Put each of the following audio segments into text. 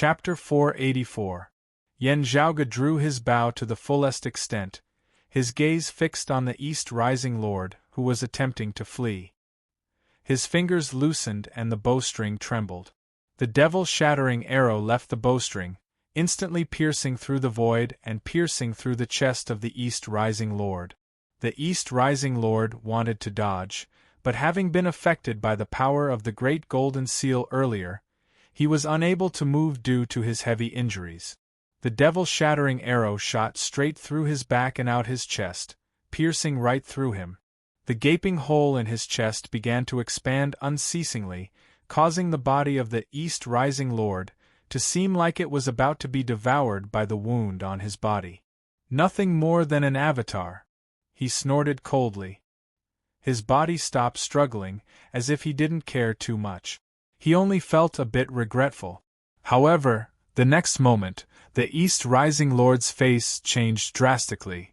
Chapter 484. Yen Zhaoge drew his bow to the fullest extent, his gaze fixed on the east-rising lord, who was attempting to flee. His fingers loosened and the bowstring trembled. The devil-shattering arrow left the bowstring, instantly piercing through the void and piercing through the chest of the east-rising lord. The east-rising lord wanted to dodge, but having been affected by the power of the great golden seal earlier, he was unable to move due to his heavy injuries. The devil-shattering arrow shot straight through his back and out his chest, piercing right through him. The gaping hole in his chest began to expand unceasingly, causing the body of the east-rising lord to seem like it was about to be devoured by the wound on his body. Nothing more than an avatar. He snorted coldly. His body stopped struggling, as if he didn't care too much. He only felt a bit regretful. However, the next moment, the east-rising lord's face changed drastically.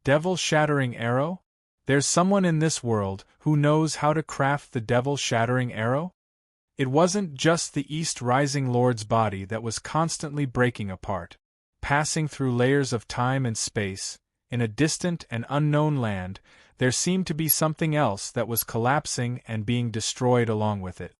Devil-shattering arrow? There's someone in this world who knows how to craft the devil-shattering arrow? It wasn't just the east-rising lord's body that was constantly breaking apart. Passing through layers of time and space, in a distant and unknown land, there seemed to be something else that was collapsing and being destroyed along with it.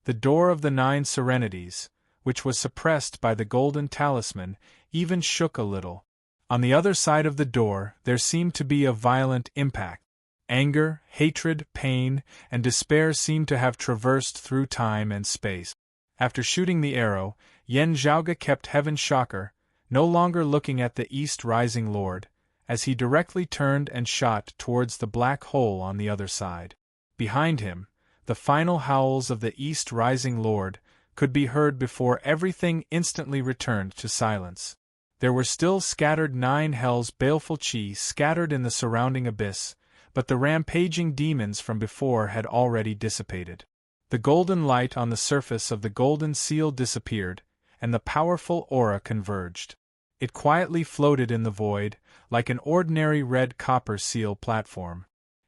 The door of the 9 serenities, which was suppressed by the golden talisman, even shook a little. On the other side of the door there seemed to be a violent impact. Anger, hatred, pain, and despair seemed to have traversed through time and space. After shooting the arrow, Yen Zhaoge kept Heaven Shocker, no longer looking at the east-rising lord, as he directly turned and shot towards the black hole on the other side. Behind him, the final howls of the east-rising lord could be heard before everything instantly returned to silence. There were still scattered 9 hell's baleful chi scattered in the surrounding abyss, but the rampaging demons from before had already dissipated. The golden light on the surface of the golden seal disappeared, and the powerful aura converged. It quietly floated in the void, like an ordinary red copper seal platform.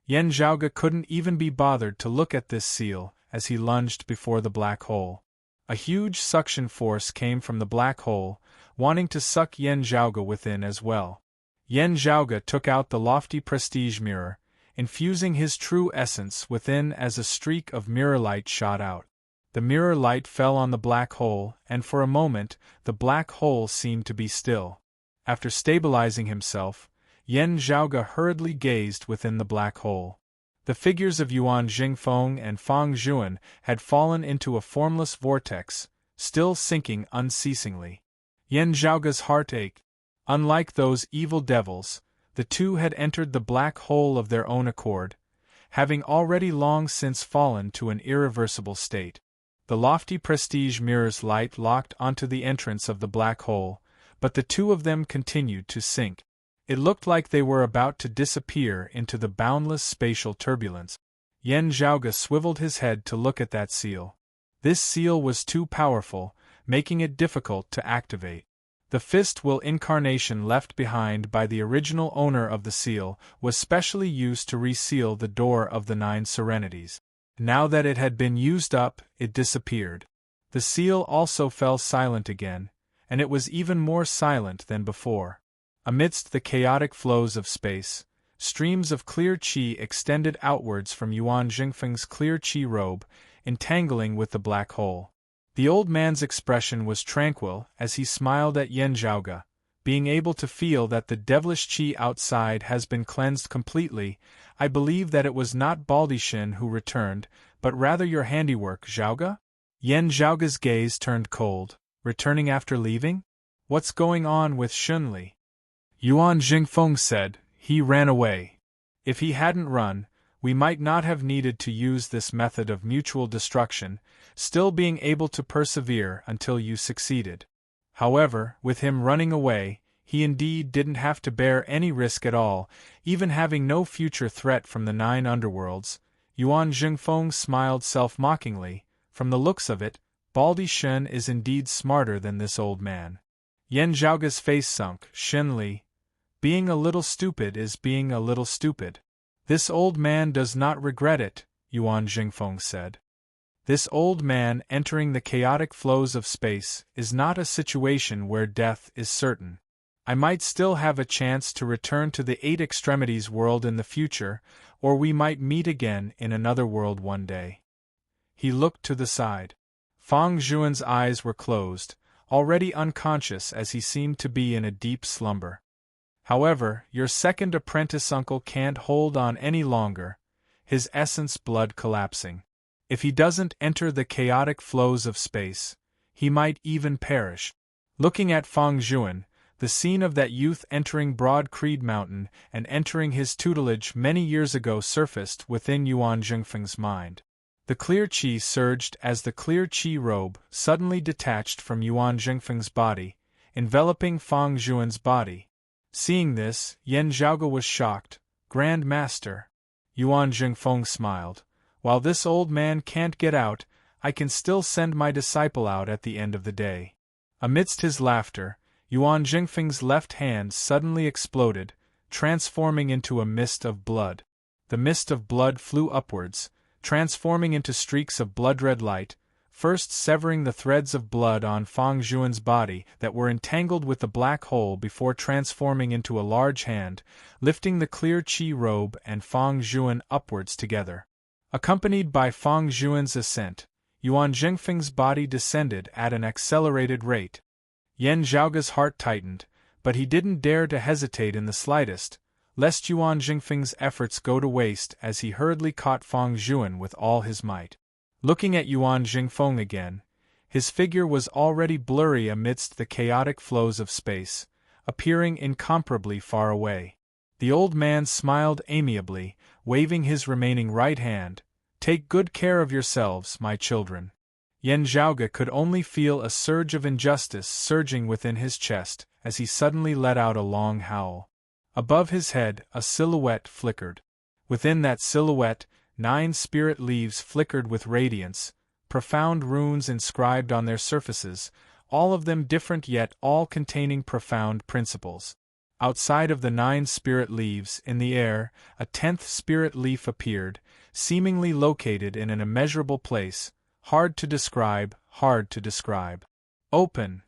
Yen Zhaoge couldn't even be bothered to look at this seal as he lunged before the black hole. A huge suction force came from the black hole, wanting to suck Yen Zhaoge within as well. Yen Zhaoge took out the lofty prestige mirror, infusing his true essence within as a streak of mirror light shot out. The mirror light fell on the black hole, and for a moment the black hole seemed to be still. After stabilizing himself, Yen Zhaoge hurriedly gazed within the black hole. The figures of Yuan Jingfeng and Fang Zhuan had fallen into a formless vortex, still sinking unceasingly. Yen Zhaoge's heart ached. Unlike those evil devils, the two had entered the black hole of their own accord, having already long since fallen to an irreversible state. The lofty prestige mirror's light locked onto the entrance of the black hole, but the two of them continued to sink. It looked like they were about to disappear into the boundless spatial turbulence. Yen Zhaoge swiveled his head to look at that seal. This seal was too powerful, making it difficult to activate. The fist-will incarnation left behind by the original owner of the seal was specially used to reseal the door of the 9 serenities. Now that it had been used up, it disappeared. The seal also fell silent again, and it was even more silent than before. Amidst the chaotic flows of space, streams of clear qi extended outwards from Yuan Jingfeng's clear qi robe, entangling with the black hole. The old man's expression was tranquil as he smiled at Yen Zhaoge, being able to feel that the devilish qi outside has been cleansed completely. I believe that it was not Baldi Shin who returned, but rather your handiwork, Zhaoge? Yen Zhaoge's gaze turned cold. Returning after leaving? What's going on with Shunli? Yuan Jingfeng said, he ran away. If he hadn't run, we might not have needed to use this method of mutual destruction, still being able to persevere until you succeeded. However, with him running away, he indeed didn't have to bear any risk at all, even having no future threat from the 9 underworlds. Yuan Jingfeng smiled self-mockingly. From the looks of it, Baldi Shen is indeed smarter than this old man. Yen Zhaoge's face sunk. Shenli, being a little stupid is being a little stupid. This old man does not regret it, Yuan Jingfeng said. This old man entering the chaotic flows of space is not a situation where death is certain. I might still have a chance to return to the Eight Extremities world in the future, or we might meet again in another world one day. He looked to the side. Fang Zhuan's eyes were closed, already unconscious as he seemed to be in a deep slumber. However, your second apprentice uncle can't hold on any longer, his essence blood collapsing. If he doesn't enter the chaotic flows of space, he might even perish. Looking at Fang Zhuan, the scene of that youth entering Broad Creed Mountain and entering his tutelage many years ago surfaced within Yuan Zhengfeng's mind. The clear qi surged as the clear qi robe suddenly detached from Yuan Zhengfeng's body, enveloping Fang Zhuan's body. Seeing this, Yan Zhaoge was shocked. Grand Master. Yuan Zhengfeng smiled. While this old man can't get out, I can still send my disciple out at the end of the day. Amidst his laughter, Yuan Zhengfeng's left hand suddenly exploded, transforming into a mist of blood. The mist of blood flew upwards, transforming into streaks of blood-red light, first severing the threads of blood on Fang Zhuan's body that were entangled with the black hole before transforming into a large hand, lifting the clear qi robe and Fang Zhuan upwards together. Accompanied by Fang Zhuan's ascent, Yuan Zhengfeng's body descended at an accelerated rate. Yan Zhaoge's heart tightened, but he didn't dare to hesitate in the slightest, lest Yuan Zhengfeng's efforts go to waste as he hurriedly caught Fang Zhuan with all his might. Looking at Yuan Zhengfeng again, his figure was already blurry amidst the chaotic flows of space, appearing incomparably far away. The old man smiled amiably, waving his remaining right hand. Take good care of yourselves, my children. Yan Zhaoge could only feel a surge of injustice surging within his chest as he suddenly let out a long howl. Above his head, a silhouette flickered. Within that silhouette, 9 spirit leaves flickered with radiance, profound runes inscribed on their surfaces, all of them different yet all containing profound principles. Outside of the 9 spirit leaves, in the air, a 10th spirit leaf appeared, seemingly located in an immeasurable place, hard to describe, hard to describe. Open!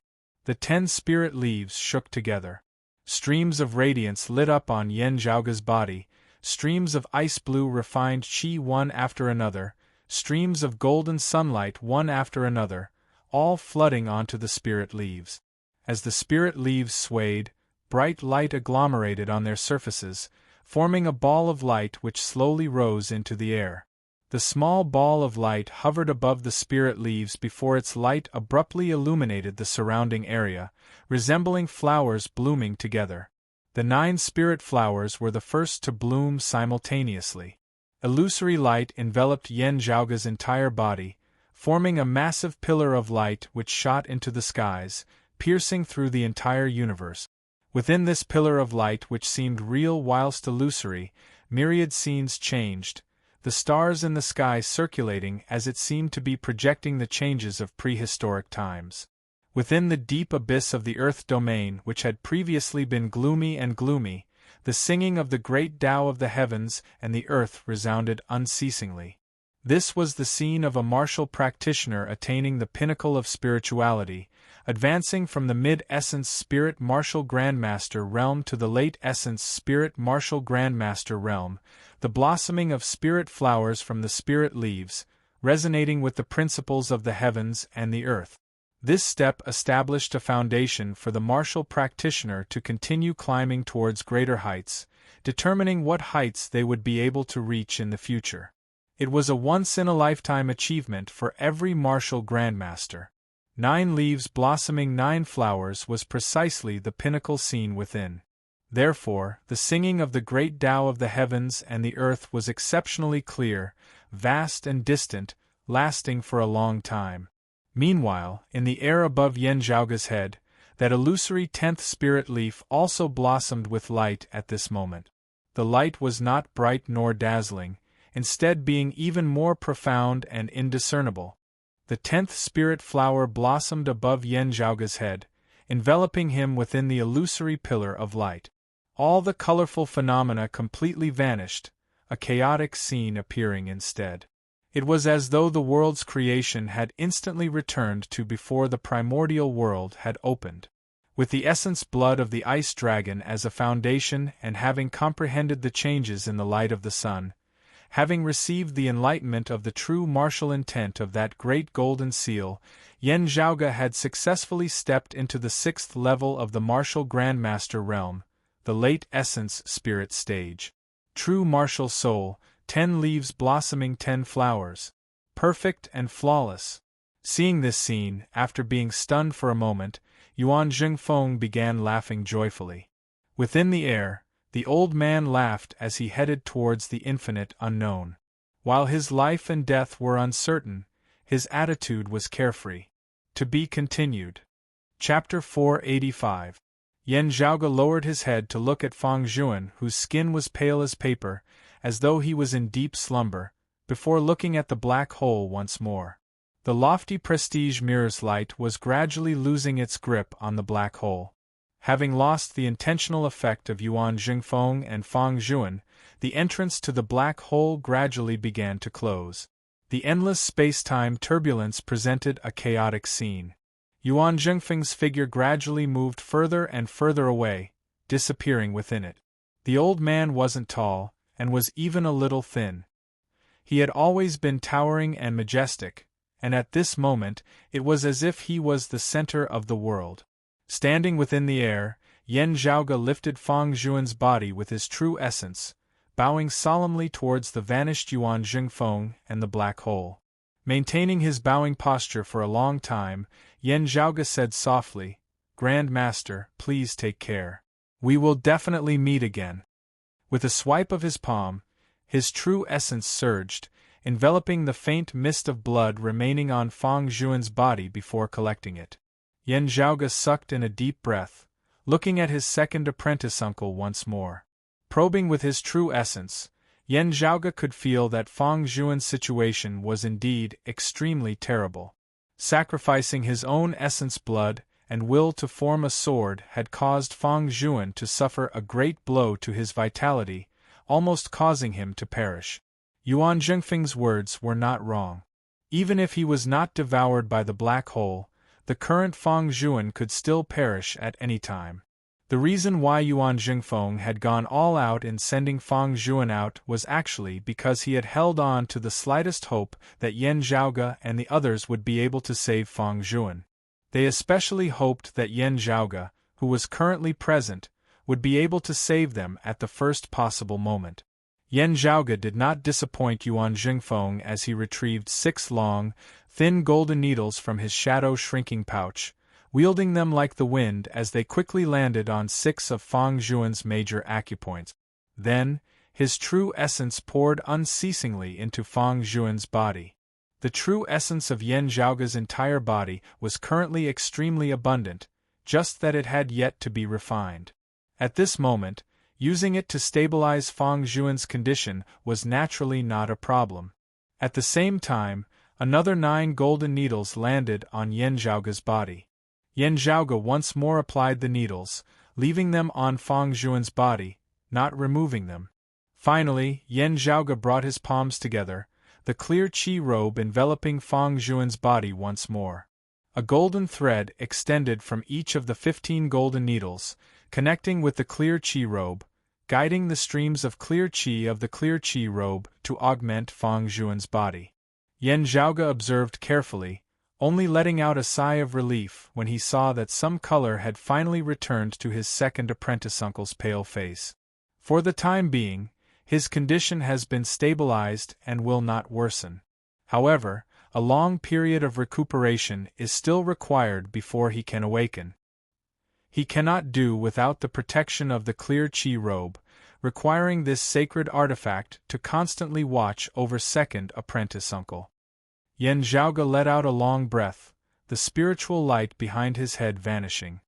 The 10 spirit leaves shook together. Streams of radiance lit up on Yan Zhaoge's body, streams of ice-blue refined qi one after another, streams of golden sunlight one after another, all flooding onto the spirit leaves. As the spirit leaves swayed, bright light agglomerated on their surfaces, forming a ball of light which slowly rose into the air. The small ball of light hovered above the spirit leaves before its light abruptly illuminated the surrounding area, resembling flowers blooming together. The 9 spirit flowers were the first to bloom simultaneously. Illusory light enveloped Yan Zhaoge's entire body, forming a massive pillar of light which shot into the skies, piercing through the entire universe. Within this pillar of light which seemed real whilst illusory, myriad scenes changed, the stars in the sky circulating as it seemed to be projecting the changes of prehistoric times. Within the deep abyss of the earth domain which had previously been gloomy and gloomy, the singing of the great Tao of the heavens and the earth resounded unceasingly. This was the scene of a martial practitioner attaining the pinnacle of spirituality, advancing from the mid-essence spirit martial grandmaster realm to the late-essence spirit martial grandmaster realm, the blossoming of spirit flowers from the spirit leaves, resonating with the principles of the heavens and the earth. This step established a foundation for the martial practitioner to continue climbing towards greater heights, determining what heights they would be able to reach in the future. It was a once-in-a-lifetime achievement for every martial grandmaster. 9 leaves blossoming 9 flowers was precisely the pinnacle scene within. Therefore, the singing of the great Tao of the heavens and the earth was exceptionally clear, vast and distant, lasting for a long time. Meanwhile, in the air above Yan Zhaoge's head, that illusory 10th spirit leaf also blossomed with light at this moment. The light was not bright nor dazzling, instead being even more profound and indiscernible. The 10th spirit flower blossomed above Yan Zhaoge's head, enveloping him within the illusory pillar of light. All the colorful phenomena completely vanished, a chaotic scene appearing instead. It was as though the world's creation had instantly returned to before the primordial world had opened. With the essence blood of the ice dragon as a foundation and having comprehended the changes in the light of the sun, having received the enlightenment of the true martial intent of that great golden seal, Yen Zhaoge had successfully stepped into the 6th level of the martial grandmaster realm, the late essence spirit stage. True martial soul, 10 leaves blossoming 10 flowers. Perfect and flawless. Seeing this scene, after being stunned for a moment, Yuan Jingfeng began laughing joyfully. Within the air, the old man laughed as he headed towards the infinite unknown. While his life and death were uncertain, his attitude was carefree. To be continued. Chapter 485. Yen Zhaoge lowered his head to look at Fang Zhuan, whose skin was pale as paper, as though he was in deep slumber, before looking at the black hole once more. The lofty prestige mirror's light was gradually losing its grip on the black hole. Having lost the intentional effect of Yuan Jingfeng and Fang Zhuan, the entrance to the black hole gradually began to close. The endless space-time turbulence presented a chaotic scene. Yuan Jingfeng's figure gradually moved further and further away, disappearing within it. The old man wasn't tall, and was even a little thin. He had always been towering and majestic, and at this moment, it was as if he was the center of the world. Standing within the air, Yen Zhaoge lifted Fang Zhuan's body with his true essence, bowing solemnly towards the vanished Yuan Jingfeng and the black hole. Maintaining his bowing posture for a long time, Yen Zhaoge said softly, "Grand Master, please take care. We will definitely meet again." With a swipe of his palm, his true essence surged, enveloping the faint mist of blood remaining on Fang Zhuan's body before collecting it. Yen Zhaoge sucked in a deep breath, looking at his second apprentice uncle once more. Probing with his true essence, Yen Zhaoge could feel that Fang Zhuan's situation was indeed extremely terrible. Sacrificing his own essence blood and will to form a sword had caused Fang Zhuan to suffer a great blow to his vitality, almost causing him to perish. Yuan Jingfeng's words were not wrong. Even if he was not devoured by the black hole, the current Fang Zhuan could still perish at any time. The reason why Yuan Jingfeng had gone all out in sending Fang Zhuan out was actually because he had held on to the slightest hope that Yen Zhaoge and the others would be able to save Fang Zhuan. They especially hoped that Yen Zhaoge, who was currently present, would be able to save them at the first possible moment. Yen Zhaoge did not disappoint Yuan Jingfeng as he retrieved 6 long, thin golden needles from his shadow-shrinking pouch, wielding them like the wind as they quickly landed on 6 of Fang Zhuan's major acupoints. Then, his true essence poured unceasingly into Fang Zhuan's body. The true essence of Yen Zhaoge's entire body was currently extremely abundant, just that it had yet to be refined. At this moment, using it to stabilize Fang Zhuan's condition was naturally not a problem. At the same time, another 9 golden needles landed on Yen Zhaoge's body. Yen Zhaoge once more applied the needles, leaving them on Fang Zhuan's body, not removing them. Finally, Yen Zhaoge brought his palms together, the clear qi robe enveloping Fang Zhuan's body once more. A golden thread extended from each of the 15 golden needles, connecting with the clear qi robe, guiding the streams of clear qi of the clear qi robe to augment Fang Zhuan's body. Yen Zhaoge observed carefully, only letting out a sigh of relief when he saw that some color had finally returned to his second apprentice uncle's pale face. For the time being, his condition has been stabilized and will not worsen. However, a long period of recuperation is still required before he can awaken. He cannot do without the protection of the clear qi robe, requiring this sacred artifact to constantly watch over second apprentice uncle. Yen Zhaoge let out a long breath, the spiritual light behind his head vanishing.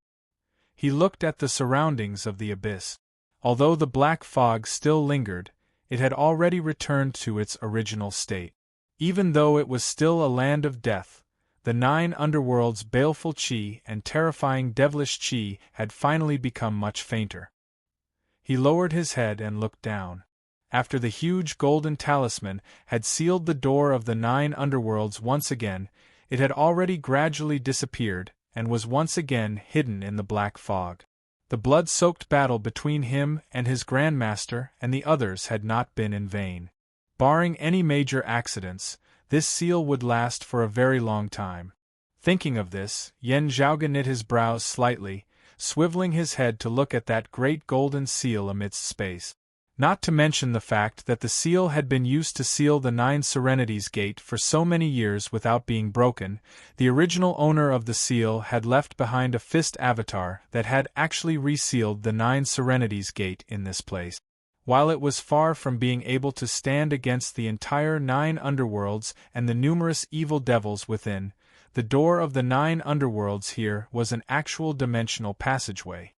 He looked at the surroundings of the abyss. Although the black fog still lingered, it had already returned to its original state. Even though it was still a land of death, the 9 underworld's baleful qi and terrifying devilish qi had finally become much fainter. He lowered his head and looked down. After the huge golden talisman had sealed the door of the 9 underworlds once again, it had already gradually disappeared, and was once again hidden in the black fog. The blood-soaked battle between him and his Grandmaster and the others had not been in vain. Barring any major accidents, this seal would last for a very long time. Thinking of this, Yen Zhaoge knit his brows slightly, swiveling his head to look at that great golden seal amidst space. Not to mention the fact that the seal had been used to seal the 9 Serenities Gate for so many years without being broken, the original owner of the seal had left behind a fist avatar that had actually resealed the 9 Serenities Gate in this place. While it was far from being able to stand against the entire 9 underworlds and the numerous evil devils within, the door of the 9 underworlds here was an actual dimensional passageway.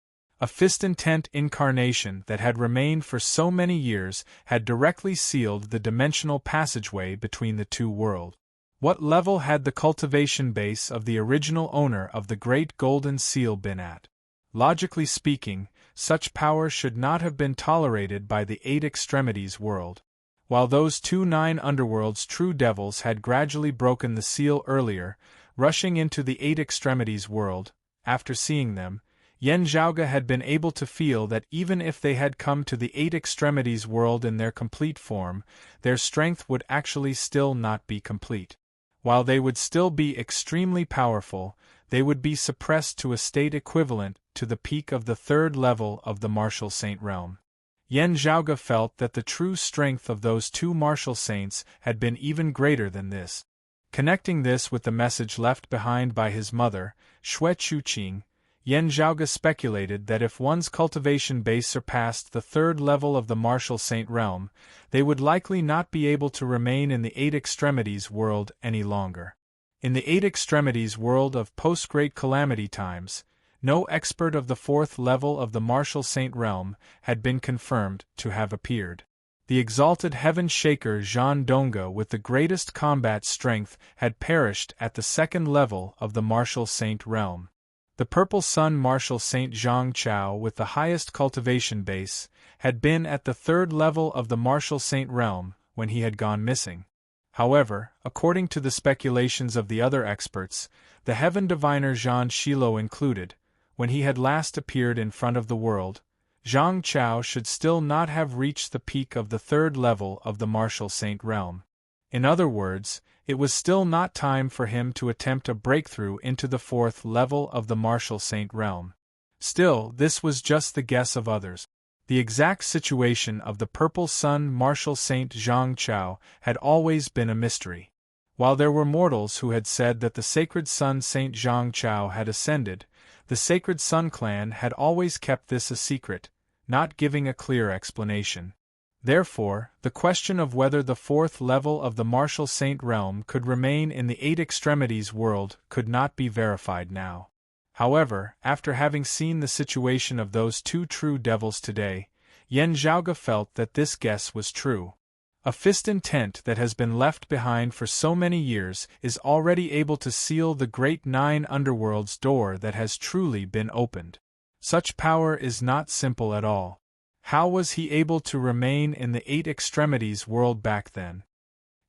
A fist-intent incarnation that had remained for so many years had directly sealed the dimensional passageway between the two worlds. What level had the cultivation base of the original owner of the Great Golden Seal been at? Logically speaking, such power should not have been tolerated by the 8 Extremities world. While those 2 9 underworlds true devils had gradually broken the seal earlier, rushing into the 8 Extremities world, after seeing them, Yen Zhaoge had been able to feel that even if they had come to the 8 Extremities world in their complete form, their strength would actually still not be complete. While they would still be extremely powerful, they would be suppressed to a state equivalent to the peak of the 3rd level of the Martial Saint realm. Yen Zhaoge felt that the true strength of those 2 Martial Saints had been even greater than this. Connecting this with the message left behind by his mother, Xue Chuqing, Yen Zhaoge speculated that if one's cultivation base surpassed the 3rd level of the Martial Saint realm, they would likely not be able to remain in the 8 Extremities world any longer. In the 8 Extremities world of post-Great Calamity times, no expert of the 4th level of the Martial Saint realm had been confirmed to have appeared. The exalted Heaven Shaker Zhan Dongge with the greatest combat strength had perished at the 2nd level of the Martial Saint realm. The Purple Sun Martial Saint Zhang Chao with the highest cultivation base had been at the 3rd level of the Martial Saint realm when he had gone missing. However, according to the speculations of the other experts, the Heaven Diviner Zhan Shilo included, when he had last appeared in front of the world, Zhang Chao should still not have reached the peak of the 3rd level of the Martial Saint realm. In other words, it was still not time for him to attempt a breakthrough into the 4th level of the Martial Saint realm. Still, this was just the guess of others. The exact situation of the Purple Sun Martial Saint Zhang Chao had always been a mystery. While there were mortals who had said that the Sacred Sun Saint Zhang Chao had ascended, the Sacred Sun clan had always kept this a secret, not giving a clear explanation. Therefore, the question of whether the 4th level of the Martial Saint realm could remain in the 8 Extremities world could not be verified now. However, after having seen the situation of those 2 true devils today, Yen Zhaoge felt that this guess was true. A fist intent that has been left behind for so many years is already able to seal the great 9 underworld's door that has truly been opened. Such power is not simple at all. How was he able to remain in the 8 Extremities world back then?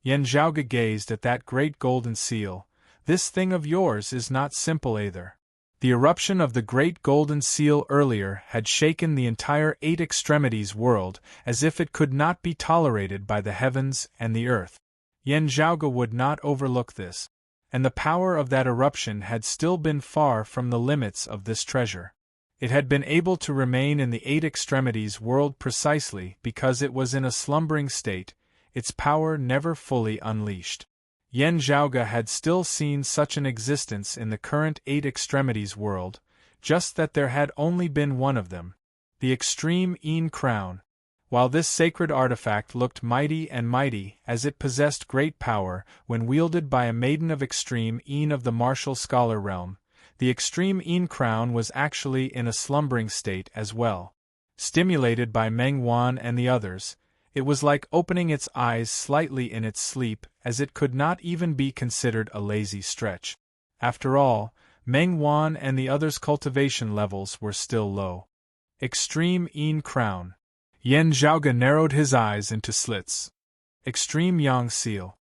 Yen Zhaoge gazed at that great golden seal. This thing of yours is not simple either. The eruption of the great golden seal earlier had shaken the entire 8 Extremities world as if it could not be tolerated by the heavens and the earth. Yen Zhaoge would not overlook this, and the power of that eruption had still been far from the limits of this treasure. It had been able to remain in the 8 Extremities world precisely because it was in a slumbering state, its power never fully unleashed. Yen Zhaoge had still seen such an existence in the current 8 Extremities world, just that there had only been one of them, the Extreme Een Crown. While this sacred artifact looked mighty as it possessed great power when wielded by a maiden of Extreme Een of the Martial Scholar realm, the Extreme Een Crown was actually in a slumbering state as well. Stimulated by Meng Wan and the others, it was like opening its eyes slightly in its sleep, as it could not even be considered a lazy stretch. After all, Meng Wan and the others' cultivation levels were still low. Extreme Een Crown. Yen Zhaoge narrowed his eyes into slits. Extreme Yang Seal.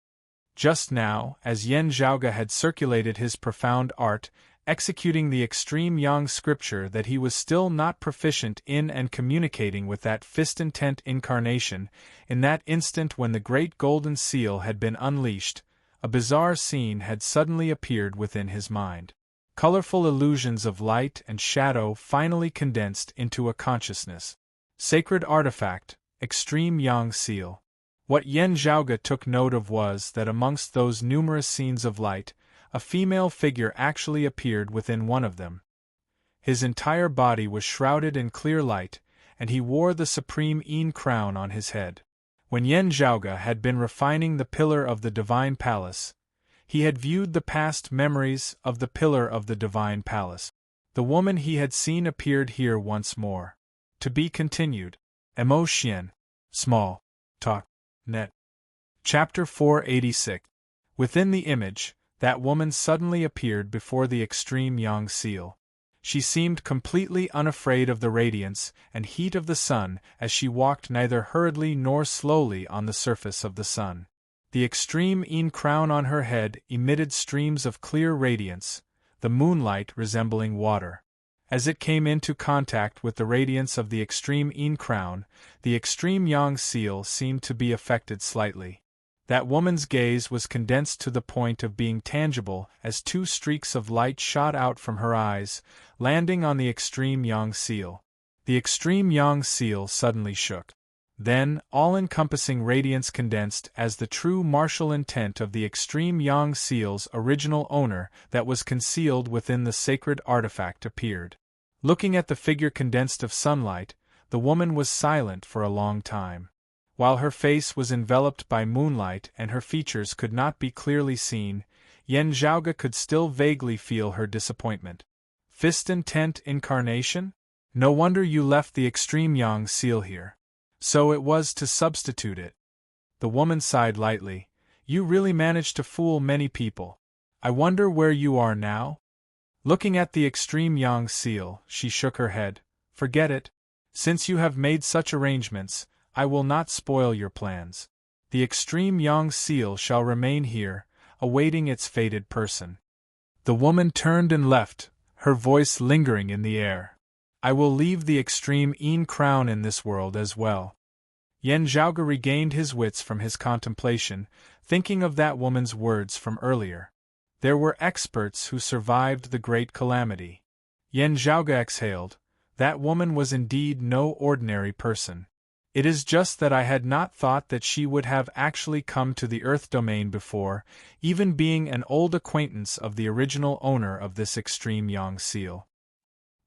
Just now, as Yen Zhaoge had circulated his profound art, executing the extreme Yang scripture that he was still not proficient in and communicating with that fist-intent incarnation, in that instant when the great golden seal had been unleashed, a bizarre scene had suddenly appeared within his mind. Colorful illusions of light and shadow finally condensed into a consciousness. Sacred artifact, extreme Yang seal. What Yen Zhaoge took note of was that amongst those numerous scenes of light, a female figure actually appeared within one of them. His entire body was shrouded in clear light, and he wore the supreme Yin crown on his head. When Yen Zhaoge had been refining the pillar of the divine palace, he had viewed the past memories of the pillar of the divine palace. The woman he had seen appeared here once more. To be continued. Emotion. Small. Talk. Net. Chapter 486. Within the image, that woman suddenly appeared before the extreme Yang seal. She seemed completely unafraid of the radiance and heat of the sun as she walked neither hurriedly nor slowly on the surface of the sun. The extreme Yin crown on her head emitted streams of clear radiance, the moonlight resembling water. As it came into contact with the radiance of the extreme Yin crown, the extreme Yang seal seemed to be affected slightly. That woman's gaze was condensed to the point of being tangible as two streaks of light shot out from her eyes, landing on the extreme Yang seal. The extreme Yang seal suddenly shook. Then, all-encompassing radiance condensed as the true martial intent of the extreme Yang seal's original owner that was concealed within the sacred artifact appeared. Looking at the figure condensed of sunlight, the woman was silent for a long time. While her face was enveloped by moonlight and her features could not be clearly seen, Yen Zhaoge could still vaguely feel her disappointment. Fist-intent incarnation? No wonder you left the extreme Yang seal here. So it was to substitute it. The woman sighed lightly. You really managed to fool many people. I wonder where you are now? Looking at the extreme Yang seal, she shook her head. Forget it. Since you have made such arrangements, I will not spoil your plans. The extreme Yang seal shall remain here, awaiting its fated person. The woman turned and left, her voice lingering in the air. I will leave the extreme Yin crown in this world as well. Yen Zhaoge regained his wits from his contemplation, thinking of that woman's words from earlier. There were experts who survived the great calamity. Yen Zhaoge exhaled. That woman was indeed no ordinary person. It is just that I had not thought that she would have actually come to the Earth domain before, even being an old acquaintance of the original owner of this extreme Yang seal.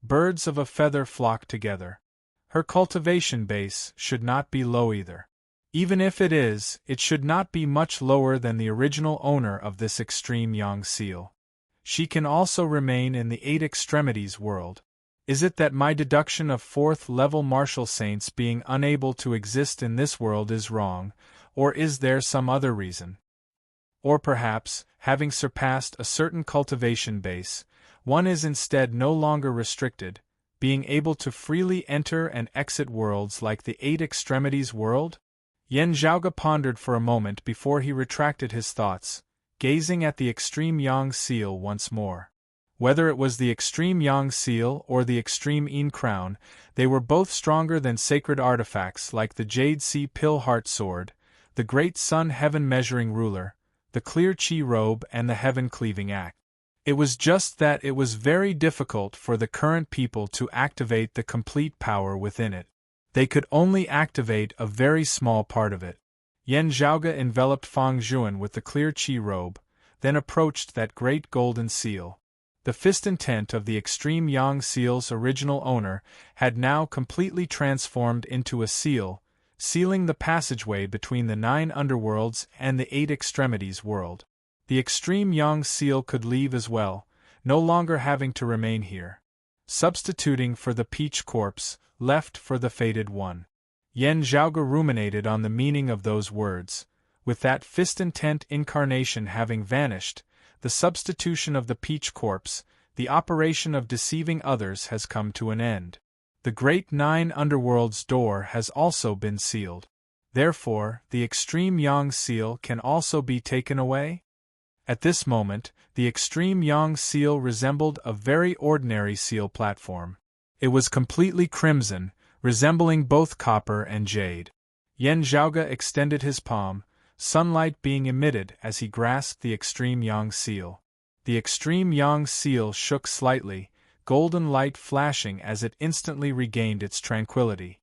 Birds of a feather flock together. Her cultivation base should not be low either. Even if it is, it should not be much lower than the original owner of this extreme Yang seal. She can also remain in the Eight Extremities world. Is it that my deduction of fourth-level martial saints being unable to exist in this world is wrong, or is there some other reason? Or perhaps, having surpassed a certain cultivation base, one is instead no longer restricted, being able to freely enter and exit worlds like the Eight Extremities world? Yen Zhaoge pondered for a moment before he retracted his thoughts, gazing at the extreme Yang seal once more. Whether it was the extreme Yang seal or the extreme Yin crown, they were both stronger than sacred artifacts like the Jade Sea Pill Heart Sword, the Great Sun Heaven Measuring Ruler, the Clear Chi Robe and the Heaven Cleaving Axe. It was just that it was very difficult for the current people to activate the complete power within it. They could only activate a very small part of it. Yen Zhaoge enveloped Fang Zhuan with the Clear Chi Robe, then approached that great golden seal. The fist intent of the extreme Yang seal's original owner had now completely transformed into a seal, sealing the passageway between the 9 underworlds and the 8 extremities world. The extreme Yang seal could leave as well, no longer having to remain here. Substituting for the peach corpse, left for the fated one. Yen Zhaoge ruminated on the meaning of those words. With that fist intent incarnation having vanished, the substitution of the peach corpse, the operation of deceiving others has come to an end. The great 9 underworlds door has also been sealed. Therefore, the extreme yang seal can also be taken away? At this moment, the extreme yang seal resembled a very ordinary seal platform. It was completely crimson, resembling both copper and jade. Yen Zhaoge extended his palm, sunlight being emitted as he grasped the extreme yang seal. The extreme yang seal shook slightly, golden light flashing as it instantly regained its tranquility.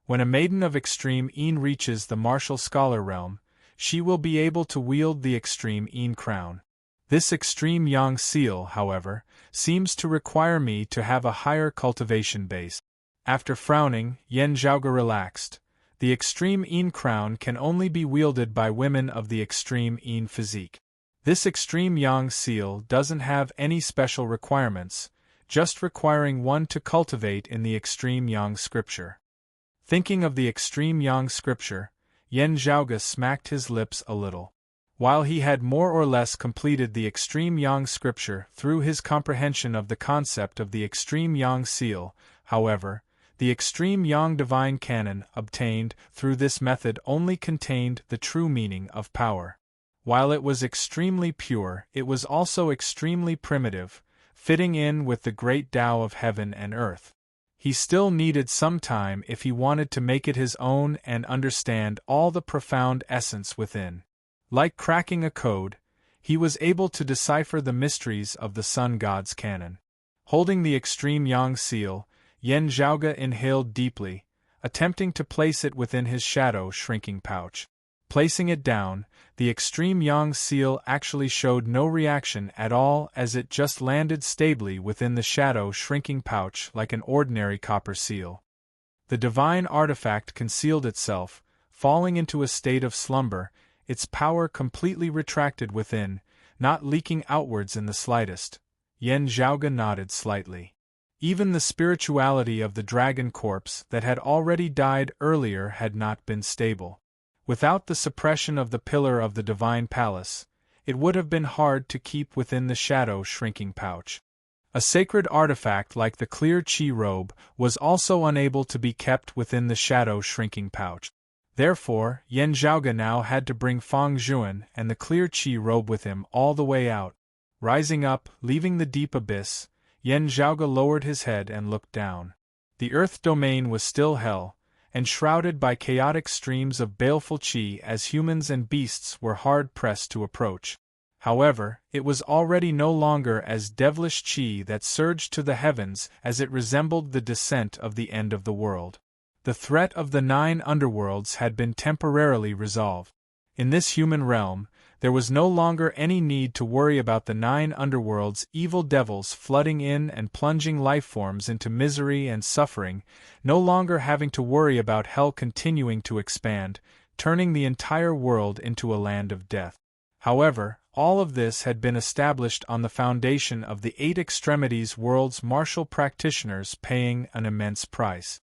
When a maiden of extreme Yin reaches the martial scholar realm, she will be able to wield the extreme Yin crown. This extreme yang seal, however, seems to require me to have a higher cultivation base. After frowning, Yen Zhaoge relaxed. The extreme Yin crown can only be wielded by women of the extreme Yin physique. This extreme yang seal doesn't have any special requirements, just requiring one to cultivate in the extreme yang scripture. Thinking of the extreme yang scripture, Yen Zhaoge smacked his lips a little. While he had more or less completed the extreme yang scripture through his comprehension of the concept of the extreme yang seal, however, the extreme yang divine canon obtained through this method only contained the true meaning of power. While it was extremely pure, it was also extremely primitive, fitting in with the great Tao of heaven and earth. He still needed some time if he wanted to make it his own and understand all the profound essence within. Like cracking a code, he was able to decipher the mysteries of the Sun God's canon. Holding the extreme yang seal, Yen Zhaoge inhaled deeply, attempting to place it within his shadow shrinking pouch. Placing it down, the extreme yang seal actually showed no reaction at all as it just landed stably within the shadow shrinking pouch like an ordinary copper seal. The divine artifact concealed itself, falling into a state of slumber, its power completely retracted within, not leaking outwards in the slightest. Yen Zhaoge nodded slightly. Even the spirituality of the dragon corpse that had already died earlier had not been stable. Without the suppression of the pillar of the divine palace, it would have been hard to keep within the shadow shrinking pouch. A sacred artifact like the clear qi robe was also unable to be kept within the shadow shrinking pouch. Therefore, Yen Zhaoge now had to bring Fang Zhuan and the clear qi robe with him all the way out. Rising up, leaving the deep abyss, Yen Zhaoge lowered his head and looked down. The earth domain was still hell, enshrouded by chaotic streams of baleful qi as humans and beasts were hard-pressed to approach. However, it was already no longer as devilish qi that surged to the heavens as it resembled the descent of the end of the world. The threat of the 9 underworlds had been temporarily resolved. In this human realm, there was no longer any need to worry about the 9 underworlds' evil devils flooding in and plunging lifeforms into misery and suffering, no longer having to worry about hell continuing to expand, turning the entire world into a land of death. However, all of this had been established on the foundation of the 8 extremities world's martial practitioners paying an immense price.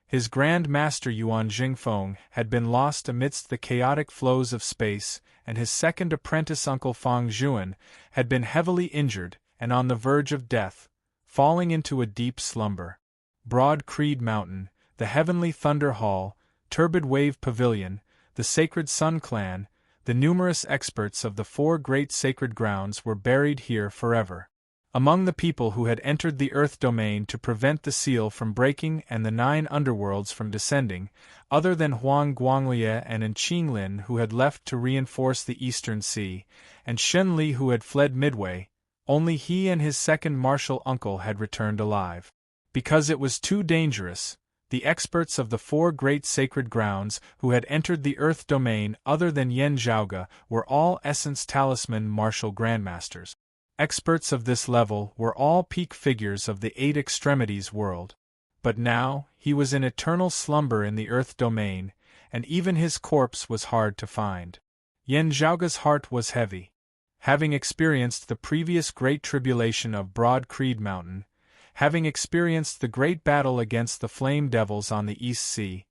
His Grand Master Yuan Jingfeng had been lost amidst the chaotic flows of space, and his second apprentice uncle Fang Zhuan had been heavily injured and on the verge of death, falling into a deep slumber. Broad Creed Mountain, the Heavenly Thunder Hall, Turbid Wave Pavilion, the Sacred Sun Clan, the numerous experts of the 4 great sacred grounds were buried here forever. Among the people who had entered the Earth domain to prevent the seal from breaking and the 9 underworlds from descending, other than Huang Guanglie and Qinglin who had left to reinforce the Eastern Sea, and Shen Li who had fled midway, only he and his second martial uncle had returned alive. Because it was too dangerous, the experts of the 4 great sacred grounds who had entered the Earth domain other than Yen Zhaoge were all Essence Talisman martial grandmasters. Experts of this level were all peak figures of the 8 extremities world. But now, he was in eternal slumber in the Earth domain, and even his corpse was hard to find. Yen Zhaoge's heart was heavy. Having experienced the previous great tribulation of Broad Creed Mountain, having experienced the great battle against the Flame Devils on the East Sea,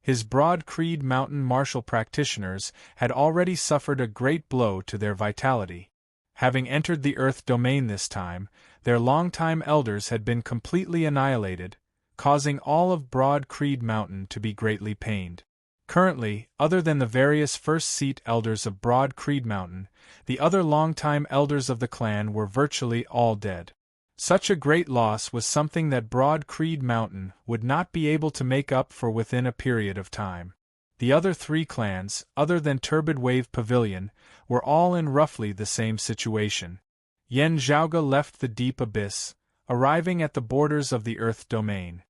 his Broad Creed Mountain martial practitioners had already suffered a great blow to their vitality. Having entered the Earth domain this time, their longtime elders had been completely annihilated, causing all of Broad Creed Mountain to be greatly pained. Currently, other than the various first-seat elders of Broad Creed Mountain, the other longtime elders of the clan were virtually all dead. Such a great loss was something that Broad Creed Mountain would not be able to make up for within a period of time. The other three clans, other than Turbid Wave Pavilion, were all in roughly the same situation. Yen Zhaoge left the deep abyss, arriving at the borders of the Earth domain.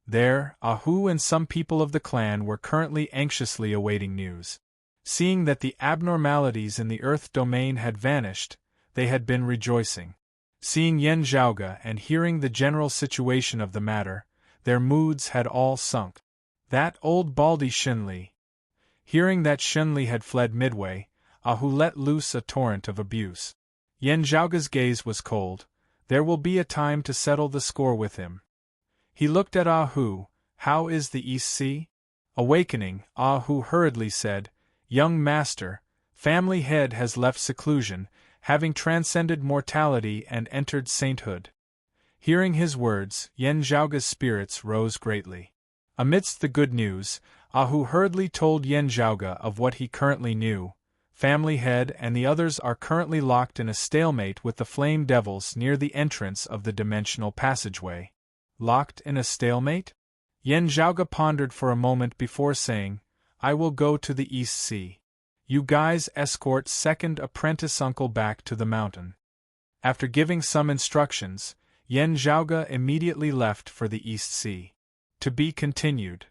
There, Ahu and some people of the clan were currently anxiously awaiting news. Seeing that the abnormalities in the Earth domain had vanished, they had been rejoicing. Seeing Yen Zhaoge and hearing the general situation of the matter, their moods had all sunk. That old baldy Shenli. Hearing that Shenli had fled midway, Ahu let loose a torrent of abuse. Yen Zhaoge's gaze was cold. There will be a time to settle the score with him. He looked at Ahu. How is the East Sea? Awakening, Ahu hurriedly said, Young master, family head has left seclusion, having transcended mortality and entered sainthood. Hearing his words, Yen Zhaoge's spirits rose greatly. Amidst the good news, Ahu hurriedly told Yen Zhaoge of what he currently knew. Family head and the others are currently locked in a stalemate with the flame devils near the entrance of the dimensional passageway. Locked in a stalemate? Yen Zhaoge pondered for a moment before saying, I will go to the East Sea. You guys escort second apprentice uncle back to the mountain. After giving some instructions, Yen Zhaoge immediately left for the East Sea. To be continued.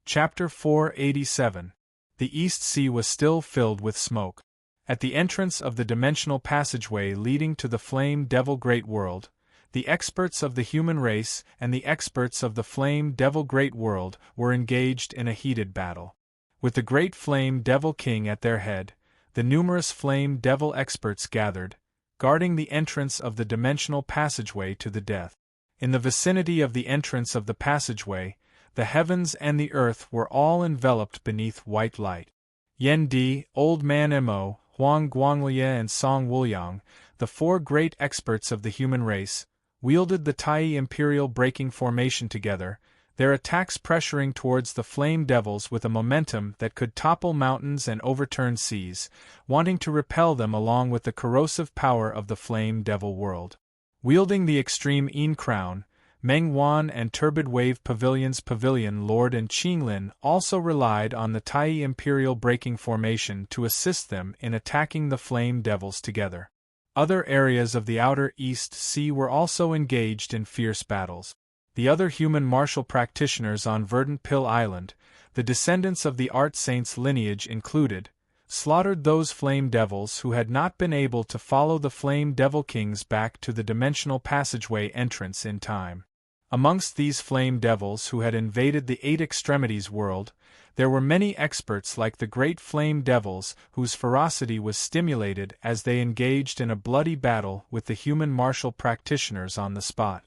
Chapter 487. The East Sea was still filled with smoke. At the entrance of the dimensional passageway leading to the Flame Devil Great World, the experts of the human race and the experts of the Flame Devil Great World were engaged in a heated battle. With the Great Flame Devil King at their head, the numerous Flame Devil experts gathered, guarding the entrance of the dimensional passageway to the death. In the vicinity of the entrance of the passageway, the heavens and the earth were all enveloped beneath white light. Yen Di, Old Man Mo, Huang Guanglie and Song Wuliang, the four great experts of the human race, wielded the Tai Imperial Breaking Formation together, their attacks pressuring towards the Flame Devils with a momentum that could topple mountains and overturn seas, wanting to repel them along with the corrosive power of the Flame Devil world. Wielding the extreme Yin Crown, Meng Wan and Turbid Wave Pavilion's Pavilion Lord and Qinglin also relied on the Tai Imperial Breaking Formation to assist them in attacking the Flame Devils together. Other areas of the outer East Sea were also engaged in fierce battles. The other human martial practitioners on Verdant Pill Island, the descendants of the Art Saints lineage included, slaughtered those Flame Devils who had not been able to follow the Flame Devil Kings back to the dimensional passageway entrance in time. Amongst these Flame Devils who had invaded the Eight Extremities world, there were many experts like the great Flame Devils whose ferocity was stimulated as they engaged in a bloody battle with the human martial practitioners on the spot.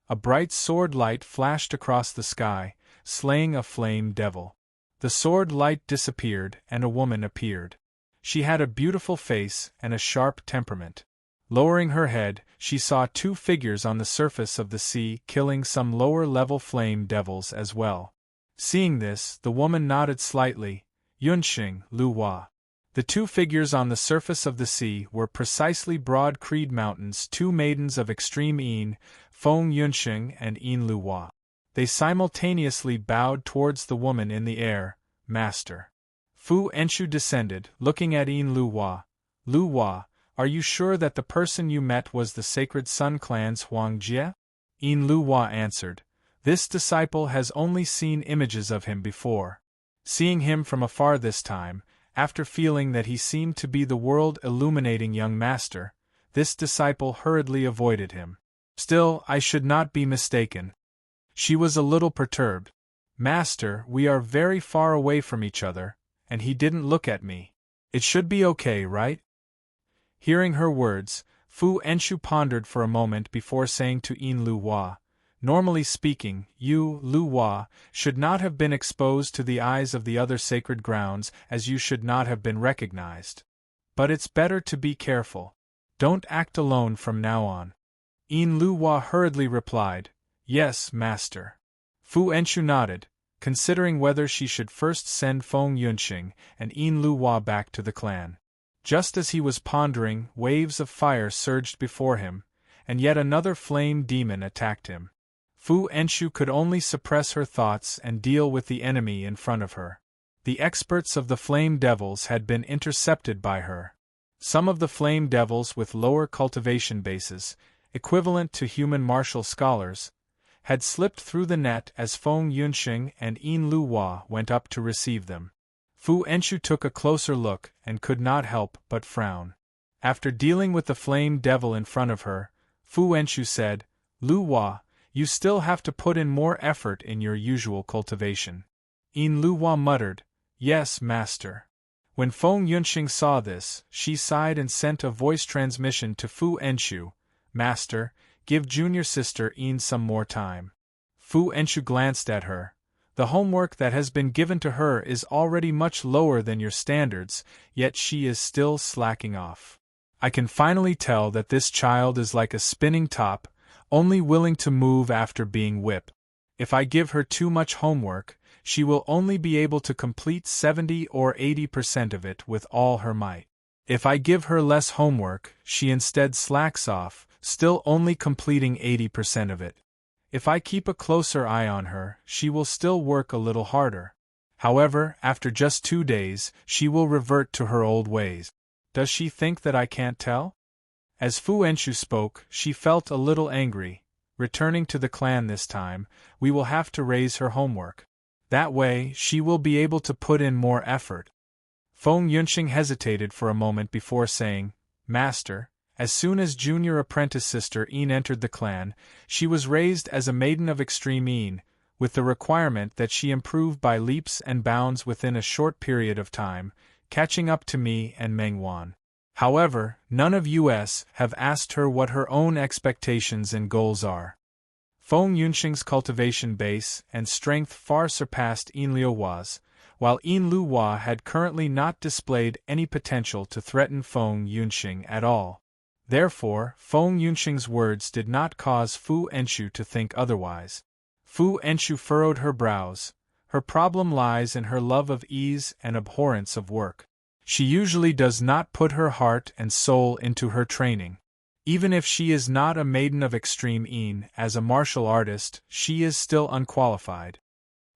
A bright sword light flashed across the sky, slaying a Flame Devil. The sword light disappeared and a woman appeared. She had a beautiful face and a sharp temperament. Lowering her head, she saw two figures on the surface of the sea killing some lower-level Flame Devils as well. Seeing this, the woman nodded slightly. Yunxing, Lu Hua. The two figures on the surface of the sea were precisely Broad Creed Mountain's two maidens of extreme Yin, Feng Yunxing and Yin Lu Hua. They simultaneously bowed towards the woman in the air. Master. Fu Enshu descended, looking at Yin Lu Hua. Lu Hua, are you sure that the person you met was the Sacred Sun Clan's Huang Jie? Yin Lu Hua answered. This disciple has only seen images of him before. Seeing him from afar this time, after feeling that he seemed to be the world-illuminating young master, this disciple hurriedly avoided him. Still, I should not be mistaken. She was a little perturbed. Master, we are very far away from each other, and he didn't look at me. It should be okay, right? Hearing her words, Fu Enshu pondered for a moment before saying to Yin Lu Hua, normally speaking, you, Lu Hua, should not have been exposed to the eyes of the other sacred grounds as you should not have been recognized. But it's better to be careful. Don't act alone from now on. Yin Lu Hua hurriedly replied, Yes, master. Fu Enchu nodded, considering whether she should first send Feng Yunxing and Yin Luhua back to the clan. Just as he was pondering, waves of fire surged before him, and yet another flame demon attacked him. Fu Enchu could only suppress her thoughts and deal with the enemy in front of her. The experts of the Flame Devils had been intercepted by her. Some of the Flame Devils with lower cultivation bases, equivalent to human martial scholars, had slipped through the net as Feng Yunxing and Yin Luhua went up to receive them. Fu Enchu took a closer look and could not help but frown. After dealing with the Flame Devil in front of her, Fu Enchu said, "Luhua, you still have to put in more effort in your usual cultivation." Yin Luhua muttered, "Yes, master." When Feng Yunxing saw this, she sighed and sent a voice transmission to Fu Enchu, "Master, give junior sister Yin some more time." Fu Enchu glanced at her. "The homework that has been given to her is already much lower than your standards, yet she is still slacking off. I can finally tell that this child is like a spinning top, only willing to move after being whipped. If I give her too much homework, she will only be able to complete 70 or 80% of it with all her might. If I give her less homework, she instead slacks off, still only completing 80% of it. If I keep a closer eye on her, she will still work a little harder. However, after just 2 days, she will revert to her old ways. Does she think that I can't tell?" As Fu Enchu spoke, she felt a little angry. "Returning to the clan this time, we will have to raise her homework. That way, she will be able to put in more effort." Feng Yunxing hesitated for a moment before saying, "Master, as soon as junior apprentice sister Yin entered the clan, she was raised as a maiden of extreme Yin, with the requirement that she improve by leaps and bounds within a short period of time, catching up to me and Mengwan. However, none of us have asked her what her own expectations and goals are." Feng Yunxing's cultivation base and strength far surpassed Yin Luhua's, while Yin Luhua had currently not displayed any potential to threaten Feng Yunxing at all. Therefore, Feng Yunxing's words did not cause Fu Enchu to think otherwise. Fu Enchu furrowed her brows. Her problem lies in her love of ease and abhorrence of work. She usually does not put her heart and soul into her training. Even if she is not a maiden of extreme Yin, as a martial artist, she is still unqualified.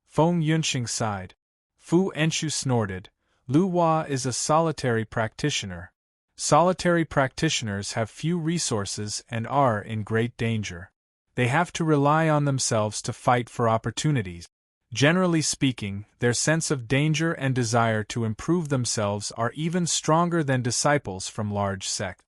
Feng Yunxing sighed. Fu Enchu snorted. "Luhua is a solitary practitioner. Solitary practitioners have few resources and are in great danger. They have to rely on themselves to fight for opportunities. Generally speaking, their sense of danger and desire to improve themselves are even stronger than disciples from large sects."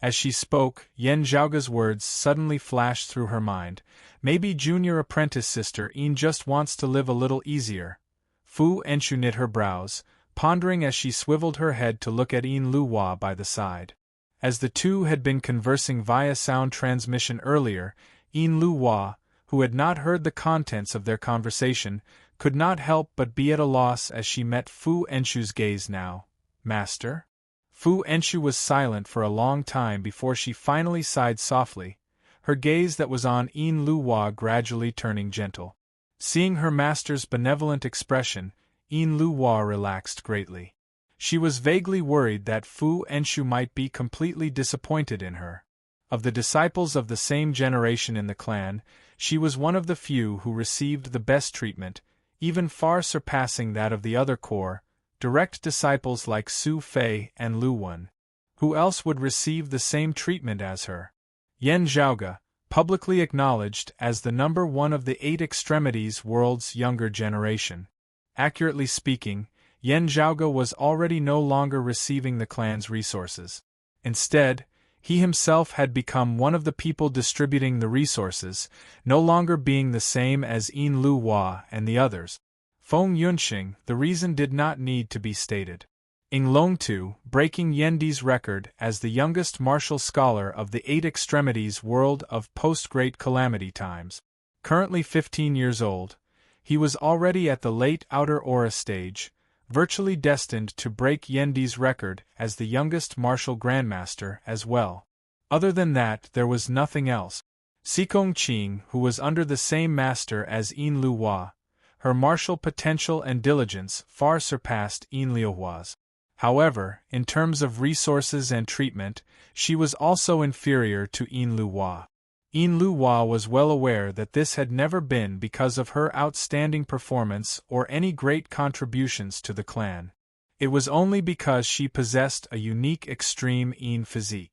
As she spoke, Yen Zhaoga's words suddenly flashed through her mind. Maybe junior apprentice sister Yin just wants to live a little easier. Fu Enchu knit her brows, pondering as she swiveled her head to look at Yin Luhua by the side. As the two had been conversing via sound transmission earlier, Yin Luhua, who had not heard the contents of their conversation, could not help but be at a loss as she met Fu Enchu's gaze now. "Master?" Fu Enchu was silent for a long time before she finally sighed softly, her gaze that was on Yin Luhua gradually turning gentle. Seeing her master's benevolent expression, Yin Luhua relaxed greatly. She was vaguely worried that Fu Enchu might be completely disappointed in her. Of the disciples of the same generation in the clan, she was one of the few who received the best treatment, even far surpassing that of the other core, direct disciples like Su Fei and Lu Wen. Who else would receive the same treatment as her? Yen Zhaoga, publicly acknowledged as the number one of the 8 extremities world's younger generation. Accurately speaking, Yen Zhaoga was already no longer receiving the clan's resources. Instead, he himself had become one of the people distributing the resources, no longer being the same as Yin Luhua and the others. Feng Yunxing, the reason did not need to be stated. Ing Longtu, breaking Yendi's record as the youngest martial scholar of the 8 extremities world of post-Great Calamity times. Currently 15 years old, he was already at the late outer aura stage, virtually destined to break Yendi's record as the youngest martial grandmaster as well. Other than that, there was nothing else. Sikong Qing, who was under the same master as Yin Lu Hua, her martial potential and diligence far surpassed Yin Liu Hua's. However, in terms of resources and treatment, she was also inferior to Yin Lu Hua. Yin Lu Hua was well aware that this had never been because of her outstanding performance or any great contributions to the clan. It was only because she possessed a unique extreme Yin physique.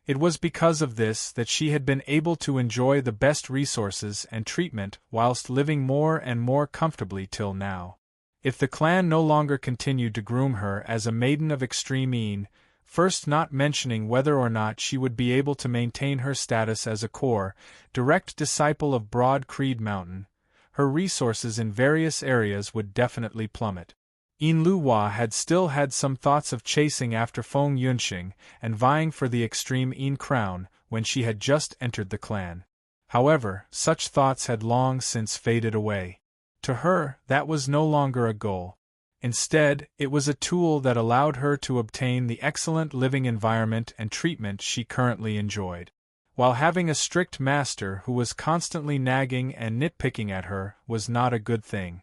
It was because of this that she had been able to enjoy the best resources and treatment whilst living more and more comfortably till now. If the clan no longer continued to groom her as a maiden of extreme Yin, first not mentioning whether or not she would be able to maintain her status as a core, direct disciple of Broad Creed Mountain, her resources in various areas would definitely plummet. Yin Lu Hua had still had some thoughts of chasing after Feng Yunxing and vying for the extreme Yin crown when she had just entered the clan. However, such thoughts had long since faded away. To her, that was no longer a goal. Instead, it was a tool that allowed her to obtain the excellent living environment and treatment she currently enjoyed. While having a strict master who was constantly nagging and nitpicking at her was not a good thing.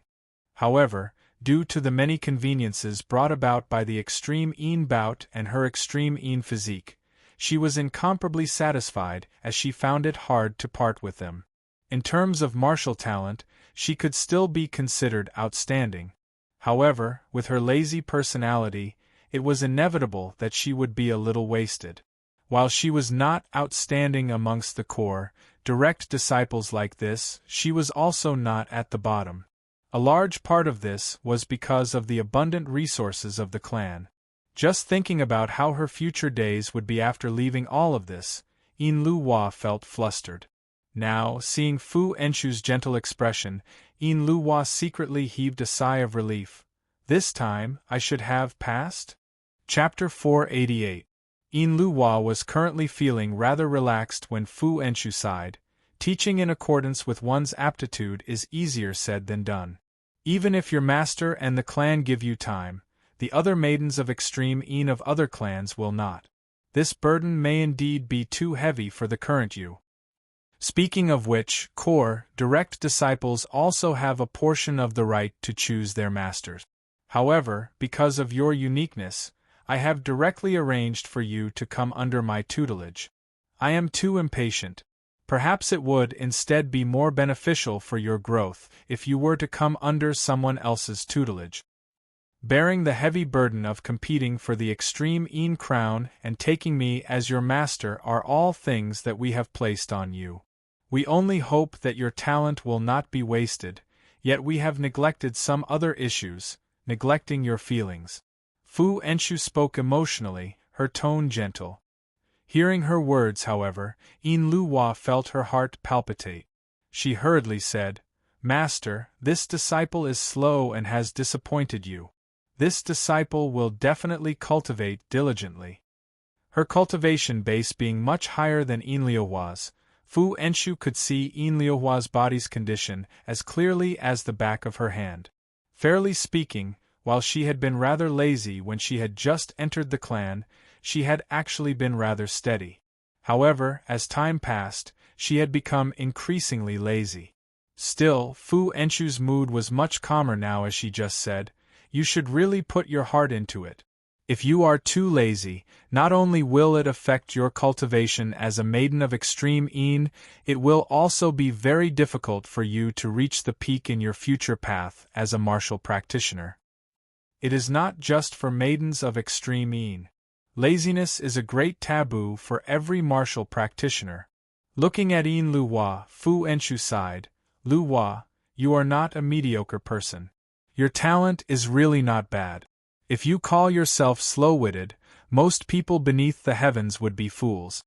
However, due to the many conveniences brought about by the extreme Yin bout and her extreme Yin physique, she was incomparably satisfied as she found it hard to part with them. In terms of martial talent, she could still be considered outstanding. However, with her lazy personality, it was inevitable that she would be a little wasted. While she was not outstanding amongst the core, direct disciples like this, she was also not at the bottom. A large part of this was because of the abundant resources of the clan. Just thinking about how her future days would be after leaving all of this, Yin Lu Hua felt flustered. Now, seeing Fu Enchu's gentle expression, Yin Lu Hua secretly heaved a sigh of relief. This time, I should have passed? Chapter 488. Yin Lu Hua was currently feeling rather relaxed when Fu Enchu sighed. Teaching in accordance with one's aptitude is easier said than done. Even if your master and the clan give you time, the other maidens of extreme Yin of other clans will not. This burden may indeed be too heavy for the current you. Speaking of which, core, direct disciples also have a portion of the right to choose their masters. However, because of your uniqueness, I have directly arranged for you to come under my tutelage. I am too impatient. Perhaps it would instead be more beneficial for your growth if you were to come under someone else's tutelage. Bearing the heavy burden of competing for the extreme Yin crown and taking me as your master are all things that we have placed on you. We only hope that your talent will not be wasted, yet we have neglected some other issues, neglecting your feelings. Fu Enchu spoke emotionally, her tone gentle. Hearing her words, however, Yin Lu Hua felt her heart palpitate. She hurriedly said, Master, this disciple is slow and has disappointed you. This disciple will definitely cultivate diligently. Her cultivation base being much higher than Yin Liu Hua's, Fu Enchu could see Yin Liu Hua's body's condition as clearly as the back of her hand. Fairly speaking, while she had been rather lazy when she had just entered the clan, she had actually been rather steady. However, as time passed, she had become increasingly lazy. Still, Fu Enchu's mood was much calmer now as she just said, You should really put your heart into it. If you are too lazy, not only will it affect your cultivation as a maiden of extreme Yin, it will also be very difficult for you to reach the peak in your future path as a martial practitioner. It is not just for maidens of extreme Yin. Laziness is a great taboo for every martial practitioner. Looking at Yin Lu Hua, Fu Enchu sighed, Lu Hua, you are not a mediocre person. Your talent is really not bad. If you call yourself slow-witted, most people beneath the heavens would be fools.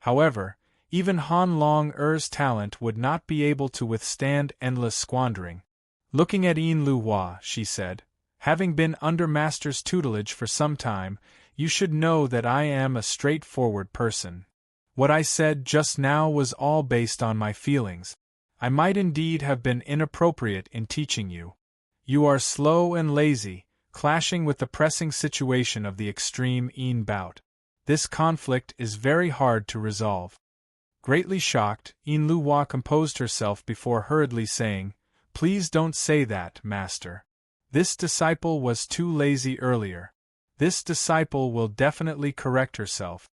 However, even Han Long-er's talent would not be able to withstand endless squandering. Looking at Yin Lu Hua, she said, Having been under Master's tutelage for some time, you should know that I am a straightforward person. What I said just now was all based on my feelings. I might indeed have been inappropriate in teaching you. You are slow and lazy, clashing with the pressing situation of the extreme Yin bout. This conflict is very hard to resolve. Greatly shocked, Yin Luhua composed herself before hurriedly saying, "Please don't say that, master. This disciple was too lazy earlier. This disciple will definitely correct herself."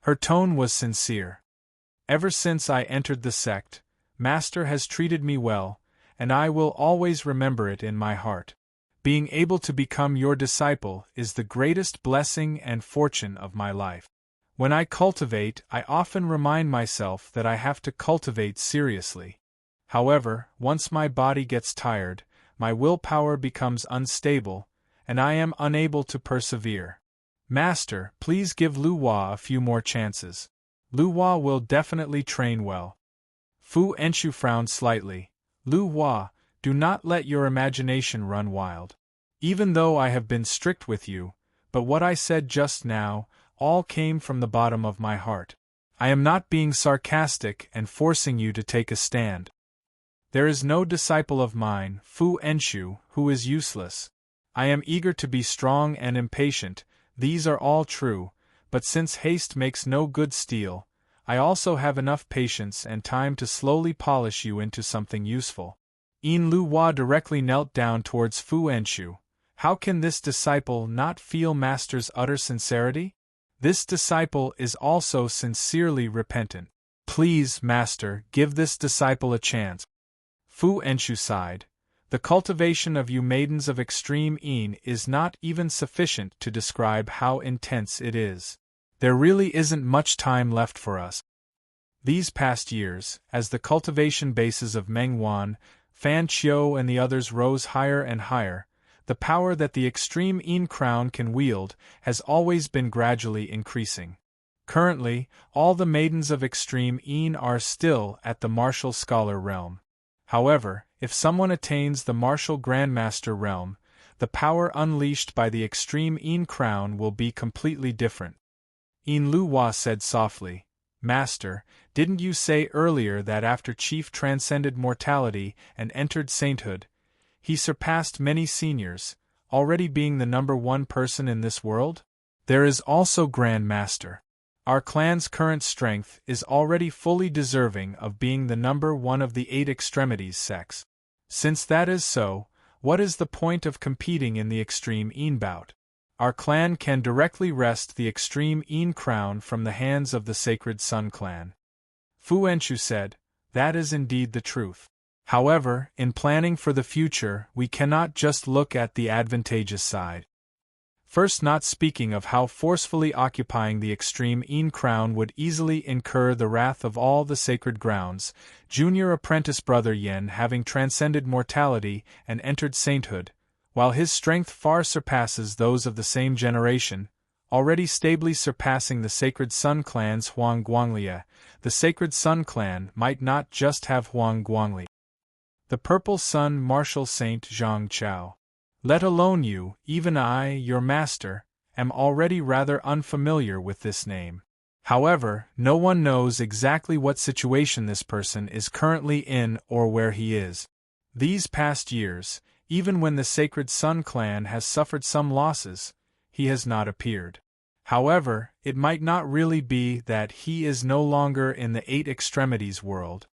Her tone was sincere. "Ever since I entered the sect, Master has treated me well, and I will always remember it in my heart. Being able to become your disciple is the greatest blessing and fortune of my life. When I cultivate, I often remind myself that I have to cultivate seriously. However, once my body gets tired, my willpower becomes unstable, and I am unable to persevere. Master, please give Luhua a few more chances. Luhua will definitely train well." Fu Enshu frowned slightly. "Luhua, do not let your imagination run wild. Even though I have been strict with you, but what I said just now, all came from the bottom of my heart. I am not being sarcastic and forcing you to take a stand. There is no disciple of mine, Fu Enshu, who is useless. I am eager to be strong and impatient, these are all true, but since haste makes no good steel, I also have enough patience and time to slowly polish you into something useful." Yin Luhua directly knelt down towards Fu Enshu. How can this disciple not feel Master's utter sincerity? This disciple is also sincerely repentant. "Please, Master, give this disciple a chance." Fu Enshu sighed. "The cultivation of you maidens of extreme Yin is not even sufficient to describe how intense it is. There really isn't much time left for us." These past years, as the cultivation bases of Meng Wan, Fan Qiu and the others rose higher and higher, the power that the extreme Yin crown can wield has always been gradually increasing. Currently, all the maidens of extreme Yin are still at the martial scholar realm. However, if someone attains the martial grandmaster realm, the power unleashed by the extreme Yin crown will be completely different. Yin Luhua said softly, "Master, didn't you say earlier that after Chief transcended mortality and entered sainthood, he surpassed many seniors, already being the #1 person in this world? There is also Grand Master. Our clan's current strength is already fully deserving of being the #1 of the 8 extremities sects. Since that is so, what is the point of competing in the extreme Yin bout? Our clan can directly wrest the extreme Yin crown from the hands of the Sacred Sun clan." Fu Enshu said, "That is indeed the truth. However, in planning for the future, we cannot just look at the advantageous side. First, not speaking of how forcefully occupying the extreme Yin crown would easily incur the wrath of all the sacred grounds, junior apprentice brother Yen having transcended mortality and entered sainthood, while his strength far surpasses those of the same generation, already stably surpassing the Sacred Sun clan's Huang Guanglia, the Sacred Sun clan might not just have Huang Guangli. The Purple Sun martial saint Zhang Chao. Let alone you, even I, your master, am already rather unfamiliar with this name. However, no one knows exactly what situation this person is currently in or where he is. These past years, even when the Sacred Sun clan has suffered some losses, he has not appeared. However, it might not really be that he is no longer in the 8 extremities world.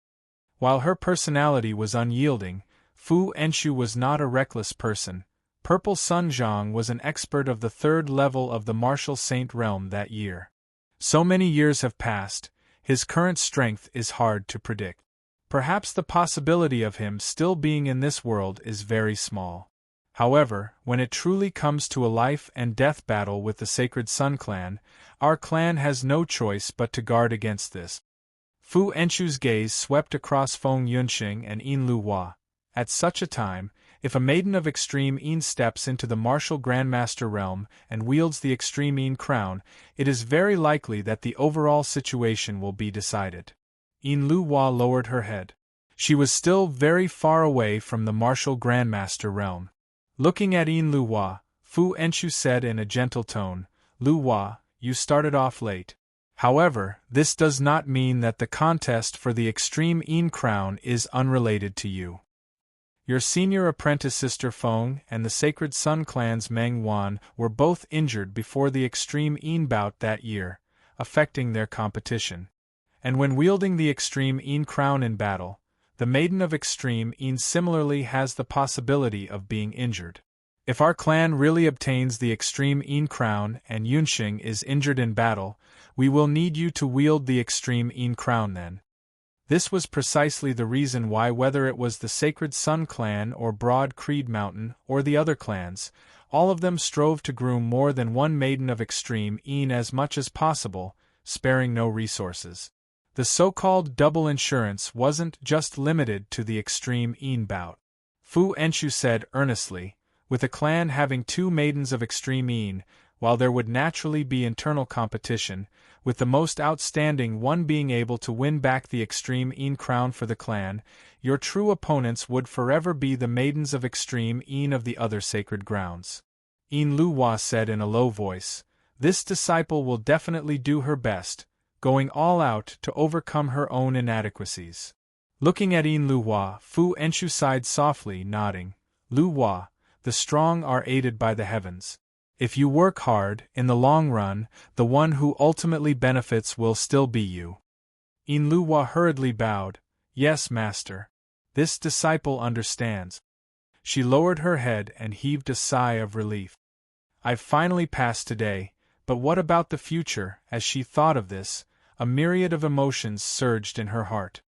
While her personality was unyielding, Fu Enshu was not a reckless person. Purple Sun Zhang was an expert of the 3rd level of the martial saint realm that year. So many years have passed, his current strength is hard to predict. Perhaps the possibility of him still being in this world is very small. However, when it truly comes to a life and death battle with the Sacred Sun clan, our clan has no choice but to guard against this. Fu Enshu's gaze swept across Feng Yunxing and Yin Luhua. At such a time, if a maiden of extreme Yin steps into the martial grandmaster realm and wields the extreme Yin crown, it is very likely that the overall situation will be decided. Yin Luhua lowered her head. She was still very far away from the martial grandmaster realm. Looking at Yin Luhua, Fu Enshu said in a gentle tone, "Luhua, you started off late. However, this does not mean that the contest for the extreme Yin crown is unrelated to you. Your senior apprentice sister Feng and the Sacred Sun clan's Meng Wan were both injured before the extreme Yin bout that year, affecting their competition. And when wielding the extreme Een crown in battle, the Maiden of Extreme Een similarly has the possibility of being injured. If our clan really obtains the extreme Een crown and Yunxing is injured in battle, we will need you to wield the extreme Een crown then. This was precisely the reason why, whether it was the Sacred Sun clan or Broad Creed Mountain or the other clans, all of them strove to groom more than one Maiden of Extreme Een as much as possible, sparing no resources. The so-called double insurance wasn't just limited to the extreme Een bout. Fu Enshu said earnestly, with a clan having 2 maidens of extreme Een, while there would naturally be internal competition, with the most outstanding one being able to win back the extreme Een crown for the clan, your true opponents would forever be the maidens of extreme Een of the other sacred grounds. Een Luhua said in a low voice, "This disciple will definitely do her best, going all out to overcome her own inadequacies." Looking at Een Luhua, Fu Enshu sighed softly, nodding. "Luhua, the strong are aided by the heavens. If you work hard, in the long run, the one who ultimately benefits will still be you." Een Luhua hurriedly bowed. "Yes, master. This disciple understands." She lowered her head and heaved a sigh of relief. "I've finally passed today, but what about the future?" As she thought of this, a myriad of emotions surged in her heart.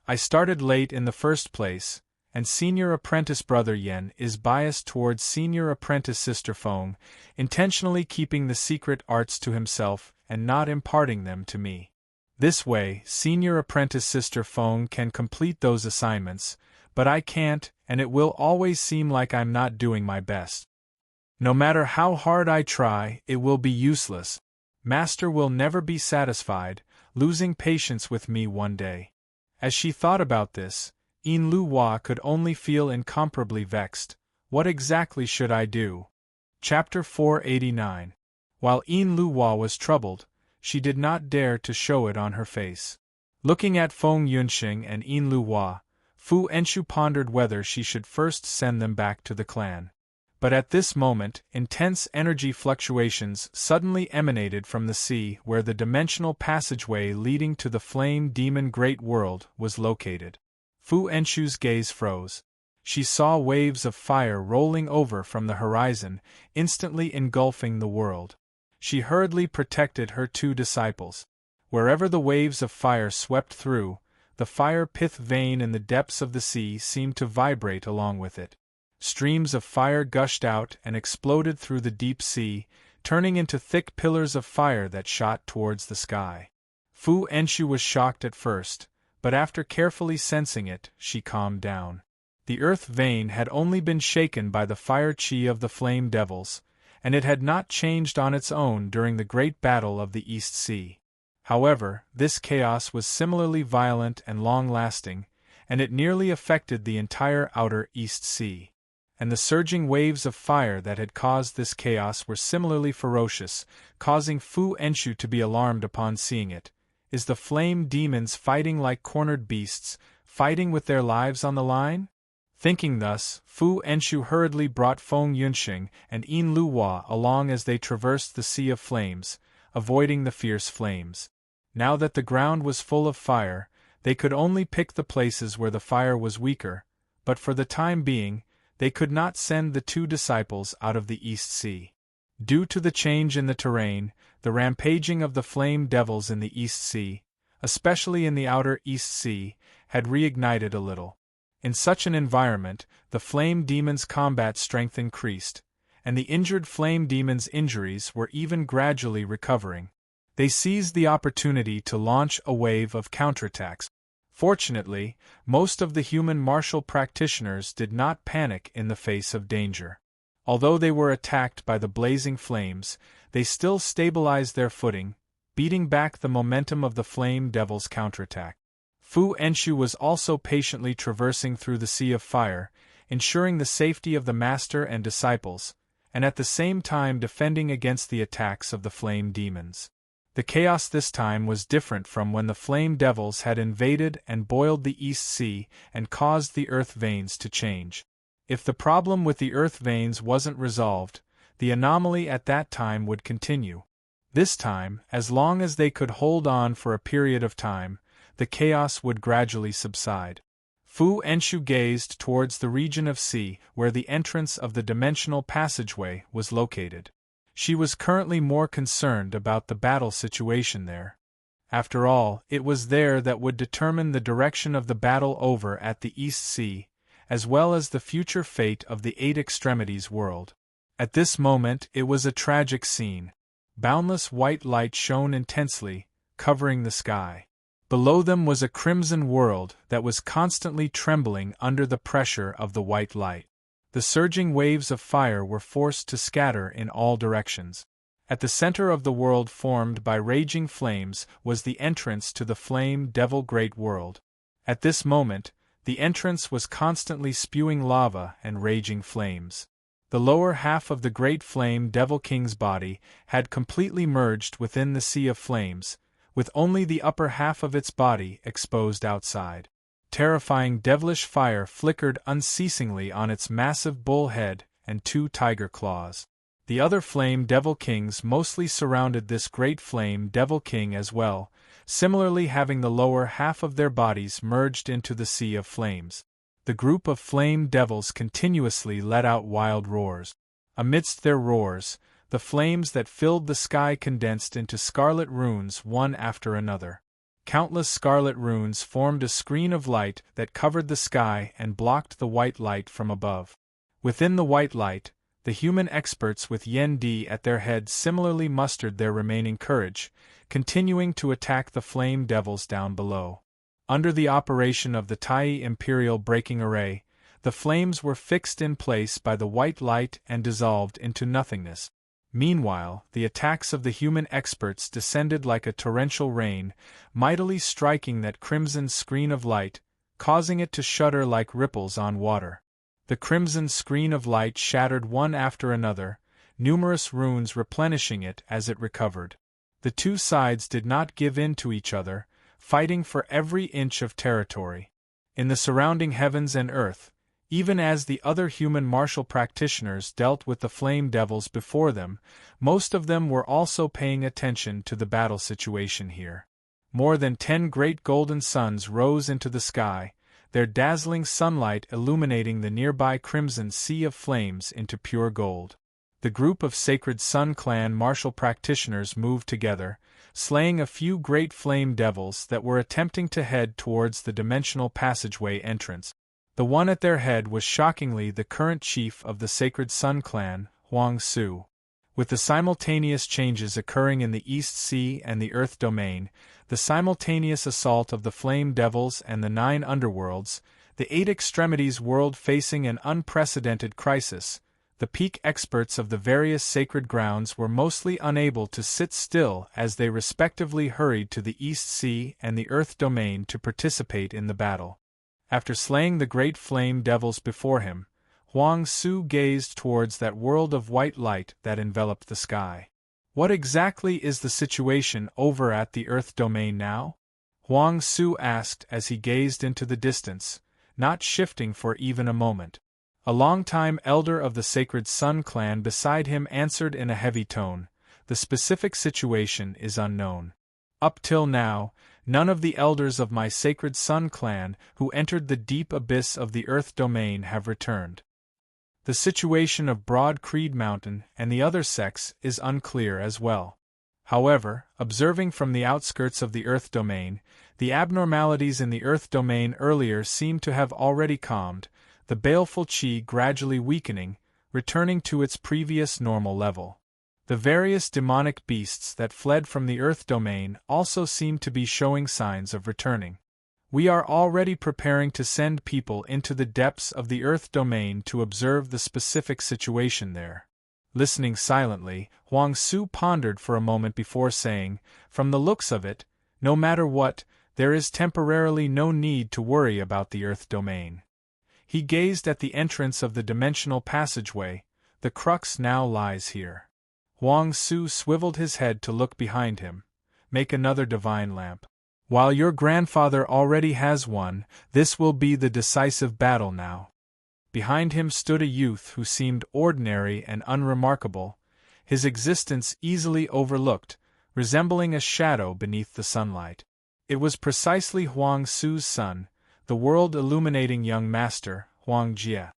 "I started late in the first place, and senior apprentice brother Yen is biased towards senior apprentice sister Feng, intentionally keeping the secret arts to himself and not imparting them to me. This way, senior apprentice sister Feng can complete those assignments, but I can't, and it will always seem like I'm not doing my best. No matter how hard I try, it will be useless. Master will never be satisfied, losing patience with me one day." As she thought about this, Een Luhua could only feel incomparably vexed. What exactly should I do? Chapter 489. While Een Luhua was troubled, she did not dare to show it on her face. Looking at Feng Yunxing and Een Luhua, Fu Enshu pondered whether she should first send them back to the clan. But at this moment, intense energy fluctuations suddenly emanated from the sea where the dimensional passageway leading to the Flame Demon Great World was located. Fu Enshu's gaze froze. She saw waves of fire rolling over from the horizon, instantly engulfing the world. She hurriedly protected her 2 disciples. Wherever the waves of fire swept through, the fire pith vein in the depths of the sea seemed to vibrate along with it. Streams of fire gushed out and exploded through the deep sea, turning into thick pillars of fire that shot towards the sky. Fu Enshu was shocked at first, but after carefully sensing it, she calmed down. The earth vein had only been shaken by the fire chi of the flame devils, and it had not changed on its own during the great battle of the East Sea. However, this chaos was similarly violent and long-lasting, and it nearly affected the entire outer East Sea. And the surging waves of fire that had caused this chaos were similarly ferocious, causing Fu Enshu to be alarmed upon seeing it. Is the flame demons fighting like cornered beasts, fighting with their lives on the line? Thinking thus, Fu Enshu hurriedly brought Feng Yunxing and Een Luhua along as they traversed the sea of flames, avoiding the fierce flames. Now that the ground was full of fire, they could only pick the places where the fire was weaker, but for the time being, they could not send the 2 disciples out of the East Sea. Due to the change in the terrain, the rampaging of the flame devils in the East Sea, especially in the outer East Sea, had reignited a little. In such an environment, the flame demons' combat strength increased, and the injured flame demons' injuries were even gradually recovering. They seized the opportunity to launch a wave of counterattacks. Fortunately, most of the human martial practitioners did not panic in the face of danger. Although they were attacked by the blazing flames, they still stabilized their footing, beating back the momentum of the flame devil's counterattack. Fu Enshu was also patiently traversing through the sea of fire, ensuring the safety of the master and disciples, and at the same time defending against the attacks of the flame demons. The chaos this time was different from when the flame devils had invaded and boiled the East Sea and caused the earth veins to change. If the problem with the earth veins wasn't resolved, the anomaly at that time would continue. This time, as long as they could hold on for a period of time, the chaos would gradually subside. Fu Enshu gazed towards the region of sea where the entrance of the dimensional passageway was located. She was currently more concerned about the battle situation there. After all, it was there that would determine the direction of the battle over at the East Sea, as well as the future fate of the Eight Extremities world. At this moment it was a tragic scene. Boundless white light shone intensely, covering the sky. Below them was a crimson world that was constantly trembling under the pressure of the white light. The surging waves of fire were forced to scatter in all directions. At the center of the world formed by raging flames was the entrance to the Flame Devil Great World. At this moment, the entrance was constantly spewing lava and raging flames. The lower half of the Great Flame Devil King's body had completely merged within the sea of flames, with only the upper half of its body exposed outside. Terrifying devilish fire flickered unceasingly on its massive bull head and two tiger claws. The other Flame Devil Kings mostly surrounded this Great Flame Devil King as well, similarly having the lower half of their bodies merged into the sea of flames. The group of flame devils continuously let out wild roars. Amidst their roars, the flames that filled the sky condensed into scarlet runes one after another. Countless scarlet runes formed a screen of light that covered the sky and blocked the white light from above. Within the white light, the human experts with Yen Di at their head similarly mustered their remaining courage, continuing to attack the flame devils down below. Under the operation of the Tai Imperial Breaking Array, the flames were fixed in place by the white light and dissolved into nothingness. Meanwhile, the attacks of the human experts descended like a torrential rain, mightily striking that crimson screen of light, causing it to shudder like ripples on water. The crimson screen of light shattered one after another, numerous runes replenishing it as it recovered. The two sides did not give in to each other, fighting for every inch of territory. In the surrounding heavens and earth, even as the other human martial practitioners dealt with the flame devils before them, most of them were also paying attention to the battle situation here. More than 10 great golden suns rose into the sky, their dazzling sunlight illuminating the nearby crimson sea of flames into pure gold. The group of Sacred Sun Clan martial practitioners moved together, slaying a few great flame devils that were attempting to head towards the dimensional passageway entrance. The one at their head was shockingly the current chief of the Sacred Sun Clan, Huang Su. With the simultaneous changes occurring in the East Sea and the Earth domain, the simultaneous assault of the Flame Devils and the 9 underworlds, the Eight Extremities world facing an unprecedented crisis, the peak experts of the various sacred grounds were mostly unable to sit still as they respectively hurried to the East Sea and the Earth domain to participate in the battle. After slaying the great flame devils before him, Huang Su gazed towards that world of white light that enveloped the sky. What exactly is the situation over at the Earth domain now? Huang Su asked as he gazed into the distance, not shifting for even a moment. A longtime elder of the Sacred Sun Clan beside him answered in a heavy tone, "The specific situation is unknown. Up till now, none of the elders of my Sacred Sun Clan who entered the deep abyss of the Earth domain have returned. The situation of Broad Creed Mountain and the other sects is unclear as well. However, observing from the outskirts of the Earth domain, the abnormalities in the Earth domain earlier seem to have already calmed, the baleful chi gradually weakening, returning to its previous normal level. The various demonic beasts that fled from the Earth domain also seem to be showing signs of returning. We are already preparing to send people into the depths of the Earth domain to observe the specific situation there." Listening silently, Huang Su pondered for a moment before saying, "From the looks of it, no matter what, there is temporarily no need to worry about the Earth domain." He gazed at the entrance of the dimensional passageway. The crux now lies here. Huang Su swiveled his head to look behind him. "Make another divine lamp. While your grandfather already has one, this will be the decisive battle now." Behind him stood a youth who seemed ordinary and unremarkable, his existence easily overlooked, resembling a shadow beneath the sunlight. It was precisely Huang Su's son, the world-illuminating young master, Huang Jie.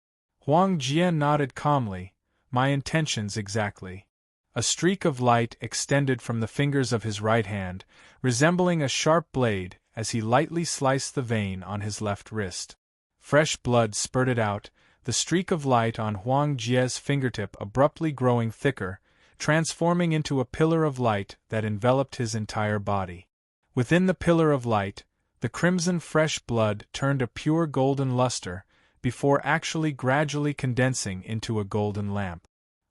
Huang Jie nodded calmly. My intentions exactly. A streak of light extended from the fingers of his right hand, resembling a sharp blade, as he lightly sliced the vein on his left wrist. Fresh blood spurted out, the streak of light on Huang Jie's fingertip abruptly growing thicker, transforming into a pillar of light that enveloped his entire body. Within the pillar of light, the crimson fresh blood turned a pure golden luster, before actually gradually condensing into a golden lamp.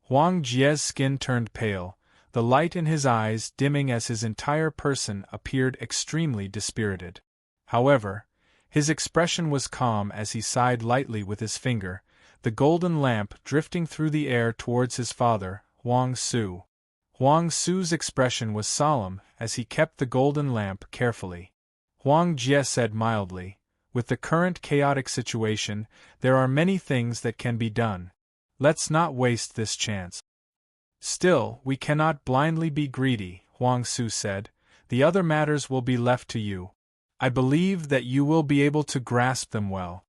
Huang Jie's skin turned pale, the light in his eyes dimming as his entire person appeared extremely dispirited. However, his expression was calm as he sighed lightly with his finger, the golden lamp drifting through the air towards his father, Huang Su. Huang Su's expression was solemn as he kept the golden lamp carefully. Huang Jie said mildly, with the current chaotic situation, there are many things that can be done. Let's not waste this chance. Still, we cannot blindly be greedy, Huang Su said. The other matters will be left to you. I believe that you will be able to grasp them well.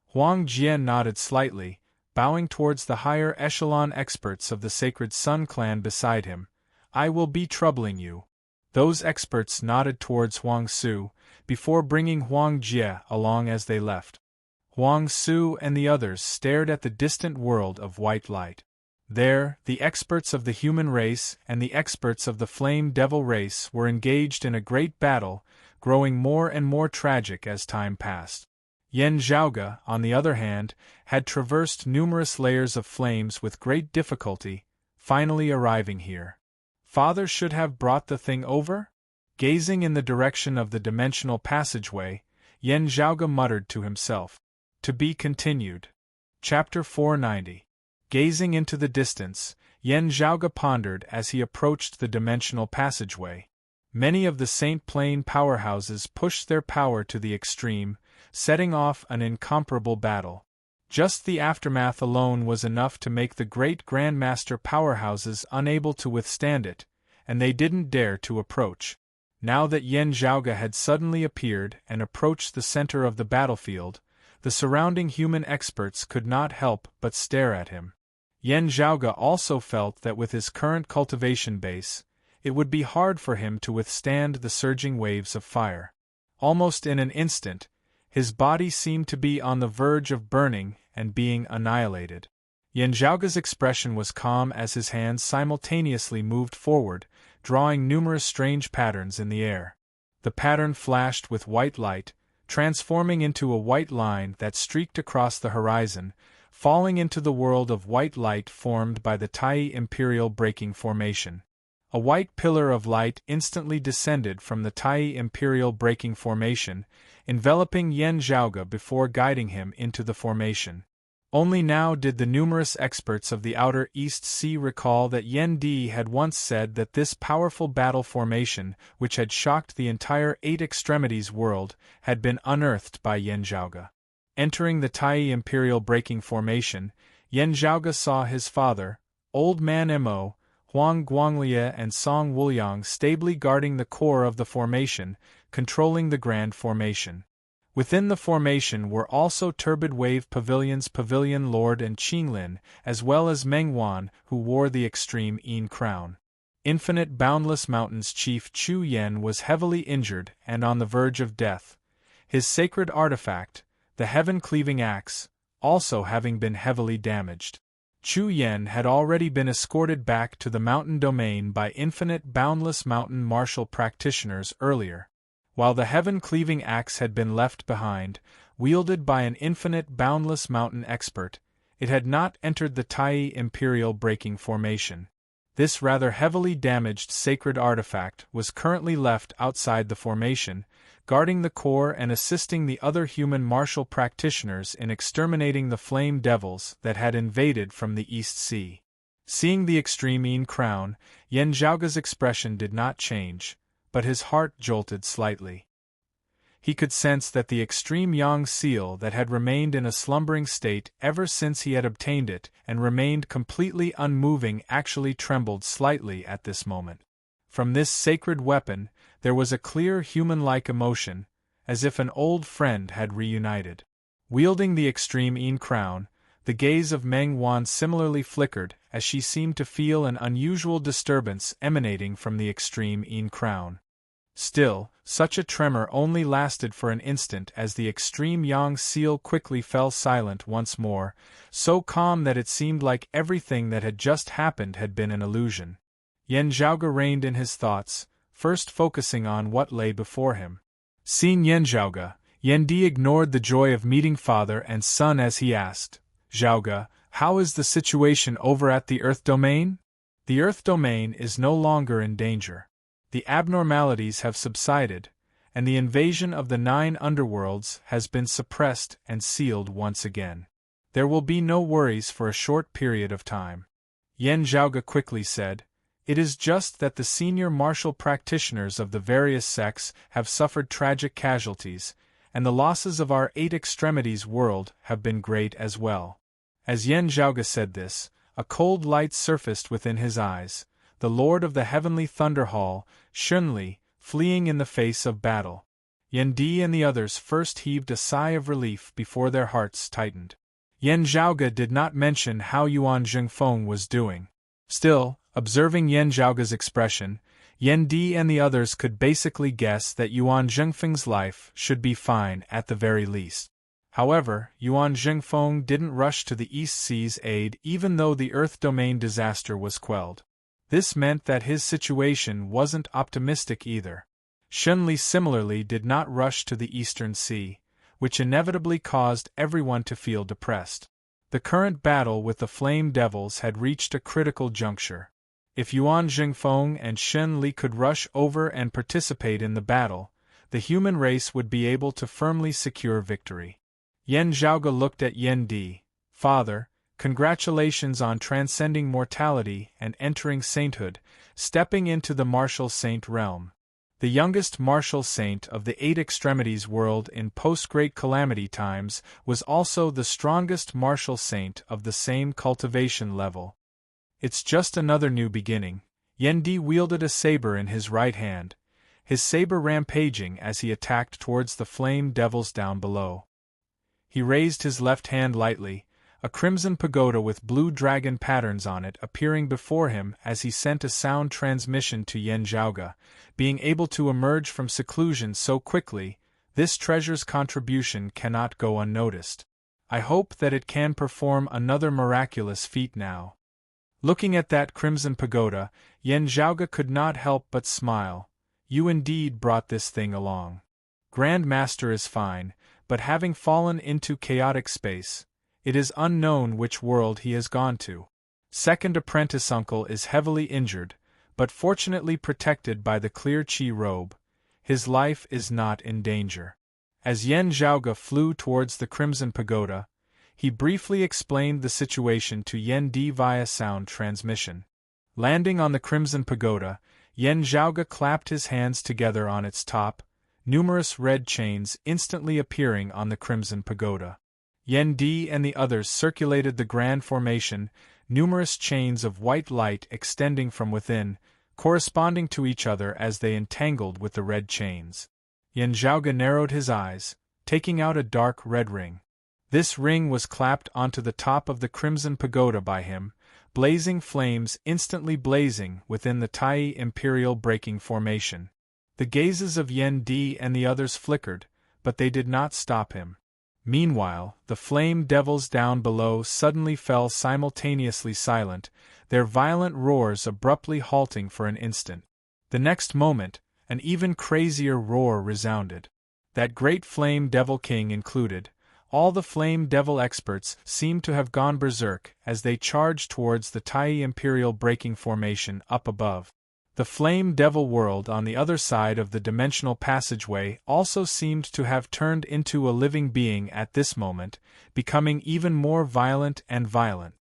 Huang Jie nodded slightly, bowing towards the higher echelon experts of the Sacred Sun clan beside him. I will be troubling you. Those experts nodded towards Huang Su, before bringing Huang Jie along as they left. Huang Su and the others stared at the distant world of white light. There, the experts of the human race and the experts of the flame devil race were engaged in a great battle, growing more and more tragic as time passed. Yan Zhaoge, on the other hand, had traversed numerous layers of flames with great difficulty, finally arriving here. Father should have brought the thing over? Gazing in the direction of the dimensional passageway, Yan Zhaoge muttered to himself. To be continued. Chapter 490. Gazing into the distance, Yan Zhaoge pondered as he approached the dimensional passageway. Many of the Saint Plane powerhouses pushed their power to the extreme, setting off an incomparable battle. Just the aftermath alone was enough to make the great Grandmaster powerhouses unable to withstand it, and they didn't dare to approach. Now that Yan Zhaoge had suddenly appeared and approached the center of the battlefield, the surrounding human experts could not help but stare at him. Yan Zhaoge also felt that with his current cultivation base, it would be hard for him to withstand the surging waves of fire. Almost in an instant, his body seemed to be on the verge of burning and being annihilated. Yan Zhaoge's expression was calm as his hands simultaneously moved forward, drawing numerous strange patterns in the air. The pattern flashed with white light, transforming into a white line that streaked across the horizon, falling into the world of white light formed by the Tai Imperial Breaking Formation. A white pillar of light instantly descended from the Tai Imperial Breaking Formation, enveloping Yan Zhaoge before guiding him into the formation. Only now did the numerous experts of the Outer East Sea recall that Yan Di had once said that this powerful battle formation, which had shocked the entire Eight Extremities world, had been unearthed by Yan Zhaoge. Entering the Tai Imperial Breaking Formation, Yan Zhaoge saw his father, Old Man Mo, Huang Guanglie and Song Wuliang stably guarding the core of the formation, controlling the Grand Formation. Within the formation were also Turbid Wave Pavilion's Pavilion Lord and Qinglin, as well as Meng Wan, who wore the Extreme Yin Crown. Infinite Boundless Mountain's chief Chu Yen was heavily injured and on the verge of death, his sacred artifact, the Heaven-Cleaving Axe, also having been heavily damaged. Chu Yen had already been escorted back to the mountain domain by Infinite Boundless Mountain martial practitioners earlier, while the Heaven-Cleaving Axe had been left behind, wielded by an Infinite Boundless Mountain expert. It had not entered the Tai Imperial Breaking Formation. This rather heavily damaged sacred artifact was currently left outside the formation, guarding the core and assisting the other human martial practitioners in exterminating the flame devils that had invaded from the East Sea. Seeing the Extreme Yin Crown, Yan Zhaoge's expression did not change, but his heart jolted slightly. He could sense that the extreme Yang seal that had remained in a slumbering state ever since he had obtained it and remained completely unmoving actually trembled slightly at this moment. From this sacred weapon, there was a clear human-like emotion, as if an old friend had reunited. Wielding the extreme Yin crown, the gaze of Meng Wan similarly flickered as she seemed to feel an unusual disturbance emanating from the extreme Yin crown. Still, such a tremor only lasted for an instant as the extreme Yang seal quickly fell silent once more, so calm that it seemed like everything that had just happened had been an illusion. Yan Zhaoge reined in his thoughts, first focusing on what lay before him. Seeing Yan Zhaoge, Yan Di ignored the joy of meeting father and son as he asked, "Zhaoge, how is the situation over at the Earth Domain?" "The Earth Domain is no longer in danger. The abnormalities have subsided, and the invasion of the 9 underworlds has been suppressed and sealed once again. There will be no worries for a short period of time." Yan Zhaoge quickly said, "It is just that the senior martial practitioners of the various sects have suffered tragic casualties, and the losses of our 8 extremities world have been great as well." As Yan Zhaoge said this, a cold light surfaced within his eyes. The Lord of the Heavenly Thunder Hall, Shunli, fleeing in the face of battle. Yan Di and the others first heaved a sigh of relief before their hearts tightened. Yan Zhaoge did not mention how Yuan Zhengfeng was doing. Still, observing Yan Zhaoge's expression, Yan Di and the others could basically guess that Yuan Zhengfeng's life should be fine at the very least. However, Yuan Zhengfeng didn't rush to the East Sea's aid even though the Earth Domain disaster was quelled. This meant that his situation wasn't optimistic either. Shunli similarly did not rush to the Eastern Sea, which inevitably caused everyone to feel depressed. The current battle with the Flame Devils had reached a critical juncture. If Yuan Zhengfeng and Shunli could rush over and participate in the battle, the human race would be able to firmly secure victory. Yan Zhaoge looked at Yan Di. "Father, congratulations on transcending mortality and entering sainthood, stepping into the martial saint realm. The youngest martial saint of the 8 extremities world in post-Great Calamity times was also the strongest martial saint of the same cultivation level. It's just another new beginning." Yan Di wielded a saber in his right hand, his saber rampaging as he attacked towards the flame devils down below. He raised his left hand lightly, a crimson pagoda with blue dragon patterns on it appearing before him as he sent a sound transmission to Yan Zhaoge. Being able to emerge from seclusion so quickly, this treasure's contribution cannot go unnoticed. I hope that it can perform another miraculous feat now. Looking at that crimson pagoda, Yan Zhaoge could not help but smile. You indeed brought this thing along. Grand Master is fine, but having fallen into chaotic space, it is unknown which world he has gone to. Second apprentice uncle is heavily injured, but fortunately protected by the clear chi robe. His life is not in danger. As Yan Zhaoge flew towards the crimson pagoda, he briefly explained the situation to Yan Di via sound transmission. Landing on the crimson pagoda, Yan Zhaoge clapped his hands together on its top, numerous red chains instantly appearing on the crimson pagoda. Yan Di and the others circulated the grand formation, numerous chains of white light extending from within, corresponding to each other as they entangled with the red chains. Yan Zhaoge narrowed his eyes, taking out a dark red ring. This ring was clapped onto the top of the crimson pagoda by him, blazing flames instantly blazing within the Tai Imperial breaking formation. The gazes of Yan Di and the others flickered, but they did not stop him. Meanwhile, the flame devils down below suddenly fell simultaneously silent, their violent roars abruptly halting for an instant. The next moment, an even crazier roar resounded. That great flame devil king included, all the flame devil experts seemed to have gone berserk as they charged towards the Tai Imperial breaking formation up above. The flame devil world on the other side of the dimensional passageway also seemed to have turned into a living being at this moment, becoming even more violent and violent.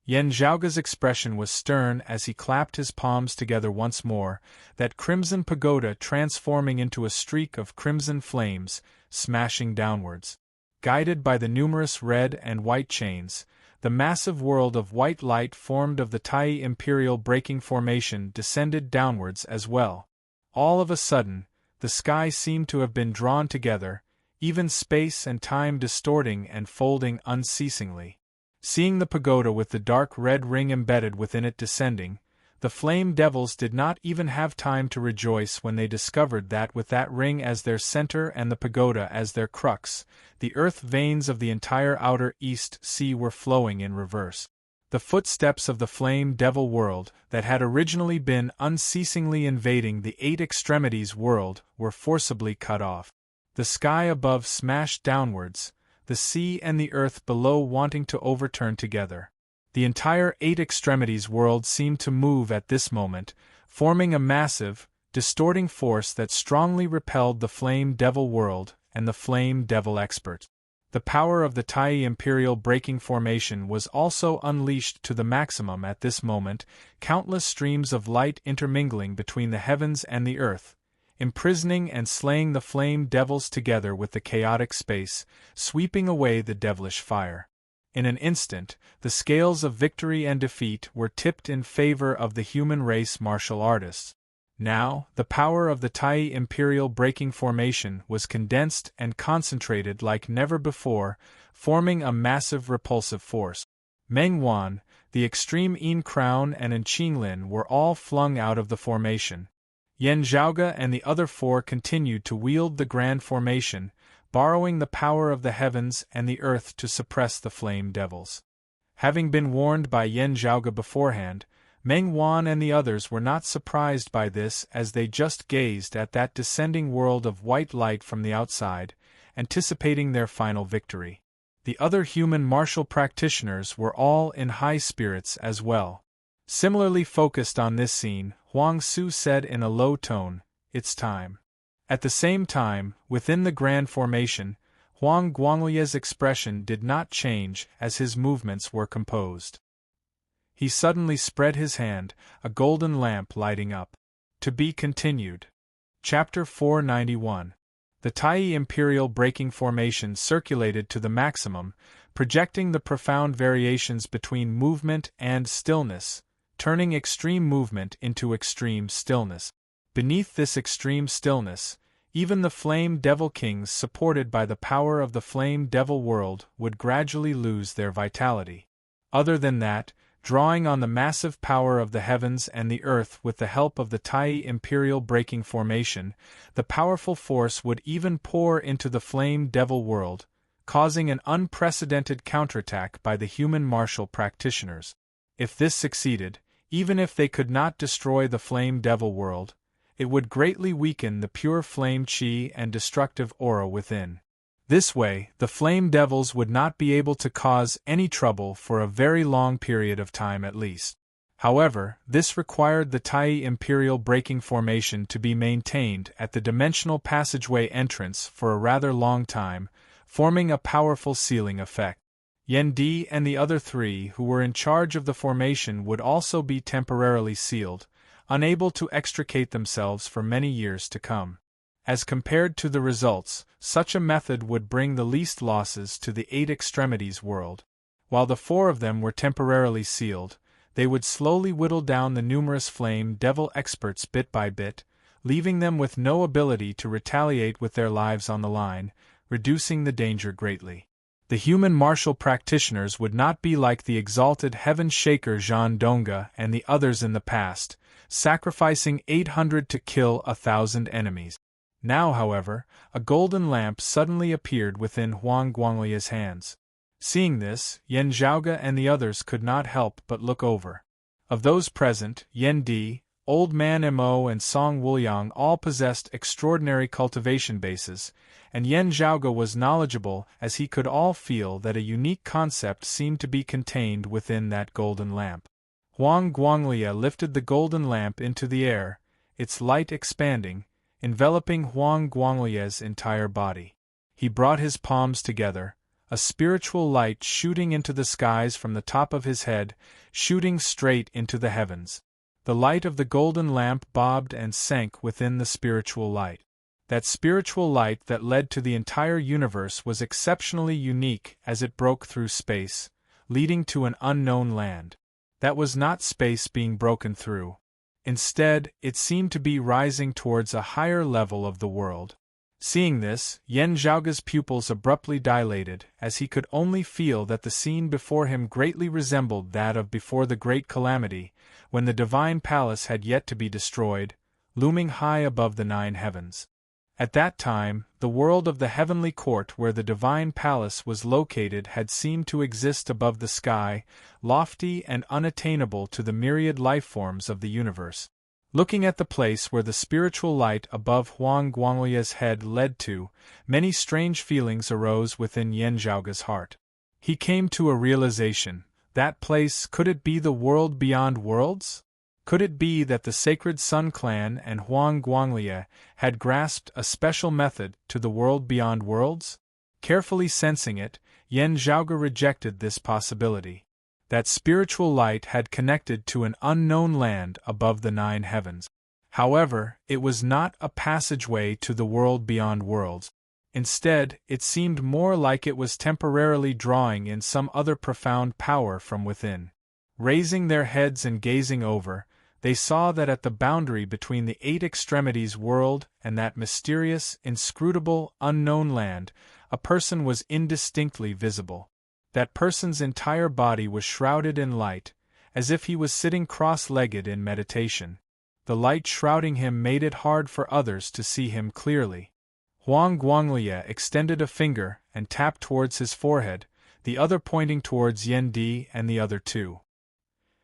Yan Zhaoge's expression was stern as he clapped his palms together once more, that crimson pagoda transforming into a streak of crimson flames, smashing downwards. Guided by the numerous red and white chains, the massive world of white light formed of the Tai Imperial breaking formation descended downwards as well. All of a sudden, the sky seemed to have been drawn together, even space and time distorting and folding unceasingly. Seeing the pagoda with the dark red ring embedded within it descending, the flame devils did not even have time to rejoice when they discovered that with that ring as their center and the pagoda as their crux, the earth veins of the entire outer East Sea were flowing in reverse. The footsteps of the flame devil world, that had originally been unceasingly invading the eight extremities world, were forcibly cut off. The sky above smashed downwards, the sea and the earth below wanting to overturn together. The entire eight extremities world seemed to move at this moment, forming a massive, distorting force that strongly repelled the flame devil world and the flame devil expert. The power of the Tai Imperial Breaking Formation was also unleashed to the maximum at this moment, countless streams of light intermingling between the heavens and the earth, imprisoning and slaying the flame devils together with the chaotic space, sweeping away the devilish fire. In an instant, the scales of victory and defeat were tipped in favor of the human race martial artists. Now, the power of the Tai Imperial Breaking Formation was condensed and concentrated like never before, forming a massive repulsive force. Meng Wan, the extreme Yin Crown and An Qinglin were all flung out of the formation. Yan Zhaoge and the other four continued to wield the Grand Formation, borrowing the power of the heavens and the earth to suppress the flame devils. Having been warned by Yan Zhaoge beforehand, Meng Wan and the others were not surprised by this as they just gazed at that descending world of white light from the outside, anticipating their final victory. The other human martial practitioners were all in high spirits as well. Similarly focused on this scene, Huang Su said in a low tone, "It's time." At the same time, within the Grand Formation, Huang Guanglie's expression did not change as his movements were composed. He suddenly spread his hand, a golden lamp lighting up. To be continued. Chapter 491. The Tai Imperial Breaking Formation circulated to the maximum, projecting the profound variations between movement and stillness, turning extreme movement into extreme stillness. Beneath this extreme stillness, even the Flame Devil Kings supported by the power of the Flame Devil world would gradually lose their vitality. Other than that, drawing on the massive power of the heavens and the earth with the help of the Tai Imperial Breaking Formation, the powerful force would even pour into the Flame Devil world, causing an unprecedented counterattack by the human martial practitioners. If this succeeded, even if they could not destroy the Flame Devil world, it would greatly weaken the pure flame chi and destructive aura within. This way, the flame devils would not be able to cause any trouble for a very long period of time at least. However, this required the Tai Imperial Breaking Formation to be maintained at the dimensional passageway entrance for a rather long time, forming a powerful sealing effect. Yen Di and the other three who were in charge of the formation would also be temporarily sealed, unable to extricate themselves for many years to come. As compared to the results, such a method would bring the least losses to the eight extremities world. While the four of them were temporarily sealed, they would slowly whittle down the numerous flame devil experts bit by bit, leaving them with no ability to retaliate with their lives on the line, reducing the danger greatly. The human martial practitioners would not be like the exalted heaven shaker Zhan Dongge and the others in the past, sacrificing 800 to kill 1,000 enemies. Now, however, a golden lamp suddenly appeared within Huang Guanglie's hands. Seeing this, Yan Zhaoge and the others could not help but look over. Of those present, Yen Di, Old Man Mo and Song Wuliang all possessed extraordinary cultivation bases, and Yan Zhaoge was knowledgeable as he could all feel that a unique concept seemed to be contained within that golden lamp. Huang Guanglie lifted the golden lamp into the air, its light expanding, enveloping Huang Guanglie's entire body. He brought his palms together, a spiritual light shooting into the skies from the top of his head, shooting straight into the heavens. The light of the golden lamp bobbed and sank within the spiritual light. That spiritual light that led to the entire universe was exceptionally unique as it broke through space, leading to an unknown land. That was not space being broken through. Instead, it seemed to be rising towards a higher level of the world. Seeing this, Yen Zhaoge's pupils abruptly dilated, as he could only feel that the scene before him greatly resembled that of before the great calamity, when the divine palace had yet to be destroyed, looming high above the 9 heavens. At that time, the world of the heavenly court where the divine palace was located had seemed to exist above the sky, lofty and unattainable to the myriad life-forms of the universe. Looking at the place where the spiritual light above Huang Guanglia's head led to, many strange feelings arose within Yen Zhaoge's heart. He came to a realization. That place, could it be the world beyond worlds? Could it be that the sacred Sun Clan and Huang Guanglia had grasped a special method to the world beyond worlds? Carefully sensing it, Yen Zhaoge rejected this possibility. That spiritual light had connected to an unknown land above the 9 heavens. However, it was not a passageway to the world beyond worlds. Instead, it seemed more like it was temporarily drawing in some other profound power from within. Raising their heads and gazing over, they saw that at the boundary between the 8 extremities world and that mysterious, inscrutable, unknown land, a person was indistinctly visible. That person's entire body was shrouded in light, as if he was sitting cross-legged in meditation. The light shrouding him made it hard for others to see him clearly. Huang Guanglia extended a finger and tapped towards his forehead, the other pointing towards Yen Di and the other 2.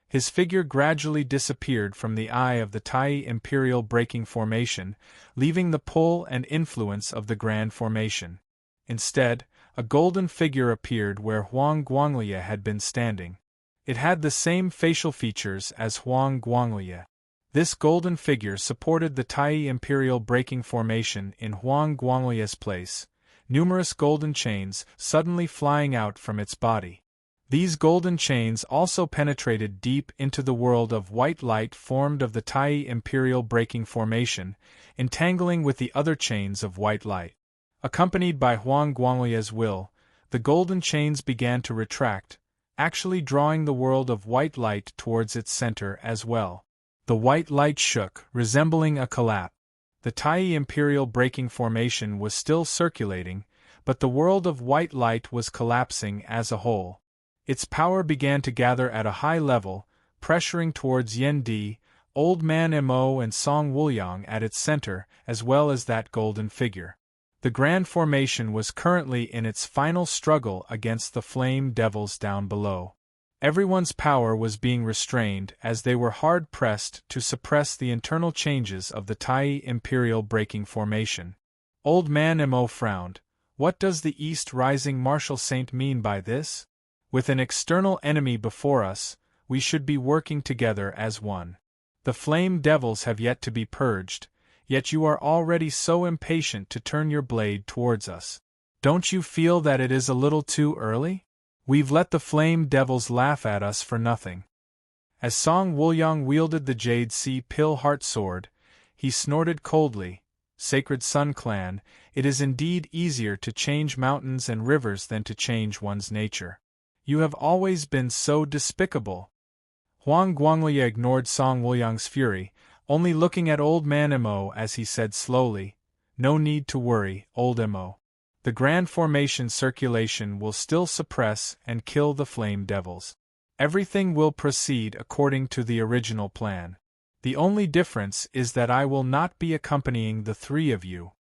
His figure gradually disappeared from the eye of the Tai Imperial Breaking Formation, leaving the pull and influence of the Grand Formation. Instead, a golden figure appeared where Huang Guanglia had been standing. It had the same facial features as Huang Guanglia. This golden figure supported the Tai Imperial Breaking Formation in Huang Guanglia's place, numerous golden chains suddenly flying out from its body. These golden chains also penetrated deep into the world of white light formed of the Tai Imperial Breaking Formation, entangling with the other chains of white light. Accompanied by Huang Guanglia's will, the golden chains began to retract, actually drawing the world of white light towards its center as well. The white light shook, resembling a collapse. The Tai Imperial Breaking Formation was still circulating, but the world of white light was collapsing as a whole. Its power began to gather at a high level, pressuring towards Yen Di, Old Man Mo and Song Wuliang at its center, as well as that golden figure. The Grand Formation was currently in its final struggle against the flame devils down below. Everyone's power was being restrained as they were hard-pressed to suppress the internal changes of the Tai Imperial Breaking Formation. Old Man Mo frowned. What does the East Rising Martial Saint mean by this? With an external enemy before us, we should be working together as one. The flame devils have yet to be purged, yet you are already so impatient to turn your blade towards us. Don't you feel that it is a little too early? We've let the flame devils laugh at us for nothing. As Song Wuliang wielded the Jade Sea Pill Heart Sword, he snorted coldly, Sacred Sun Clan, it is indeed easier to change mountains and rivers than to change one's nature. You have always been so despicable. Huang Guanglia ignored Song Wuliang's fury, only looking at Old Man Mo as he said slowly, "No need to worry, Old Mo. The Grand Formation circulation will still suppress and kill the flame devils. Everything will proceed according to the original plan. The only difference is that I will not be accompanying the 3 of you.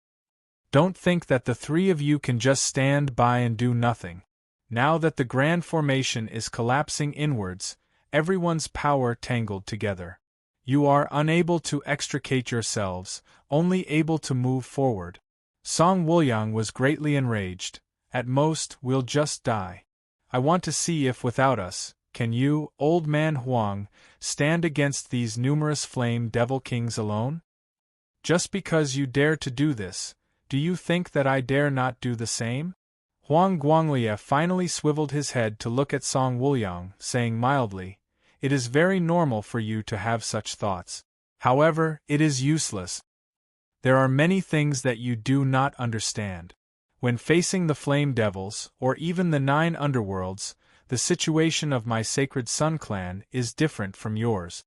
Don't think that the 3 of you can just stand by and do nothing. Now that the Grand Formation is collapsing inwards, everyone's power tangled together. You are unable to extricate yourselves, only able to move forward." Song Wuliang was greatly enraged. "At most, we'll just die. I want to see if without us, can you, Old Man Huang, stand against these numerous flame devil kings alone? Just because you dare to do this, do you think that I dare not do the same?" Huang Guanglia finally swiveled his head to look at Song Wuliang, saying mildly, "It is very normal for you to have such thoughts. However, it is useless. There are many things that you do not understand. When facing the flame devils, or even the 9 underworlds, the situation of my Sacred Sun Clan is different from yours."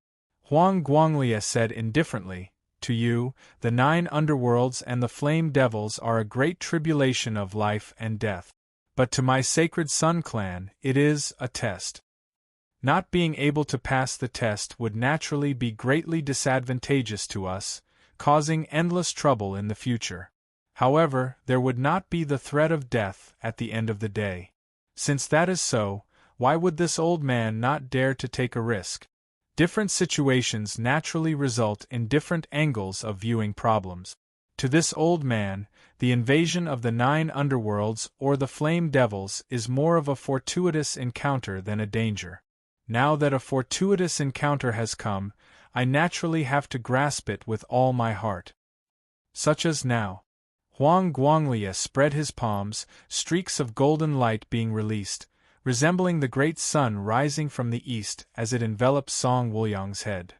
Huang Guanglia said indifferently, "To you, the 9 underworlds and the flame devils are a great tribulation of life and death. But to my sacred Sun clan, it is a test. Not being able to pass the test would naturally be greatly disadvantageous to us, causing endless trouble in the future. However, there would not be the threat of death at the end of the day. Since that is so, why would this old man not dare to take a risk? Different situations naturally result in different angles of viewing problems. To this old man, the invasion of the 9 underworlds or the flame devils is more of a fortuitous encounter than a danger. Now that a fortuitous encounter has come, I naturally have to grasp it with all my heart. Such as now." Huang Guanglia spread his palms, streaks of golden light being released, resembling the great sun rising from the east as it enveloped Song Wuliang's head.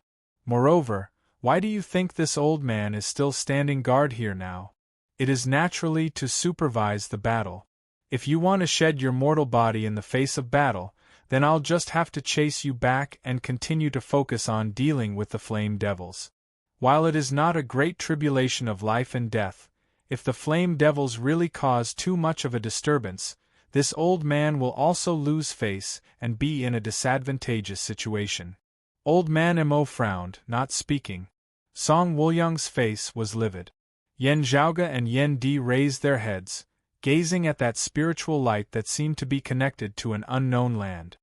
"Moreover, why do you think this old man is still standing guard here now? It is naturally to supervise the battle. If you want to shed your mortal body in the face of battle, then I'll just have to chase you back and continue to focus on dealing with the flame devils. While it is not a great tribulation of life and death, if the flame devils really cause too much of a disturbance, this old man will also lose face and be in a disadvantageous situation." Old man Mo frowned, not speaking. Song Wuliang's face was livid. Yan Zhaoge and Yan Di raised their heads, gazing at that spiritual light that seemed to be connected to an unknown land.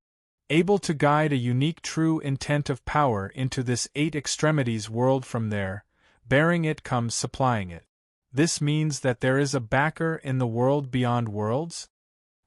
Able to guide a unique true intent of power into this 8 extremities world from there, bearing it comes supplying it. This means that there is a backer in the world beyond worlds?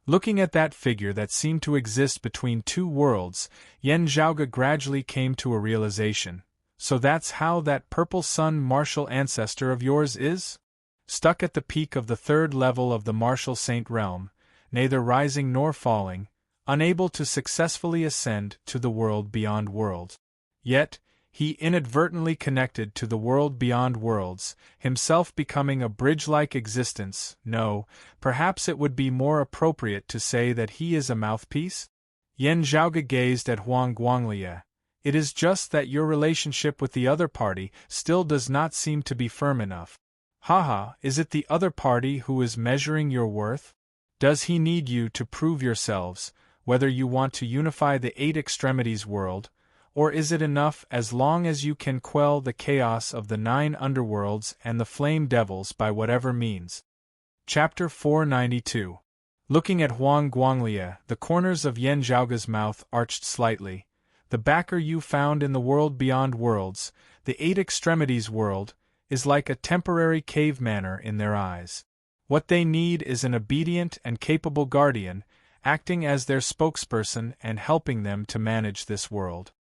Looking at that figure that seemed to exist between 2 worlds, Yan Zhaoge gradually came to a realization. So that's how that purple sun martial ancestor of yours is? Stuck at the peak of the 3rd level of the martial saint realm, neither rising nor falling, unable to successfully ascend to the world beyond worlds. Yet, he inadvertently connected to the world beyond worlds, himself becoming a bridge-like existence. No, perhaps it would be more appropriate to say that he is a mouthpiece? Yan Zhaoge gazed at Huang Guanglia. "It is just that your relationship with the other party still does not seem to be firm enough. Haha, is it the other party who is measuring your worth? Does he need you to prove yourselves, whether you want to unify the 8 extremities world, or is it enough as long as you can quell the chaos of the 9 underworlds and the flame devils by whatever means?" Chapter 492. Looking at Huang Guanglia, the corners of Yan Zhaoge's mouth arched slightly. "The backer you found in the world beyond worlds, the 8 extremities world, is like a temporary cave manor in their eyes. What they need is an obedient and capable guardian, acting as their spokesperson and helping them to manage this world.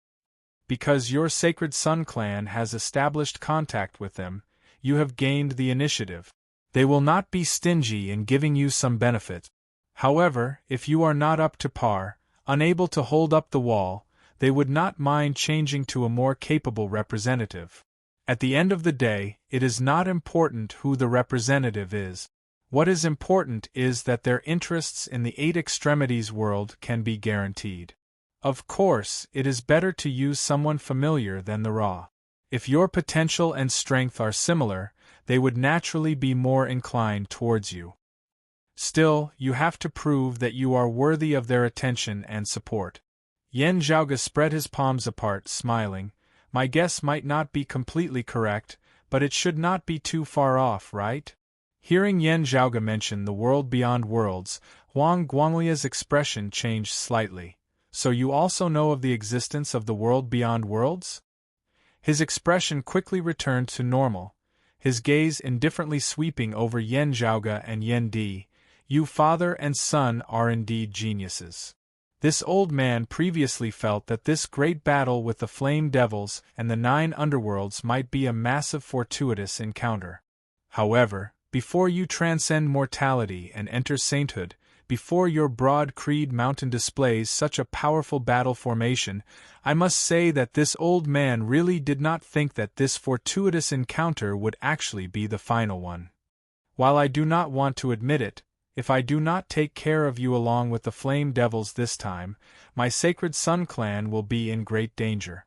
Because your sacred Sun clan has established contact with them, you have gained the initiative. They will not be stingy in giving you some benefit. However, if you are not up to par, unable to hold up the wall, they would not mind changing to a more capable representative. At the end of the day, it is not important who the representative is. What is important is that their interests in the 8 extremities world can be guaranteed. Of course, it is better to use someone familiar than the raw. If your potential and strength are similar, they would naturally be more inclined towards you. Still, you have to prove that you are worthy of their attention and support." Yan Zhaoge spread his palms apart, smiling. "My guess might not be completely correct, but it should not be too far off, right?" Hearing Yan Zhaoge mention the world beyond worlds, Huang Guanglia's expression changed slightly. "So you also know of the existence of the world beyond worlds?" His expression quickly returned to normal, his gaze indifferently sweeping over Yan Zhaoge and Yan Di. "You father and son are indeed geniuses." This old man previously felt that this great battle with the flame devils and the 9 underworlds might be a massive fortuitous encounter. However, before you transcend mortality and enter sainthood, before your broad creed mountain displays such a powerful battle formation, I must say that this old man really did not think that this fortuitous encounter would actually be the final one. While I do not want to admit it, if I do not take care of you along with the flame devils this time, my sacred Sun clan will be in great danger.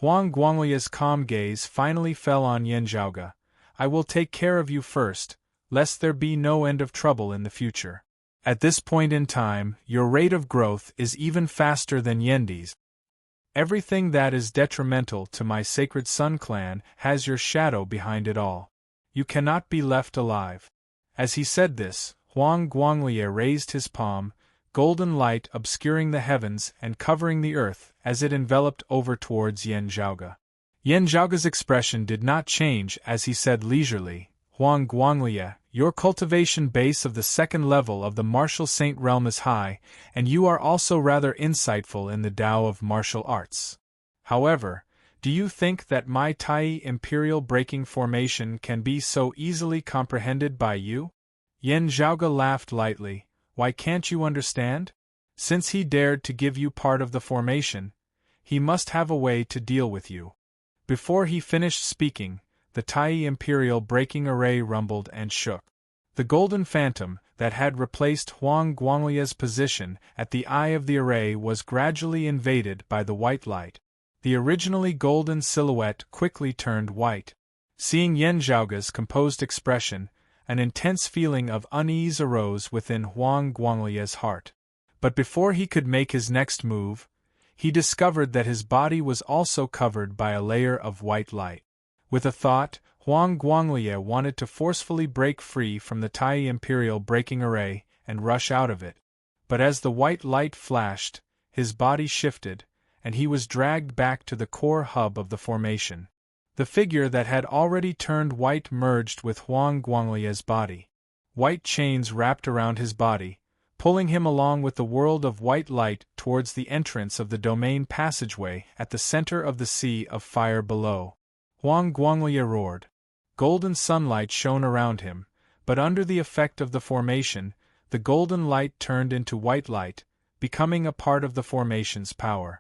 Huang Guanglia's calm gaze finally fell on Yan Zhaoge. I will take care of you first, lest there be no end of trouble in the future. At this point in time, your rate of growth is even faster than Yendi's. Everything that is detrimental to my sacred Sun clan has your shadow behind it all. You cannot be left alive. As he said this, Huang Guanglie raised his palm, golden light obscuring the heavens and covering the earth as it enveloped over towards Yan Zhaoge. Yan Zhaoge's expression did not change as he said leisurely, Huang Guanglie, your cultivation base of the second level of the martial saint realm is high, and you are also rather insightful in the Tao of martial arts. However, do you think that my Tai Imperial breaking formation can be so easily comprehended by you? Yan Zhaoge laughed lightly. Why can't you understand? Since he dared to give you part of the formation, he must have a way to deal with you. Before he finished speaking, the Tai Imperial breaking array rumbled and shook. The golden phantom that had replaced Huang Guanglie's position at the eye of the array was gradually invaded by the white light. The originally golden silhouette quickly turned white. Seeing Yan Zhaoge's composed expression, an intense feeling of unease arose within Huang Guanglie's heart. But before he could make his next move, he discovered that his body was also covered by a layer of white light. With a thought, Huang Guanglie wanted to forcefully break free from the Tai Imperial breaking array and rush out of it. But as the white light flashed, his body shifted, and he was dragged back to the core hub of the formation. The figure that had already turned white merged with Huang Guanglie's body. White chains wrapped around his body, pulling him along with the world of white light towards the entrance of the domain passageway at the center of the sea of fire below. Huang Guanglie roared. Golden sunlight shone around him, but under the effect of the formation, the golden light turned into white light, becoming a part of the formation's power.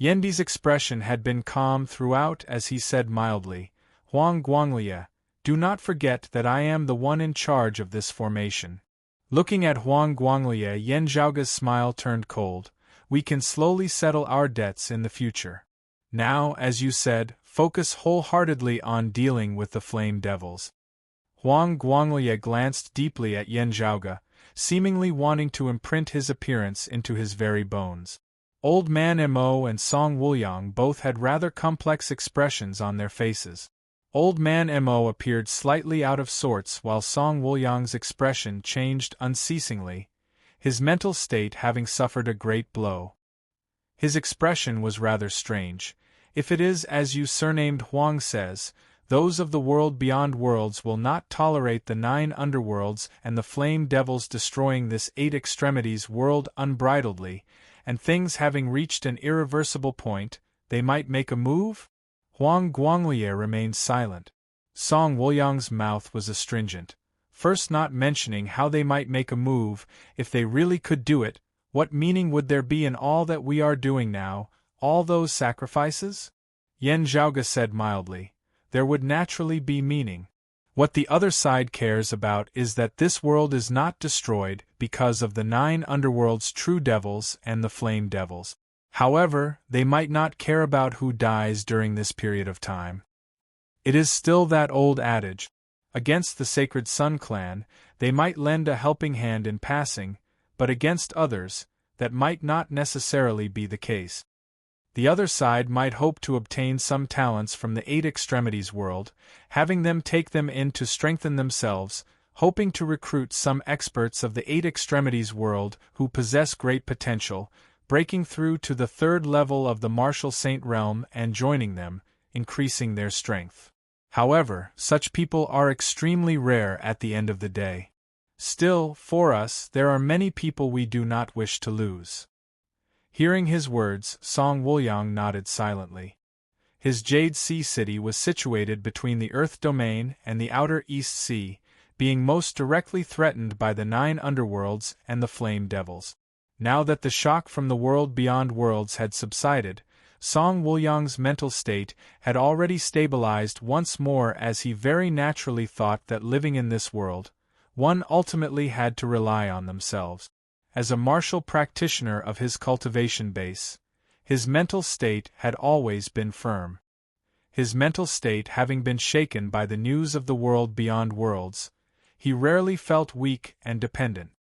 Yendi's expression had been calm throughout as he said mildly, Huang Guanglie, do not forget that I am the one in charge of this formation. Looking at Huang Guanglie, Yan Zhaoge's smile turned cold. We can slowly settle our debts in the future. Now, as you said, focus wholeheartedly on dealing with the flame devils. Huang Guanglie glanced deeply at Yan Zhaoge, seemingly wanting to imprint his appearance into his very bones. Old Man Mo and Song Wuliang both had rather complex expressions on their faces. Old Man Mo appeared slightly out of sorts while Song Wuliang's expression changed unceasingly, his mental state having suffered a great blow. His expression was rather strange. If it is as you surnamed Huang says, those of the world beyond worlds will not tolerate the 9 underworlds and the flame devils destroying this 8 extremities world unbridledly, and things having reached an irreversible point, they might make a move? Huang Guanglie remained silent. Song Wuliang's mouth was astringent. First, not mentioning how they might make a move, if they really could do it, what meaning would there be in all that we are doing now, all those sacrifices? Yan Zhaoge said mildly, there would naturally be meaning. What the other side cares about is that this world is not destroyed because of the 9 underworld's true devils and the flame devils. However, they might not care about who dies during this period of time. It is still that old adage. Against the sacred Sun clan, they might lend a helping hand in passing, but against others, that might not necessarily be the case. The other side might hope to obtain some talents from the 8 extremities world, having them take them in to strengthen themselves, hoping to recruit some experts of the 8 extremities world who possess great potential, breaking through to the 3rd level of the martial saint realm and joining them, increasing their strength. However, such people are extremely rare at the end of the day. Still, for us, there are many people we do not wish to lose. Hearing his words, Song Wuliang nodded silently. His Jade Sea City was situated between the Earth Domain and the Outer East Sea, being most directly threatened by the 9 underworlds and the Flame Devils. Now that the shock from the world beyond worlds had subsided, Song Wuliang's mental state had already stabilized once more as he very naturally thought that living in this world, one ultimately had to rely on themselves. As a martial practitioner of his cultivation base, his mental state had always been firm. His mental state having been shaken by the news of the world beyond worlds, he rarely felt weak and dependent.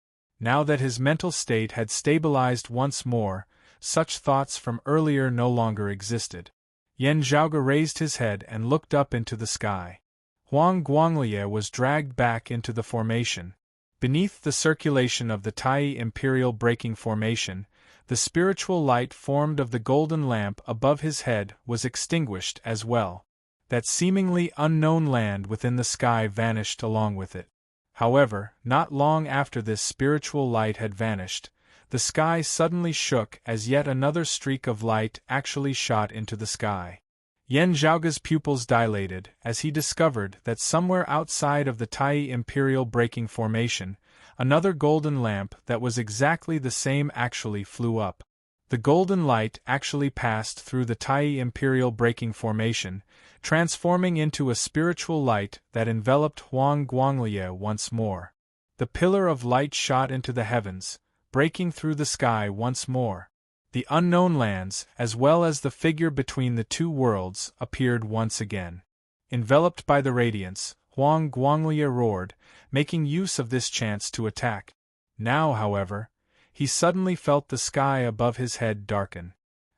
Now that his mental state had stabilized once more, such thoughts from earlier no longer existed. Yan Zhaoge raised his head and looked up into the sky. Huang Guanglie was dragged back into the formation. Beneath the circulation of the Tai Imperial Breaking Formation, the spiritual light formed of the golden lamp above his head was extinguished as well. That seemingly unknown land within the sky vanished along with it. However, not long after this spiritual light had vanished, the sky suddenly shook as yet another streak of light actually shot into the sky. Yan Zhaoge's pupils dilated as he discovered that somewhere outside of the Tai Imperial Breaking Formation, another golden lamp that was exactly the same actually flew up. The golden light actually passed through the Tai Imperial Breaking Formation, transforming into a spiritual light that enveloped Huang Guanglie once more. The pillar of light shot into the heavens, breaking through the sky once more. The unknown lands, as well as the figure between the two worlds, appeared once again. Enveloped by the radiance, Huang Guanglie roared, making use of this chance to attack. Now, however, he suddenly felt the sky above his head darken.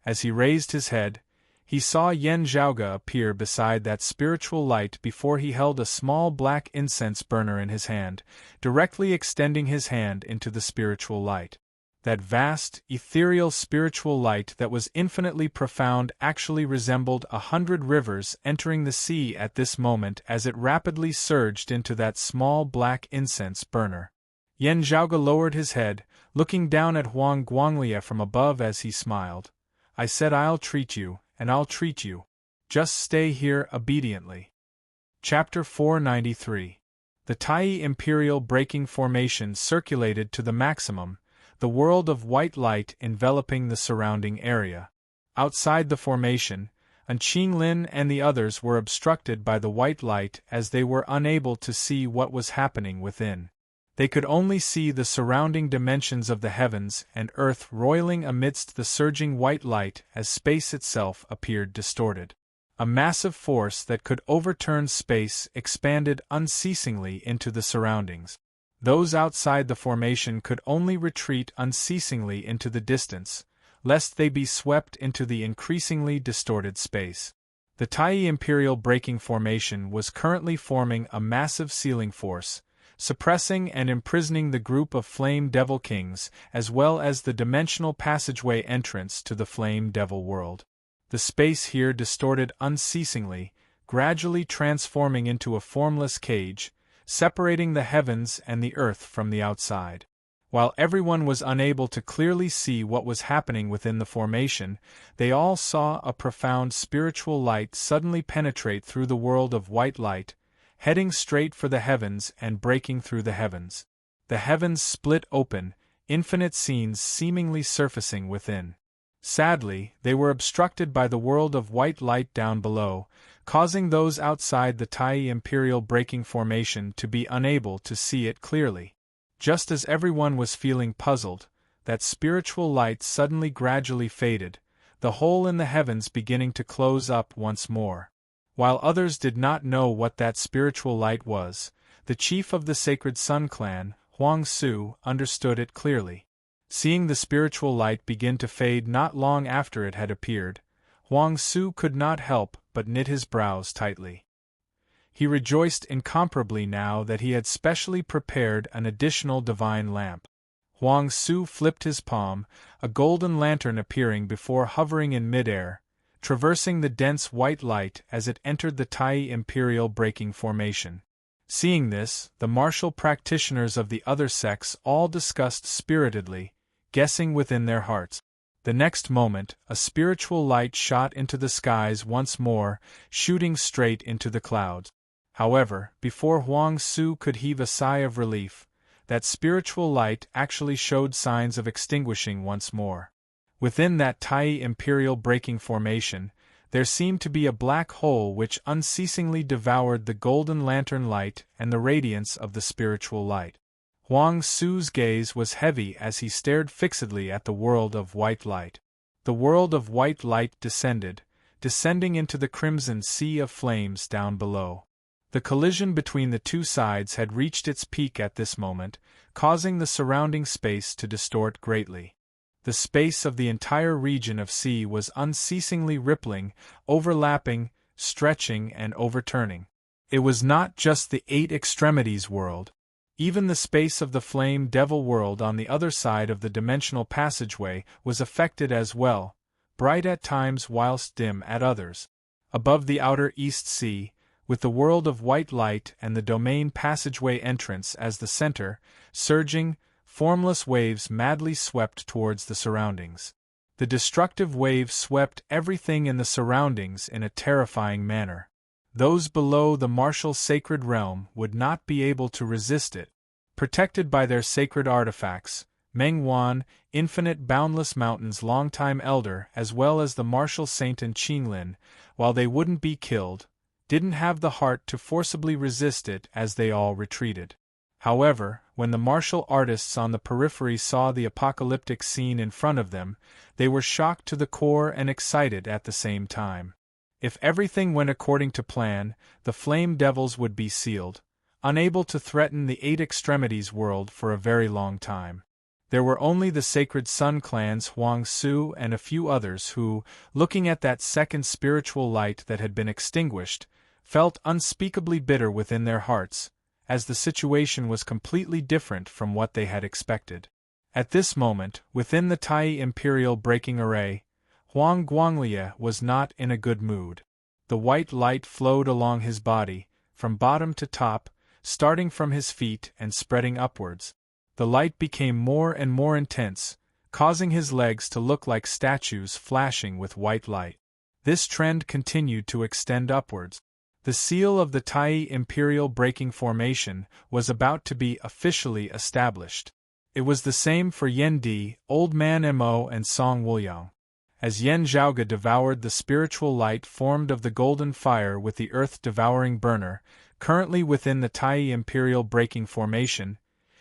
As he raised his head, he saw Yan Zhaoge appear beside that spiritual light before he held a small black incense burner in his hand, directly extending his hand into the spiritual light. That vast, ethereal spiritual light that was infinitely profound actually resembled 100 rivers entering the sea at this moment as it rapidly surged into that small black incense burner. Yan Zhaoge lowered his head, looking down at Huang Guanglie from above as he smiled. "I said I'll treat you, and I'll treat you. Just stay here obediently." Chapter 493. The Tai Imperial Breaking Formation circulated to the maximum, the world of white light enveloping the surrounding area. Outside the formation, Qinglin and the others were obstructed by the white light as they were unable to see what was happening within. They could only see the surrounding dimensions of the heavens and earth roiling amidst the surging white light as space itself appeared distorted. A massive force that could overturn space expanded unceasingly into the surroundings. Those outside the formation could only retreat unceasingly into the distance, lest they be swept into the increasingly distorted space. The Tai Imperial Breaking Formation was currently forming a massive sealing force, suppressing and imprisoning the group of Flame Devil Kings as well as the dimensional passageway entrance to the Flame Devil world. The space here distorted unceasingly, gradually transforming into a formless cage, separating the heavens and the earth from the outside. While everyone was unable to clearly see what was happening within the formation, they all saw a profound spiritual light suddenly penetrate through the world of white light, heading straight for the heavens and breaking through the heavens. The heavens split open, infinite scenes seemingly surfacing within. Sadly, they were obstructed by the world of white light down below, causing those outside the Tai Imperial Breaking Formation to be unable to see it clearly. Just as everyone was feeling puzzled, that spiritual light suddenly gradually faded, the hole in the heavens beginning to close up once more. While others did not know what that spiritual light was, the chief of the Sacred Sun clan, Huang Su, understood it clearly. Seeing the spiritual light begin to fade not long after it had appeared, Huang Su could not help but knit his brows tightly. He rejoiced incomparably now that he had specially prepared an additional divine lamp. Huang Su flipped his palm, a golden lantern appearing before hovering in midair, traversing the dense white light as it entered the Tai Imperial Breaking Formation. Seeing this, the martial practitioners of the other sects all discussed spiritedly, guessing within their hearts. The next moment, a spiritual light shot into the skies once more, shooting straight into the clouds. However, before Huang Su could heave a sigh of relief, that spiritual light actually showed signs of extinguishing once more. Within that Tai Imperial Breaking Formation, there seemed to be a black hole which unceasingly devoured the golden lantern light and the radiance of the spiritual light. Huang Su's gaze was heavy as he stared fixedly at the world of white light. The world of white light descended, descending into the crimson sea of flames down below. The collision between the two sides had reached its peak at this moment, causing the surrounding space to distort greatly. The space of the entire region of sea was unceasingly rippling, overlapping, stretching, and overturning. It was not just the Eight Extremities world. Even the space of the Flame Devil world on the other side of the dimensional passageway was affected as well, bright at times whilst dim at others. Above the outer East Sea, with the world of white light and the domain passageway entrance as the center, surging, formless waves madly swept towards the surroundings. The destructive wave swept everything in the surroundings in a terrifying manner. Those below the martial sacred realm would not be able to resist it. Protected by their sacred artifacts, Mengwan, Infinite Boundless Mountain's longtime elder, as well as the martial saint and Qinglin, while they wouldn't be killed, didn't have the heart to forcibly resist it as they all retreated. However, when the martial artists on the periphery saw the apocalyptic scene in front of them, they were shocked to the core and excited at the same time. If everything went according to plan, the Flame Devils would be sealed, unable to threaten the Eight Extremities world for a very long time. There were only the Sacred Sun clans Huang Su and a few others who, looking at that second spiritual light that had been extinguished, felt unspeakably bitter within their hearts, as the situation was completely different from what they had expected. At this moment, within the Tai Imperial Breaking Array, Huang Guanglie was not in a good mood. The white light flowed along his body, from bottom to top, starting from his feet and spreading upwards. The light became more and more intense, causing his legs to look like statues flashing with white light. This trend continued to extend upwards. The seal of the Tai Imperial Breaking Formation was about to be officially established. It was the same for Yen Di, Old Man Mo, and Song Wuliang. As Yen Zhaoge devoured the spiritual light formed of the golden fire with the earth-devouring burner, currently within the Tai Imperial Breaking Formation,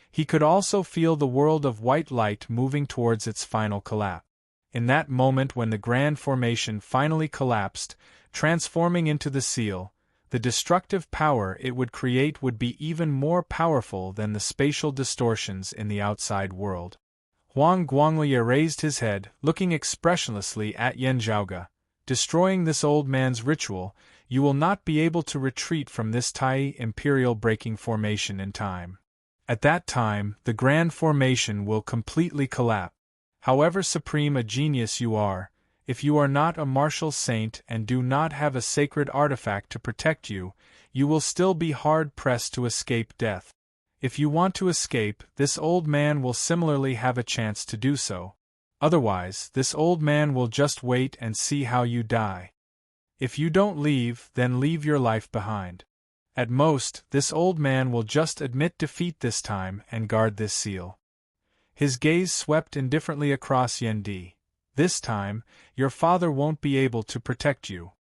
he could also feel the world of white light moving towards its final collapse. In that moment when the grand formation finally collapsed, transforming into the seal, the destructive power it would create would be even more powerful than the spatial distortions in the outside world. Huang Guanglie raised his head, looking expressionlessly at Yen Zhaoge. Destroying this old man's ritual, you will not be able to retreat from this Tai Imperial Breaking Formation in time. At that time, the grand formation will completely collapse. However supreme a genius you are, if you are not a martial saint and do not have a sacred artifact to protect you, you will still be hard-pressed to escape death. If you want to escape, this old man will similarly have a chance to do so. Otherwise, this old man will just wait and see how you die. If you don't leave, then leave your life behind. At most, this old man will just admit defeat this time and guard this seal. His gaze swept indifferently across Yen Di. This time, your father won't be able to protect you.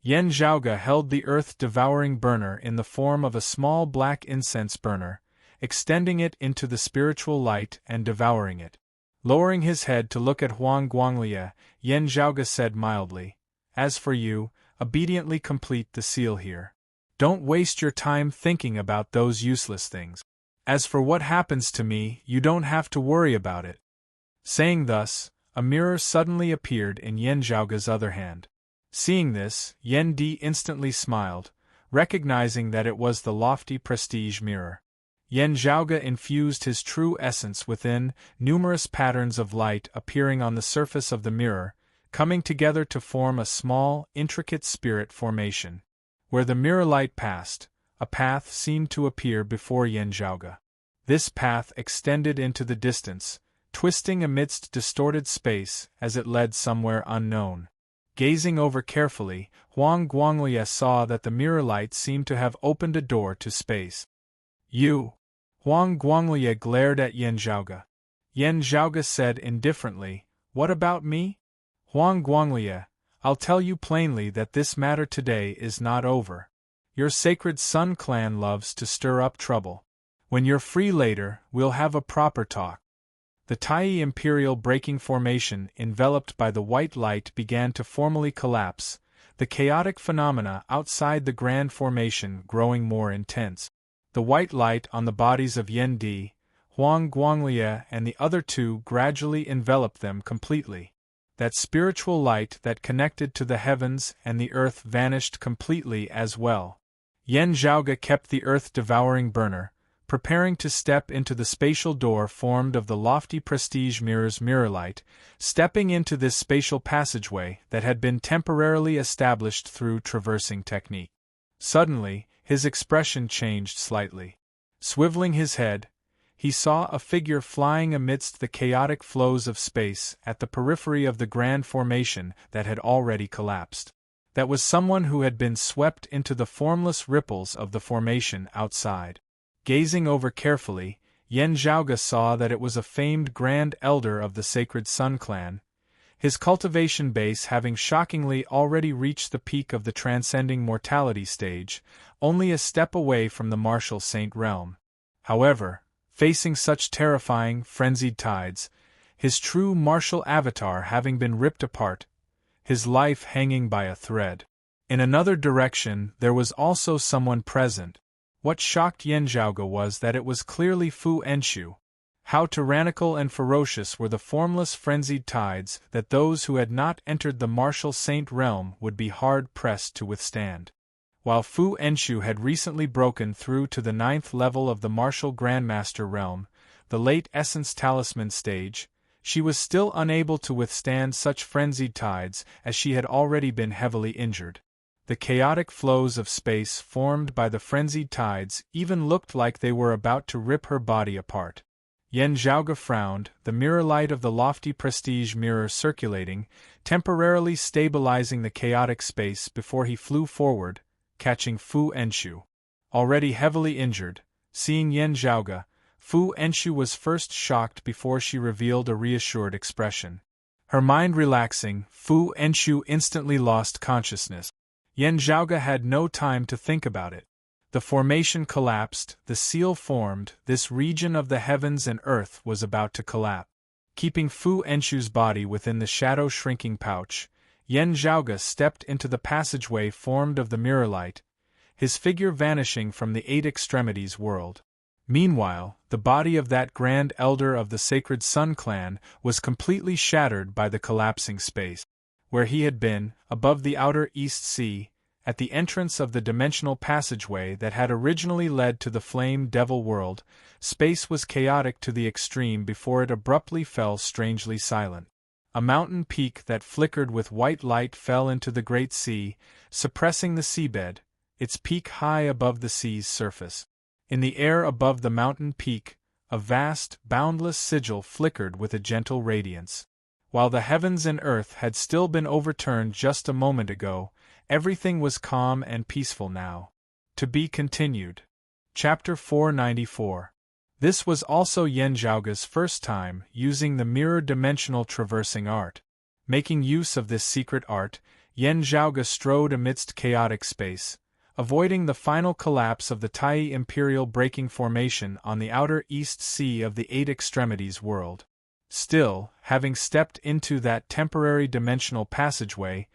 Yen Zhaoge held the earth-devouring burner in the form of a small black incense burner, extending it into the spiritual light and devouring it. Lowering his head to look at Huang Guanglie, Yen Zhaoge said mildly, "As for you, obediently complete the seal here. Don't waste your time thinking about those useless things. As for what happens to me, you don't have to worry about it." Saying thus, a mirror suddenly appeared in Yen Zhaoge's other hand. Seeing this, Yen Di instantly smiled, recognizing that it was the lofty prestige mirror. Yen Zhaoge infused his true essence within, numerous patterns of light appearing on the surface of the mirror, coming together to form a small, intricate spirit formation. Where the mirror light passed, a path seemed to appear before Yen Zhaoge. This path extended into the distance, twisting amidst distorted space as it led somewhere unknown. Gazing over carefully, Huang Guanglie saw that the mirror light seemed to have opened a door to space. "You!" Huang Guanglie glared at Yen Zhaoge. Yen Zhaoge said indifferently, "What about me?" "Huang Guanglie, I'll tell you plainly that this matter today is not over. Your Sacred Sun clan loves to stir up trouble. When you're free later, we'll have a proper talk." The Tai Imperial Breaking Formation enveloped by the white light began to formally collapse, the chaotic phenomena outside the grand formation growing more intense. The white light on the bodies of Yen Di, Huang Guanglie and the other two gradually enveloped them completely. That spiritual light that connected to the heavens and the earth vanished completely as well. Yen Zhaoge kept the earth-devouring burner, preparing to step into the spatial door formed of the lofty prestige mirror's mirror light, stepping into this spatial passageway that had been temporarily established through traversing technique. Suddenly, his expression changed slightly. Swiveling his head, he saw a figure flying amidst the chaotic flows of space at the periphery of the grand formation that had already collapsed. That was someone who had been swept into the formless ripples of the formation outside. Gazing over carefully, Yen Zhaoge saw that it was a famed Grand Elder of the Sacred Sun Clan, his cultivation base having shockingly already reached the peak of the transcending mortality stage, only a step away from the martial saint realm. However, facing such terrifying, frenzied tides, his true martial avatar having been ripped apart, his life hanging by a thread. In another direction there was also someone present. What shocked Yen Zhaoge was that it was clearly Fu Enshu. How tyrannical and ferocious were the formless frenzied tides that those who had not entered the martial saint realm would be hard-pressed to withstand. While Fu Enshu had recently broken through to the 9th level of the martial grandmaster realm, the late essence talisman stage, she was still unable to withstand such frenzied tides as she had already been heavily injured. The chaotic flows of space formed by the frenzied tides even looked like they were about to rip her body apart. Yen Zhaoge frowned, the mirror light of the lofty prestige mirror circulating, temporarily stabilizing the chaotic space before he flew forward, catching Fu Enshu. Already heavily injured, seeing Yen Zhaoge, Fu Enshu was first shocked before she revealed a reassured expression. Her mind relaxing, Fu Enshu instantly lost consciousness. Yen Zhaoge had no time to think about it. The formation collapsed, the seal formed, this region of the heavens and earth was about to collapse. Keeping Fu Enshu's body within the shadow-shrinking pouch, Yen Zhaoge stepped into the passageway formed of the mirror light, his figure vanishing from the 8 extremities world. Meanwhile, the body of that Grand Elder of the Sacred Sun Clan was completely shattered by the collapsing space. Where he had been, above the outer East Sea, at the entrance of the dimensional passageway that had originally led to the Flame Devil world, space was chaotic to the extreme before it abruptly fell strangely silent. A mountain peak that flickered with white light fell into the great sea, suppressing the seabed, its peak high above the sea's surface. In the air above the mountain peak, a vast, boundless sigil flickered with a gentle radiance. While the heavens and earth had still been overturned just a moment ago, everything was calm and peaceful now. To be continued. Chapter 494. This was also Yen Zhaoge's first time using the mirror-dimensional traversing art. Making use of this secret art, Yen Zhaoge strode amidst chaotic space, avoiding the final collapse of the Tai Imperial breaking formation on the outer East Sea of the 8 extremities world. Still, having stepped into that temporary dimensional passageway,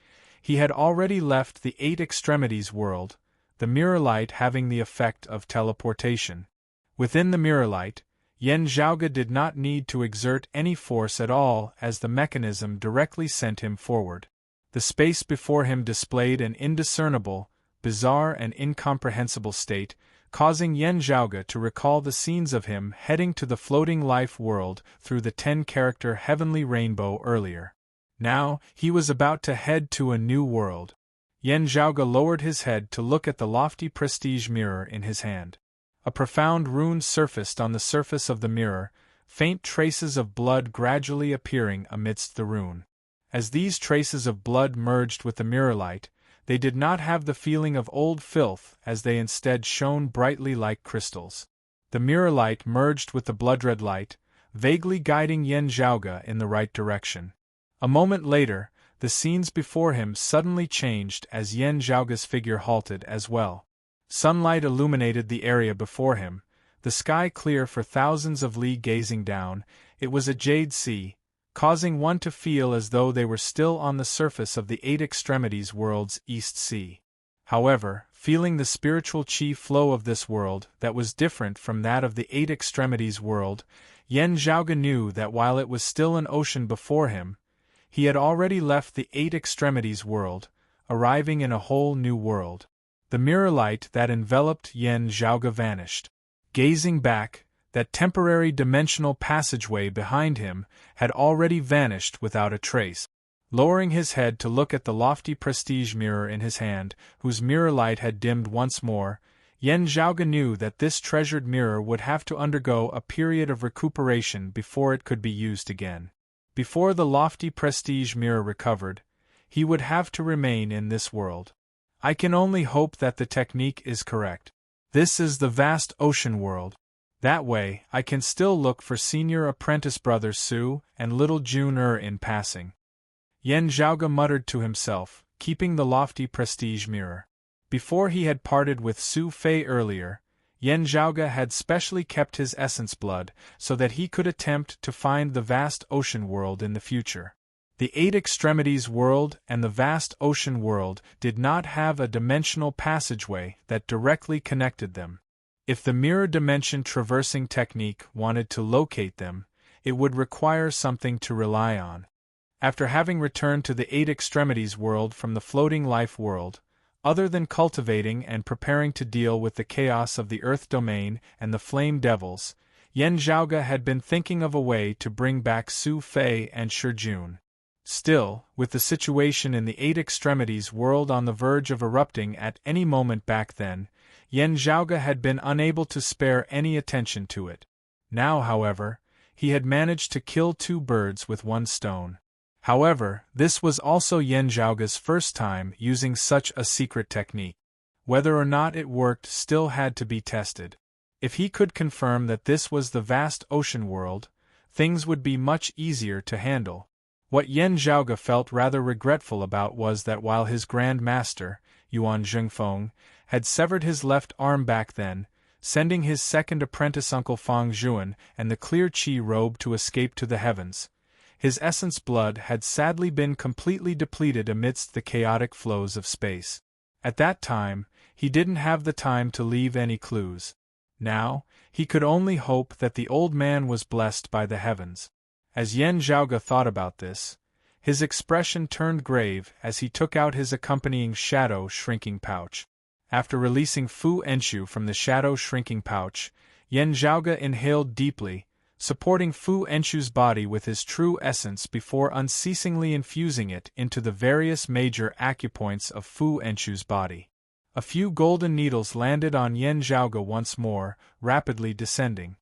he had already left the 8 extremities world, the mirror light having the effect of teleportation. Within the mirror light, Yen Zhaoge did not need to exert any force at all as the mechanism directly sent him forward. The space before him displayed an indiscernible, bizarre and incomprehensible state, causing Yen Zhaoge to recall the scenes of him heading to the floating life world through the 10-character heavenly rainbow earlier. Now, he was about to head to a new world. Yen Zhaoge lowered his head to look at the lofty prestige mirror in his hand. A profound rune surfaced on the surface of the mirror, faint traces of blood gradually appearing amidst the rune. As these traces of blood merged with the mirror light, they did not have the feeling of old filth as they instead shone brightly like crystals. The mirror light merged with the blood-red light, vaguely guiding Yen Zhaoge in the right direction. A moment later, the scenes before him suddenly changed as Yen Zhaoge's figure halted as well. Sunlight illuminated the area before him, the sky clear for thousands of li gazing down. It was a jade sea, causing one to feel as though they were still on the surface of the Eight Extremities world's East Sea. However, feeling the spiritual chi flow of this world that was different from that of the Eight Extremities world, Yan Zhaoge knew that while it was still an ocean before him, he had already left the Eight Extremities world, arriving in a whole new world. The mirror light that enveloped Yan Zhaoge vanished. Gazing back, that temporary dimensional passageway behind him had already vanished without a trace. Lowering his head to look at the lofty prestige mirror in his hand, whose mirror light had dimmed once more, Yan Zhaoge knew that this treasured mirror would have to undergo a period of recuperation before it could be used again. Before the lofty prestige mirror recovered, he would have to remain in this world. I can only hope that the technique is correct. This is the vast ocean world. That way, I can still look for senior apprentice brother Su and little Jun in passing. Yan Zhaoge muttered to himself, keeping the lofty prestige mirror. Before he had parted with Su Fei earlier, Yan Zhaoge had specially kept his essence blood so that he could attempt to find the vast ocean world in the future. The Eight Extremities world and the vast ocean world did not have a dimensional passageway that directly connected them. If the mirror dimension traversing technique wanted to locate them, it would require something to rely on. After having returned to the Eight Extremities world from the floating life world, other than cultivating and preparing to deal with the chaos of the Earth domain and the Flame Devils, Yan Zhaoge had been thinking of a way to bring back Su Fei and Shijun. Still, with the situation in the Eight Extremities world on the verge of erupting at any moment back then, Yan Zhaoge had been unable to spare any attention to it. Now, however, he had managed to kill two birds with one stone. However, this was also Yan Zhaoge's first time using such a secret technique. Whether or not it worked still had to be tested. If he could confirm that this was the vast ocean world, things would be much easier to handle. What Yan Zhaoge felt rather regretful about was that while his Grand Master, Yuan Zhengfeng, had severed his left arm back then, sending his second apprentice Uncle Fang Zhuan and the clear qi robe to escape to the heavens, his essence blood had sadly been completely depleted amidst the chaotic flows of space. At that time, he didn't have the time to leave any clues. Now, he could only hope that the old man was blessed by the heavens. As Yan Zhaoge thought about this, his expression turned grave as he took out his accompanying shadow shrinking pouch. After releasing Fu Enshu from the shadow shrinking pouch, Yan Zhaoge inhaled deeply, supporting Fu Enshu's body with his true essence before unceasingly infusing it into the various major acupoints of Fu Enshu's body. A few golden needles landed on Yan Zhaoge once more, rapidly descending.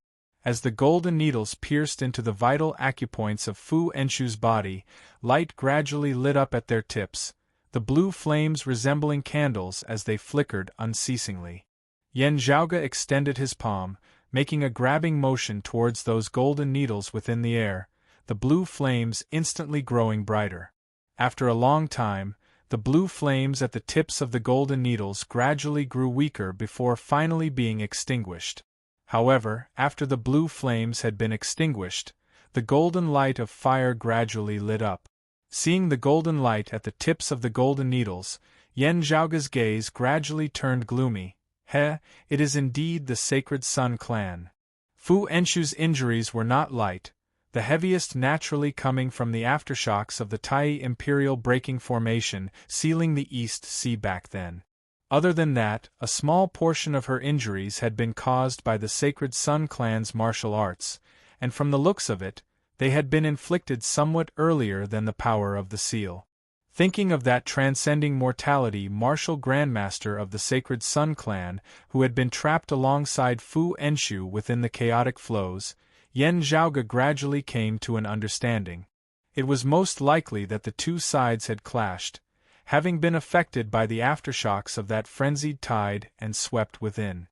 As the golden needles pierced into the vital acupoints of Fu Enshu's body, light gradually lit up at their tips, the blue flames resembling candles as they flickered unceasingly. Yan Zhaoge extended his palm, making a grabbing motion towards those golden needles within the air, the blue flames instantly growing brighter. After a long time, the blue flames at the tips of the golden needles gradually grew weaker before finally being extinguished. However, after the blue flames had been extinguished, the golden light of fire gradually lit up. Seeing the golden light at the tips of the golden needles, Yan Zhaoge's gaze gradually turned gloomy. It is indeed the Sacred Sun clan. Fu Enshu's injuries were not light, the heaviest naturally coming from the aftershocks of the Tai Imperial Breaking Formation sealing the East Sea back then. Other than that, a small portion of her injuries had been caused by the Sacred Sun clan's martial arts, and from the looks of it, they had been inflicted somewhat earlier than the power of the seal. Thinking of that transcending mortality martial grandmaster of the Sacred Sun clan who had been trapped alongside Fu Enshu within the chaotic flows, Yan Zhaoge gradually came to an understanding. It was most likely that the two sides had clashed, having been affected by the aftershocks of that frenzied tide and swept within.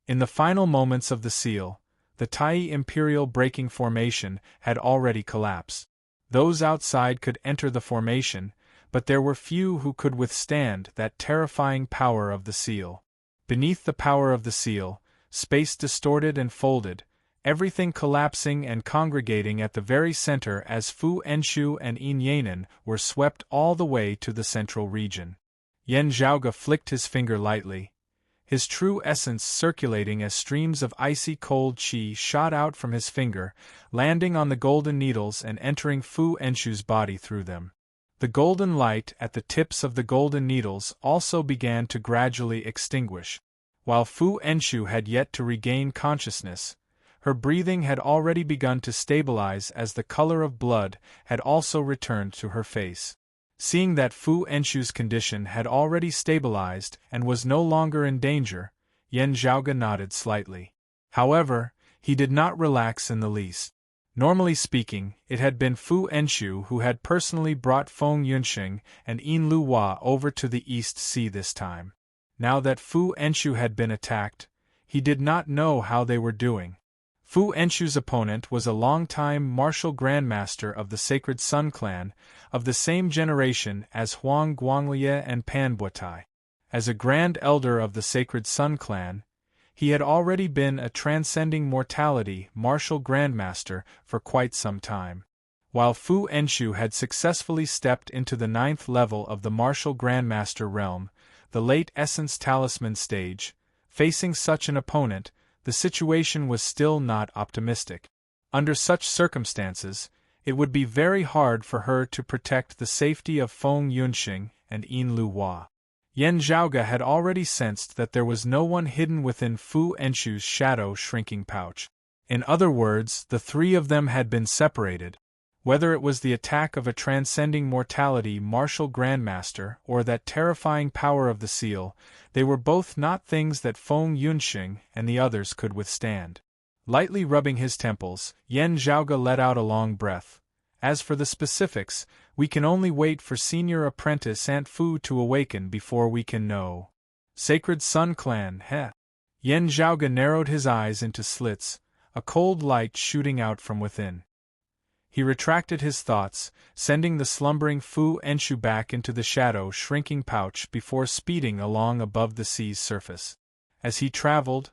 In the final moments of the seal, the Tai Imperial Breaking Formation had already collapsed. Those outside could enter the formation, but there were few who could withstand that terrifying power of the seal. Beneath the power of the seal, space distorted and folded, everything collapsing and congregating at the very center as Fu Enshu and Yin Yanan were swept all the way to the central region. Yen Zhaoge flicked his finger lightly, his true essence circulating as streams of icy cold qi shot out from his finger, landing on the golden needles and entering Fu Enshu's body through them. The golden light at the tips of the golden needles also began to gradually extinguish. While Fu Enshu had yet to regain consciousness, her breathing had already begun to stabilize as the color of blood had also returned to her face. Seeing that Fu Enshu's condition had already stabilized and was no longer in danger, Yen Zhaoge nodded slightly. However, he did not relax in the least. Normally speaking, it had been Fu Enshu who had personally brought Feng Yunxing and Yin Luhua over to the East Sea this time. Now that Fu Enshu had been attacked, he did not know how they were doing. Fu Enshu's opponent was a long-time martial grandmaster of the Sacred Sun clan, of the same generation as Huang Guanglie and Pan Buotai. As a grand elder of the Sacred Sun clan, he had already been a transcending mortality martial grandmaster for quite some time. While Fu Enshu had successfully stepped into the 9th level of the martial grandmaster realm, the late Essence Talisman stage, facing such an opponent, the situation was still not optimistic. Under such circumstances, it would be very hard for her to protect the safety of Feng Yunxing and Yin Luhua. Yen Zhaoge had already sensed that there was no one hidden within Fu Enshu's shadow-shrinking pouch. In other words, the three of them had been separated. Whether it was the attack of a transcending mortality martial grandmaster or that terrifying power of the seal, they were both not things that Feng Yunxing and the others could withstand. Lightly rubbing his temples, Yen Zhaoge let out a long breath. As for the specifics, we can only wait for senior apprentice Aunt Fu to awaken before we can know. Sacred Sun Clan, heh? Yen Zhaoge narrowed his eyes into slits, a cold light shooting out from within. He retracted his thoughts, sending the slumbering Fu Enshu back into the shadow-shrinking pouch before speeding along above the sea's surface. As he traveled,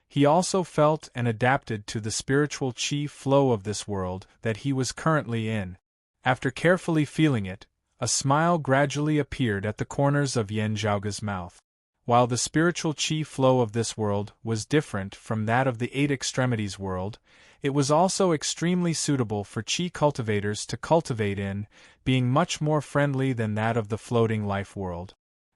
he also felt and adapted to the spiritual qi flow of this world that he was currently in. After carefully feeling it, a smile gradually appeared at the corners of Yen Zhaoge's mouth. While the spiritual qi flow of this world was different from that of the Eight Extremities world, it was also extremely suitable for qi cultivators to cultivate in, being much more friendly than that of the floating life world.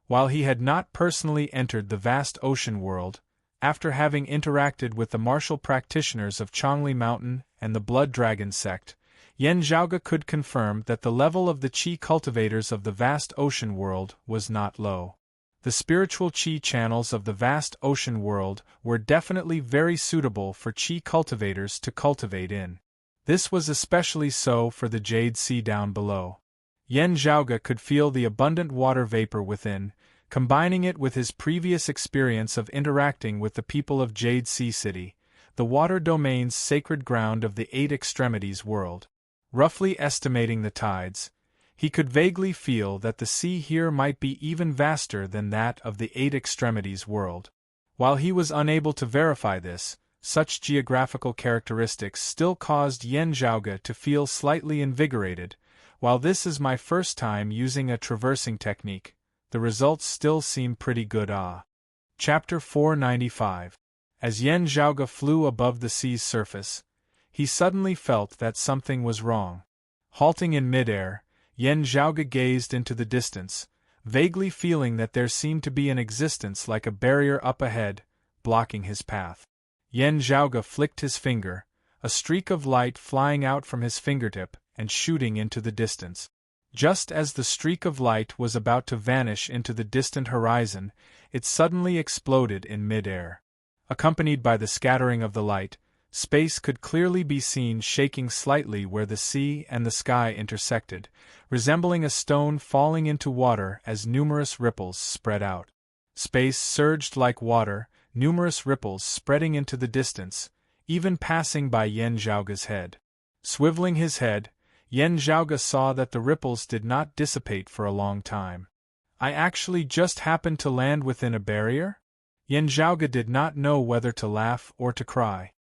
While he had not personally entered the vast ocean world, after having interacted with the martial practitioners of Chongli Mountain and the Blood Dragon sect, Yen Zhaoge could confirm that the level of the qi cultivators of the vast ocean world was not low. The spiritual qi channels of the vast ocean world were definitely very suitable for qi cultivators to cultivate in. This was especially so for the Jade Sea down below. Yen Zhaoge could feel the abundant water vapor within, combining it with his previous experience of interacting with the people of Jade Sea City, the water domain's sacred ground of the Eight Extremities world. Roughly estimating the tides, he could vaguely feel that the sea here might be even vaster than that of the Eight Extremities world. While he was unable to verify this, such geographical characteristics still caused Yen Zhaoge to feel slightly invigorated. While this is my first time using a traversing technique, the results still seem pretty good. Chapter 495. As Yen Zhaoge flew above the sea's surface, he suddenly felt that something was wrong. Halting in midair, Yen Zhaoge gazed into the distance, vaguely feeling that there seemed to be an existence like a barrier up ahead, blocking his path. Yen Zhaoge flicked his finger, a streak of light flying out from his fingertip and shooting into the distance. Just as the streak of light was about to vanish into the distant horizon, it suddenly exploded in midair. Accompanied by the scattering of the light, space could clearly be seen shaking slightly where the sea and the sky intersected, resembling a stone falling into water as numerous ripples spread out. Space surged like water, numerous ripples spreading into the distance, even passing by Yen Zhaoge's head. Swiveling his head, Yen Zhaoge saw that the ripples did not dissipate for a long time. I actually just happened to land within a barrier? Yen Zhaoge did not know whether to laugh or to cry.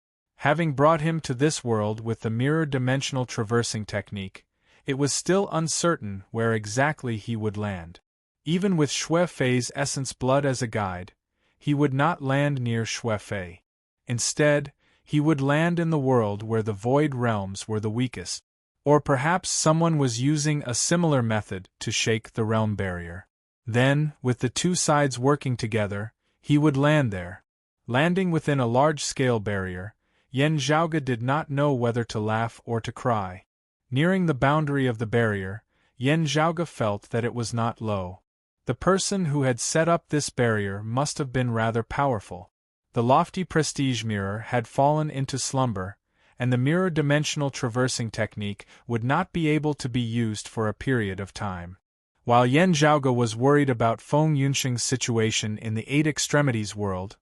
Having brought him to this world with the mirror-dimensional traversing technique, it was still uncertain where exactly he would land. Even with Xue Fei's essence blood as a guide, he would not land near Xue Fei. Instead, he would land in the world where the void realms were the weakest. Or perhaps someone was using a similar method to shake the realm barrier. Then, with the two sides working together, he would land there. Landing within a large-scale barrier, Yan Zhaoge did not know whether to laugh or to cry. Nearing the boundary of the barrier, Yan Zhaoge felt that it was not low. The person who had set up this barrier must have been rather powerful. The lofty prestige mirror had fallen into slumber, and the mirror-dimensional traversing technique would not be able to be used for a period of time. While Yan Zhaoge was worried about Feng Yunxing's situation in the Eight Extremities world,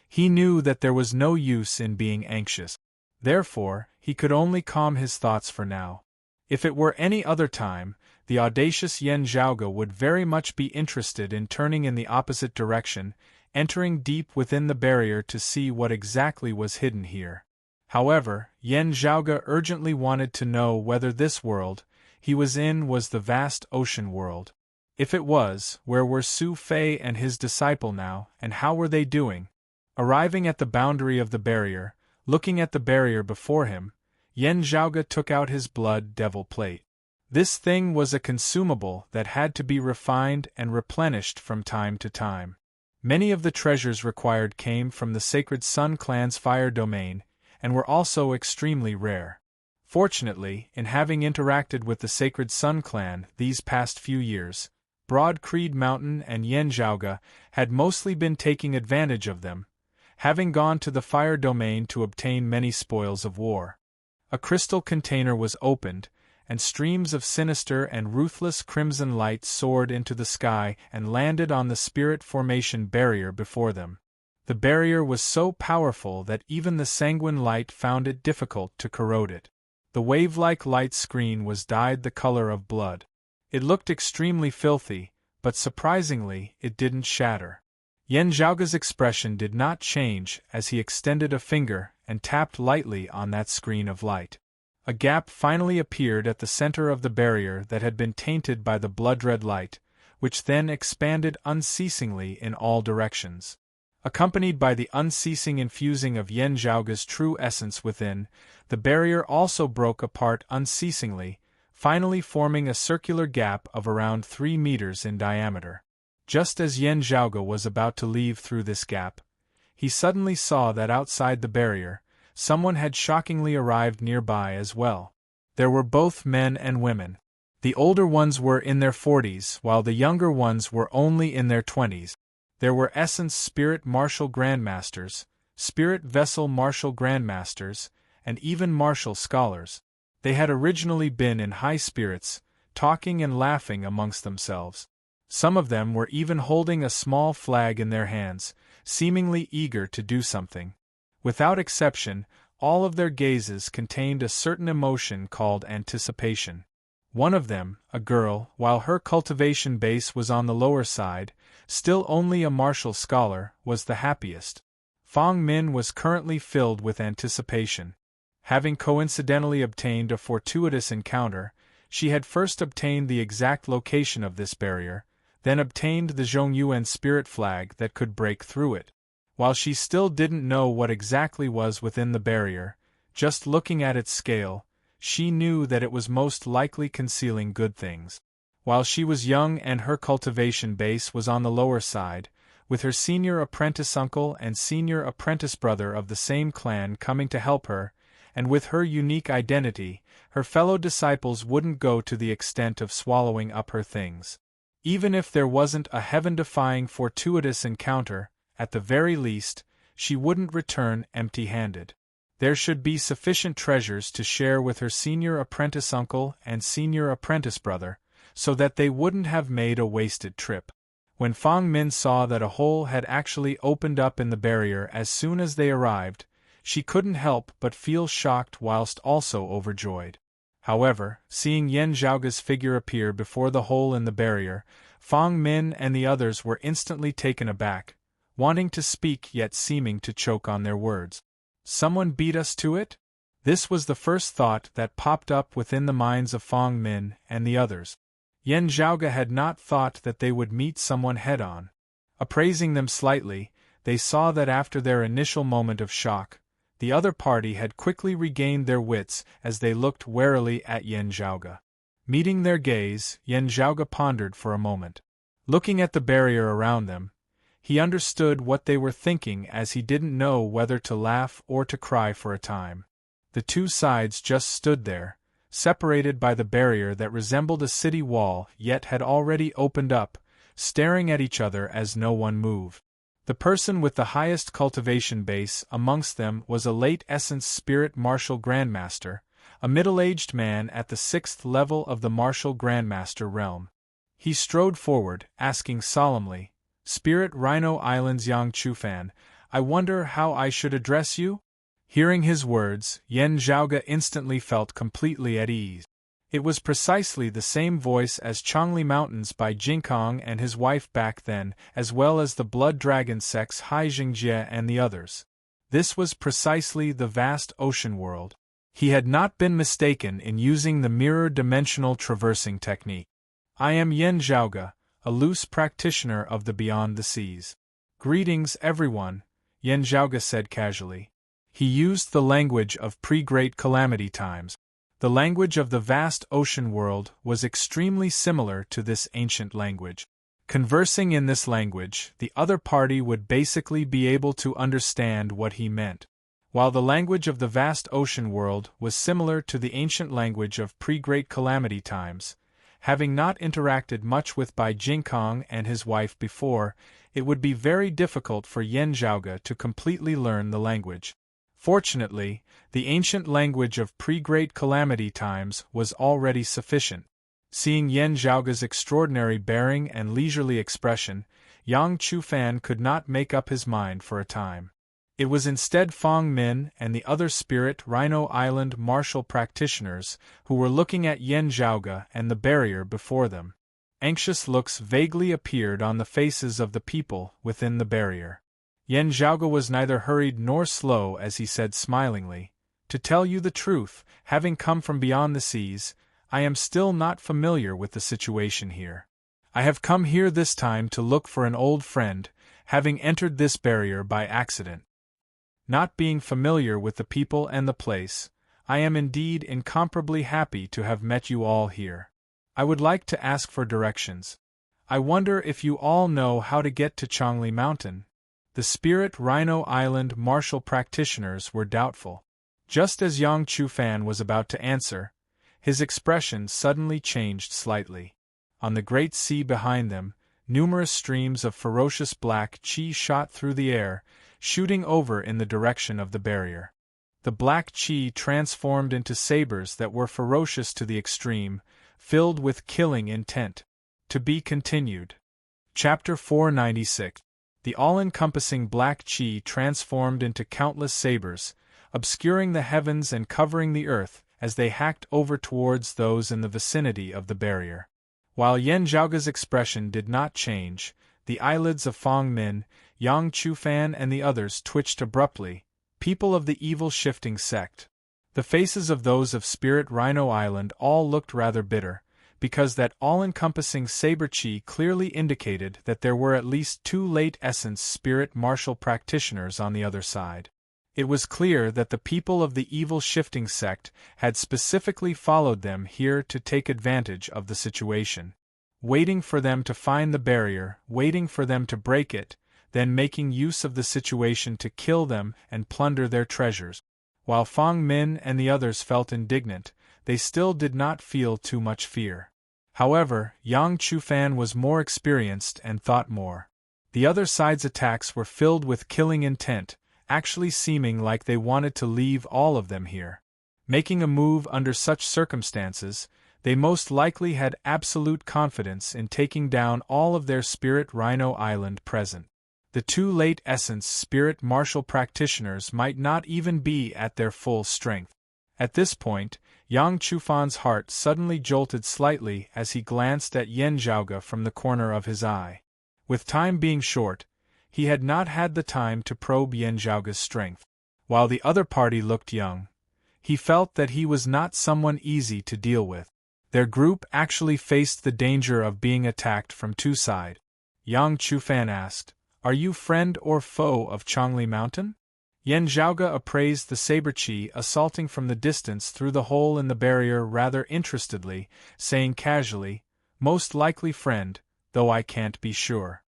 he knew that there was no use in being anxious. Therefore, he could only calm his thoughts for now. If it were any other time, the audacious Yan Zhaoge would very much be interested in turning in the opposite direction, entering deep within the barrier to see what exactly was hidden here. However, Yan Zhaoge urgently wanted to know whether this world he was in was the vast ocean world. If it was, where were Su Fei and his disciple now, and how were they doing? Arriving at the boundary of the barrier, looking at the barrier before him, Yan Zhaoge took out his blood devil plate. This thing was a consumable that had to be refined and replenished from time to time. Many of the treasures required came from the Sacred Sun clan's fire domain, and were also extremely rare. Fortunately, in having interacted with the Sacred Sun clan these past few years, Broad Creed Mountain and Yan Zhaoge had mostly been taking advantage of them, having gone to the fire domain to obtain many spoils of war. A crystal container was opened, and streams of sinister and ruthless crimson light soared into the sky and landed on the spirit formation barrier before them. The barrier was so powerful that even the sanguine light found it difficult to corrode it. The wave-like light screen was dyed the color of blood. It looked extremely filthy, but surprisingly, it didn't shatter. Yan Zhaoge's expression did not change as he extended a finger and tapped lightly on that screen of light. A gap finally appeared at the center of the barrier that had been tainted by the blood-red light, which then expanded unceasingly in all directions. Accompanied by the unceasing infusing of Yan Zhaoge's true essence within, the barrier also broke apart unceasingly, finally forming a circular gap of around 3 meters in diameter. Just as Yan Zhaoge was about to leave through this gap, he suddenly saw that outside the barrier, someone had shockingly arrived nearby as well. There were both men and women. The older ones were in their 40s, while the younger ones were only in their 20s. There were Essence Spirit Martial Grandmasters, Spirit Vessel Martial Grandmasters, and even Martial Scholars. They had originally been in high spirits, talking and laughing amongst themselves. Some of them were even holding a small flag in their hands, seemingly eager to do something. Without exception, all of their gazes contained a certain emotion called anticipation. One of them, a girl, while her cultivation base was on the lower side, still only a martial scholar, was the happiest. Fang Min was currently filled with anticipation. Having coincidentally obtained a fortuitous encounter, she had first obtained the exact location of this barrier, then obtained the Zhongyuan spirit flag that could break through it. While she still didn't know what exactly was within the barrier, just looking at its scale, she knew that it was most likely concealing good things. While she was young and her cultivation base was on the lower side, with her senior apprentice uncle and senior apprentice brother of the same clan coming to help her, and with her unique identity, her fellow disciples wouldn't go to the extent of swallowing up her things. Even if there wasn't a heaven-defying fortuitous encounter, at the very least, she wouldn't return empty-handed. There should be sufficient treasures to share with her senior apprentice uncle and senior apprentice brother, so that they wouldn't have made a wasted trip. When Fang Min saw that a hole had actually opened up in the barrier as soon as they arrived, she couldn't help but feel shocked whilst also overjoyed. However, seeing Yan Zhaoge's figure appear before the hole in the barrier, Fang Min and the others were instantly taken aback, wanting to speak yet seeming to choke on their words. Someone beat us to it? This was the first thought that popped up within the minds of Fong Min and the others. Yan Zhaoga had not thought that they would meet someone head-on. Appraising them slightly, they saw that after their initial moment of shock, the other party had quickly regained their wits as they looked warily at Yan Zhaoga. Meeting their gaze, Yan Zhaoga pondered for a moment. Looking at the barrier around them, he understood what they were thinking as he didn't know whether to laugh or to cry for a time. The two sides just stood there, separated by the barrier that resembled a city wall yet had already opened up, staring at each other as no one moved. The person with the highest cultivation base amongst them was a late Essence Spirit Martial Grandmaster, a middle-aged man at the 6th level of the Martial Grandmaster realm. He strode forward, asking solemnly, "Spirit Rhino Island's Yang Chufan, I wonder how I should address you?" Hearing his words, Yan Zhaoga instantly felt completely at ease. It was precisely the same voice as Chongli Mountains by Jinkong and his wife back then, as well as the Blood Dragon Sex Hai Jingjie and the others. This was precisely the vast ocean world. He had not been mistaken in using the mirror-dimensional traversing technique. "I am Yan Zhaoga, a loose practitioner of the Beyond the Seas." "Greetings, everyone," Yan Zhaoga said casually. He used the language of pre-Great Calamity times. The language of the vast ocean world was extremely similar to this ancient language. Conversing in this language, the other party would basically be able to understand what he meant. While the language of the vast ocean world was similar to the ancient language of pre-Great Calamity times, having not interacted much with Bai Jingkong and his wife before, it would be very difficult for Yan Zhaoga to completely learn the language. Fortunately, the ancient language of pre-Great Calamity times was already sufficient. Seeing Yan Zhaoga's extraordinary bearing and leisurely expression, Yang Chufan could not make up his mind for a time. It was instead Fong Min and the other Spirit Rhino Island martial practitioners who were looking at Yan Zhaoga and the barrier before them. Anxious looks vaguely appeared on the faces of the people within the barrier. Yan Zhaoga was neither hurried nor slow as he said smilingly, "To tell you the truth, having come from beyond the seas, I am still not familiar with the situation here. I have come here this time to look for an old friend, having entered this barrier by accident. Not being familiar with the people and the place, I am indeed incomparably happy to have met you all here. I would like to ask for directions. I wonder if you all know how to get to Chongli Mountain." The Spirit Rhino Island martial practitioners were doubtful. Just as Yang Chufan was about to answer, his expression suddenly changed slightly. On the great sea behind them, numerous streams of ferocious black chi shot through the air, shooting over in the direction of the barrier. The black chi transformed into sabers that were ferocious to the extreme, filled with killing intent. To be continued. Chapter 496. The all-encompassing black chi transformed into countless sabers, obscuring the heavens and covering the earth as they hacked over towards those in the vicinity of the barrier. While Yan Zhaoga's expression did not change, the eyelids of Fong Min, Yang Chufan and the others twitched abruptly, people of the evil shifting sect. The faces of those of Spirit Rhino Island all looked rather bitter, because that all-encompassing saber chi clearly indicated that there were at least 2 late essence spirit martial practitioners on the other side. It was clear that the people of the evil shifting sect had specifically followed them here to take advantage of the situation. Waiting for them to find the barrier, waiting for them to break it, then making use of the situation to kill them and plunder their treasures. While Fong Min and the others felt indignant, they still did not feel too much fear. However, Yang Chufan was more experienced and thought more. The other side's attacks were filled with killing intent, actually seeming like they wanted to leave all of them here. Making a move under such circumstances, they most likely had absolute confidence in taking down all of their Spirit Rhino Island present. The 2 late essence spirit martial practitioners might not even be at their full strength. At this point, Yang Chufan's heart suddenly jolted slightly as he glanced at Yan Zhaoga from the corner of his eye. With time being short, he had not had the time to probe Yan Zhaoga's strength. while the other party looked young. He felt that he was not someone easy to deal with. Their group actually faced the danger of being attacked from two sides. Yang Chufan asked, "Are you friend or foe of Changli Mountain?" Yan Zhaoge appraised the saber-chi assaulting from the distance through the hole in the barrier rather interestedly, saying casually, "Most likely friend, though I can't be sure."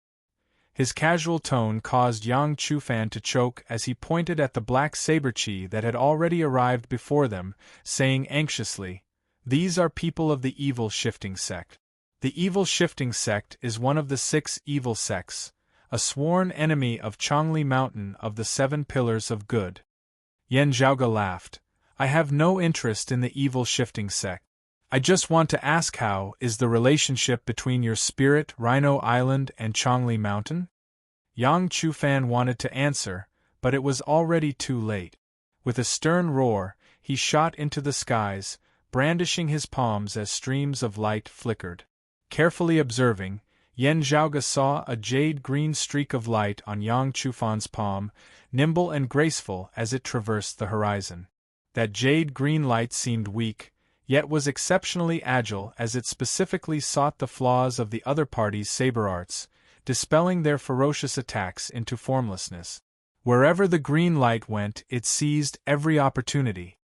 His casual tone caused Yang Chufan to choke as he pointed at the black saber-chi that had already arrived before them, saying anxiously, "These are people of the evil shifting sect. The evil shifting sect is one of the 6 evil sects, a sworn enemy of Changli Mountain of the 7 Pillars of Good." Yan Zhaoge laughed. "I have no interest in the evil shifting sect. I just want to ask, how is the relationship between your spirit Rhino Island and Changli Mountain?" Yang Chufan wanted to answer, but it was already too late. With a stern roar, he shot into the skies, brandishing his palms as streams of light flickered. Carefully observing, Yan Zhaoge saw a jade-green streak of light on Yang Chufan's palm, nimble and graceful as it traversed the horizon. That jade-green light seemed weak, yet was exceptionally agile as it specifically sought the flaws of the other party's saber arts, dispelling their ferocious attacks into formlessness. Wherever the green light went, it seized every opportunity.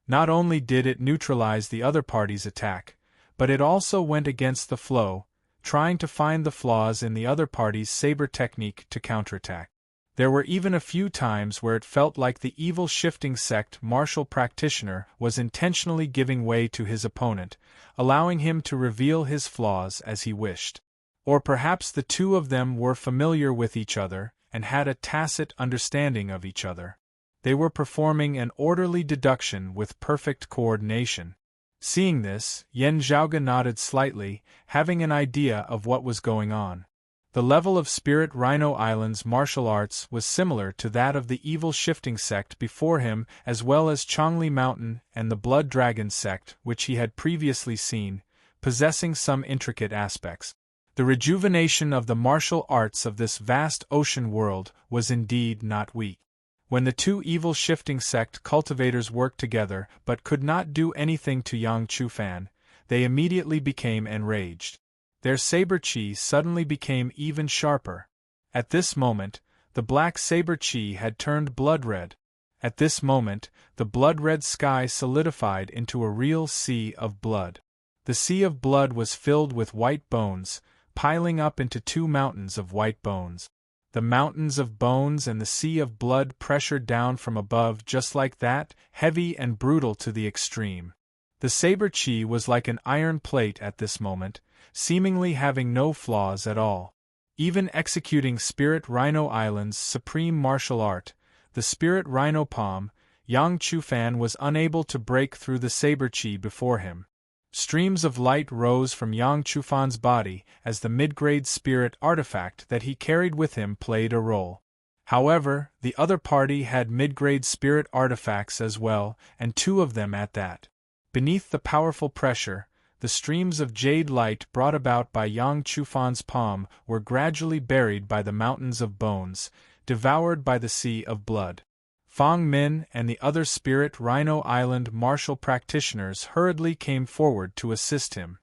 Not only did it neutralize the other party's attack, but it also went against the flow, trying to find the flaws in the other party's saber technique to counterattack. There were even a few times where it felt like the evil shifting sect martial practitioner was intentionally giving way to his opponent, allowing him to reveal his flaws as he wished. Or perhaps the two of them were familiar with each other and had a tacit understanding of each other. They were performing an orderly deduction with perfect coordination. Seeing this, Yan Zhaoge nodded slightly, having an idea of what was going on. The level of Spirit Rhino Island's martial arts was similar to that of the evil shifting sect before him, as well as Changli Mountain and the Blood Dragon sect which he had previously seen, possessing some intricate aspects. The rejuvenation of the martial arts of this vast ocean world was indeed not weak. When the two evil shifting sect cultivators worked together but could not do anything to Yang Chufan, they immediately became enraged. Their saber-chi suddenly became even sharper. At this moment, the black saber-chi had turned blood-red. At this moment, the blood-red sky solidified into a real sea of blood. The sea of blood was filled with white bones, piling up into 2 mountains of white bones. The mountains of bones and the sea of blood pressured down from above just like that, heavy and brutal to the extreme. The saber-chi was like an iron plate at this moment, seemingly having no flaws at all. Even executing Spirit Rhino Island's supreme martial art, the Spirit Rhino Palm, Yang Chufan was unable to break through the saber-chi before him. Streams of light rose from Yang Chufan's body as the mid-grade spirit artifact that he carried with him played a role. However, the other party had mid-grade spirit artifacts as well, and 2 of them at that. Beneath the powerful pressure, the streams of jade light brought about by Yang Chufan's palm were gradually buried by the mountains of bones, devoured by the sea of blood. Fang Min and the other Spirit Rhino Island martial practitioners hurriedly came forward to assist him.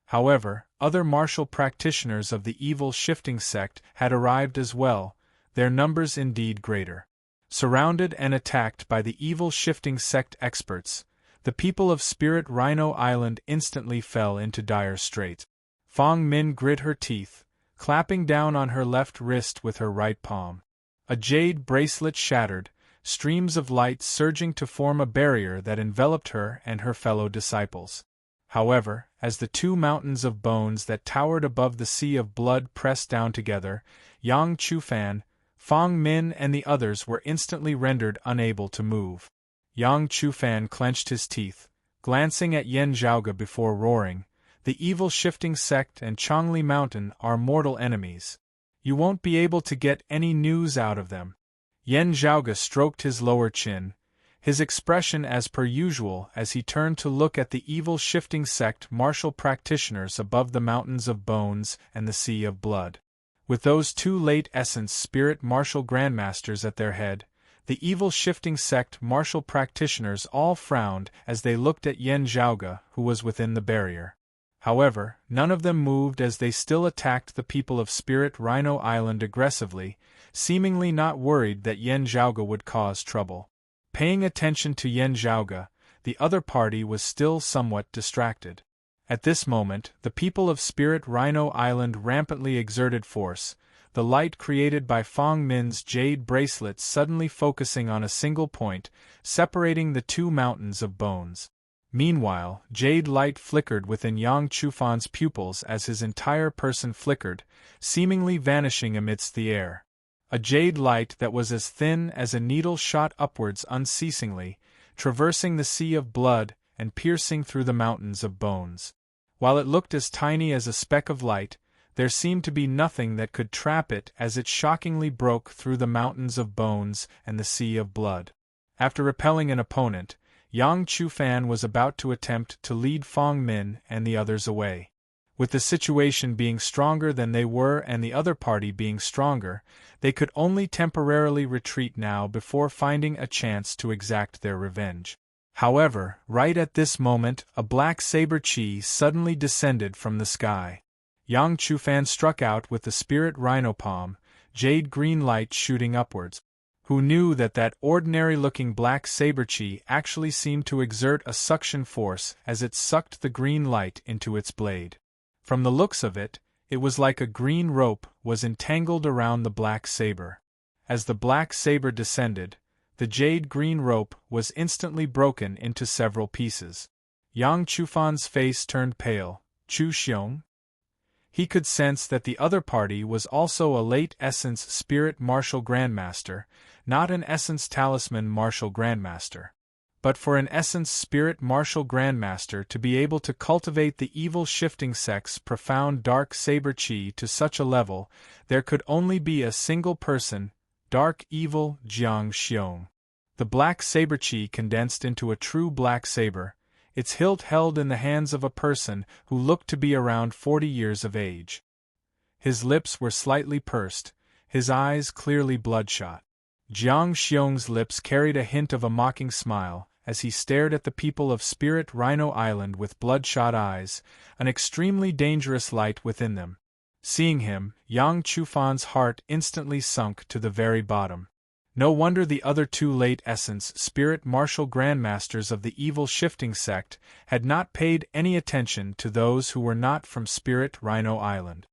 However, other martial practitioners of the evil shifting sect had arrived as well, their numbers indeed greater. Surrounded and attacked by the evil shifting sect experts, the people of Spirit Rhino Island instantly fell into dire straits. Fang Min grit her teeth, clapping down on her left wrist with her right palm. A jade bracelet shattered, streams of light surging to form a barrier that enveloped her and her fellow disciples. However, as the 2 mountains of bones that towered above the sea of blood pressed down together, Yang Chufan, Fang Min and the others were instantly rendered unable to move. Yang Chufan clenched his teeth, glancing at Yan Zhaoge before roaring, "The evil shifting sect and Changli Mountain are mortal enemies. You won't be able to get any news out of them." Yan Zhaoge stroked his lower chin, his expression as per usual as he turned to look at the evil shifting sect martial practitioners above the mountains of bones and the sea of blood. With those 2 late essence spirit martial grandmasters at their head, The evil shifting sect martial practitioners all frowned as they looked at Yan Zhaoge, who was within the barrier. However, none of them moved as they still attacked the people of Spirit Rhino Island aggressively, seemingly not worried that Yan Zhaoge would cause trouble. Paying attention to Yan Zhaoge, the other party was still somewhat distracted. At this moment, the people of Spirit Rhino Island rampantly exerted force, the light created by Fong Min's jade bracelet suddenly focusing on a single point, separating the two mountains of bones. Meanwhile, jade light flickered within Yang Chufan's pupils as his entire person flickered, seemingly vanishing amidst the air. A jade light that was as thin as a needle shot upwards unceasingly, traversing the sea of blood and piercing through the mountains of bones. While it looked as tiny as a speck of light, there seemed to be nothing that could trap it as it shockingly broke through the mountains of bones and the sea of blood. After repelling an opponent, Yang Chufan was about to attempt to lead Fong Min and the others away. With the situation being stronger than they were and the other party being stronger, they could only temporarily retreat now before finding a chance to exact their revenge. However, right at this moment, a black saber chi suddenly descended from the sky. Yang Chufan struck out with the spirit rhino palm, jade green light shooting upwards. Who knew that ordinary-looking black saber chi actually seemed to exert a suction force as it sucked the green light into its blade. From the looks of it, it was like a green rope was entangled around the black saber. As the black saber descended, the jade green rope was instantly broken into several pieces. Yang Chufan's face turned pale. Chu Xiong? He could sense that the other party was also a late Essence Spirit Martial Grandmaster, not an Essence Talisman Martial Grandmaster. But for an Essence Spirit Martial Grandmaster to be able to cultivate the evil shifting sect's profound dark saber chi to such a level, there could only be a single person, Dark Evil Jiang Xiong. The black saber chi condensed into a true black saber, its hilt held in the hands of a person who looked to be around 40 years of age. His lips were slightly pursed, his eyes clearly bloodshot. Jiang Xiong's lips carried a hint of a mocking smile as he stared at the people of Spirit Rhino Island with bloodshot eyes, an extremely dangerous light within them. Seeing him, Yang Chufan's heart instantly sunk to the very bottom. No wonder the other two late Essence Spirit Martial Grandmasters of the evil shifting sect had not paid any attention to those who were not from Spirit Rhino Island.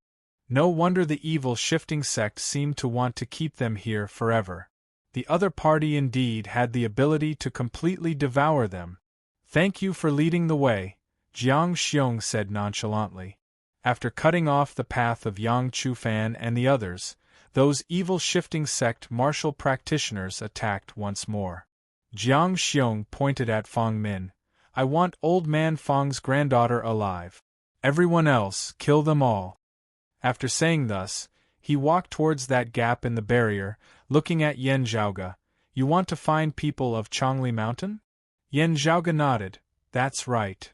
No wonder the evil shifting sect seemed to want to keep them here forever. The other party indeed had the ability to completely devour them. "Thank you for leading the way," Jiang Xiong said nonchalantly. After cutting off the path of Yang Chufan and the others, those evil shifting sect martial practitioners attacked once more. Jiang Xiong pointed at Fong Min. "I want old man Fong's granddaughter alive. Everyone else, kill them all." After saying thus, he walked towards that gap in the barrier, looking at Yan Zhaoge. "You want to find people of Chongli Mountain?" Yan Zhaoge nodded. "That's right."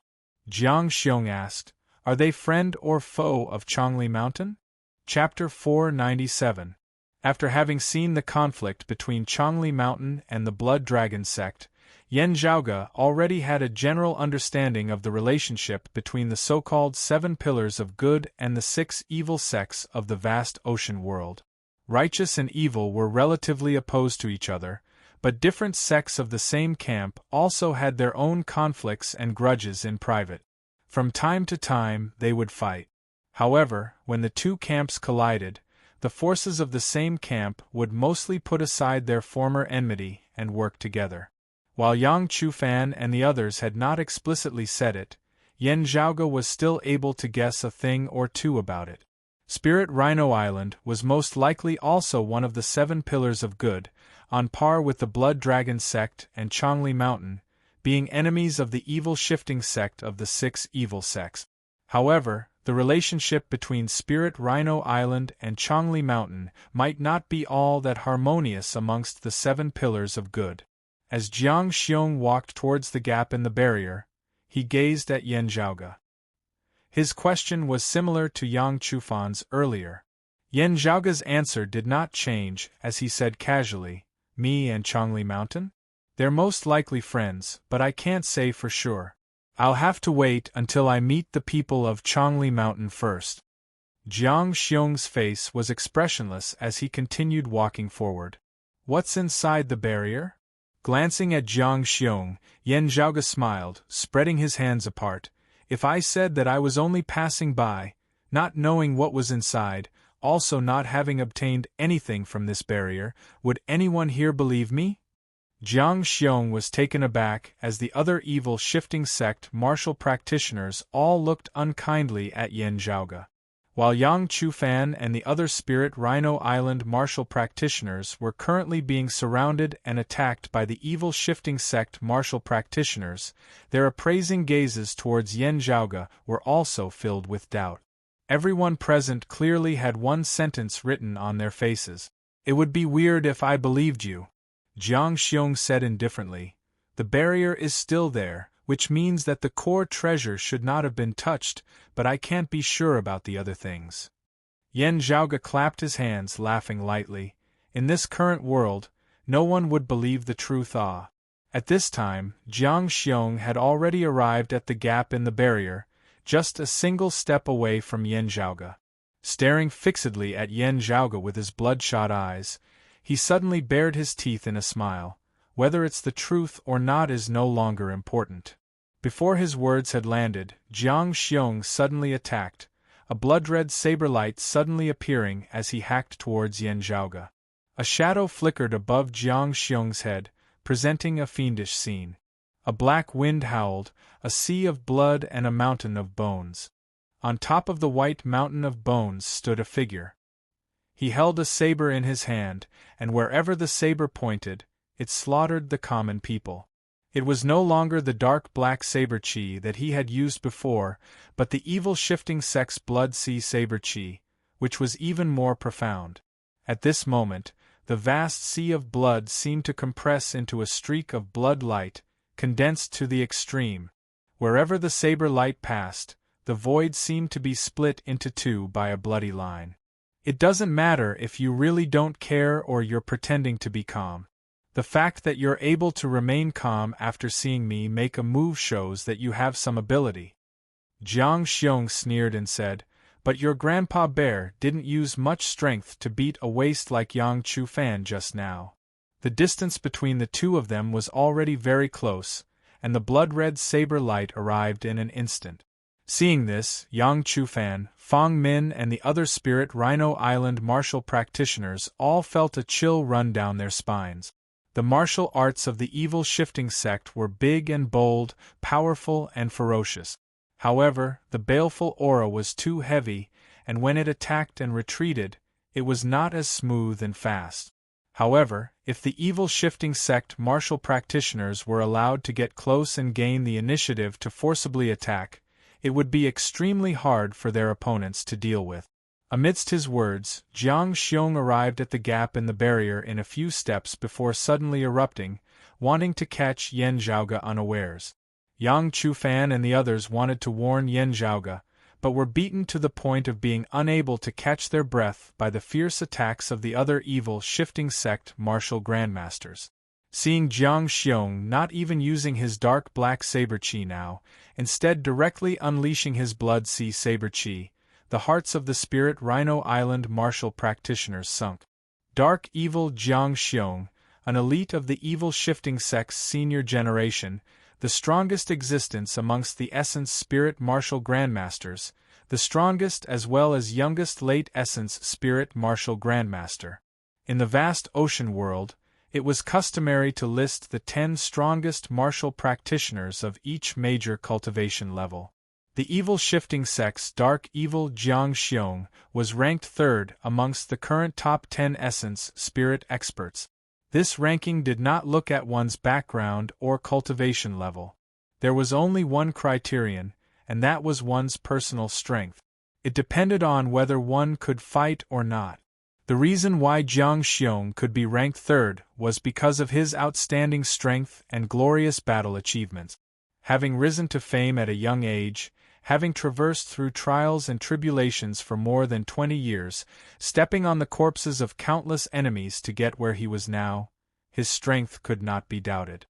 Jiang Xiong asked, "Are they friend or foe of Chongli Mountain?" Chapter 497. After having seen the conflict between Chongli Mountain and the Blood Dragon sect, Yan Zhaoge already had a general understanding of the relationship between the so-called 7 pillars of good and the 6 evil sects of the vast ocean world. Righteous and evil were relatively opposed to each other, but different sects of the same camp also had their own conflicts and grudges in private. From time to time, they would fight. However, when the two camps collided, the forces of the same camp would mostly put aside their former enmity and work together. While Yang Chufan and the others had not explicitly said it, Yan Zhaoge was still able to guess a thing or two about it. Spirit Rhino Island was most likely also one of the 7 pillars of good, on par with the Blood Dragon sect and Chongli Mountain, being enemies of the evil shifting sect of the 6 evil sects. However, the relationship between Spirit Rhino Island and Chongli Mountain might not be all that harmonious amongst the 7 pillars of good. As Jiang Xiong walked towards the gap in the barrier, he gazed at Yan Zhaoge. His question was similar to Yang Chufan's earlier. Yan Zhaoge's answer did not change as he said casually, Me and Chongli Mountain? They're most likely friends, but I can't say for sure. I'll have to wait until I meet the people of Chongli Mountain first. Jiang Xiong's face was expressionless as he continued walking forward. What's inside the barrier? Glancing at Jiang Xiong, Yan Zhaoge smiled, spreading his hands apart. If I said that I was only passing by, not knowing what was inside, also not having obtained anything from this barrier, would anyone here believe me? Jiang Xiong was taken aback as the other evil shifting sect martial practitioners all looked unkindly at Yan Zhaoge. While Yang Chufan and the other Spirit Rhino Island martial practitioners were currently being surrounded and attacked by the evil shifting sect martial practitioners, their appraising gazes towards Yan Zhaoge were also filled with doubt. Everyone present clearly had one sentence written on their faces. It would be weird if I believed you. Jiang Xiong said indifferently. The barrier is still there, which means that the core treasure should not have been touched, but I can't be sure about the other things. Yan Zhaoge clapped his hands, laughing lightly. In this current world, no one would believe the truth. At this time, Jiang Xiong had already arrived at the gap in the barrier, just a single step away from Yan Zhaoge. Staring fixedly at Yan Zhaoge with his bloodshot eyes, he suddenly bared his teeth in a smile. Whether it's the truth or not is no longer important. Before his words had landed, Jiang Xiong suddenly attacked, a blood-red saber light suddenly appearing as he hacked towards Yan Zhaoge. A shadow flickered above Jiang Xiong's head, presenting a fiendish scene. A black wind howled, a sea of blood and a mountain of bones. On top of the white mountain of bones stood a figure. He held a saber in his hand, and wherever the saber pointed, it slaughtered the common people. It was no longer the dark black saber chi that he had used before, but the evil shifting sect's blood sea saber chi, which was even more profound. At this moment, the vast sea of blood seemed to compress into a streak of blood light, condensed to the extreme. Wherever the saber light passed, the void seemed to be split into two by a bloody line. It doesn't matter if you really don't care or you're pretending to be calm. The fact that you're able to remain calm after seeing me make a move shows that you have some ability. Jiang Xiong sneered and said, but your Grandpa Bear didn't use much strength to beat a waste like Yang Chufan just now. The distance between the two of them was already very close, and the blood-red saber light arrived in an instant. Seeing this, Yang Chufan, Fang Min and the other Spirit Rhino Island martial practitioners all felt a chill run down their spines. The martial arts of the evil shifting sect were big and bold, powerful and ferocious. However, the baleful aura was too heavy, and when it attacked and retreated, it was not as smooth and fast. However, if the evil shifting sect martial practitioners were allowed to get close and gain the initiative to forcibly attack, it would be extremely hard for their opponents to deal with. Amidst his words, Jiang Xiong arrived at the gap in the barrier in a few steps before suddenly erupting, wanting to catch Yan Zhaoge unawares. Yang Chufan and the others wanted to warn Yan Zhaoge, but were beaten to the point of being unable to catch their breath by the fierce attacks of the other evil shifting sect martial grandmasters. Seeing Jiang Xiong not even using his dark black saber chi now, instead directly unleashing his blood sea saber chi, the hearts of the Spirit Rhino Island martial practitioners sunk. Dark evil Jiang Xiong, an elite of the evil shifting sect's senior generation, the strongest existence amongst the Essence Spirit martial grandmasters, the strongest as well as youngest late Essence Spirit martial grandmaster. In the vast ocean world, it was customary to list the 10 strongest martial practitioners of each major cultivation level. The evil shifting sect's dark evil Jiang Xiong was ranked 3rd amongst the current top 10 Essence Spirit experts. This ranking did not look at one's background or cultivation level. There was only one criterion, and that was one's personal strength. It depended on whether one could fight or not. The reason why Jiang Xiong could be ranked 3rd was because of his outstanding strength and glorious battle achievements. Having risen to fame at a young age, having traversed through trials and tribulations for more than 20 years, stepping on the corpses of countless enemies to get where he was now, his strength could not be doubted.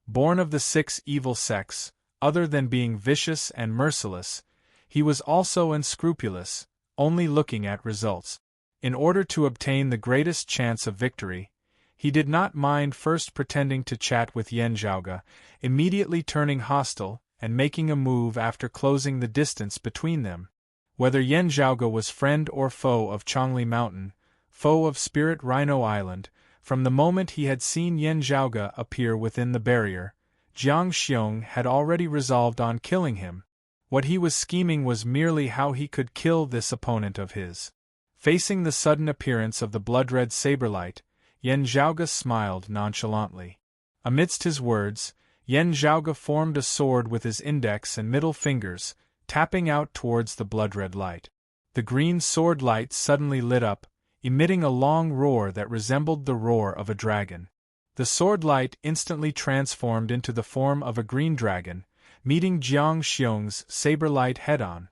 Born of the 6 evil sects, other than being vicious and merciless, he was also unscrupulous, only looking at results. In order to obtain the greatest chance of victory, he did not mind first pretending to chat with Yan Zhaoge, immediately turning hostile, and making a move after closing the distance between them. Whether Yan Zhaoge was friend or foe of Chongli Mountain, foe of Spirit Rhino Island, from the moment he had seen Yan Zhaoge appear within the barrier, Jiang Xiong had already resolved on killing him. What he was scheming was merely how he could kill this opponent of his. Facing the sudden appearance of the blood-red saber-light, Yan Zhaoge smiled nonchalantly. Amidst his words, Yan Zhaoge formed a sword with his index and middle fingers, tapping out towards the blood-red light. The green sword light suddenly lit up, emitting a long roar that resembled the roar of a dragon. The sword light instantly transformed into the form of a green dragon, meeting Jiang Xiong's saber light head-on.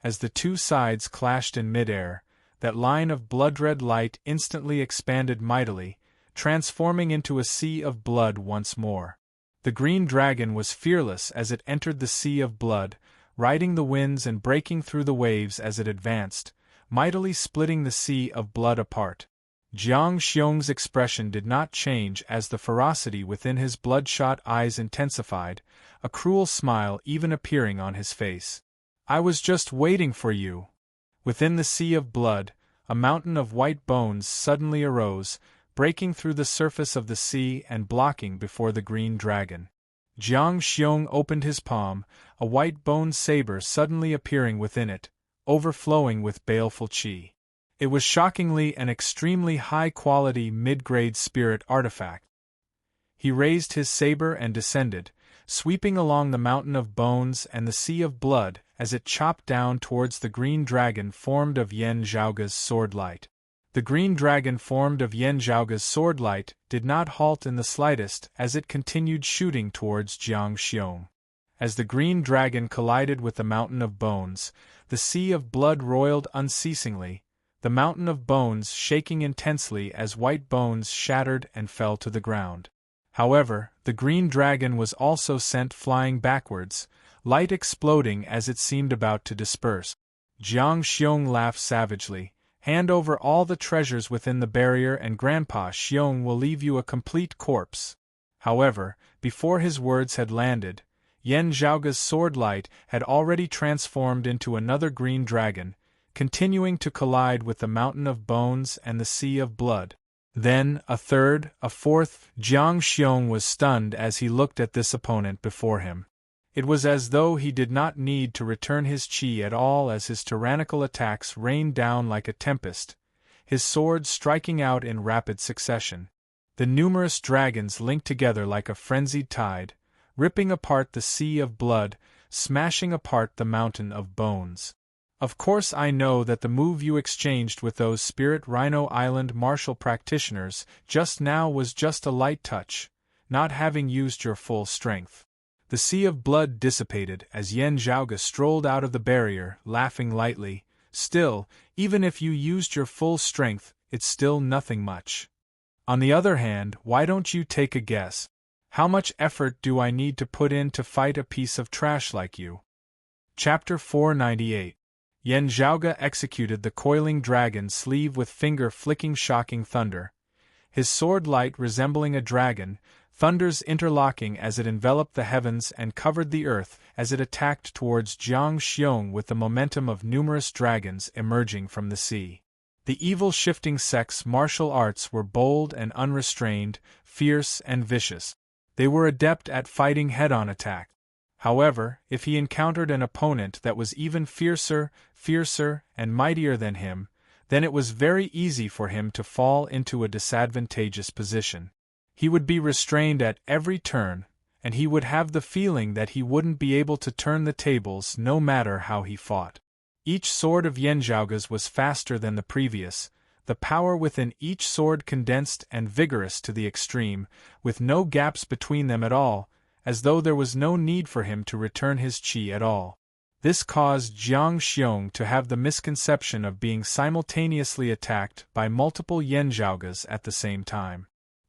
As the two sides clashed in mid-air, that line of blood-red light instantly expanded mightily, transforming into a sea of blood once more. The green dragon was fearless as it entered the sea of blood, riding the winds and breaking through the waves as it advanced, mightily splitting the sea of blood apart. Jiang Xiong's expression did not change as the ferocity within his bloodshot eyes intensified, a cruel smile even appearing on his face. "I was just waiting for you." Within the sea of blood, a mountain of white bones suddenly arose, breaking through the surface of the sea and blocking before the green dragon. Jiang Xiong opened his palm, a white bone saber suddenly appearing within it, overflowing with baleful qi. It was shockingly an extremely high-quality mid-grade spirit artifact. He raised his saber and descended, sweeping along the mountain of bones and the sea of blood as it chopped down towards the green dragon formed of Yan Zhaoge's sword light. The green dragon formed of Yan Zhaoge's sword light did not halt in the slightest as it continued shooting towards Jiang Xiong. As the green dragon collided with the mountain of bones, the sea of blood roiled unceasingly, the mountain of bones shaking intensely as white bones shattered and fell to the ground. However, the green dragon was also sent flying backwards, light exploding as it seemed about to disperse. Jiang Xiong laughed savagely. "Hand over all the treasures within the barrier and Grandpa Xiong will leave you a complete corpse." However, before his words had landed, Yan Zhaoge's sword light had already transformed into another green dragon, continuing to collide with the mountain of bones and the sea of blood. Then, a third, a fourth. Jiang Xiong was stunned as he looked at this opponent before him. It was as though he did not need to return his qi at all as his tyrannical attacks rained down like a tempest, his sword striking out in rapid succession. The numerous dragons linked together like a frenzied tide, ripping apart the sea of blood, smashing apart the mountain of bones. Of course I know that the move you exchanged with those Spirit Rhino Island martial practitioners just now was just a light touch, not having used your full strength. The sea of blood dissipated as Yan Zhaoge strolled out of the barrier, laughing lightly. "Still, even if you used your full strength, it's still nothing much. On the other hand, why don't you take a guess? How much effort do I need to put in to fight a piece of trash like you?" Chapter 498. Yan Zhaoge executed the coiling dragon sleeve with finger-flicking shocking thunder. His sword light resembling a dragon, thunders interlocking as it enveloped the heavens and covered the earth as it attacked towards Jiang Xiong with the momentum of numerous dragons emerging from the sea. The evil shifting sect's martial arts were bold and unrestrained, fierce and vicious. They were adept at fighting head-on attack. However, if he encountered an opponent that was even fiercer, and mightier than him, then it was very easy for him to fall into a disadvantageous position. He would be restrained at every turn, and he would have the feeling that he wouldn't be able to turn the tables no matter how he fought. Each sword of Yan Zhaoge's was faster than the previous, the power within each sword condensed and vigorous to the extreme, with no gaps between them at all, as though there was no need for him to return his qi at all. This caused Jiang Xiong to have the misconception of being simultaneously attacked by multiple Yan Zhaoges at the same time.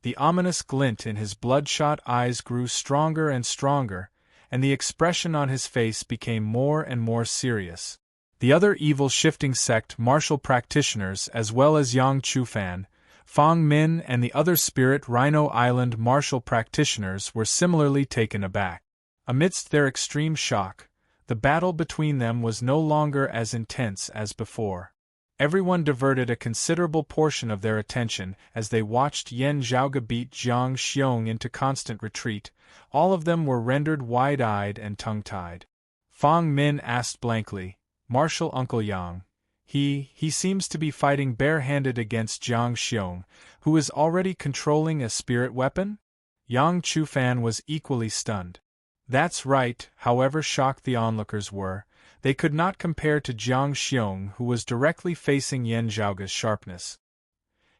The ominous glint in his bloodshot eyes grew stronger and stronger, and the expression on his face became more and more serious. The other evil shifting sect martial practitioners, as well as Yang Chufan, Fang Min, and the other Spirit Rhino Island martial practitioners were similarly taken aback. Amidst their extreme shock, the battle between them was no longer as intense as before. Everyone diverted a considerable portion of their attention as they watched Yan Zhaoge beat Jiang Xiong into constant retreat. All of them were rendered wide-eyed and tongue-tied. Fang Min asked blankly, "Martial Uncle Yang, he seems to be fighting bare-handed against Jiang Xiong, who is already controlling a spirit weapon?" Yang Chufan was equally stunned. That's right, however shocked the onlookers were, they could not compare to Jiang Xiong, who was directly facing Yan Zhaoge's sharpness.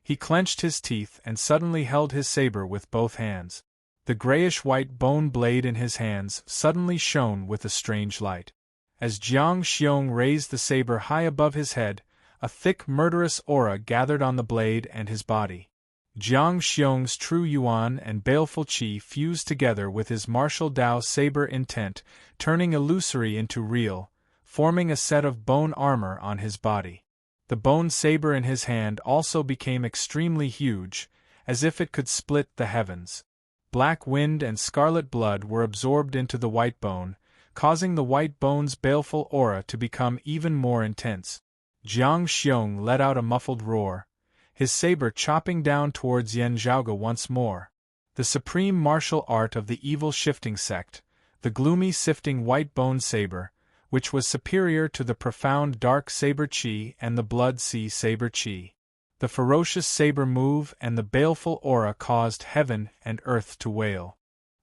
He clenched his teeth and suddenly held his saber with both hands. The grayish-white bone blade in his hands suddenly shone with a strange light. As Jiang Xiong raised the saber high above his head, a thick murderous aura gathered on the blade and his body. Jiang Xiong's true yuan and baleful qi fused together with his martial Dao saber intent, turning illusory into real, forming a set of bone armor on his body. The bone saber in his hand also became extremely huge, as if it could split the heavens. Black wind and scarlet blood were absorbed into the white bone, causing the white bone's baleful aura to become even more intense. Jiang Xiong let out a muffled roar, his saber chopping down towards Yan Zhaoge once more. The supreme martial art of the evil shifting sect, the gloomy sifting white bone saber, which was superior to the profound dark saber qi and the blood sea saber qi. The ferocious saber move and the baleful aura caused heaven and earth to wail.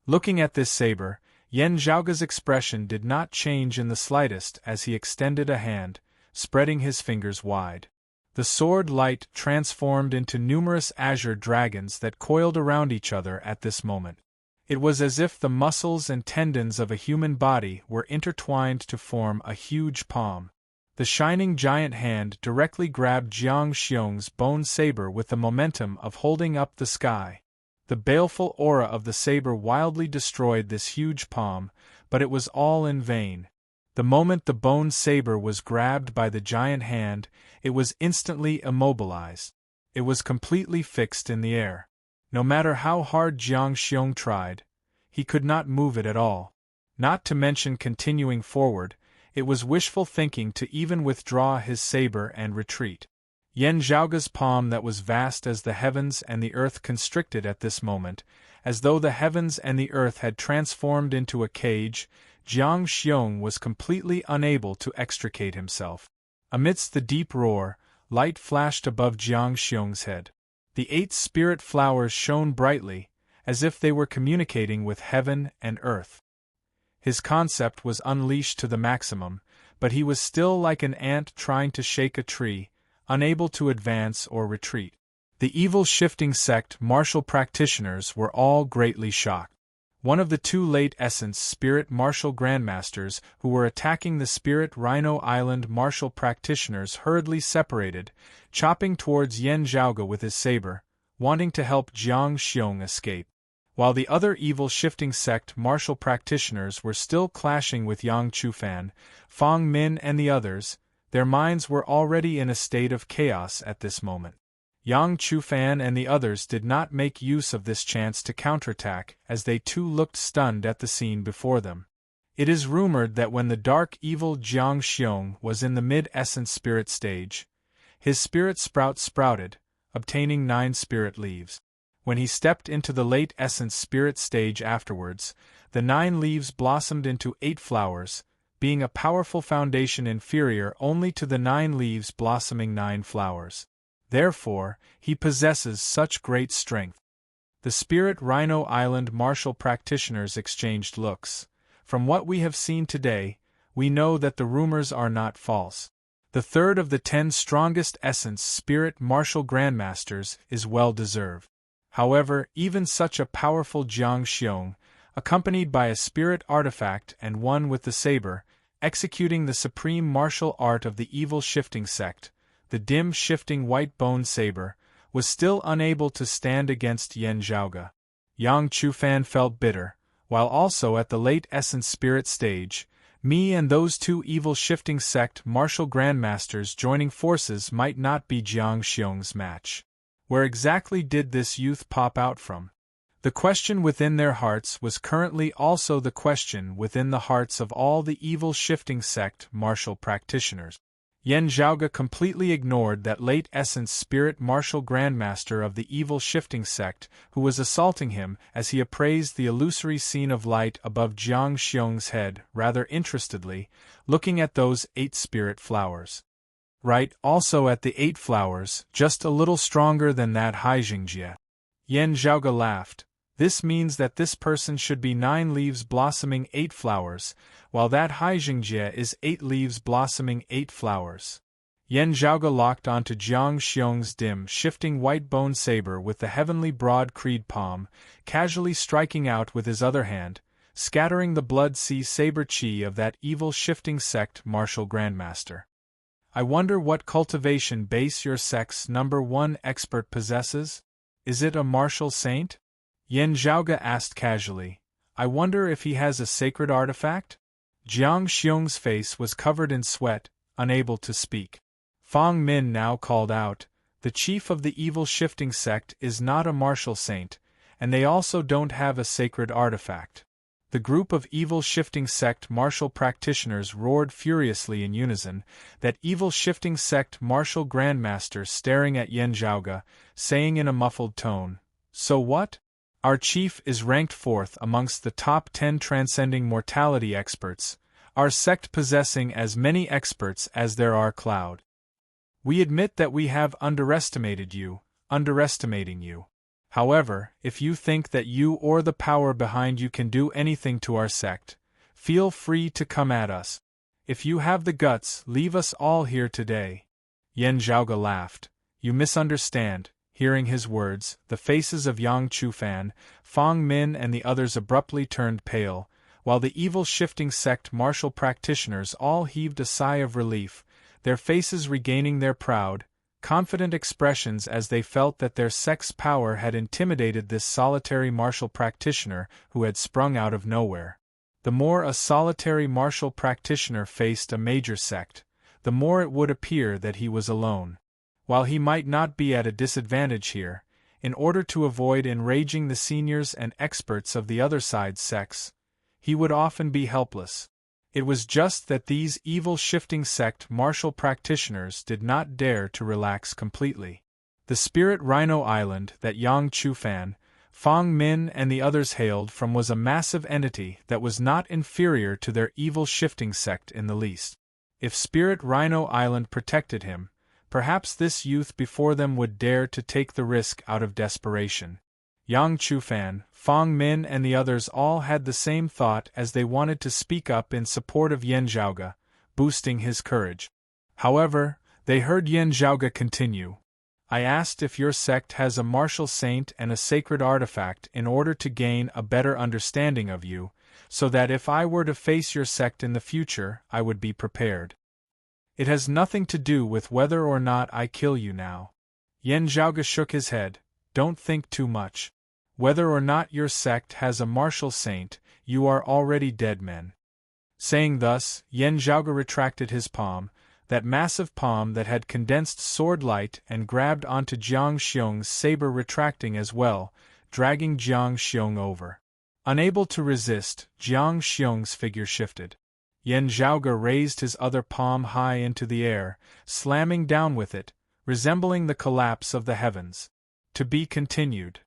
Looking at this saber, Yan Zhaoge's expression did not change in the slightest as he extended a hand, spreading his fingers wide. The sword light transformed into numerous azure dragons that coiled around each other at this moment. It was as if the muscles and tendons of a human body were intertwined to form a huge palm. The shining giant hand directly grabbed Jiang Xiong's bone saber with the momentum of holding up the sky. The baleful aura of the saber wildly destroyed this huge palm, but it was all in vain. The moment the bone saber was grabbed by the giant hand, it was instantly immobilized. It was completely fixed in the air. No matter how hard Jiang Xiong tried, he could not move it at all. Not to mention continuing forward, it was wishful thinking to even withdraw his saber and retreat. Yan Zhaoge's palm that was vast as the heavens and the earth constricted at this moment, as though the heavens and the earth had transformed into a cage. Jiang Xiong was completely unable to extricate himself. Amidst the deep roar, light flashed above Jiang Xiong's head. The 8 spirit flowers shone brightly, as if they were communicating with heaven and earth. His concept was unleashed to the maximum, but he was still like an ant trying to shake a tree, unable to advance or retreat. The evil shifting sect martial practitioners were all greatly shocked. One of the 2 late Essence Spirit Martial Grandmasters who were attacking the Spirit Rhino Island martial practitioners hurriedly separated, chopping towards Yan Zhaoge with his saber, wanting to help Jiang Xiong escape. While the other evil shifting sect martial practitioners were still clashing with Yang Chufan, Fang Min and the others, their minds were already in a state of chaos at this moment. Yang Chufan and the others did not make use of this chance to counterattack as they too looked stunned at the scene before them. It is rumored that when the dark evil Jiang Xiong was in the mid-essence spirit stage, his spirit sprout sprouted, obtaining 9 spirit leaves. When he stepped into the late essence spirit stage afterwards, the 9 leaves blossomed into 8 flowers, being a powerful foundation inferior only to the 9 leaves blossoming 9 flowers. Therefore, he possesses such great strength. The Spirit Rhino Island martial practitioners exchanged looks. From what we have seen today, we know that the rumors are not false. The 3rd of the 10 strongest Essence Spirit Martial Grandmasters is well deserved. However, even such a powerful Jiang Xiong, accompanied by a spirit artifact and one with the saber, executing the supreme martial art of the evil shifting sect, the dim shifting white bone saber, was still unable to stand against Yan Zhaoge. Yang Chufan felt bitter, while also at the late essence spirit stage, me and those two evil shifting sect martial grandmasters joining forces might not be Jiang Xiong's match. Where exactly did this youth pop out from? The question within their hearts was currently also the question within the hearts of all the evil shifting sect martial practitioners. Yan Zhaoge completely ignored that late essence spirit martial grandmaster of the evil shifting sect who was assaulting him as he appraised the illusory scene of light above Jiang Xiong's head rather interestedly, looking at those 8 spirit flowers. Right, also at the 8 flowers, just a little stronger than that Haijingjie. Yan Zhaoge laughed. This means that this person should be 9 leaves blossoming 8 flowers, while that Haijingjie is 8 leaves blossoming 8 flowers. Yan Zhaoge locked onto Jiang Xiong's dim, shifting white bone saber with the heavenly broad creed palm, casually striking out with his other hand, scattering the blood sea saber chi of that evil shifting sect martial grandmaster. I wonder what cultivation base your sect's #1 expert possesses? Is it a martial saint? Yan Zhaoge asked casually. I wonder if he has a sacred artifact? Jiang Xiong's face was covered in sweat, unable to speak. Fang Min now called out, the chief of the evil shifting sect is not a martial saint, and they also don't have a sacred artifact. The group of evil shifting sect martial practitioners roared furiously in unison, that evil shifting sect martial grandmaster staring at Yan Zhaoge, saying in a muffled tone, so what? Our chief is ranked 4th amongst the top 10 transcending mortality experts, our sect possessing as many experts as there are cloud. We admit that we have underestimated you, underestimating you. However, if you think that you or the power behind you can do anything to our sect, feel free to come at us. If you have the guts, leave us all here today. Yan Zhaoge laughed. You misunderstand. Hearing his words, the faces of Yang Chufan, Fang Min and the others abruptly turned pale, while the evil shifting sect martial practitioners all heaved a sigh of relief, their faces regaining their proud, confident expressions as they felt that their sect's power had intimidated this solitary martial practitioner who had sprung out of nowhere. The more a solitary martial practitioner faced a major sect, the more it would appear that he was alone. While he might not be at a disadvantage here, in order to avoid enraging the seniors and experts of the other side's sects, he would often be helpless. It was just that these evil shifting sect martial practitioners did not dare to relax completely. The Spirit Rhino Island that Yang Chufan, Fang Min and the others hailed from was a massive entity that was not inferior to their evil shifting sect in the least. If Spirit Rhino Island protected him, perhaps this youth before them would dare to take the risk out of desperation. Yang Chufan, Fang Min and the others all had the same thought as they wanted to speak up in support of Yan Zhaoge, boosting his courage. However, they heard Yan Zhaoge continue. I asked if your sect has a martial saint and a sacred artifact in order to gain a better understanding of you, so that if I were to face your sect in the future, I would be prepared. It has nothing to do with whether or not I kill you now. Yan Zhaoge shook his head. Don't think too much. Whether or not your sect has a martial saint, you are already dead men. Saying thus, Yan Zhaoge retracted his palm, that massive palm that had condensed sword light and grabbed onto Jiang Xiong's saber retracting as well, dragging Jiang Xiong over. Unable to resist, Jiang Xiong's figure shifted. Yan Zhaoge raised his other palm high into the air, slamming down with it, resembling the collapse of the heavens. To be continued.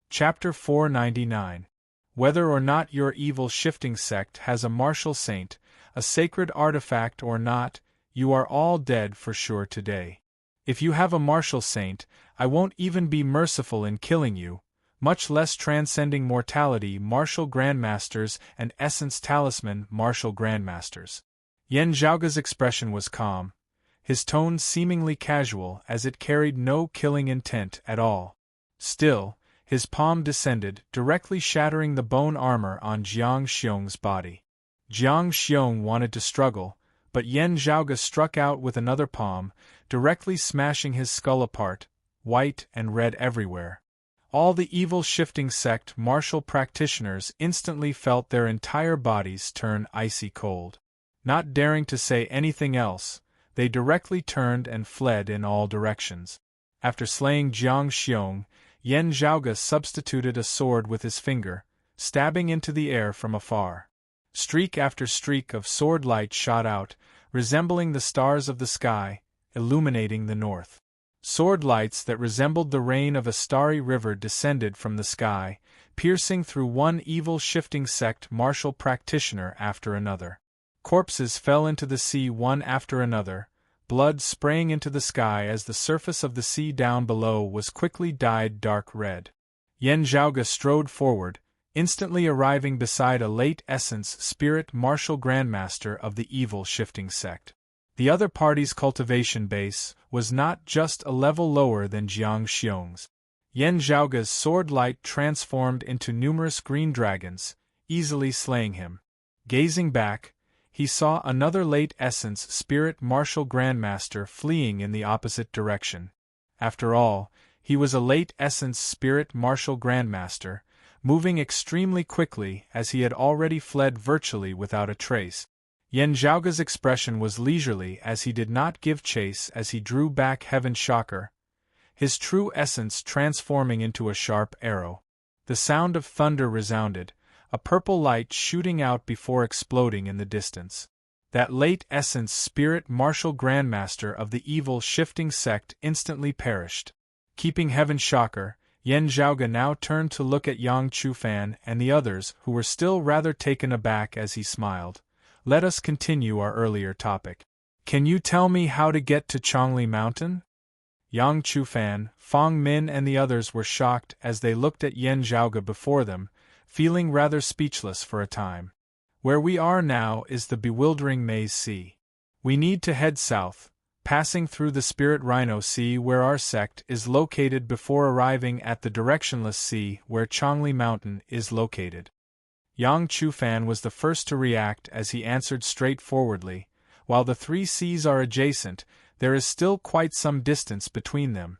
Chapter 499. Whether or not your evil shifting sect has a martial saint, a sacred artifact or not, you are all dead for sure today. If you have a martial saint, I won't even be merciful in killing you, much less transcending mortality martial grandmasters and essence talisman martial grandmasters. Yan Zhaoge's expression was calm, his tone seemingly casual as it carried no killing intent at all. Still, his palm descended, directly shattering the bone armor on Jiang Xiong's body. Jiang Xiong wanted to struggle, but Yan Zhaoge struck out with another palm, directly smashing his skull apart, white, and red everywhere. All the evil shifting sect martial practitioners instantly felt their entire bodies turn icy cold. Not daring to say anything else, they directly turned and fled in all directions. After slaying Jiang Xiong, Yan Zhaoge substituted a sword with his finger, stabbing into the air from afar. Streak after streak of sword light shot out, resembling the stars of the sky, illuminating the north. Sword lights that resembled the rain of a starry river descended from the sky, piercing through one evil shifting sect martial practitioner after another. Corpses fell into the sea one after another, blood spraying into the sky as the surface of the sea down below was quickly dyed dark red. Yan Zhaoge strode forward, instantly arriving beside a late essence spirit martial grandmaster of the evil shifting sect. The other party's cultivation base was not just a level lower than Jiang Xiong's. Yan Zhaoge's sword light transformed into numerous green dragons, easily slaying him. Gazing back, he saw another late essence spirit martial grandmaster fleeing in the opposite direction. After all, he was a late essence spirit martial grandmaster, moving extremely quickly as he had already fled virtually without a trace. Yan Zhaoge's expression was leisurely as he did not give chase as he drew back Heaven Shocker, his true essence transforming into a sharp arrow. The sound of thunder resounded, a purple light shooting out before exploding in the distance. That late essence spirit martial grandmaster of the evil shifting sect instantly perished. Keeping Heaven Shocker, Yan Zhaoge now turned to look at Yang Chufan and the others who were still rather taken aback as he smiled. Let us continue our earlier topic. Can you tell me how to get to Chongli Mountain? Yang Chufan, Fang Min and the others were shocked as they looked at Yan Zhaoge before them, feeling rather speechless for a time. Where we are now is the bewildering Maze Sea. We need to head south, passing through the Spirit Rhino Sea where our sect is located before arriving at the Directionless Sea where Chongli Mountain is located. Yang Chufan was the first to react as he answered straightforwardly, while the three seas are adjacent, there is still quite some distance between them.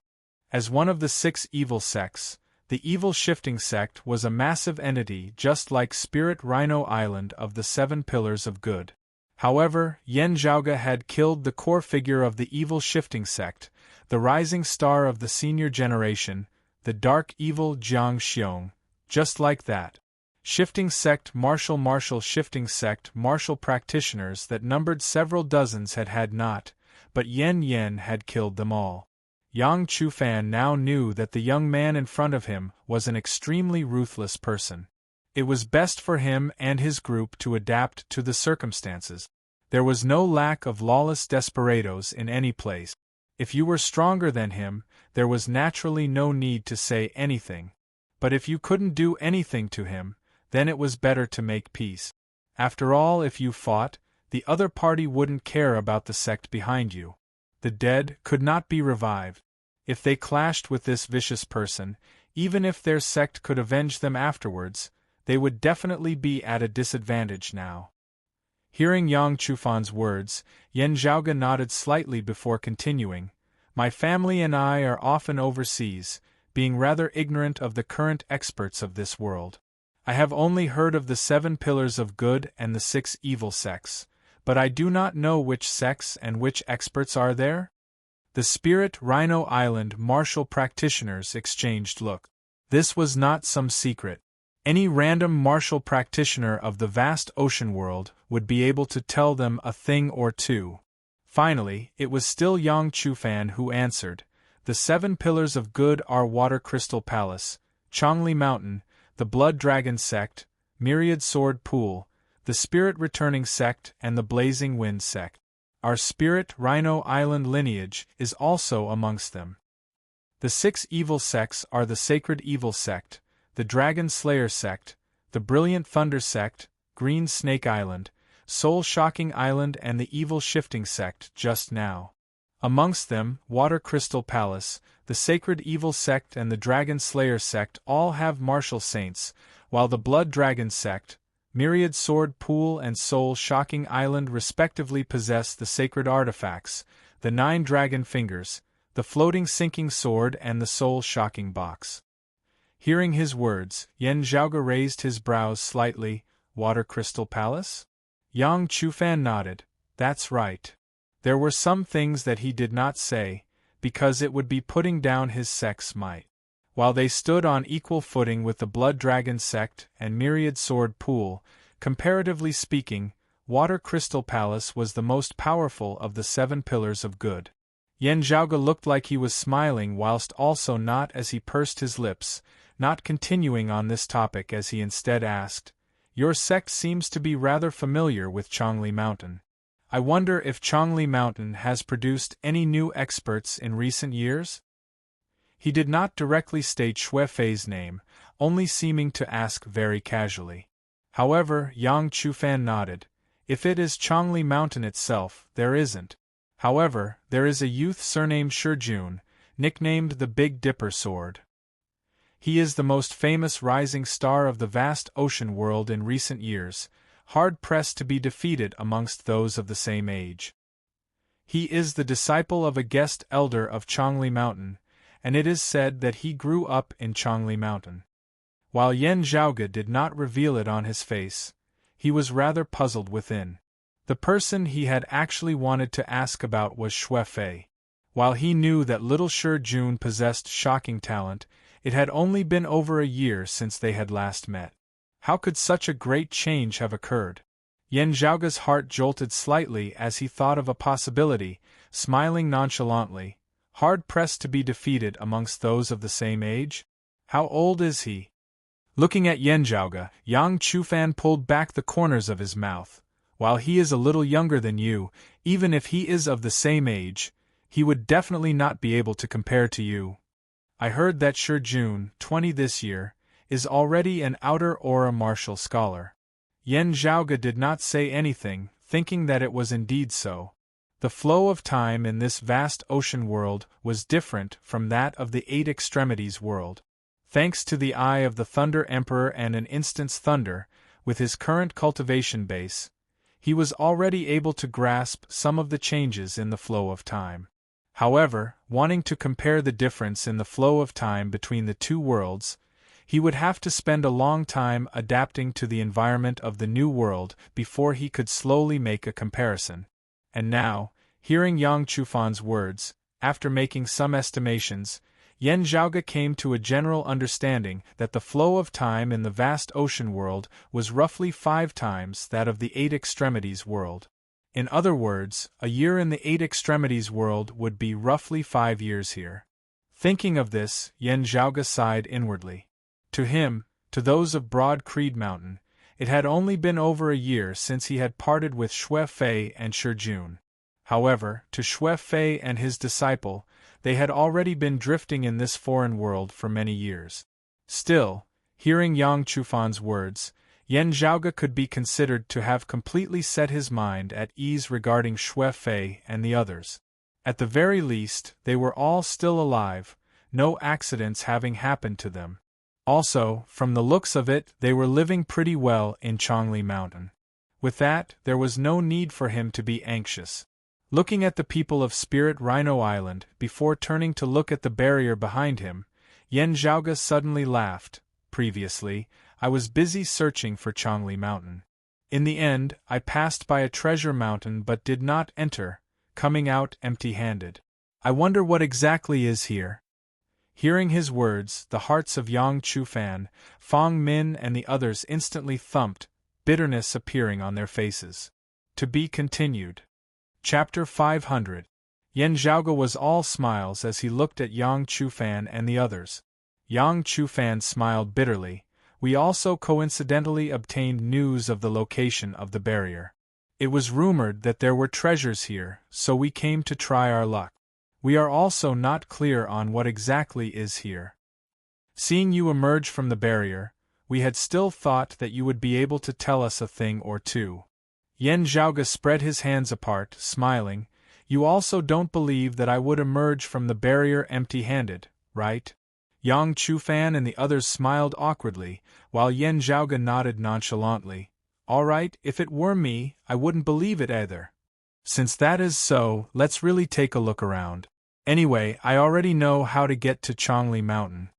As one of the 6 evil sects, the evil shifting sect was a massive entity just like Spirit Rhino Island of the 7 Pillars of Good. However, Yan Zhaoge had killed the core figure of the evil shifting sect, the rising star of the senior generation, the dark evil Jiang Xiong, just like that. Shifting sect martial shifting sect martial practitioners that numbered several dozens had not, but Yan had killed them all. Yang Chufan now knew that the young man in front of him was an extremely ruthless person. It was best for him and his group to adapt to the circumstances. There was no lack of lawless desperados in any place. If you were stronger than him, there was naturally no need to say anything. But if you couldn't do anything to him, then it was better to make peace. After all, if you fought, the other party wouldn't care about the sect behind you. The dead could not be revived. If they clashed with this vicious person, even if their sect could avenge them afterwards, they would definitely be at a disadvantage now. Hearing Yang Chufan's words, Yan Zhaoge nodded slightly before continuing. My family and I are often overseas, being rather ignorant of the current experts of this world. I have only heard of the 7 Pillars of Good and the 6 evil sects, but I do not know which sects and which experts are there. The Spirit Rhino Island martial practitioners exchanged looks. This was not some secret. Any random martial practitioner of the vast ocean world would be able to tell them a thing or two. Finally, it was still Yang Chufan who answered. The 7 Pillars of Good are Water Crystal Palace, Chongli Mountain, the Blood Dragon Sect, Myriad Sword Pool, the Spirit Returning Sect and the Blazing Wind Sect. Our Spirit Rhino Island lineage is also amongst them. The 6 evil sects are the Sacred Evil Sect, the Dragon Slayer Sect, the Brilliant Thunder Sect, Green Snake Island, Soul Shocking Island and the Evil Shifting Sect just now. Amongst them, Water Crystal Palace, the Sacred Evil Sect and the Dragon Slayer Sect all have martial saints, while the Blood Dragon Sect, Myriad Sword Pool and Soul Shocking Island respectively possess the sacred artifacts, the 9 dragon fingers, the floating sinking sword and the soul-shocking box. Hearing his words, Yen Zhaoge raised his brows slightly. Water Crystal Palace? Yang Chufan nodded. That's right. There were some things that he did not say, because it would be putting down his sect's might. While they stood on equal footing with the Blood Dragon sect and Myriad Sword Pool, comparatively speaking, Water Crystal Palace was the most powerful of the 7 pillars of good. Yen Zhaoge looked like he was smiling whilst also not, as he pursed his lips, not continuing on this topic, as he instead asked, "Your sect seems to be rather familiar with Chongli Mountain. I wonder if Chongli Mountain has produced any new experts in recent years?" He did not directly state Xue Fei's name, only seeming to ask very casually. However, Yang Chufan nodded. If it is Chongli Mountain itself, there isn't. However, there is a youth surnamed Shijun, nicknamed the Big Dipper Sword. He is the most famous rising star of the vast ocean world in recent years, hard-pressed to be defeated amongst those of the same age. He is the disciple of a guest elder of Chongli Mountain, and it is said that he grew up in Chongli Mountain. While Yen Zhaoge did not reveal it on his face, he was rather puzzled within. The person he had actually wanted to ask about was Xue Fei. While he knew that little Shijun possessed shocking talent, it had only been over a year since they had last met. How could such a great change have occurred? Yen Zhaoge's heart jolted slightly as he thought of a possibility, smiling nonchalantly. Hard-pressed to be defeated amongst those of the same age? How old is he? Looking at Yen Zhaoge, Yang Chufan pulled back the corners of his mouth. While he is a little younger than you, even if he is of the same age, he would definitely not be able to compare to you. I heard that Shijun, 20 this year, is already an outer aura martial scholar. Yen Zhaoge did not say anything, thinking that it was indeed so. The flow of time in this vast ocean world was different from that of the 8 extremities world. Thanks to the eye of the Thunder Emperor and an instant's thunder, with his current cultivation base, he was already able to grasp some of the changes in the flow of time. However, wanting to compare the difference in the flow of time between the two worlds, he would have to spend a long time adapting to the environment of the new world before he could slowly make a comparison. And now, hearing Yang Chufan's words, after making some estimations, Yen Zhaoge came to a general understanding that the flow of time in the vast ocean world was roughly 5 times that of the 8 extremities world. In other words, a year in the 8 extremities world would be roughly 5 years here. Thinking of this, Yen Zhaoge sighed inwardly. To him, to those of Broad Creed Mountain, it had only been over a year since he had parted with Xue Fei and Shijun. However, to Xue Fei and his disciple, they had already been drifting in this foreign world for many years. Still, hearing Yang Chufan's words, Yen Zhaoge could be considered to have completely set his mind at ease regarding Xue Fei and the others. At the very least, they were all still alive, no accidents having happened to them. Also, from the looks of it, they were living pretty well in Chongli Mountain. With that, there was no need for him to be anxious. Looking at the people of Spirit Rhino Island before turning to look at the barrier behind him, Yen Zhaoge suddenly laughed. Previously, I was busy searching for Chongli Mountain. In the end, I passed by a treasure mountain but did not enter, coming out empty-handed. I wonder what exactly is here. Hearing his words, the hearts of Yang Chufan, Fong Min and the others instantly thumped, bitterness appearing on their faces. To be continued. Chapter 500. Yen Zhaoge was all smiles as he looked at Yang Chufan and the others. Yang Chufan smiled bitterly. We also coincidentally obtained news of the location of the barrier. It was rumored that there were treasures here, so we came to try our luck. We are also not clear on what exactly is here. Seeing you emerge from the barrier, we had still thought that you would be able to tell us a thing or two. Yen Zhaoge spread his hands apart, smiling. You also don't believe that I would emerge from the barrier empty-handed, right? Yang Chufan and the others smiled awkwardly, while Yen Zhaoge nodded nonchalantly. All right, if it were me, I wouldn't believe it either. Since that is so, let's really take a look around. Anyway, I already know how to get to Chongli Mountain.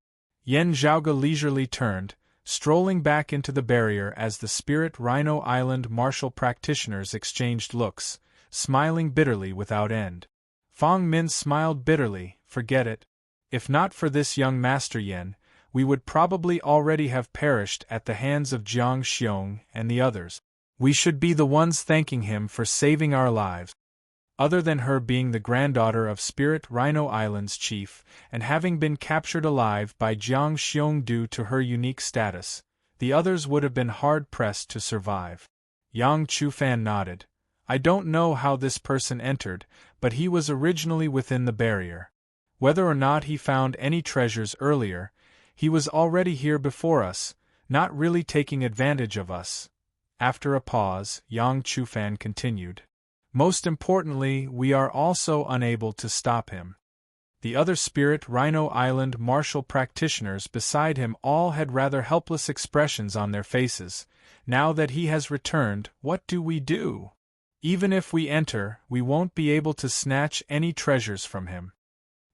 Yan Zhaoge leisurely turned, strolling back into the barrier as the Spirit Rhino Island martial practitioners exchanged looks, smiling bitterly without end. Fang Min smiled bitterly. Forget it. If not for this young Master Yan, we would probably already have perished at the hands of Jiang Xiong and the others. We should be the ones thanking him for saving our lives. Other than her being the granddaughter of Spirit Rhino Island's chief, and having been captured alive by Jiang Xiong due to her unique status, the others would have been hard-pressed to survive. Yang Chufan nodded. I don't know how this person entered, but he was originally within the barrier. Whether or not he found any treasures earlier, he was already here before us, not really taking advantage of us. After a pause, Yang Chufan continued. Most importantly, we are also unable to stop him. The other Spirit Rhino Island martial practitioners beside him all had rather helpless expressions on their faces. Now that he has returned, what do we do? Even if we enter, we won't be able to snatch any treasures from him.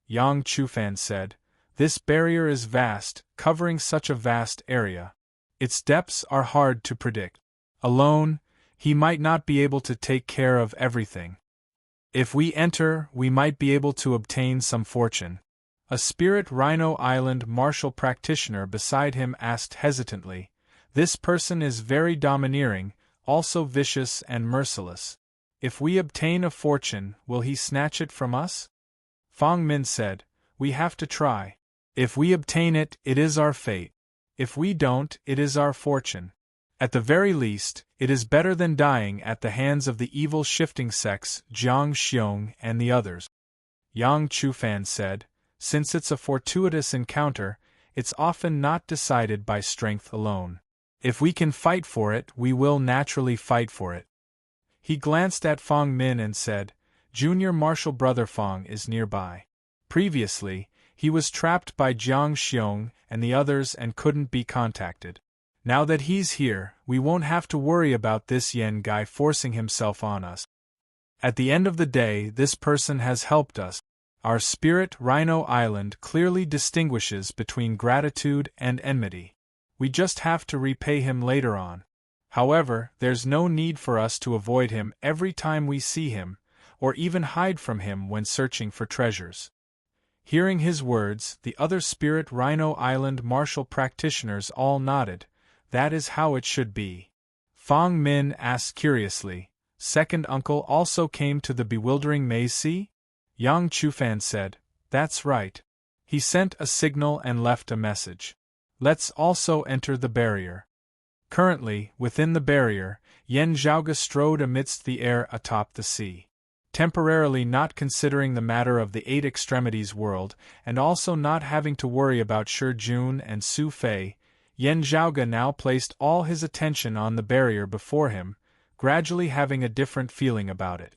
Yang Chufan said, This barrier is vast, covering such a vast area. Its depths are hard to predict. Alone, he might not be able to take care of everything. If we enter, we might be able to obtain some fortune. A Spirit Rhino Island martial practitioner beside him asked hesitantly, This person is very domineering, also vicious and merciless. If we obtain a fortune, will he snatch it from us? Fang Min said, We have to try. If we obtain it, it is our fate. If we don't, it is our fortune. At the very least, it is better than dying at the hands of the evil shifting sects Jiang Xiong and the others. Yang Chufan said, Since it's a fortuitous encounter, it's often not decided by strength alone. If we can fight for it, we will naturally fight for it. He glanced at Fang Min and said, Junior Martial Brother Fang is nearby. Previously, he was trapped by Jiang Xiong and the others and couldn't be contacted. Now that he's here, we won't have to worry about this Yen guy forcing himself on us. At the end of the day, this person has helped us. Our Spirit Rhino Island clearly distinguishes between gratitude and enmity. We just have to repay him later on. However, there's no need for us to avoid him every time we see him, or even hide from him when searching for treasures. Hearing his words, the other Spirit Rhino Island martial practitioners all nodded. That is how it should be. Fang Min asked curiously, Second uncle also came to the bewildering maze sea? Yang Chufan said, That's right. He sent a signal and left a message. Let's also enter the barrier. Currently, within the barrier, Yan Zhaoge strode amidst the air atop the sea. Temporarily not considering the matter of the Eight Extremities world, and also not having to worry about Shi Jun and Su Fei, Yan Zhaoge now placed all his attention on the barrier before him, gradually having a different feeling about it.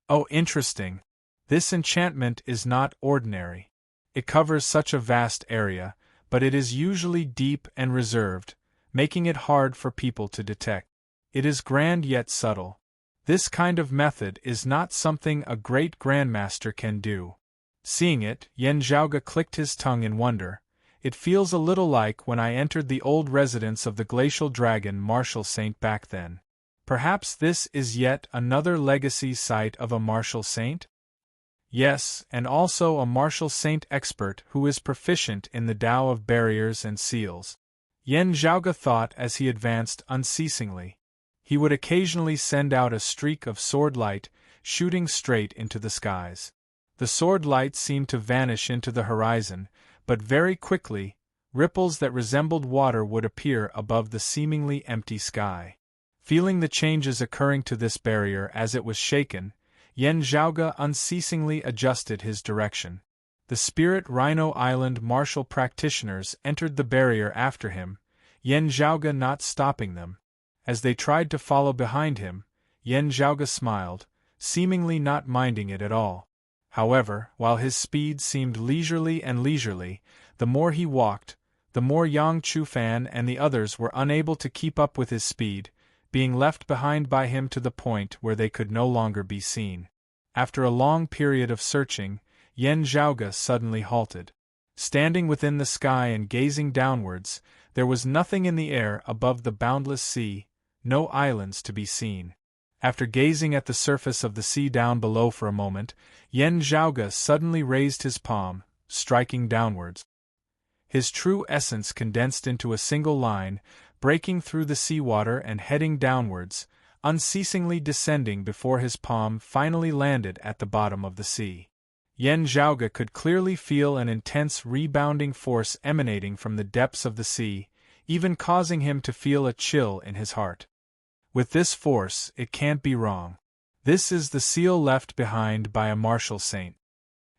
Oh, interesting. This enchantment is not ordinary. It covers such a vast area, but it is usually deep and reserved, making it hard for people to detect. It is grand yet subtle. This kind of method is not something a great grandmaster can do. Seeing it, Yan Zhaoge clicked his tongue in wonder. It feels a little like when I entered the old residence of the glacial dragon martial saint back then. Perhaps this is yet another legacy site of a martial saint? Yes, and also a martial saint expert who is proficient in the Tao of barriers and seals. Yan Zhaoge thought as he advanced unceasingly. He would occasionally send out a streak of sword light, shooting straight into the skies. The sword light seemed to vanish into the horizon, but very quickly, ripples that resembled water would appear above the seemingly empty sky. Feeling the changes occurring to this barrier as it was shaken, Yan Zhaoge unceasingly adjusted his direction. The Spirit Rhino Island martial practitioners entered the barrier after him, Yan Zhaoge not stopping them. As they tried to follow behind him, Yan Zhaoge smiled, seemingly not minding it at all. However, while his speed seemed leisurely, the more he walked, the more Yang Chufan and the others were unable to keep up with his speed, being left behind by him to the point where they could no longer be seen. After a long period of searching, Yen Zhaoge suddenly halted. Standing within the sky and gazing downwards, there was nothing in the air above the boundless sea, no islands to be seen. After gazing at the surface of the sea down below for a moment, Yen Zhaoge suddenly raised his palm, striking downwards. His true essence condensed into a single line, breaking through the seawater and heading downwards, unceasingly descending before his palm finally landed at the bottom of the sea. Yen Zhaoge could clearly feel an intense rebounding force emanating from the depths of the sea, even causing him to feel a chill in his heart. With this force, it can't be wrong. This is the seal left behind by a martial saint.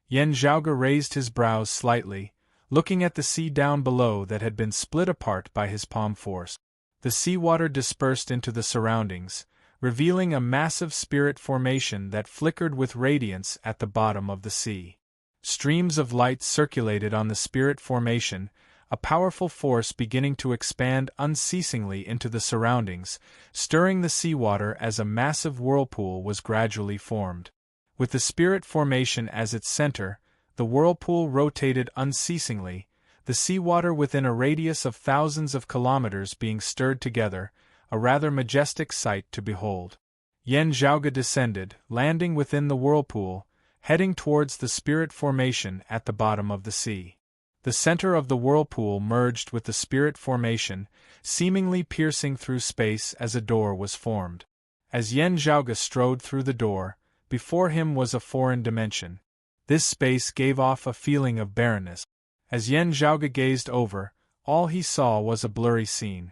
Yen Zhaoge raised his brows slightly, looking at the sea down below that had been split apart by his palm force. The seawater dispersed into the surroundings, revealing a massive spirit formation that flickered with radiance at the bottom of the sea. Streams of light circulated on the spirit formation, a powerful force beginning to expand unceasingly into the surroundings, stirring the seawater as a massive whirlpool was gradually formed. With the spirit formation as its center, the whirlpool rotated unceasingly, the seawater within a radius of thousands of kilometers being stirred together, a rather majestic sight to behold. Yen Zhaoge descended, landing within the whirlpool, heading towards the spirit formation at the bottom of the sea. The center of the whirlpool merged with the spirit formation, seemingly piercing through space as a door was formed. As Yen Zhaoge strode through the door, before him was a foreign dimension. This space gave off a feeling of barrenness. As Yen Zhaoge gazed over, all he saw was a blurry scene.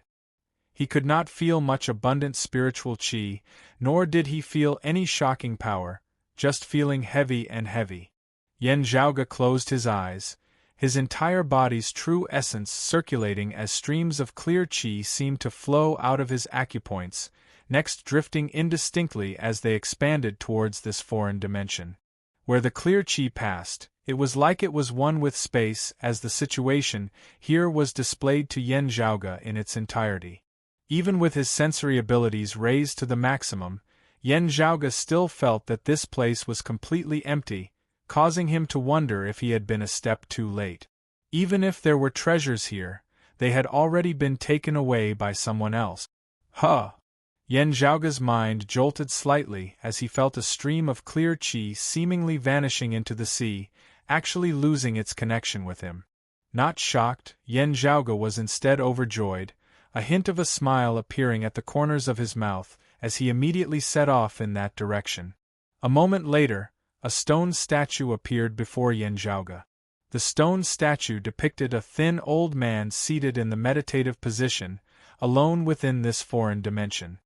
He could not feel much abundant spiritual qi, nor did he feel any shocking power, just feeling heavy and heavy. Yen Zhaoge closed his eyes, his entire body's true essence circulating as streams of clear qi seemed to flow out of his acupoints, next drifting indistinctly as they expanded towards this foreign dimension. Where the clear qi passed, it was like it was one with space, as the situation here was displayed to Yen Zhaoge in its entirety. Even with his sensory abilities raised to the maximum, Yen Zhaoge still felt that this place was completely empty, causing him to wonder if he had been a step too late. Even if there were treasures here, they had already been taken away by someone else. Huh! Yen Zhaoge's mind jolted slightly as he felt a stream of clear qi seemingly vanishing into the sea, actually losing its connection with him. Not shocked, Yen Zhaoge was instead overjoyed, a hint of a smile appearing at the corners of his mouth as he immediately set off in that direction. A moment later, a stone statue appeared before Yen Zhaoge. The stone statue depicted a thin old man seated in the meditative position, alone within this foreign dimension.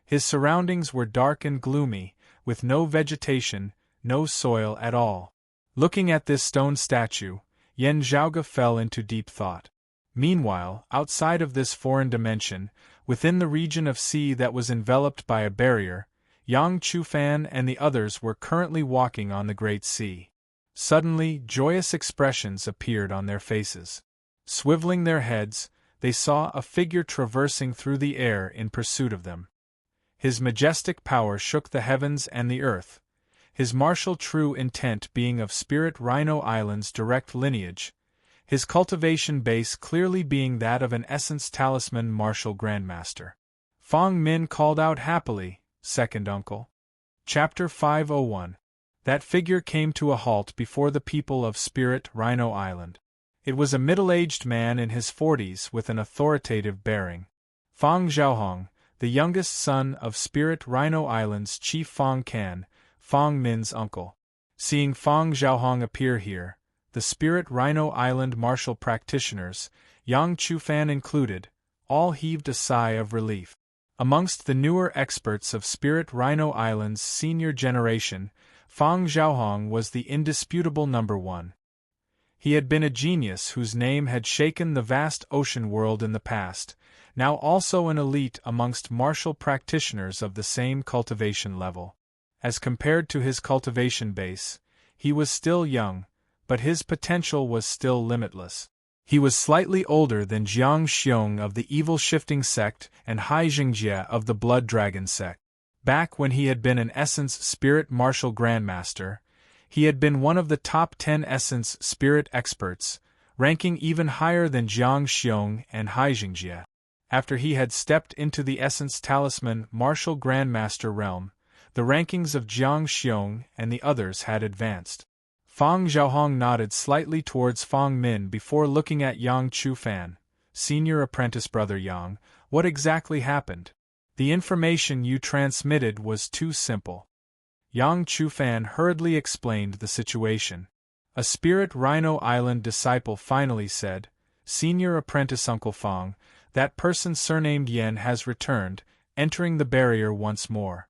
His surroundings were dark and gloomy, with no vegetation, no soil at all. Looking at this stone statue, Yen Zhaoge fell into deep thought. Meanwhile, outside of this foreign dimension, within the region of sea that was enveloped by a barrier, Yang Chufan and the others were currently walking on the Great Sea. Suddenly, joyous expressions appeared on their faces. Swiveling their heads, they saw a figure traversing through the air in pursuit of them. His majestic power shook the heavens and the earth, his martial true intent being of Spirit Rhino Island's direct lineage, his cultivation base clearly being that of an Essence Talisman martial grandmaster. Fong Min called out happily, "Second uncle." Chapter 501. That figure came to a halt before the people of Spirit Rhino Island. It was a middle-aged man in his 40s with an authoritative bearing. Fong Zhaohong, the youngest son of Spirit Rhino Island's chief Fong Can, Fong Min's uncle. Seeing Fong Zhaohong appear here, the Spirit Rhino Island martial practitioners, Yang Chufan included, all heaved a sigh of relief. Amongst the newer experts of Spirit Rhino Island's senior generation, Fong Zhaohong was the indisputable number one. He had been a genius whose name had shaken the vast ocean world in the past, now also an elite amongst martial practitioners of the same cultivation level. As compared to his cultivation base, he was still young, but his potential was still limitless. He was slightly older than Jiang Xiong of the Evil Shifting Sect and Hai Jingjie of the Blood Dragon Sect. Back when he had been an Essence Spirit Martial Grandmaster, He had been one of the top 10 essence spirit experts, ranking even higher than Jiang Xiong and Haijingjie. After he had stepped into the Essence Talisman Martial Grandmaster realm, the rankings of Jiang Xiong and the others had advanced. Fang Xiaohong nodded slightly towards Fang Min before looking at Yang Chufan. Senior apprentice brother Yang, what exactly happened? The information you transmitted was too simple. Yang Chufan hurriedly explained the situation. A Spirit Rhino Island disciple finally said, Senior apprentice Uncle Fang, that person surnamed Yen has returned, entering the barrier once more.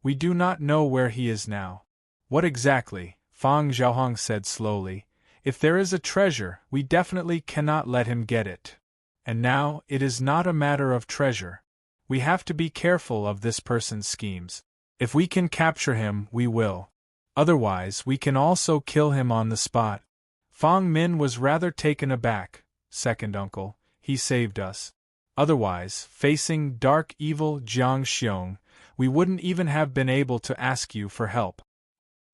We do not know where he is now. What exactly? Fang Xiaohong said slowly. If there is a treasure, we definitely cannot let him get it. And now, it is not a matter of treasure. We have to be careful of this person's schemes. If we can capture him, we will. Otherwise, we can also kill him on the spot. Fang Min was rather taken aback. Second uncle, he saved us. Otherwise, facing dark evil Jiang Xiong, we wouldn't even have been able to ask you for help.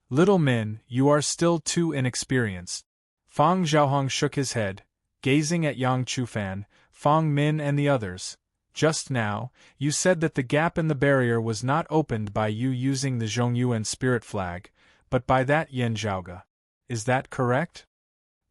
Little Min, you are still too inexperienced. Fang Xiaohong shook his head, gazing at Yang Chufan, Fang Min and the others. Just now, you said that the gap in the barrier was not opened by you using the Zhongyuan spirit flag, but by that Yen Zhaoge. Is that correct?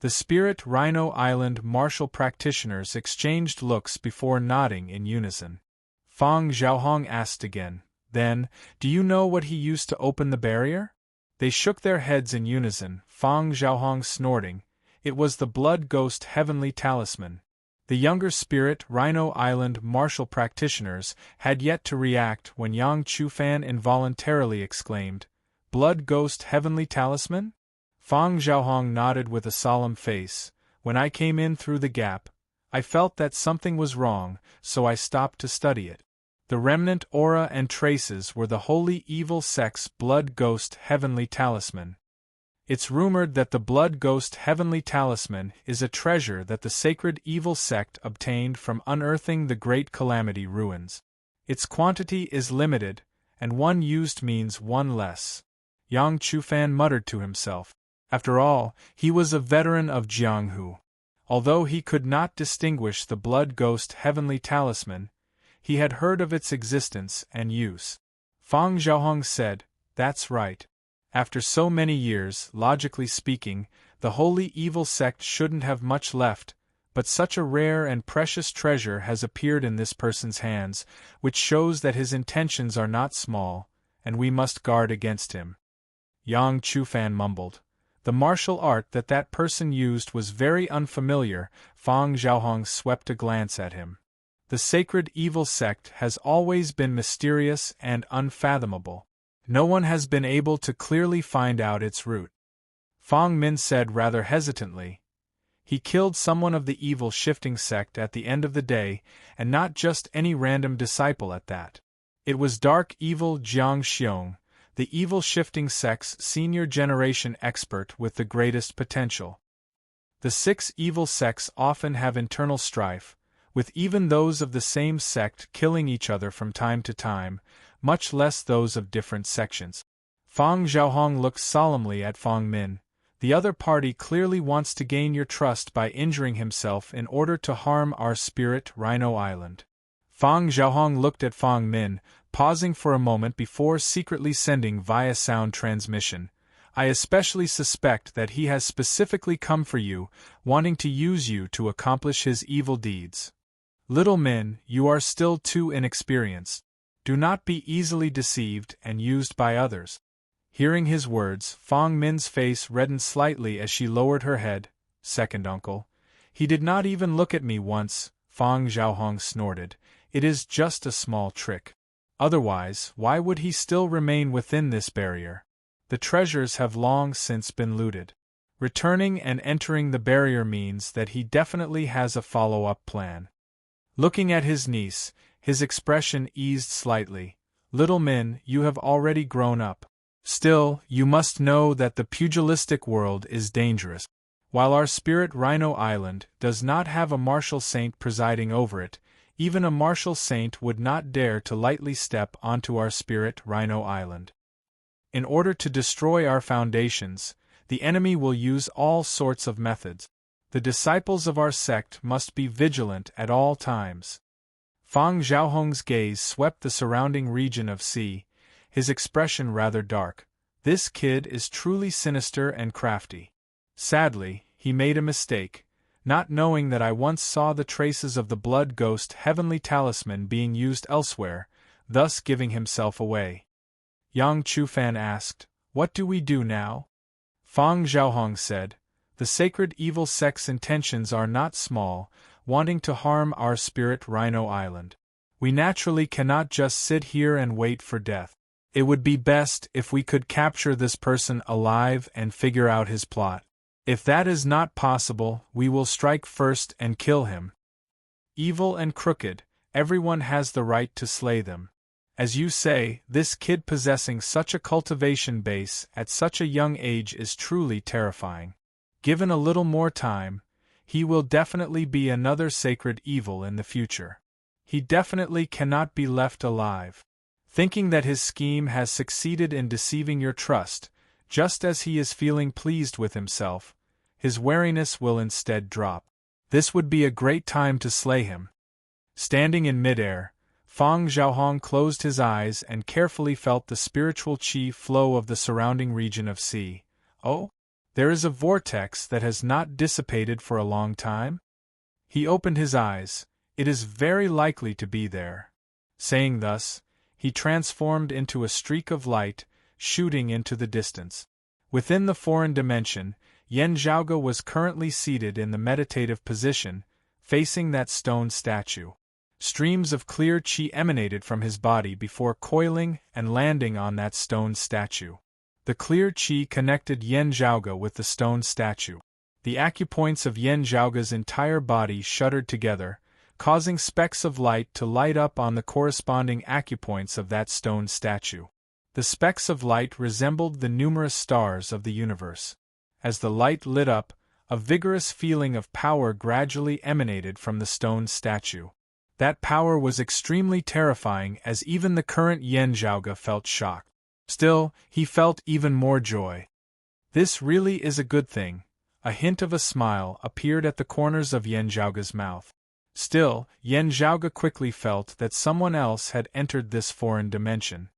The Spirit Rhino Island martial practitioners exchanged looks before nodding in unison. Fang Xiaohong asked again, then, do you know what he used to open the barrier? They shook their heads in unison, Fang Xiaohong snorting. It was the Blood Ghost Heavenly Talisman. The younger Spirit Rhino Island martial practitioners had yet to react when Yang Chufan involuntarily exclaimed, Blood Ghost Heavenly Talisman? Fang Xiaohong nodded with a solemn face. When I came in through the gap, I felt that something was wrong, so I stopped to study it. The remnant aura and traces were the holy evil sect's Blood Ghost Heavenly Talisman. It's rumored that the Blood Ghost Heavenly Talisman is a treasure that the sacred evil sect obtained from unearthing the Great Calamity ruins. Its quantity is limited, and one used means one less. Yang Chufan muttered to himself. After all, he was a veteran of Jianghu. Although he could not distinguish the Blood Ghost Heavenly Talisman, he had heard of its existence and use. Fang Xiaohong said, That's right. After so many years, logically speaking, the holy evil sect shouldn't have much left, but such a rare and precious treasure has appeared in this person's hands, which shows that his intentions are not small, and we must guard against him. Yang Chufan mumbled. The martial art that person used was very unfamiliar. Fang Xiaohong swept a glance at him. The sacred evil sect has always been mysterious and unfathomable. No one has been able to clearly find out its root. Fang Min said rather hesitantly. He killed someone of the evil shifting sect at the end of the day, and not just any random disciple at that. It was dark evil Jiang Xiong, the evil shifting sect's senior generation expert with the greatest potential. The 6 evil sects often have internal strife, with even those of the same sect killing each other from time to time, much less those of different sections. Fang Xiaohong looked solemnly at Fang Min. The other party clearly wants to gain your trust by injuring himself in order to harm our Spirit Rhino Island. Fang Xiaohong looked at Fang Min, pausing for a moment before secretly sending via sound transmission. I especially suspect that he has specifically come for you, wanting to use you to accomplish his evil deeds. Little Min, you are still too inexperienced. Do not be easily deceived and used by others. Hearing his words, Fang Min's face reddened slightly as she lowered her head. Second uncle. He did not even look at me once, Fang Xiaohong snorted. It is just a small trick. Otherwise, why would he still remain within this barrier? The treasures have long since been looted. Returning and entering the barrier means that he definitely has a follow-up plan. Looking at his niece, his expression eased slightly. Little Min, you have already grown up. Still, you must know that the pugilistic world is dangerous. While our Spirit Rhino Island does not have a martial saint presiding over it, even a martial saint would not dare to lightly step onto our Spirit Rhino Island. In order to destroy our foundations, The enemy will use all sorts of methods. The disciples of our sect must be vigilant at all times. Fang Xiaohong's gaze swept the surrounding region of sea, his expression rather dark. This kid is truly sinister and crafty. Sadly, he made a mistake, not knowing that I once saw the traces of the blood ghost heavenly talisman being used elsewhere, thus giving himself away. Yang Chufan asked, "What do we do now?" Fang Xiaohong said, "The sacred evil sect's intentions are not small, wanting to harm our spirit Rhino Island. We naturally cannot just sit here and wait for death. It would be best if we could capture this person alive and figure out his plot. If that is not possible, we will strike first and kill him. Evil and crooked, everyone has the right to slay them. As you say, this kid possessing such a cultivation base at such a young age is truly terrifying. Given a little more time, he will definitely be another sacred evil in the future. He definitely cannot be left alive. Thinking that his scheme has succeeded in deceiving your trust, just as he is feeling pleased with himself, his wariness will instead drop. This would be a great time to slay him." Standing in midair, Fang Xiaohong closed his eyes and carefully felt the spiritual qi flow of the surrounding region of sea. "Oh? There is a vortex that has not dissipated for a long time?" He opened his eyes. "It is very likely to be there." Saying thus, he transformed into a streak of light, shooting into the distance. Within the foreign dimension, Yen Zhaoge was currently seated in the meditative position, facing that stone statue. Streams of clear qi emanated from his body before coiling and landing on that stone statue. The clear qi connected Yen Zhaoge with the stone statue. The acupoints of Yen Zhaoge's entire body shuddered together, causing specks of light to light up on the corresponding acupoints of that stone statue. The specks of light resembled the numerous stars of the universe. As the light lit up, a vigorous feeling of power gradually emanated from the stone statue. That power was extremely terrifying, as even the current Yen Zhaoge felt shocked. Still, he felt even more joy. This really is a good thing. A hint of a smile appeared at the corners of Yen Zhaoge's mouth. Still, Yen Zhaoge quickly felt that someone else had entered this foreign dimension.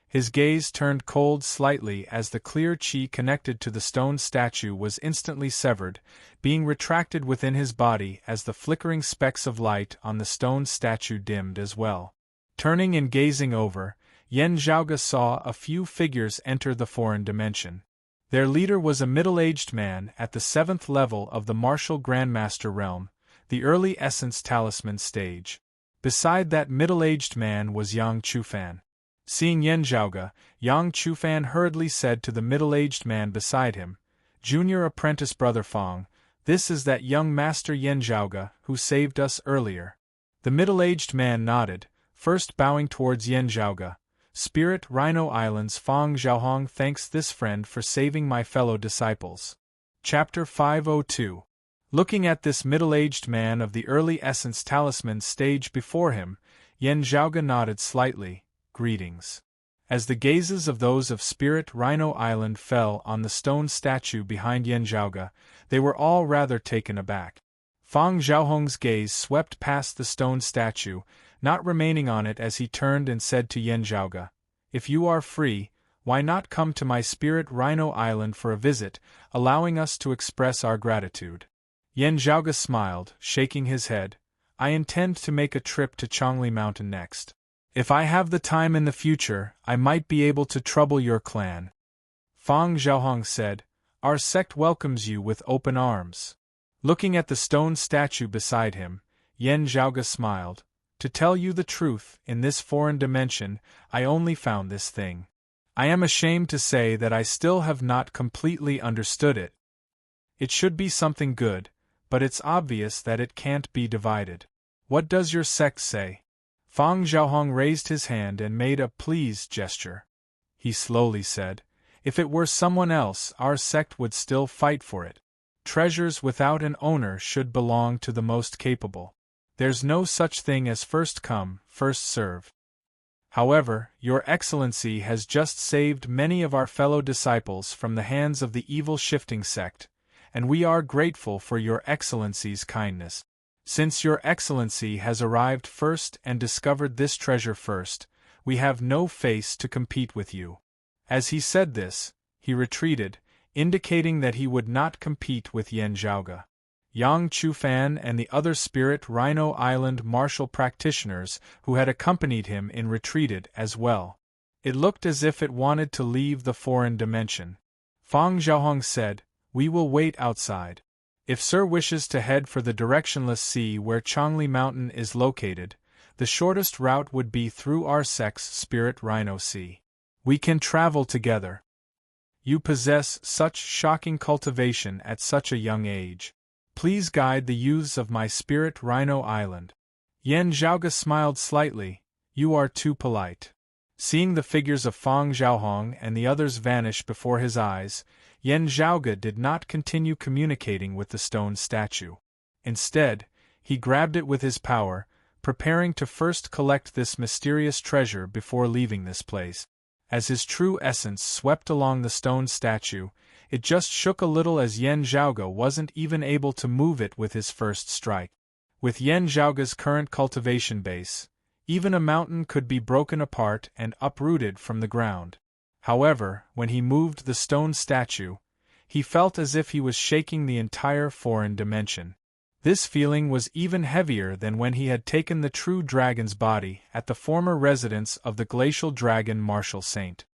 His gaze turned cold slightly as the clear qi connected to the stone statue was instantly severed, being retracted within his body as the flickering specks of light on the stone statue dimmed as well. Turning and gazing over, Yen Zhaoge saw a few figures enter the foreign dimension. Their leader was a middle-aged man at the 7th level of the martial Grandmaster realm, the early essence talisman stage. Beside that middle-aged man was Yang Chufan. Seeing Yen Zhaoge, Yang Chufan hurriedly said to the middle-aged man beside him, "Junior apprentice brother Fang, this is that young master Yen Zhaoge who saved us earlier." The middle-aged man nodded, first bowing towards Yen Zhaoge. "Spirit Rhino Island's Fang Xiaohong thanks this friend for saving my fellow disciples." Chapter 502. Looking at this middle-aged man of the early essence talisman stage before him, Yen Zhaoge nodded slightly. "Greetings." As the gazes of those of Spirit Rhino Island fell on the stone statue behind Yen Zhaoge, they were all rather taken aback. Fang Xiaohong's gaze swept past the stone statue, not remaining on it as he turned and said to Yen Zhaoge, "If you are free, why not come to my Spirit Rhino Island for a visit, allowing us to express our gratitude?" Yen Zhaoge smiled, shaking his head. "I intend to make a trip to Chongli Mountain next. If I have the time in the future, I might be able to trouble your clan." Fang Xiaohong said, "Our sect welcomes you with open arms." Looking at the stone statue beside him, Yen Zhaoge smiled. "To tell you the truth, in this foreign dimension, I only found this thing. I am ashamed to say that I still have not completely understood it. It should be something good, but it's obvious that it can't be divided. What does your sect say?" Fang Xiaohong raised his hand and made a pleased gesture. He slowly said, "If it were someone else, our sect would still fight for it. Treasures without an owner should belong to the most capable. There's no such thing as first come, first serve. However, Your Excellency has just saved many of our fellow disciples from the hands of the evil shifting sect, and we are grateful for Your Excellency's kindness. Since Your Excellency has arrived first and discovered this treasure first, we have no face to compete with you." As he said this, he retreated, indicating that he would not compete with Yan Zhaoge. Yang Chufan and the other Spirit Rhino Island martial practitioners who had accompanied him retreated as well. It looked as if it wanted to leave the foreign dimension. Fang Xiaohong said, "We will wait outside. If Sir wishes to head for the directionless sea where Changli Mountain is located, the shortest route would be through our sect's Spirit Rhino Sea. We can travel together. You possess such shocking cultivation at such a young age. Please guide the youths of my Spirit Rhino Island." Yan Zhaoge smiled slightly. "You are too polite." Seeing the figures of Fang Xiaohong and the others vanish before his eyes, Yan Zhaoge did not continue communicating with the stone statue. Instead, he grabbed it with his power, preparing to first collect this mysterious treasure before leaving this place. As his true essence swept along the stone statue, it just shook a little as Yan Zhaoge wasn't even able to move it with his first strike. With Yan Zhaoge's current cultivation base, even a mountain could be broken apart and uprooted from the ground. However, when he moved the stone statue, he felt as if he was shaking the entire foreign dimension. This feeling was even heavier than when he had taken the true dragon's body at the former residence of the glacial dragon Martial Saint.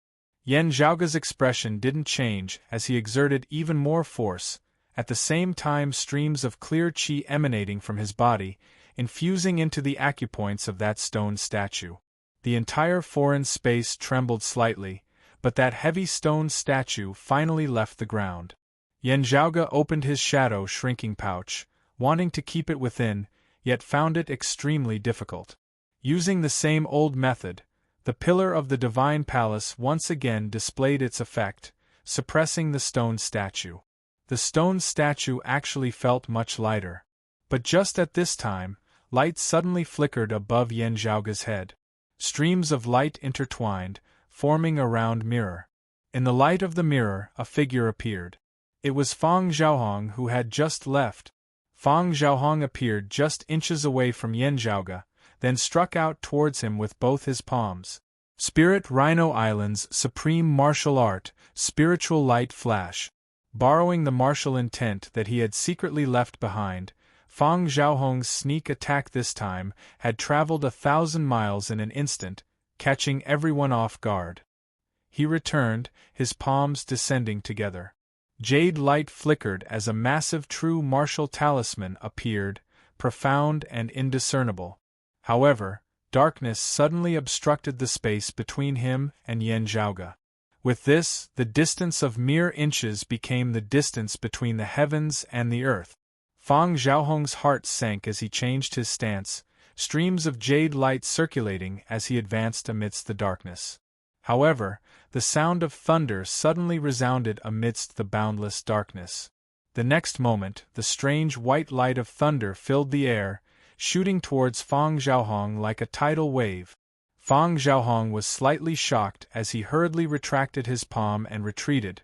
Yan Zhaoge's expression didn't change as he exerted even more force, at the same time streams of clear qi emanating from his body, infusing into the acupoints of that stone statue. The entire foreign space trembled slightly, but that heavy stone statue finally left the ground. Yan Zhaoge opened his shadow shrinking pouch, wanting to keep it within, yet found it extremely difficult. Using the same old method, the pillar of the divine palace once again displayed its effect, suppressing the stone statue. The stone statue actually felt much lighter. But just at this time, light suddenly flickered above Yan Zhaoge's head. Streams of light intertwined, forming a round mirror. In the light of the mirror, a figure appeared. It was Fang Xiaohong who had just left. Fang Xiaohong appeared just inches away from Yan Zhaoge, then struck out towards him with both his palms. Spirit Rhino Island's supreme martial art, spiritual light flash. Borrowing the martial intent that he had secretly left behind, Fang Xiaohong's sneak attack this time had traveled 1,000 miles in an instant, catching everyone off guard. He returned, his palms descending together. Jade light flickered as a massive true martial talisman appeared, profound and indiscernible. However, darkness suddenly obstructed the space between him and Yan Zhaoge. With this, the distance of mere inches became the distance between the heavens and the earth. Fang Xiaohong's heart sank as he changed his stance, streams of jade light circulating as he advanced amidst the darkness. However, the sound of thunder suddenly resounded amidst the boundless darkness. The next moment, the strange white light of thunder filled the air, shooting towards Fang Xiaohong like a tidal wave. Fang Xiaohong was slightly shocked as he hurriedly retracted his palm and retreated,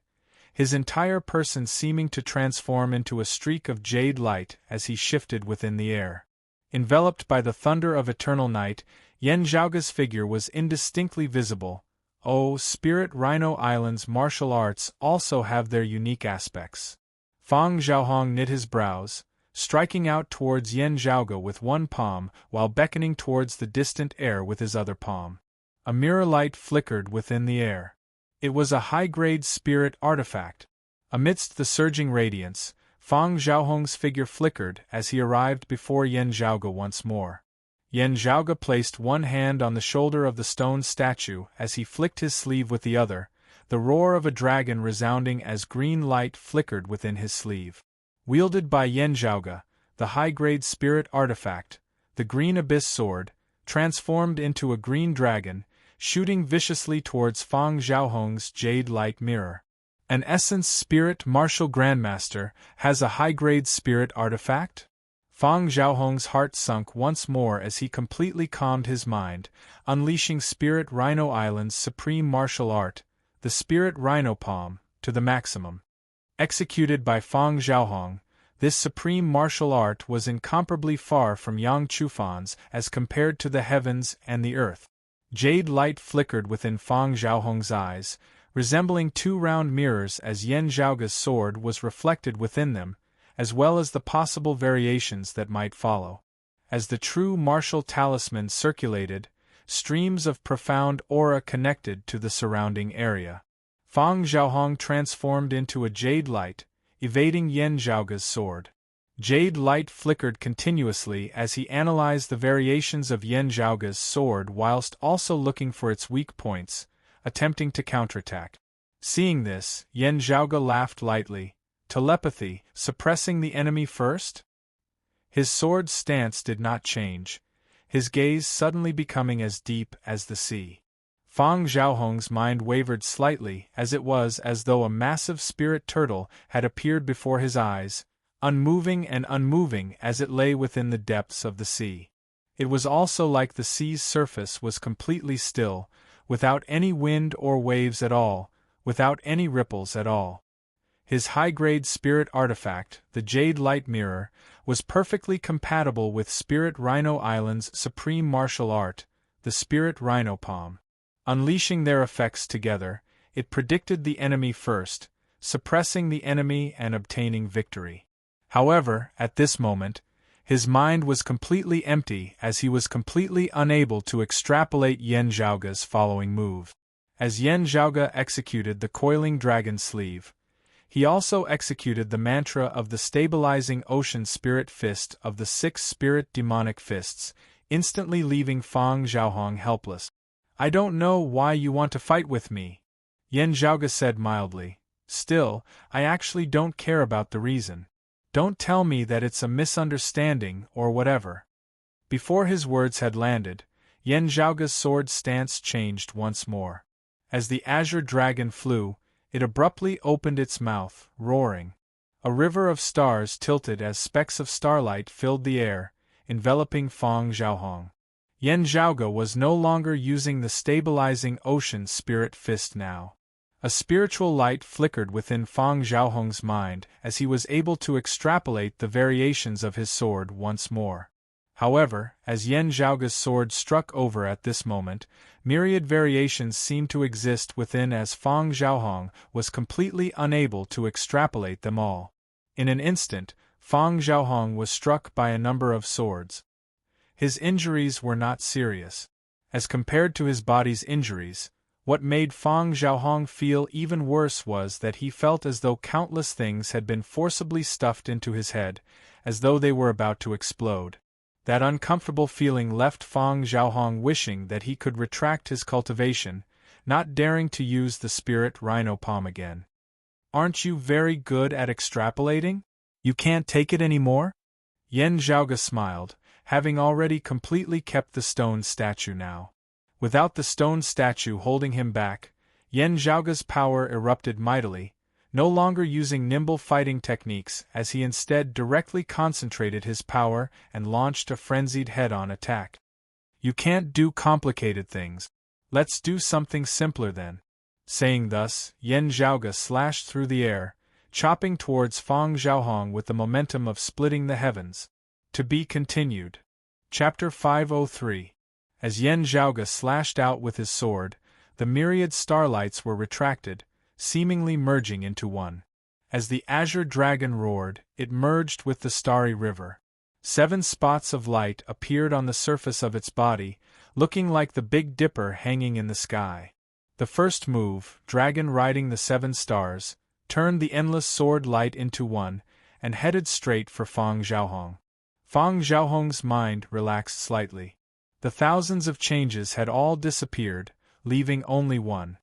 his entire person seeming to transform into a streak of jade light as he shifted within the air. Enveloped by the thunder of eternal night, Yan Zhaoge's figure was indistinctly visible. Oh, Spirit Rhino Island's martial arts also have their unique aspects. Fang Xiaohong knit his brows, striking out towards Yan Zhaoge with one palm while beckoning towards the distant air with his other palm. A mirror light flickered within the air. It was a high-grade spirit artifact. Amidst the surging radiance, Fang Xiaohong's figure flickered as he arrived before Yan Zhaoge once more. Yan Zhaoge placed one hand on the shoulder of the stone statue as he flicked his sleeve with the other, the roar of a dragon resounding as green light flickered within his sleeve. Wielded by Yan Zhaoge, the high-grade spirit artifact, the green abyss sword, transformed into a green dragon, shooting viciously towards Fang Xiaohong's jade light mirror. An Essence Spirit Martial Grandmaster has a high-grade spirit artifact? Fang Xiaohong's heart sunk once more as he completely calmed his mind, unleashing Spirit Rhino Island's supreme martial art, the Spirit Rhino Palm, to the maximum. Executed by Fang Xiaohong, this supreme martial art was incomparably far from Yang Chufan's as compared to the heavens and the earth. Jade light flickered within Fang Xiaohong's eyes, resembling two round mirrors as Yan Zhaoge's sword was reflected within them, as well as the possible variations that might follow. As the true martial talisman circulated, streams of profound aura connected to the surrounding area. Fang Xiaohong transformed into a jade light, evading Yan Zhaoge's sword. Jade light flickered continuously as he analyzed the variations of Yan Zhaoge's sword whilst also looking for its weak points, attempting to counterattack. Seeing this, Yan Zhaoge laughed lightly. Telepathy, suppressing the enemy first? His sword's stance did not change, his gaze suddenly becoming as deep as the sea. Fang Xiaohong's mind wavered slightly as it was as though a massive spirit turtle had appeared before his eyes, unmoving and unmoving as it lay within the depths of the sea. It was also like the sea's surface was completely still, without any wind or waves at all, without any ripples at all. His high-grade spirit artifact, the Jade Light Mirror, was perfectly compatible with Spirit Rhino Island's supreme martial art, the Spirit Rhino Palm. Unleashing their effects together, it predicted the enemy first, suppressing the enemy and obtaining victory. However, at this moment, his mind was completely empty as he was completely unable to extrapolate Yan Zhaoge's following move. As Yan Zhaoge executed the coiling dragon sleeve, he also executed the mantra of the stabilizing ocean spirit fist of the 6 spirit demonic fists, instantly leaving Fang Xiaohong helpless. "I don't know why you want to fight with me," Yan Zhaoge said mildly. "Still, I actually don't care about the reason. Don't tell me that it's a misunderstanding or whatever." Before his words had landed, Yan Zhaoge's sword stance changed once more. As the azure dragon flew, it abruptly opened its mouth, roaring. A river of stars tilted as specks of starlight filled the air, enveloping Fang Xiaohong. Yan Zhaoge was no longer using the stabilizing ocean spirit fist now. A spiritual light flickered within Fang Xiaohong's mind as he was able to extrapolate the variations of his sword once more. However, as Yan Zhaoge's sword struck over at this moment, myriad variations seemed to exist within as Fang Xiaohong was completely unable to extrapolate them all. In an instant, Fang Xiaohong was struck by a number of swords. His injuries were not serious. As compared to his body's injuries, what made Fang Xiaohong feel even worse was that he felt as though countless things had been forcibly stuffed into his head, as though they were about to explode. That uncomfortable feeling left Fang Xiaohong wishing that he could retract his cultivation, not daring to use the Spirit Rhino Palm again. "Aren't you very good at extrapolating? You can't take it anymore?" Yan Zhaoge smiled, having already completely kept the stone statue now. Without the stone statue holding him back, Yan Zhaoge's power erupted mightily, no longer using nimble fighting techniques as he instead directly concentrated his power and launched a frenzied head-on attack. "You can't do complicated things. Let's do something simpler then." Saying thus, Yan Zhaoge slashed through the air, chopping towards Fang Xiaohong with the momentum of splitting the heavens. To be continued. Chapter 503. As Yan Zhaoge slashed out with his sword, the myriad starlights were retracted, seemingly merging into one. As the azure dragon roared, it merged with the starry river. 7 spots of light appeared on the surface of its body, looking like the Big Dipper hanging in the sky. The first move, dragon riding the 7 stars, turned the endless sword light into one, and headed straight for Fang Xiaohong. Fang Xiaohong's mind relaxed slightly. The thousands of changes had all disappeared, leaving only one.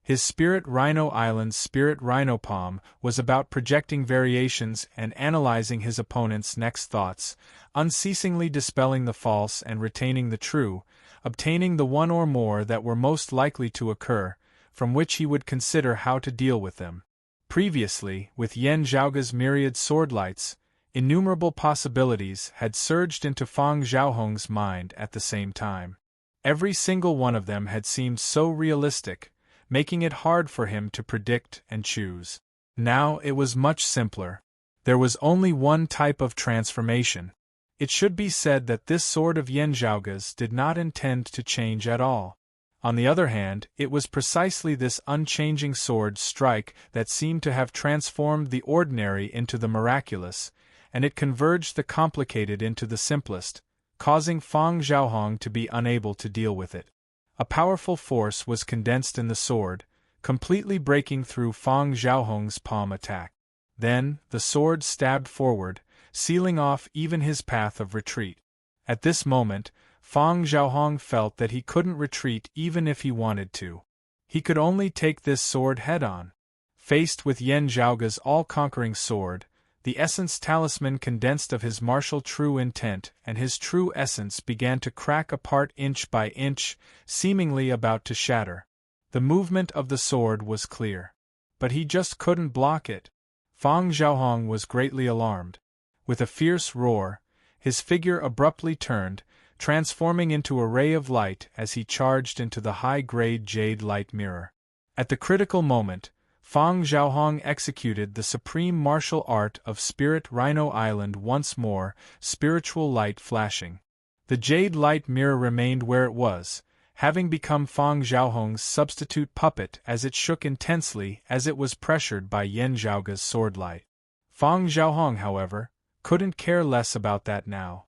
His Spirit Rhino Island's Spirit Rhino Palm was about projecting variations and analyzing his opponent's next thoughts, unceasingly dispelling the false and retaining the true, obtaining the one or more that were most likely to occur, from which he would consider how to deal with them. Previously, with Yan Zhaoge's myriad swordlights, Innumerable possibilities had surged into Fang Xiaohong's mind at the same time. Every single one of them had seemed so realistic, making it hard for him to predict and choose. Now it was much simpler. There was only one type of transformation. It should be said that this sword of Yan Zhaoge's did not intend to change at all. On the other hand, it was precisely this unchanging sword strike that seemed to have transformed the ordinary into the miraculous, and it converged the complicated into the simplest, causing Fang Xiaohong to be unable to deal with it. A powerful force was condensed in the sword, completely breaking through Fang Xiaohong's palm attack. Then, the sword stabbed forward, sealing off even his path of retreat. At this moment, Fang Xiaohong felt that he couldn't retreat even if he wanted to. He could only take this sword head-on. Faced with Yan Zhaoge's all-conquering sword, the essence talisman condensed of his martial true intent and his true essence began to crack apart inch by inch, seemingly about to shatter. The movement of the sword was clear. But he just couldn't block it. Fang Xiaohong was greatly alarmed. With a fierce roar, his figure abruptly turned, transforming into a ray of light as he charged into the high-grade jade light mirror. At the critical moment, Fang Xiaohong executed the supreme martial art of Spirit Rhino Island once more, spiritual light flashing. The jade light mirror remained where it was, having become Fang Xiaohong's substitute puppet as it shook intensely as it was pressured by Yan Zhaoge's sword light. Fang Xiaohong, however, couldn't care less about that now.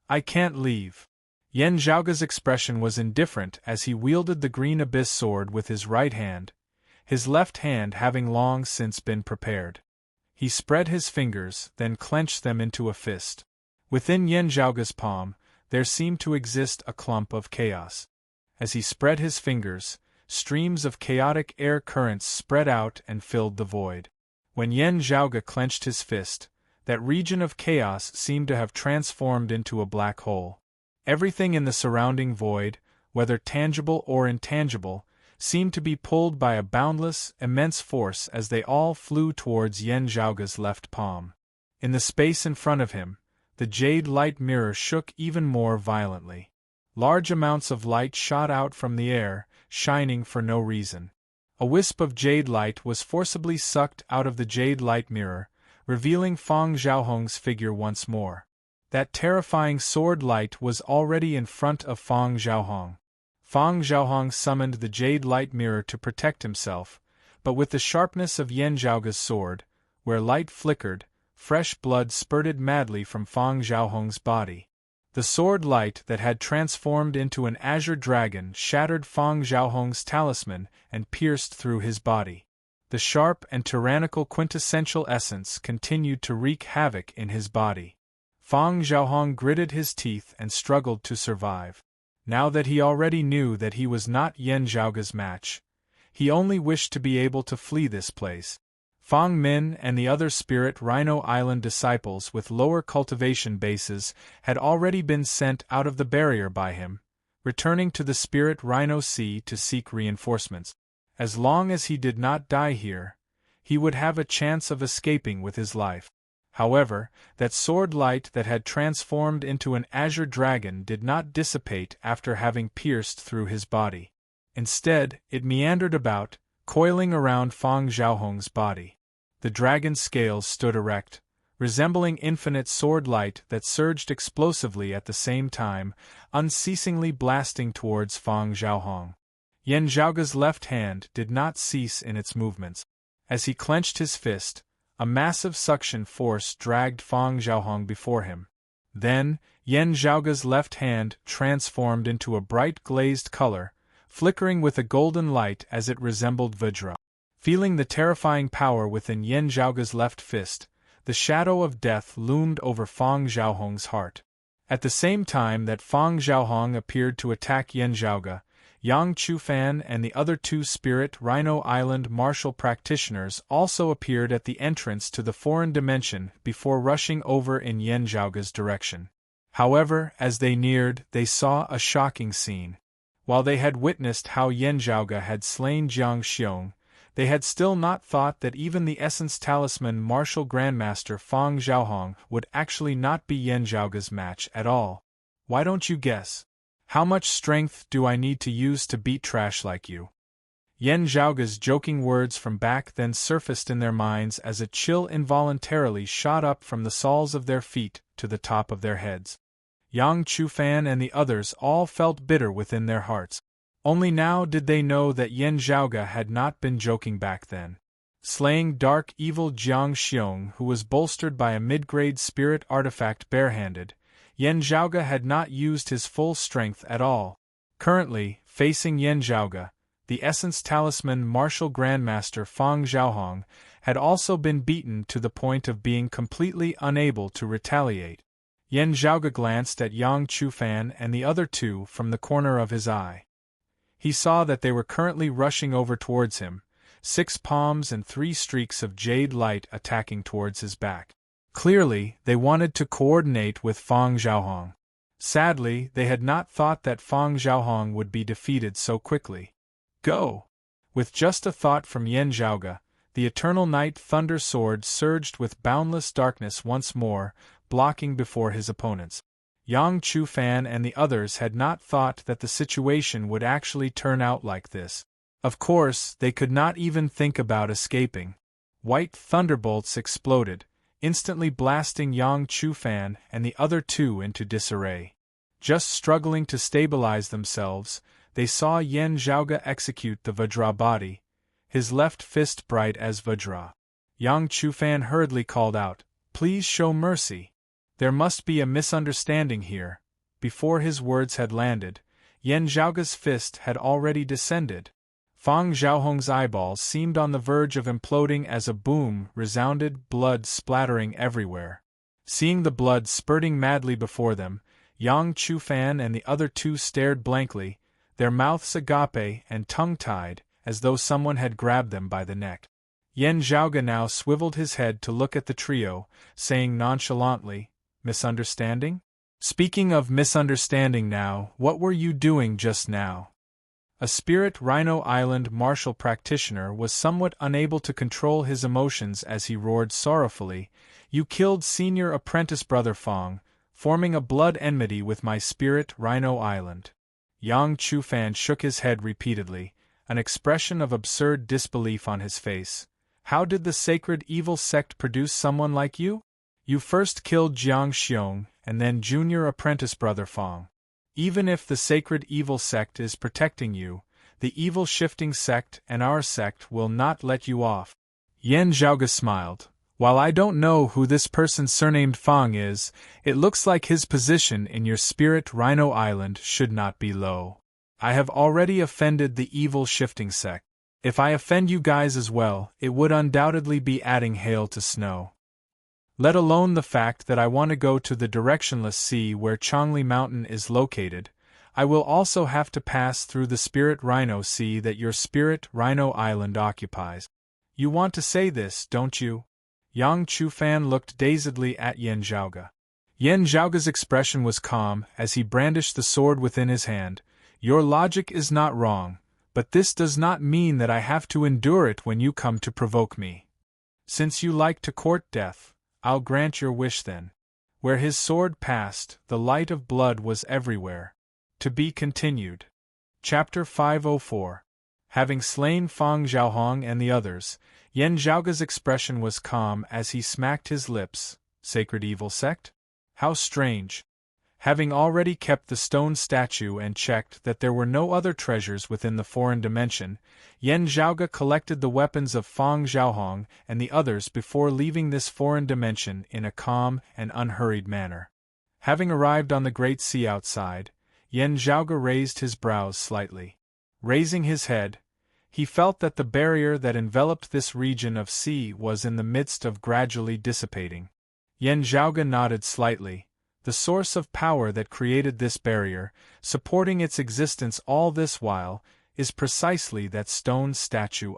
"I can't leave." Yan Zhaoge's expression was indifferent as he wielded the green abyss sword with his right hand, his left hand having long since been prepared. He spread his fingers, then clenched them into a fist. Within Yan Zhaoge's palm, there seemed to exist a clump of chaos. As he spread his fingers, streams of chaotic air currents spread out and filled the void. When Yan Zhaoge clenched his fist, that region of chaos seemed to have transformed into a black hole. Everything in the surrounding void, whether tangible or intangible, seemed to be pulled by a boundless, immense force as they all flew towards Yan Zhaoge's left palm. In the space in front of him, the jade light mirror shook even more violently. Large amounts of light shot out from the air, shining for no reason. A wisp of jade light was forcibly sucked out of the jade light mirror, revealing Fang Xiaohong's figure once more. That terrifying sword light was already in front of Fang Xiaohong. Fang Xiaohong summoned the jade light mirror to protect himself, but with the sharpness of Yan Zhaoge's sword, where light flickered, fresh blood spurted madly from Fang Xiaohong's body. The sword light that had transformed into an azure dragon shattered Fang Xiaohong's talisman and pierced through his body. The sharp and tyrannical quintessential essence continued to wreak havoc in his body. Fang Xiaohong gritted his teeth and struggled to survive. Now that he already knew that he was not Yan Zhaoge's match, he only wished to be able to flee this place. Fang Min and the other Spirit Rhino Island disciples with lower cultivation bases had already been sent out of the barrier by him, returning to the Spirit Rhino Sea to seek reinforcements. As long as he did not die here, he would have a chance of escaping with his life. However, that sword light that had transformed into an azure dragon did not dissipate after having pierced through his body. Instead, it meandered about, coiling around Fang Xiaohong's body. The dragon's scales stood erect, resembling infinite sword light that surged explosively at the same time, unceasingly blasting towards Fang Xiaohong. Yan Zhaoge's left hand did not cease in its movements. As he clenched his fist, a massive suction force dragged Fang Xiaohong before him. Then, Yan Zhaoge's left hand transformed into a bright glazed color, flickering with a golden light as it resembled Vajra. Feeling the terrifying power within Yan Zhaoge's left fist, the shadow of death loomed over Fang Xiaohong's heart. At the same time that Fang Xiaohong appeared to attack Yan Zhaoge, Yang Chufan and the other two Spirit Rhino Island martial practitioners also appeared at the entrance to the foreign dimension before rushing over in Yan Zhaoge's direction. However, as they neared, they saw a shocking scene. While they had witnessed how Yan Zhaoge had slain Jiang Xiong, They had still not thought that even the Essence Talisman Martial Grandmaster Fang Xiaohong would actually not be Yan Zhaoge's match at all. Why don't you guess? How much strength do I need to use to beat trash like you? Yan Zhaoge's joking words from back then surfaced in their minds as a chill involuntarily shot up from the soles of their feet to the top of their heads. Yang Chufan and the others all felt bitter within their hearts. Only now did they know that Yan Zhaoge had not been joking back then. Slaying dark evil Jiang Xiong, who was bolstered by a mid-grade spirit artifact barehanded, Yan Zhaoge had not used his full strength at all. Currently, facing Yan Zhaoge, the Essence Talisman Martial Grandmaster Fang Xiaohong had also been beaten to the point of being completely unable to retaliate. Yan Zhaoge glanced at Yang Chufan and the other two from the corner of his eye. He saw that they were currently rushing over towards him, 6 palms and 3 streaks of jade light attacking towards his back. Clearly, they wanted to coordinate with Fang Xiaohong. Sadly, they had not thought that Fang Xiaohong would be defeated so quickly. Go! With just a thought from Yan Zhaoge, the Eternal Night Thunder Sword surged with boundless darkness once more, blocking before his opponents. Yang Chufan and the others had not thought that the situation would actually turn out like this. Of course, they could not even think about escaping. White thunderbolts exploded, instantly blasting Yang Chufan and the other two into disarray. Just struggling to stabilize themselves, they saw Yan Zhaoge execute the Vajra body, his left fist bright as Vajra. Yang Chufan hurriedly called out, "Please show mercy. There must be a misunderstanding here." Before his words had landed, Yan Zhaoge's fist had already descended. Fang Xiaohong's eyeballs seemed on the verge of imploding as a boom resounded, blood splattering everywhere. Seeing the blood spurting madly before them, Yang Chufan and the other two stared blankly, their mouths agape and tongue-tied, as though someone had grabbed them by the neck. Yan Zhaoge now swiveled his head to look at the trio, saying nonchalantly, "Misunderstanding? Speaking of misunderstanding now, what were you doing just now?" A Spirit Rhino Island martial practitioner was somewhat unable to control his emotions as he roared sorrowfully, "You killed senior apprentice brother Fang, forming a blood enmity with my Spirit Rhino Island." Yang Chufan shook his head repeatedly, an expression of absurd disbelief on his face. "How did the sacred evil sect produce someone like you? You first killed Jiang Xiong, and then junior apprentice brother Fang. Even if the sacred evil sect is protecting you, the evil shifting sect and our sect will not let you off." Yan Zhaoge smiled. "While I don't know who this person surnamed Fang is, it looks like his position in your Spirit Rhino Island should not be low. I have already offended the evil shifting sect. If I offend you guys as well, it would undoubtedly be adding hail to snow. Let alone the fact that I want to go to the directionless sea where Chongli Mountain is located, I will also have to pass through the Spirit Rhino Sea that your Spirit Rhino Island occupies. You want to say this, don't you?" Yang Chufan looked dazedly at Yan Zhaoge. Yan Zhaoge's expression was calm as he brandished the sword within his hand. "Your logic is not wrong, but this does not mean that I have to endure it when you come to provoke me. Since you like to court death, I'll grant your wish then." Where his sword passed, the light of blood was everywhere. To be continued. Chapter 504. Having slain Fang Xiaohong and the others, Yan Zhaoge's expression was calm as he smacked his lips. Sacred evil sect? How strange. Having already kept the stone statue and checked that there were no other treasures within the foreign dimension, Yan Zhaoge collected the weapons of Fang Xiaohong and the others before leaving this foreign dimension in a calm and unhurried manner. Having arrived on the great sea outside, Yan Zhaoge raised his brows slightly. Raising his head, he felt that the barrier that enveloped this region of sea was in the midst of gradually dissipating. Yan Zhaoge nodded slightly. The source of power that created this barrier, supporting its existence all this while, is precisely that stone statue.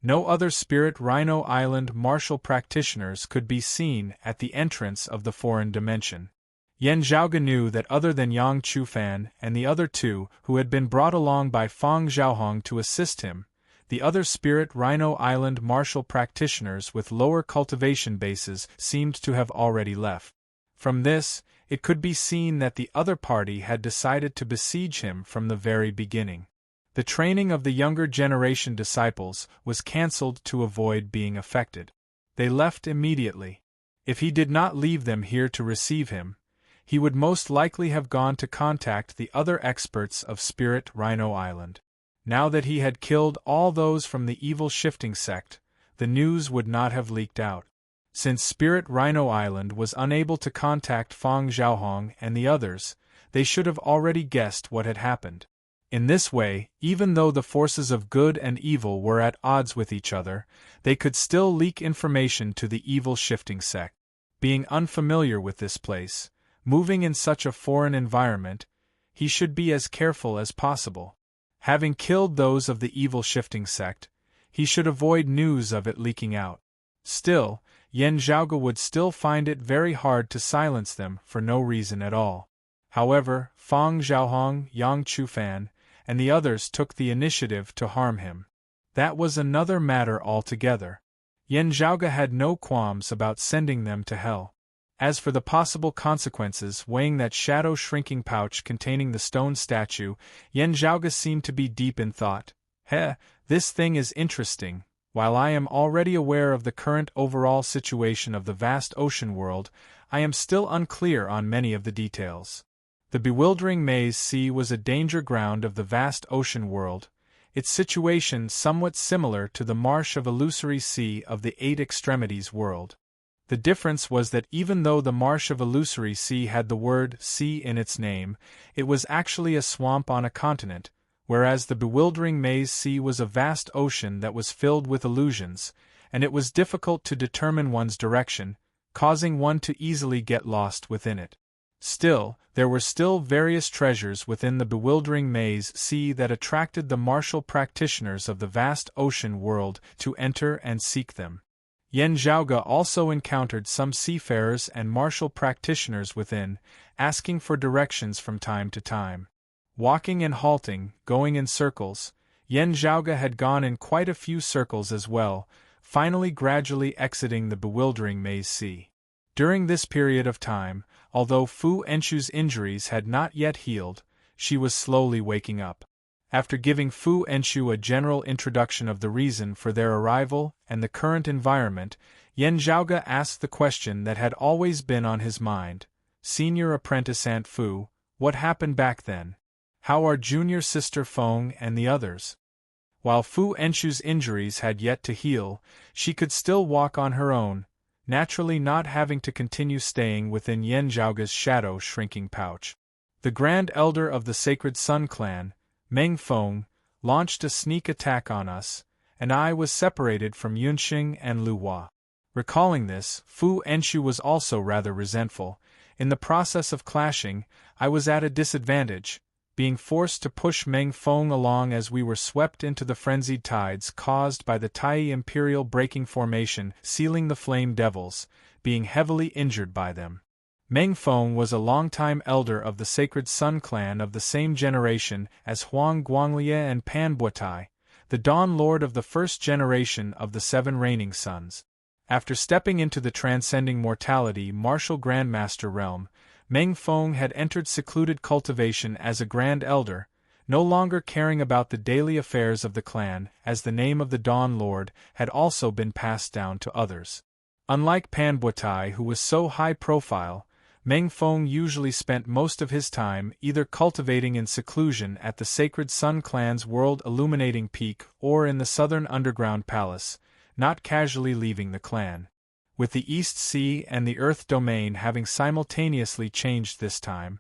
No other Spirit Rhino Island martial practitioners could be seen at the entrance of the foreign dimension. Yan Zhaoge knew that other than Yang Chufan and the other two who had been brought along by Fang Xiaohong to assist him, the other Spirit Rhino Island martial practitioners with lower cultivation bases seemed to have already left. From this, it could be seen that the other party had decided to besiege him from the very beginning. The training of the younger generation disciples was cancelled to avoid being affected. They left immediately. If he did not leave them here to receive him, he would most likely have gone to contact the other experts of Spirit Rhino Island. Now that he had killed all those from the evil shifting sect, the news would not have leaked out. Since Spirit Rhino Island was unable to contact Feng Xiaohong and the others, they should have already guessed what had happened. In this way, even though the forces of good and evil were at odds with each other, they could still leak information to the evil shifting sect. Being unfamiliar with this place, moving in such a foreign environment, he should be as careful as possible. Having killed those of the evil shifting sect, he should avoid news of it leaking out. Still, Yan Zhaoge would still find it very hard to silence them for no reason at all. However, Feng Xiaohong, Yang Chufan, and the others took the initiative to harm him. That was another matter altogether. Yan Zhaoge had no qualms about sending them to hell. As for the possible consequences weighing that shadow-shrinking pouch containing the stone statue, Yan Zhaoge seemed to be deep in thought. This thing is interesting. While I am already aware of the current overall situation of the vast ocean world, I am still unclear on many of the details. The bewildering maze sea was a danger ground of the vast ocean world, its situation somewhat similar to the marsh of illusory sea of the Eight Extremities world. The difference was that even though the marsh of illusory sea had the word sea in its name, it was actually a swamp on a continent, whereas the bewildering maze sea was a vast ocean that was filled with illusions, and it was difficult to determine one's direction, causing one to easily get lost within it. Still, there were still various treasures within the bewildering maze sea that attracted the martial practitioners of the vast ocean world to enter and seek them. Yan Zhaoge also encountered some seafarers and martial practitioners within, asking for directions from time to time. Walking and halting, going in circles, Yan Zhaoge had gone in quite a few circles as well, finally gradually exiting the bewildering maze sea. During this period of time, although Fu Enchu's injuries had not yet healed, she was slowly waking up. After giving Fu Enchu a general introduction of the reason for their arrival and the current environment, Yan Zhaoge asked the question that had always been on his mind. Senior Apprentice Aunt Fu, what happened back then? How are junior sister Feng and the others? While Fu Enchu's injuries had yet to heal, she could still walk on her own, naturally not having to continue staying within Yan Zhaoge's shadow-shrinking pouch. The Grand Elder of the Sacred Sun Clan, Meng Feng, launched a sneak attack on us, and I was separated from Yunxing and Lu Hua. Recalling this, Fu Enchu was also rather resentful. In the process of clashing, I was at a disadvantage, being forced to push Meng Feng along as we were swept into the frenzied tides caused by the Tai Imperial breaking formation sealing the Flame Devils, being heavily injured by them. Meng Feng was a longtime elder of the Sacred Sun Clan of the same generation as Huang Guanglie and Pan Buotai, the Dawn Lord of the first generation of the Seven Reigning Suns. After stepping into the transcending mortality martial Grandmaster realm, Meng Feng had entered secluded cultivation as a Grand Elder, no longer caring about the daily affairs of the clan, as the name of the Dawn Lord had also been passed down to others. Unlike Pan Buotai, who was so high profile, Meng Feng usually spent most of his time either cultivating in seclusion at the Sacred Sun Clan's world illuminating peak or in the southern underground palace, not casually leaving the clan. With the East Sea and the Earth domain having simultaneously changed this time,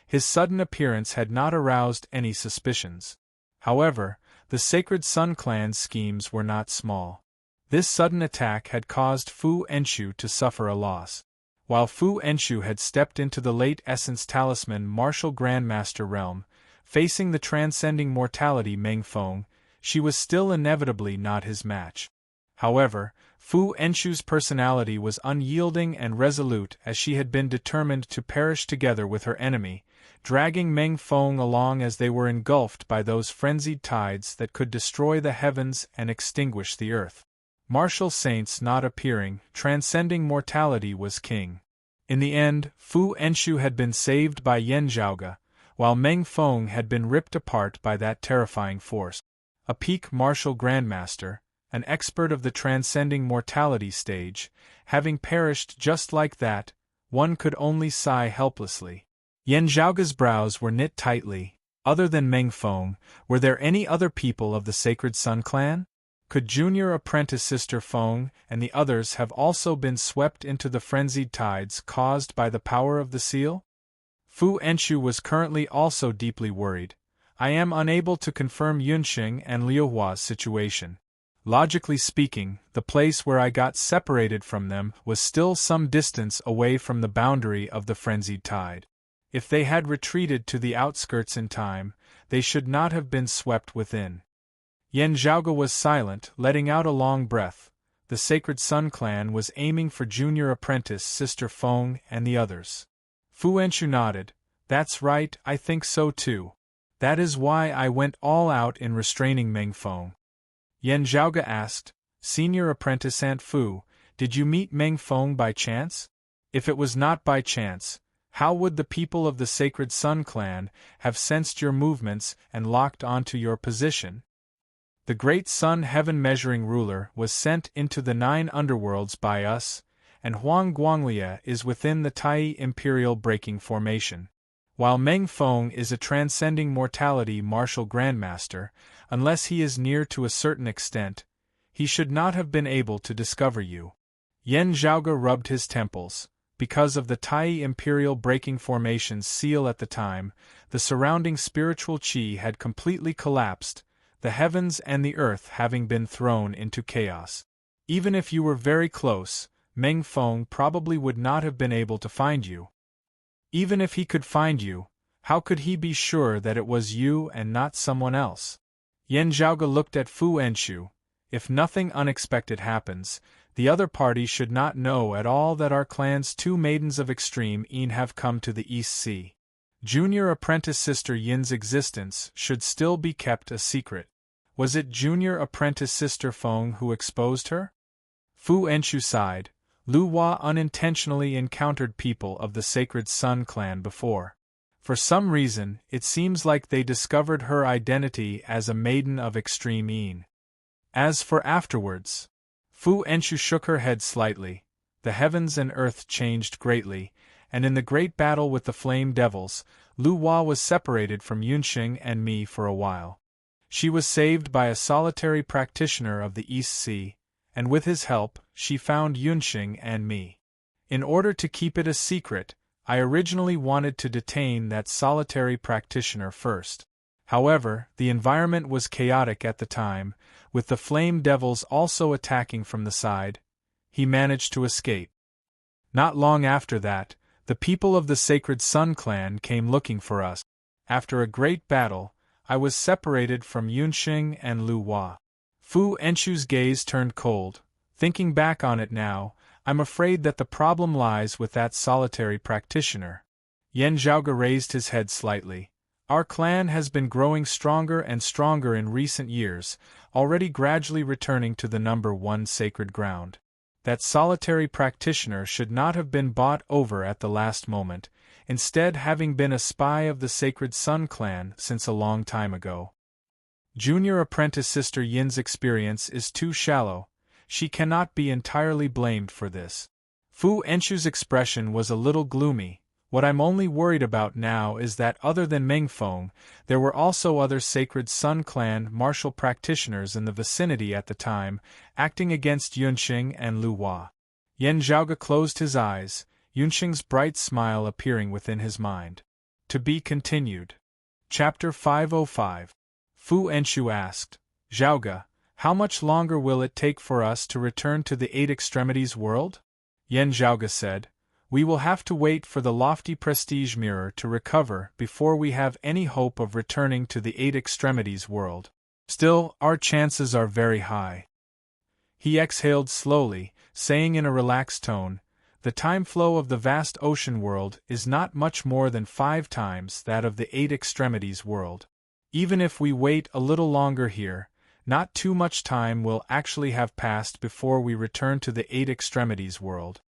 his sudden appearance had not aroused any suspicions. However, the Sacred Sun Clan's schemes were not small. This sudden attack had caused Fu Enchu to suffer a loss. While Fu Enchu had stepped into the late Essence Talisman martial Grandmaster realm, facing the transcending mortality Meng Feng, she was still inevitably not his match. However, Fu Enchu's personality was unyielding and resolute as she had been determined to perish together with her enemy, dragging Meng Feng along as they were engulfed by those frenzied tides that could destroy the heavens and extinguish the earth. Martial saints not appearing, transcending mortality was king. In the end, Fu Enshu had been saved by Yan Zhaoge, while Meng Feng had been ripped apart by that terrifying force. A peak martial grandmaster, an expert of the transcending mortality stage, having perished just like that, one could only sigh helplessly. Yan Zhaoge's brows were knit tightly. Other than Meng Feng, were there any other people of the Sacred Sun clan? Could junior apprentice Sister Feng and the others have also been swept into the frenzied tides caused by the power of the seal? Fu Enshu was currently also deeply worried. I am unable to confirm Yunxing and Liu Hua's situation. Logically speaking, the place where I got separated from them was still some distance away from the boundary of the frenzied tide. If they had retreated to the outskirts in time, they should not have been swept within. Yan Zhaoge was silent, letting out a long breath. The Sacred Sun clan was aiming for junior apprentice Sister Feng and the others. Fu Enshu nodded. That's right, I think so too. That is why I went all out in restraining Meng Feng. Yan Zhaoge asked, Senior apprentice Aunt Fu, did you meet Meng Feng by chance? If it was not by chance, how would the people of the Sacred Sun clan have sensed your movements and locked onto your position? The great Sun Heaven Measuring Ruler was sent into the 9 underworlds by us, and Huang Guanglia is within the Tai Imperial Breaking Formation. While Meng Feng is a transcending mortality martial grandmaster, unless he is near to a certain extent, he should not have been able to discover you. Yan Zhaoge rubbed his temples. Because of the Tai Imperial Breaking Formation's seal at the time, the surrounding spiritual qi had completely collapsed, the heavens and the earth having been thrown into chaos. Even if you were very close, Meng Feng probably would not have been able to find you. Even if he could find you, how could he be sure that it was you and not someone else? Yan Zhaoge looked at Fu Enshu. If nothing unexpected happens, the other party should not know at all that our clan's 2 maidens of extreme Yin have come to the East Sea. Junior apprentice Sister Yin's existence should still be kept a secret. Was it junior apprentice Sister Feng who exposed her? Fu Enshu sighed. Lu Hua unintentionally encountered people of the Sacred Sun clan before. For some reason, it seems like they discovered her identity as a maiden of extreme Yin. As for afterwards, Fu Enshu shook her head slightly. The heavens and earth changed greatly, and in the great battle with the Flame Devils, Lu Hua was separated from Yunxing and me for a while. She was saved by a solitary practitioner of the East Sea, and with his help, she found Yunxing and me. In order to keep it a secret, I originally wanted to detain that solitary practitioner first. However, the environment was chaotic at the time, with the Flame Devils also attacking from the side. He managed to escape. Not long after that, the people of the Sacred Sun clan came looking for us. After a great battle, I was separated from Yunxing and Lu Hua. Fu Enshu's gaze turned cold. Thinking back on it now, I'm afraid that the problem lies with that solitary practitioner. Yan Zhaoge raised his head slightly. Our clan has been growing stronger and stronger in recent years, already gradually returning to the number 1 sacred ground. That solitary practitioner should not have been bought over at the last moment, instead having been a spy of the Sacred Sun clan since a long time ago. Junior apprentice Sister Yin's experience is too shallow. She cannot be entirely blamed for this. Fu Enshu's expression was a little gloomy. What I'm only worried about now is that other than Meng Feng, there were also other Sacred Sun clan martial practitioners in the vicinity at the time, acting against Yunxing and Lu Hua. Yan Zhaoge closed his eyes, Yunxing's bright smile appearing within his mind. To be continued. Chapter 505. Fu Enshu asked, Zhaoge, how much longer will it take for us to return to the 8 Extremities world? Yan Zhaoge said, we will have to wait for the lofty prestige mirror to recover before we have any hope of returning to the 8 Extremities world. Still, our chances are very high. He exhaled slowly, saying in a relaxed tone, the time flow of the vast ocean world is not much more than 5 times that of the 8 extremities world. Even if we wait a little longer here, not too much time will actually have passed before we return to the 8 extremities world.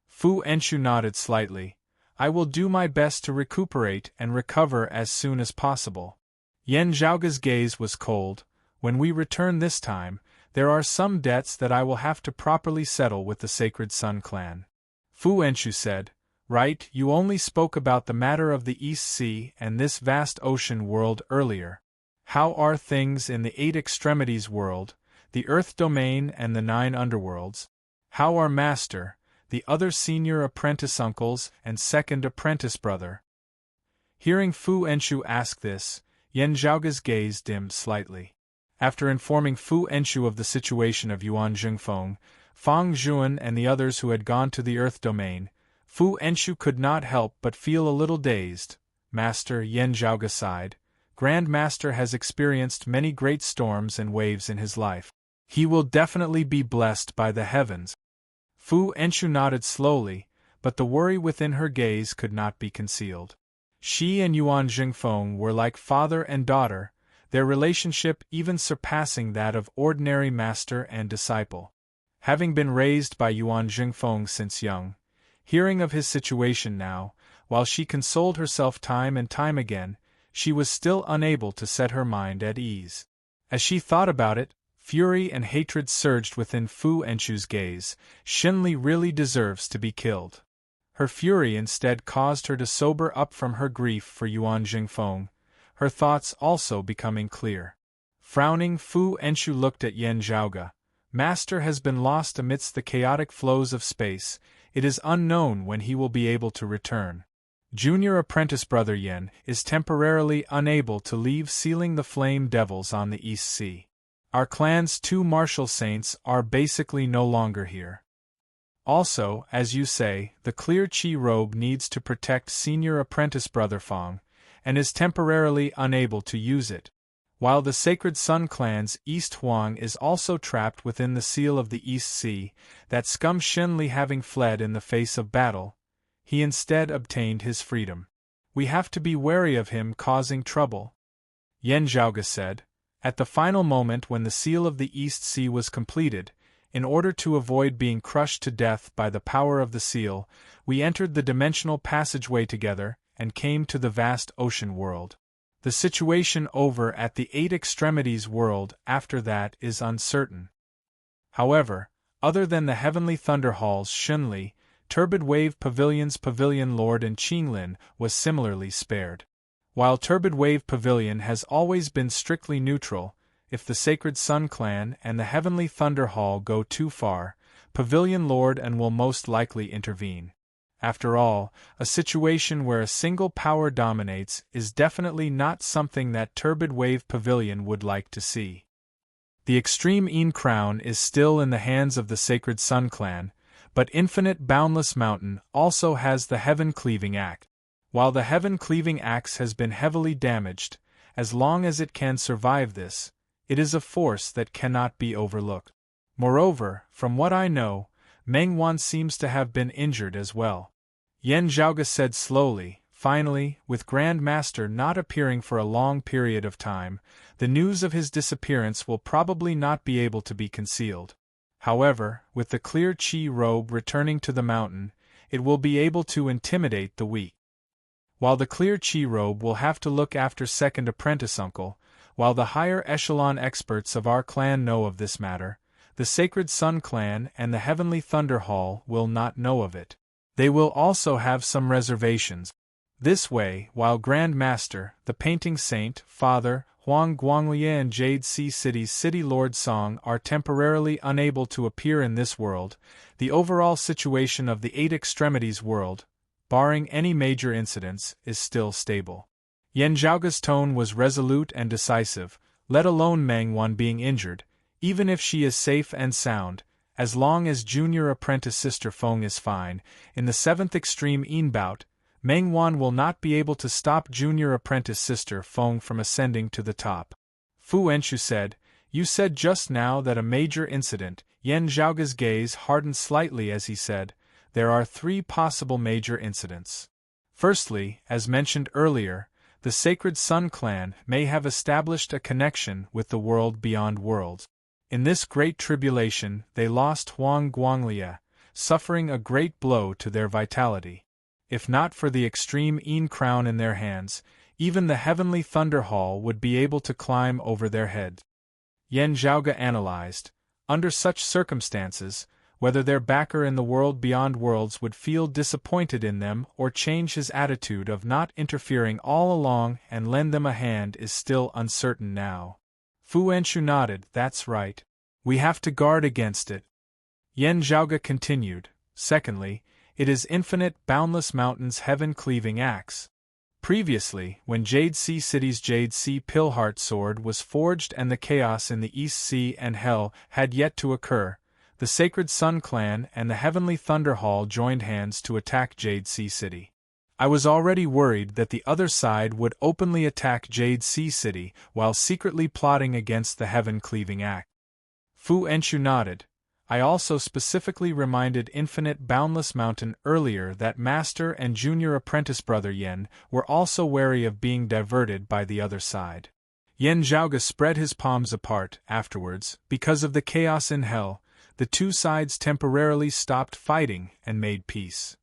Fu Manchu nodded slightly. I will do my best to recuperate and recover as soon as possible. Yan Zhaoge's gaze was cold. When we return this time, there are some debts that I will have to properly settle with the Sacred Sun clan. Fu Manchu said, Right, you only spoke about the matter of the East Sea and this vast ocean world earlier. How are things in the 8 extremities world, the Earth domain and the 9 underworlds? How are Master, the other senior apprentice uncles and second apprentice brother? Hearing Fu Manchu ask this, Yan Zhaoge's gaze dimmed slightly. After informing Fu Manchu of the situation of Yuan Jingfeng, Fang Zhuan and the others who had gone to the Earth domain, Fu Manchu could not help but feel a little dazed. Master, Yan Zhaoge sighed. Grand Master has experienced many great storms and waves in his life. He will definitely be blessed by the heavens. Fu Manchu nodded slowly, but the worry within her gaze could not be concealed. She and Yuan Jingfeng were like father and daughter, their relationship even surpassing that of ordinary master and disciple. Having been raised by Yuan Jingfeng since young, hearing of his situation now, while she consoled herself time and time again, she was still unable to set her mind at ease. As she thought about it, fury and hatred surged within Fu Manchu's gaze. Xinli really deserves to be killed. Her fury instead caused her to sober up from her grief for Yuan Jingfeng, her thoughts also becoming clear. Frowning, Fu Manchu looked at Yan Zhaoge. Master has been lost amidst the chaotic flows of space. It is unknown when he will be able to return. Junior apprentice brother Yan is temporarily unable to leave sealing the flame devils on the East Sea. Our clan's 2 martial saints are basically no longer here. Also, as you say, the clear chi robe needs to protect senior apprentice brother Fang, and is temporarily unable to use it, while the Sacred Sun clan's East Huang is also trapped within the seal of the East Sea, that scum Xinli having fled in the face of battle, he instead obtained his freedom. We have to be wary of him causing trouble. Yan Zhaoge said. At the final moment when the seal of the East Sea was completed, in order to avoid being crushed to death by the power of the seal, we entered the dimensional passageway together and came to the vast ocean world. The situation over at the 8 extremities world after that is uncertain. However, other than the heavenly thunder halls Xunli, Turbid Wave Pavilion's Pavilion Lord and Qinglin was similarly spared. While Turbid Wave Pavilion has always been strictly neutral, if the Sacred Sun clan and the Heavenly Thunder Hall go too far, Pavilion Lord and will most likely intervene. After all, a situation where a single power dominates is definitely not something that Turbid Wave Pavilion would like to see. The Extreme Een Crown is still in the hands of the Sacred Sun clan, but Infinite Boundless Mountain also has the Heaven Cleaving Axe. While the Heaven Cleaving Axe has been heavily damaged, as long as it can survive this, it is a force that cannot be overlooked. Moreover, from what I know, Meng Wan seems to have been injured as well. Yan Zhaoge said slowly. Finally, with Grand Master not appearing for a long period of time, the news of his disappearance will probably not be able to be concealed. However, with the clear chi robe returning to the mountain, it will be able to intimidate the weak. While the clear chi robe will have to look after second apprentice uncle, while the higher echelon experts of our clan know of this matter, the Sacred Sun clan and the Heavenly Thunder Hall will not know of it. They will also have some reservations. This way, while Grand Master, the Painting Saint, Father, Huang Guanglian and Jade Sea City's City Lord Song are temporarily unable to appear in this world, the overall situation of the 8 extremities world, barring any major incidents, is still stable. Yan Zhaoge's tone was resolute and decisive, let alone Meng Wan being injured, even if she is safe and sound, as long as junior apprentice sister Feng is fine. In the 7th Extreme Een bout, Meng Wan will not be able to stop junior apprentice sister Feng from ascending to the top. Fu Manchu said, You said just now that a major incident. Yan Zhaoge's gaze hardened slightly as he said, there are three possible major incidents. Firstly, as mentioned earlier, the Sacred Sun clan may have established a connection with the world beyond worlds. In this great tribulation, they lost Huang Guanglia, suffering a great blow to their vitality. If not for the extreme Yin crown in their hands, even the heavenly Thunder Hall would be able to climb over their heads. Yan Zhaoge analyzed, under such circumstances, whether their backer in the world beyond worlds would feel disappointed in them or change his attitude of not interfering all along and lend them a hand is still uncertain now. Fu Manchu nodded. That's right. We have to guard against it. Yan Zhaoge continued, secondly, it is infinite boundless mountain's heaven-cleaving axe. Previously, when Jade Sea City's Jade Sea Pillheart sword was forged and the chaos in the East Sea and Hell had yet to occur, the Sacred Sun clan and the Heavenly Thunder Hall joined hands to attack Jade Sea City. I was already worried that the other side would openly attack Jade Sea City while secretly plotting against the heaven-cleaving axe. Fu Manchu nodded. I also specifically reminded Infinite Boundless Mountain earlier that Master and Junior Apprentice Brother Yen were also wary of being diverted by the other side. Yan Zhaoge spread his palms apart. Afterwards, because of the chaos in Hell, the two sides temporarily stopped fighting and made peace.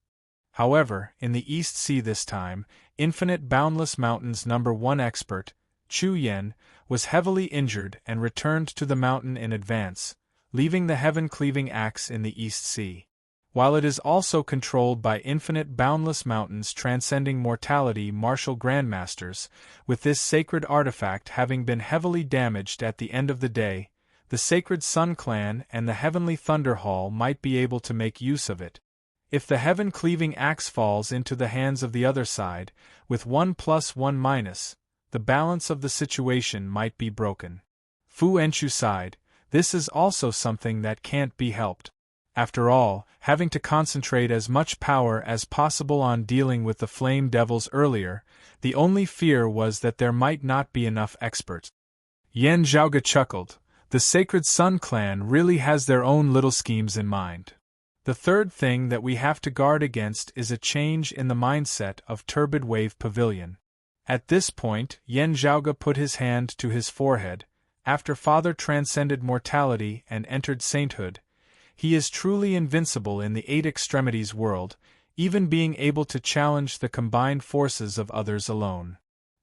However, in the East Sea this time, Infinite Boundless Mountain's #1 expert, Chu Yen, was heavily injured and returned to the mountain in advance, leaving the heaven-cleaving axe in the East Sea. While it is also controlled by Infinite Boundless Mountain's transcending mortality martial grandmasters, with this sacred artifact having been heavily damaged at the end of the day, the Sacred Sun clan and the Heavenly Thunder Hall might be able to make use of it. If the heaven-cleaving axe falls into the hands of the other side, with 1+1-, the balance of the situation might be broken. Fu Manchu sighed. This is also something that can't be helped. After all, having to concentrate as much power as possible on dealing with the Flame Devils earlier, the only fear was that there might not be enough experts. Yan Zhaoge chuckled. The Sacred Sun clan really has their own little schemes in mind. The third thing that we have to guard against is a change in the mindset of Turbid Wave Pavilion. At this point, Yan Zhaoge put his hand to his forehead. After Father transcended mortality and entered sainthood, he is truly invincible in the Eight Extremities world, even being able to challenge the combined forces of others alone.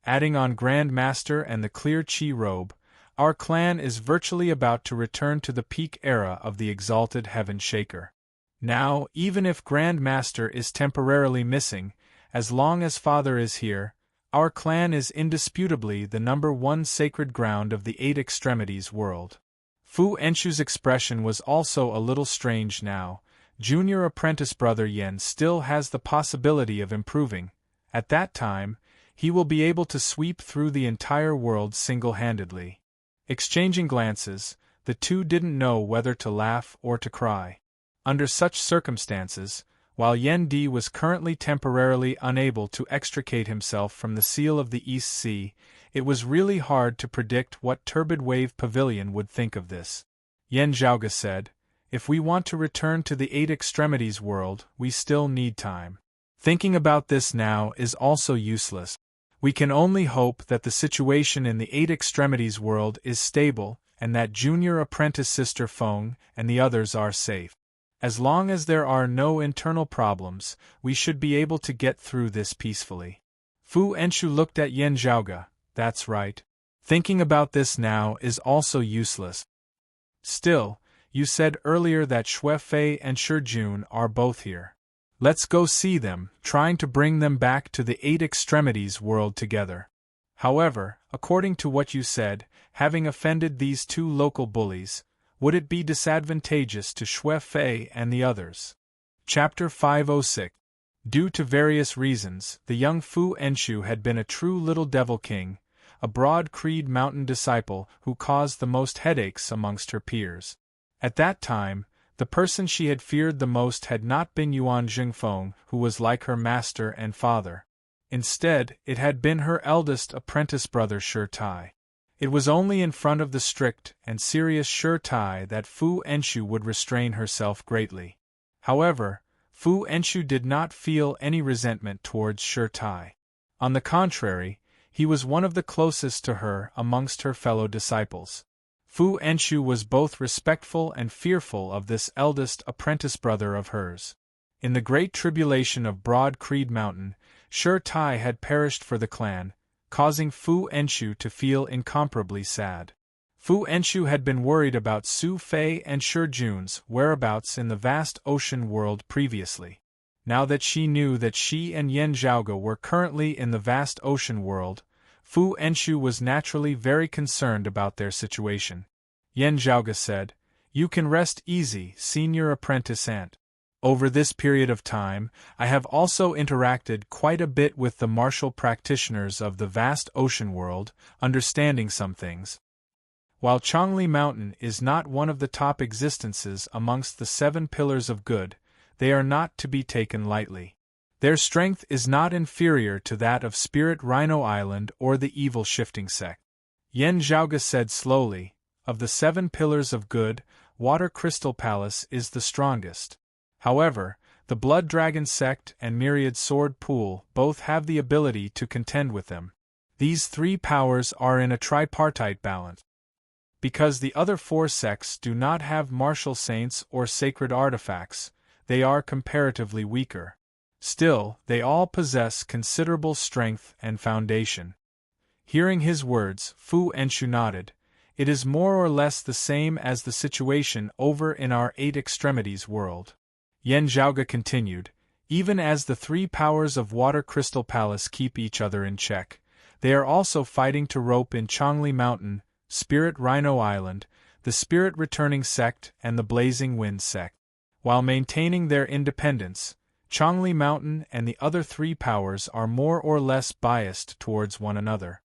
Adding on Grand Master and the clear Chi robe, our clan is virtually about to return to the peak era of the exalted Heaven Shaker. Now, even if Grand Master is temporarily missing, as long as Father is here, our clan is indisputably the #1 sacred ground of the Eight Extremities world. Fu Manchu's expression was also a little strange now. Junior Apprentice Brother Yen still has the possibility of improving. At that time, he will be able to sweep through the entire world single-handedly. Exchanging glances, the two didn't know whether to laugh or to cry. Under such circumstances, while Yen Di was currently temporarily unable to extricate himself from the seal of the East Sea, it was really hard to predict what Turbid Wave Pavilion would think of this. Yan Zhaoge said, if we want to return to the Eight Extremities world, we still need time. Thinking about this now is also useless. We can only hope that the situation in the Eight Extremities world is stable, and that Junior Apprentice Sister Feng and the others are safe. As long as there are no internal problems, we should be able to get through this peacefully. Fu Manchu looked at Yan Zhaoge. That's right. Thinking about this now is also useless. Still, you said earlier that Xue Fei and Shi Jun are both here. Let's go see them, trying to bring them back to the Eight Extremities world together. However, according to what you said, having offended these two local bullies, would it be disadvantageous to Xue Fei and the others? Chapter 506. Due to various reasons, the young Fu Manchu had been a true little devil king, a broad creed mountain disciple who caused the most headaches amongst her peers. At that time, the person she had feared the most had not been Yuan Jingfeng, who was like her master and father. Instead, it had been her eldest apprentice brother Shi Tai. It was only in front of the strict and serious Shi Tai that Fu Manchu would restrain herself greatly. However, Fu Enchu did not feel any resentment towards Shi Tai. On the contrary, he was one of the closest to her amongst her fellow disciples. Fu Enchu was both respectful and fearful of this eldest apprentice brother of hers. In the great tribulation of Broad Creed Mountain, Shi Tai had perished for the clan, causing Fu Enchu to feel incomparably sad. Fu Enchu had been worried about Su Fei and Shi Jun's whereabouts in the vast ocean world previously. Now that she knew that she and Yan Zhaoge were currently in the vast ocean world, Fu Enchu was naturally very concerned about their situation. Yan Zhaoge said, "You can rest easy, senior apprentice aunt. Over this period of time, I have also interacted quite a bit with the martial practitioners of the vast ocean world, understanding some things. While Changli Mountain is not one of the top existences amongst the 7 pillars of good, they are not to be taken lightly. Their strength is not inferior to that of Spirit Rhino Island or the Evil Shifting Sect." Yan Zhaoge said slowly, "Of the 7 pillars of good, Water Crystal Palace is the strongest. However, the Blood Dragon Sect and Myriad Sword Pool both have the ability to contend with them. These 3 powers are in a tripartite balance. Because the other 4 sects do not have martial saints or sacred artifacts, they are comparatively weaker. Still, they all possess considerable strength and foundation." Hearing his words, Fu Enchu nodded. "It is more or less the same as the situation over in our 8 extremities world." Yan Zhaoge continued, "Even as the 3 powers of Water Crystal Palace keep each other in check, they are also fighting to rope in Changli Mountain, Spirit Rhino Island, the Spirit Returning Sect and the Blazing Wind Sect. While maintaining their independence, Changli Mountain and the other 3 powers are more or less biased towards one another.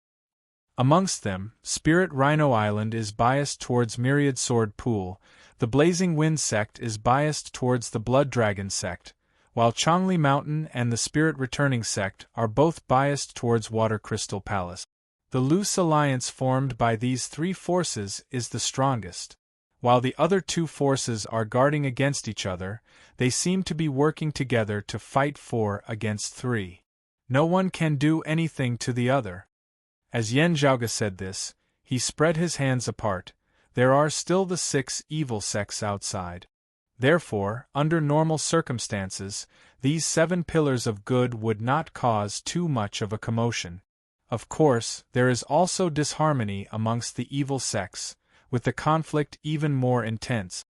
Amongst them, Spirit Rhino Island is biased towards Myriad Sword Pool, the Blazing Wind Sect is biased towards the Blood Dragon Sect, while Changli Mountain and the Spirit Returning Sect are both biased towards Water Crystal Palace. The loose alliance formed by these 3 forces is the strongest. While the other 2 forces are guarding against each other, they seem to be working together to fight 4 against 3. No one can do anything to the other." As Yan Zhaoge said this, he spread his hands apart. There are still the 6 evil sects outside. Therefore, under normal circumstances, these 7 pillars of good would not cause too much of a commotion. Of course, there is also disharmony amongst the evil sects, with the conflict even more intense.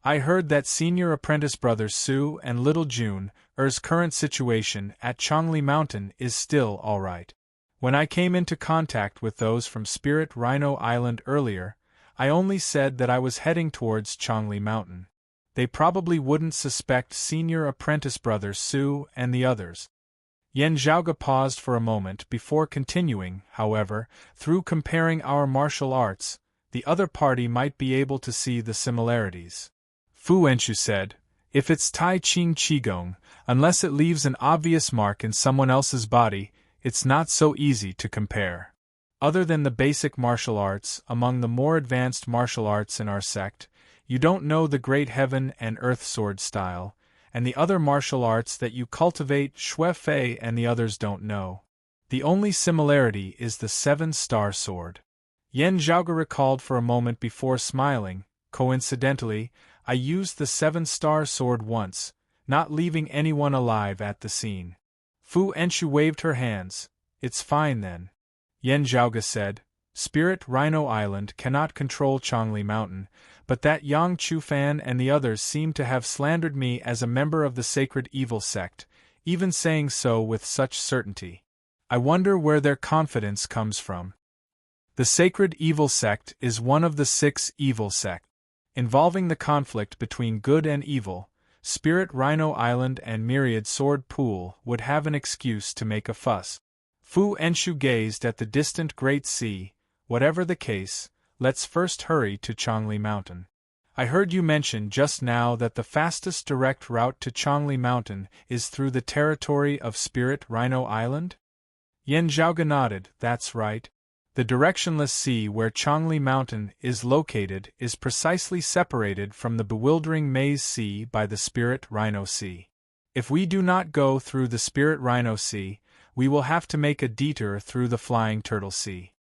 I heard that senior apprentice brothers Su and Little June Er's current situation at Changli Mountain is still all right. When I came into contact with those from Spirit Rhino Island earlier, I only said that I was heading towards Changli Mountain. They probably wouldn't suspect senior apprentice brothers Su and the others." Yan Zhaoge paused for a moment before continuing, "However, through comparing our martial arts, the other party might be able to see the similarities." Fu Enchu said, "If it's Tai Ching Qigong, unless it leaves an obvious mark in someone else's body, it's not so easy to compare. Other than the basic martial arts, among the more advanced martial arts in our sect, you don't know the Great Heaven and Earth Sword style, and the other martial arts that you cultivate Shui Fei and the others don't know. The only similarity is the 7-star sword." Yan Zhaoge recalled for a moment before smiling. "Coincidentally, I used the 7-star sword once, not leaving anyone alive at the scene." Fu Enchu waved her hands. "It's fine then." Yan Zhaoge said, "Spirit Rhino Island cannot control Changli Mountain, but that Yang Chufan and the others seem to have slandered me as a member of the Sacred Evil Sect, even saying so with such certainty. I wonder where their confidence comes from." The Sacred Evil Sect is one of the 6 evil sects. Involving the conflict between good and evil, Spirit Rhino Island and Myriad Sword Pool would have an excuse to make a fuss. Fu Enchu gazed at the distant Great Sea. "Whatever the case, let's first hurry to Changli Mountain. I heard you mention just now that the fastest direct route to Changli Mountain is through the territory of Spirit Rhino Island?" Yan Zhaoge nodded. "That's right. The directionless sea where Changli Mountain is located is precisely separated from the bewildering Maze Sea by the Spirit Rhino Sea. If we do not go through the Spirit Rhino Sea, we will have to make a detour through the Flying Turtle Sea.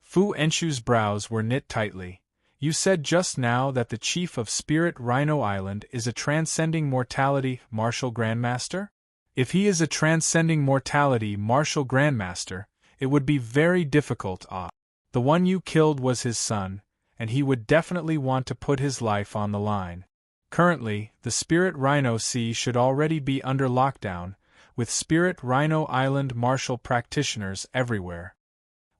Fu Enshu's brows were knit tightly. You said just now that the chief of Spirit Rhino Island is a transcending mortality martial grandmaster? If he is a transcending mortality martial grandmaster, it would be very difficult. The one you killed was his son, and he would definitely want to put his life on the line. Currently, the Spirit Rhino Sea should already be under lockdown, with Spirit Rhino Island martial practitioners everywhere.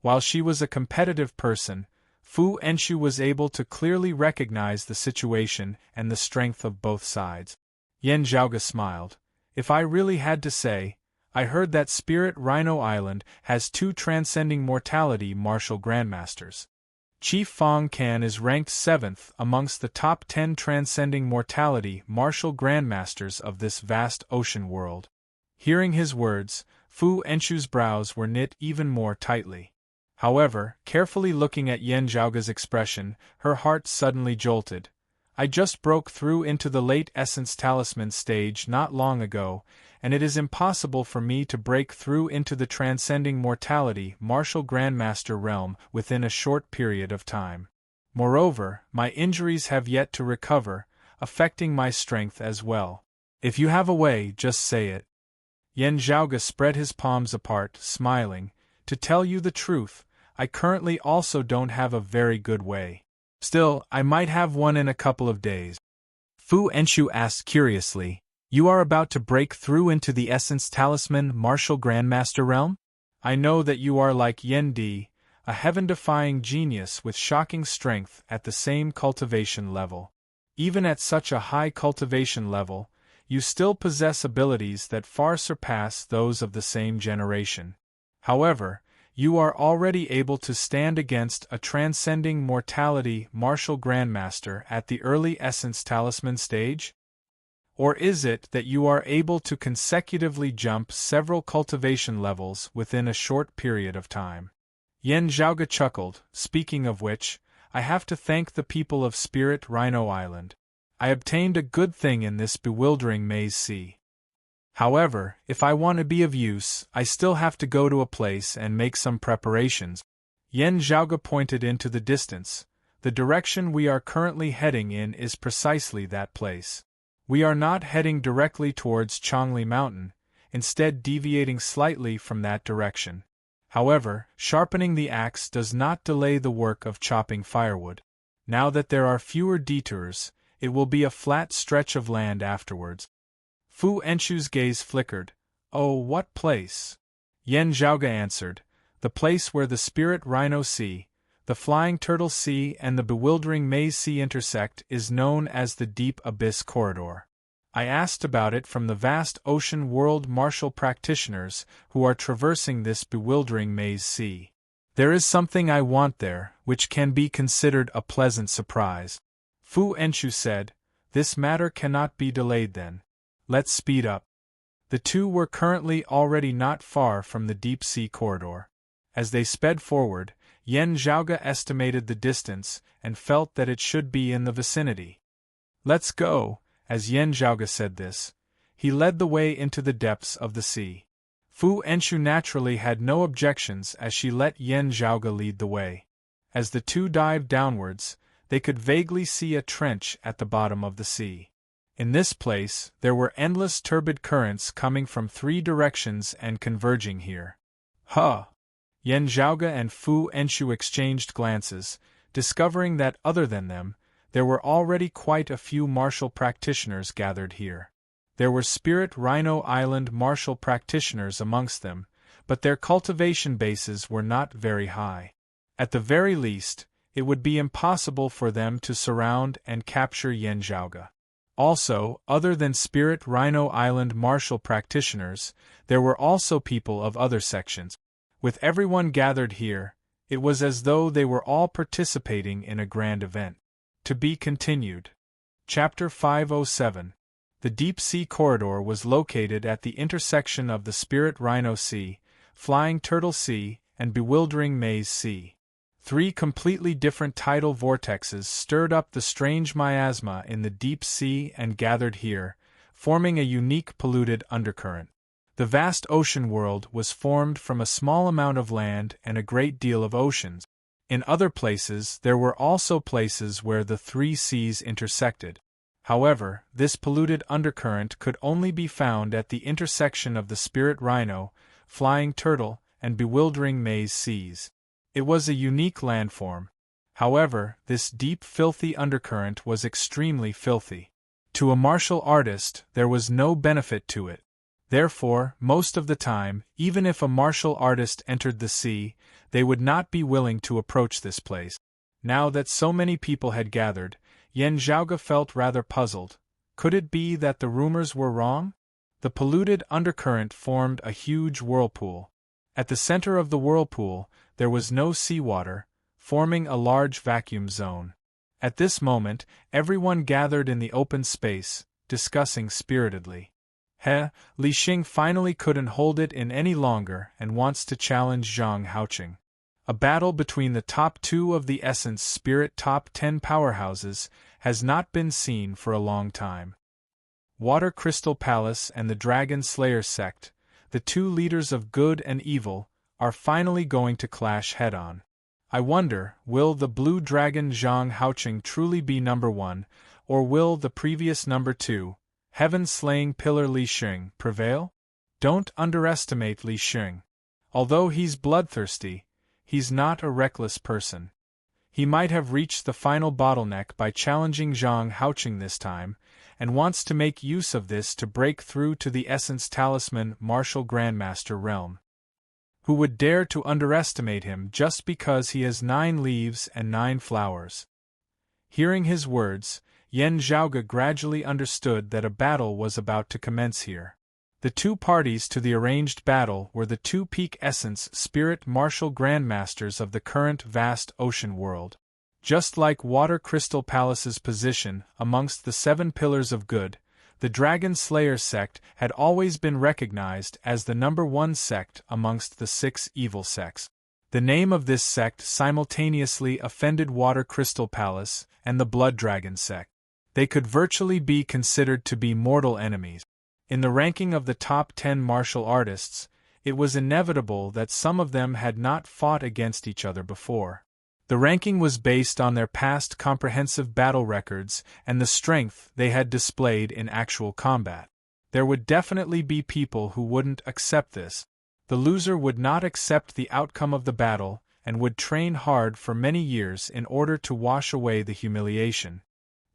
While she was a competitive person, Fu Enshu was able to clearly recognize the situation and the strength of both sides. Yan Zhaoge smiled. If I really had to say, I heard that Spirit Rhino Island has 2 transcending mortality martial grandmasters. Chief Fong Can is ranked 7th amongst the top 10 transcending mortality martial grandmasters of this vast ocean world. Hearing his words, Fu Enshu's brows were knit even more tightly. However, carefully looking at Yan Zhaoge's expression, her heart suddenly jolted. I just broke through into the late Essence Talisman stage not long ago, and it is impossible for me to break through into the transcending mortality martial grandmaster realm within a short period of time. Moreover, my injuries have yet to recover, affecting my strength as well. If you have a way, just say it. Yan Zhaoge spread his palms apart, smiling. To tell you the truth, I currently also don't have a very good way. Still, I might have one in a couple of days. Fu Enshu asked curiously, You are about to break through into the Essence Talisman martial grandmaster realm? I know that you are like Yen Di, a heaven-defying genius with shocking strength at the same cultivation level. Even at such a high cultivation level, you still possess abilities that far surpass those of the same generation. However, you are already able to stand against a transcending mortality martial grandmaster at the early Essence Talisman stage? Or is it that you are able to consecutively jump several cultivation levels within a short period of time? Yan Zhaoge chuckled. Speaking of which, I have to thank the people of Spirit Rhino Island. I obtained a good thing in this bewildering maze sea. However, if I want to be of use, I still have to go to a place and make some preparations. Yan Zhaoge pointed into the distance. The direction we are currently heading in is precisely that place. We are not heading directly towards Chongli Mountain, instead deviating slightly from that direction. However, sharpening the axe does not delay the work of chopping firewood. Now that there are fewer detours, it will be a flat stretch of land afterwards. Fu Enshu's gaze flickered. Oh, what place? Yan Zhaoge answered. The place where the Spirit Rhino Sea, the Flying Turtle Sea and the bewildering Maze Sea intersect is known as the Deep Abyss Corridor. I asked about it from the vast ocean world martial practitioners who are traversing this bewildering Maze Sea. There is something I want there, which can be considered a pleasant surprise. Fu Enshu said, This matter cannot be delayed then. Let's speed up. The two were currently already not far from the deep sea corridor. As they sped forward, Yan Zhaoge estimated the distance and felt that it should be in the vicinity. Let's go. As Yan Zhaoge said this, he led the way into the depths of the sea. Fu Enshu naturally had no objections as she let Yan Zhaoge lead the way. As the two dived downwards, they could vaguely see a trench at the bottom of the sea. In this place, there were endless turbid currents coming from 3 directions and converging here. Huh! Yan Zhaoge and Fu Enshu exchanged glances, discovering that other than them, there were already quite a few martial practitioners gathered here. There were Spirit Rhino Island martial practitioners amongst them, but their cultivation bases were not very high. At the very least, it would be impossible for them to surround and capture Yan Zhaoge. Also, other than Spirit Rhino Island martial practitioners, there were also people of other sections. With everyone gathered here, it was as though they were all participating in a grand event. To be continued. Chapter 507. The Deep Sea Corridor was located at the intersection of the Spirit Rhino Sea, Flying Turtle Sea, and Bewildering Maze Sea. 3 completely different tidal vortexes stirred up the strange miasma in the deep sea and gathered here, forming a unique polluted undercurrent. The vast ocean world was formed from a small amount of land and a great deal of oceans. In other places there were also places where the three seas intersected. However, this polluted undercurrent could only be found at the intersection of the spirit rhino, flying turtle, and bewildering maze seas. It was a unique landform. However, this deep filthy undercurrent was extremely filthy. To a martial artist, there was no benefit to it. Therefore, most of the time, even if a martial artist entered the sea, they would not be willing to approach this place. Now that so many people had gathered, Yan Zhaoge felt rather puzzled. Could it be that the rumors were wrong? The polluted undercurrent formed a huge whirlpool. At the center of the whirlpool, there was no seawater, forming a large vacuum zone. At this moment, everyone gathered in the open space, discussing spiritedly. Li Xing finally couldn't hold it in any longer and wants to challenge Zhang Haoqing. A battle between the top two of the Essence Spirit top 10 powerhouses has not been seen for a long time. Water Crystal Palace and the Dragon Slayer sect, the two leaders of good and evil, are finally going to clash head-on. I wonder, will the Blue Dragon Zhang Haoqing truly be number 1, or will the previous number 2, Heaven-slaying Pillar Li Xing, prevail? Don't underestimate Li Xing. Although he's bloodthirsty, he's not a reckless person. He might have reached the final bottleneck by challenging Zhang Haoqing this time, and wants to make use of this to break through to the Essence Talisman Martial Grandmaster realm. Who would dare to underestimate him just because he has 9 leaves and 9 flowers? Hearing his words, Yan Zhaoge gradually understood that a battle was about to commence here. The two parties to the arranged battle were the two peak Essence Spirit Martial Grandmasters of the current vast ocean world. Just like Water Crystal Palace's position amongst the 7 pillars of good, the Dragon Slayer sect had always been recognized as the number 1 sect amongst the 6 evil sects. The name of this sect simultaneously offended Water Crystal Palace and the Blood Dragon sect. They could virtually be considered to be mortal enemies. In the ranking of the top 10 martial artists, it was inevitable that some of them had not fought against each other before. The ranking was based on their past comprehensive battle records and the strength they had displayed in actual combat. There would definitely be people who wouldn't accept this. The loser would not accept the outcome of the battle and would train hard for many years in order to wash away the humiliation.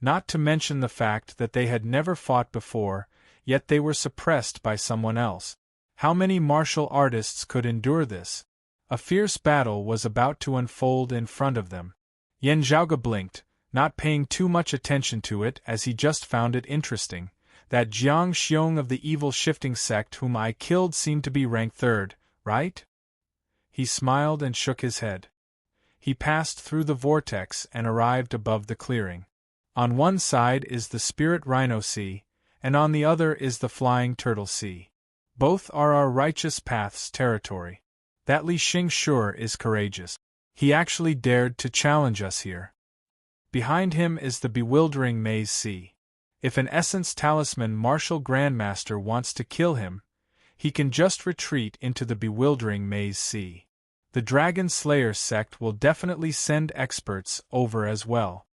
Not to mention the fact that they had never fought before, yet they were suppressed by someone else. How many martial artists could endure this? A fierce battle was about to unfold in front of them. Yan Zhaoge blinked, not paying too much attention to it as he just found it interesting. That Jiang Xiong of the evil shifting sect whom I killed seemed to be ranked 3rd, right? He smiled and shook his head. He passed through the vortex and arrived above the clearing. On one side is the Spirit Rhino Sea, and on the other is the Flying Turtle Sea. Both are our righteous path's territory. That Li Xing sure is courageous. He actually dared to challenge us here. Behind him is the bewildering Maze Sea. If an Essence Talisman Martial Grandmaster wants to kill him, he can just retreat into the bewildering Maze Sea. The Dragon Slayer sect will definitely send experts over as well.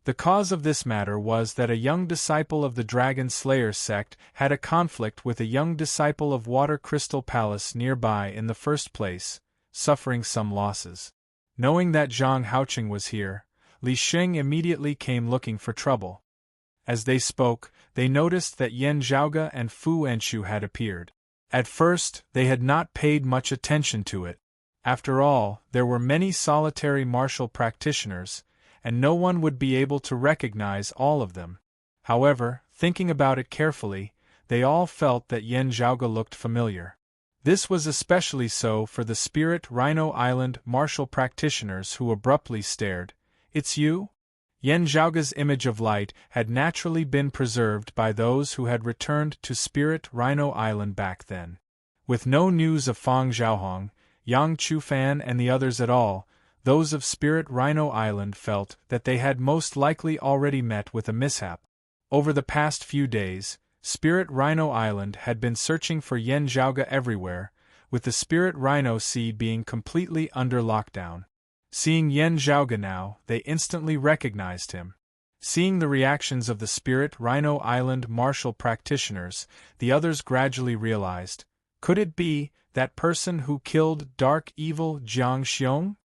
The cause of this matter was that a young disciple of the Dragon Slayer sect had a conflict with a young disciple of Water Crystal Palace nearby in the first place, suffering some losses. Knowing that Zhang Haoqing was here, Li Xing immediately came looking for trouble. As they spoke, they noticed that Yan Zhaoge and Fu Enchu had appeared. At first, they had not paid much attention to it. After all, there were many solitary martial practitioners, and no one would be able to recognize all of them. However, thinking about it carefully, they all felt that Yan Zhaoge looked familiar. This was especially so for the Spirit Rhino Island martial practitioners who abruptly stared. "It's you?" Yan Zhaoge's image of light had naturally been preserved by those who had returned to Spirit Rhino Island back then. With no news of Fang Zhaohong, Yang Chufan and the others at all, those of Spirit Rhino Island felt that they had most likely already met with a mishap. Over the past few days, Spirit Rhino Island had been searching for Yen Zhaoge everywhere, with the Spirit Rhino Sea being completely under lockdown. Seeing Yen Zhaoge now, they instantly recognized him. Seeing the reactions of the Spirit Rhino Island martial practitioners, the others gradually realized, could it be that person who killed Dark Evil Jiang Xiong?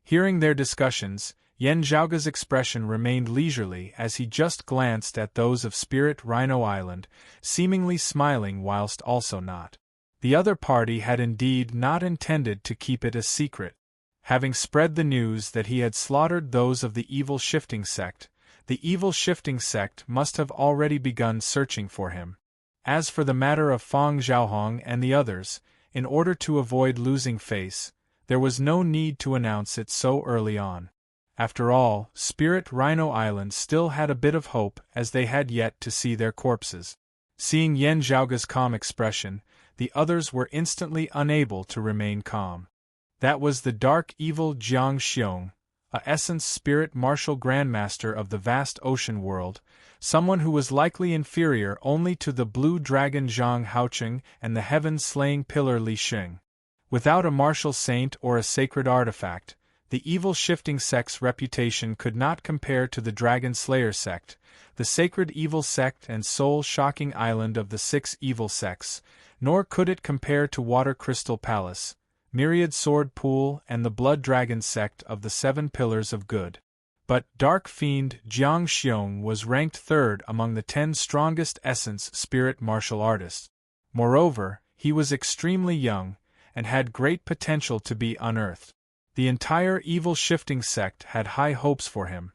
Hearing their discussions, Yen Zhaoge's expression remained leisurely as he just glanced at those of Spirit Rhino Island, seemingly smiling whilst also not. The other party had indeed not intended to keep it a secret. Having spread the news that he had slaughtered those of the Evil Shifting Sect, the Evil Shifting Sect must have already begun searching for him. As for the matter of Fang Xiaohong and the others, in order to avoid losing face, there was no need to announce it so early on. After all, Spirit Rhino Island still had a bit of hope as they had yet to see their corpses. Seeing Yen Zhaoge's calm expression, the others were instantly unable to remain calm. That was the Dark Evil Jiang Xiong, a Essence Spirit Martial Grandmaster of the vast ocean world, someone who was likely inferior only to the Blue Dragon Zhang Haoqing and the Heaven-Slaying Pillar Li Xing. Without a martial saint or a sacred artifact, the Evil Shifting Sect's reputation could not compare to the Dragon Slayer Sect, the Sacred Evil Sect and soul-shocking island of the 6 evil sects, nor could it compare to Water Crystal Palace, Myriad Sword Pool and the Blood Dragon Sect of the 7 Pillars of Good. But Dark Fiend Jiang Xiong was ranked 3rd among the 10 strongest Essence Spirit martial artists. Moreover, he was extremely young, and had great potential to be unearthed. The entire Evil Shifting Sect had high hopes for him.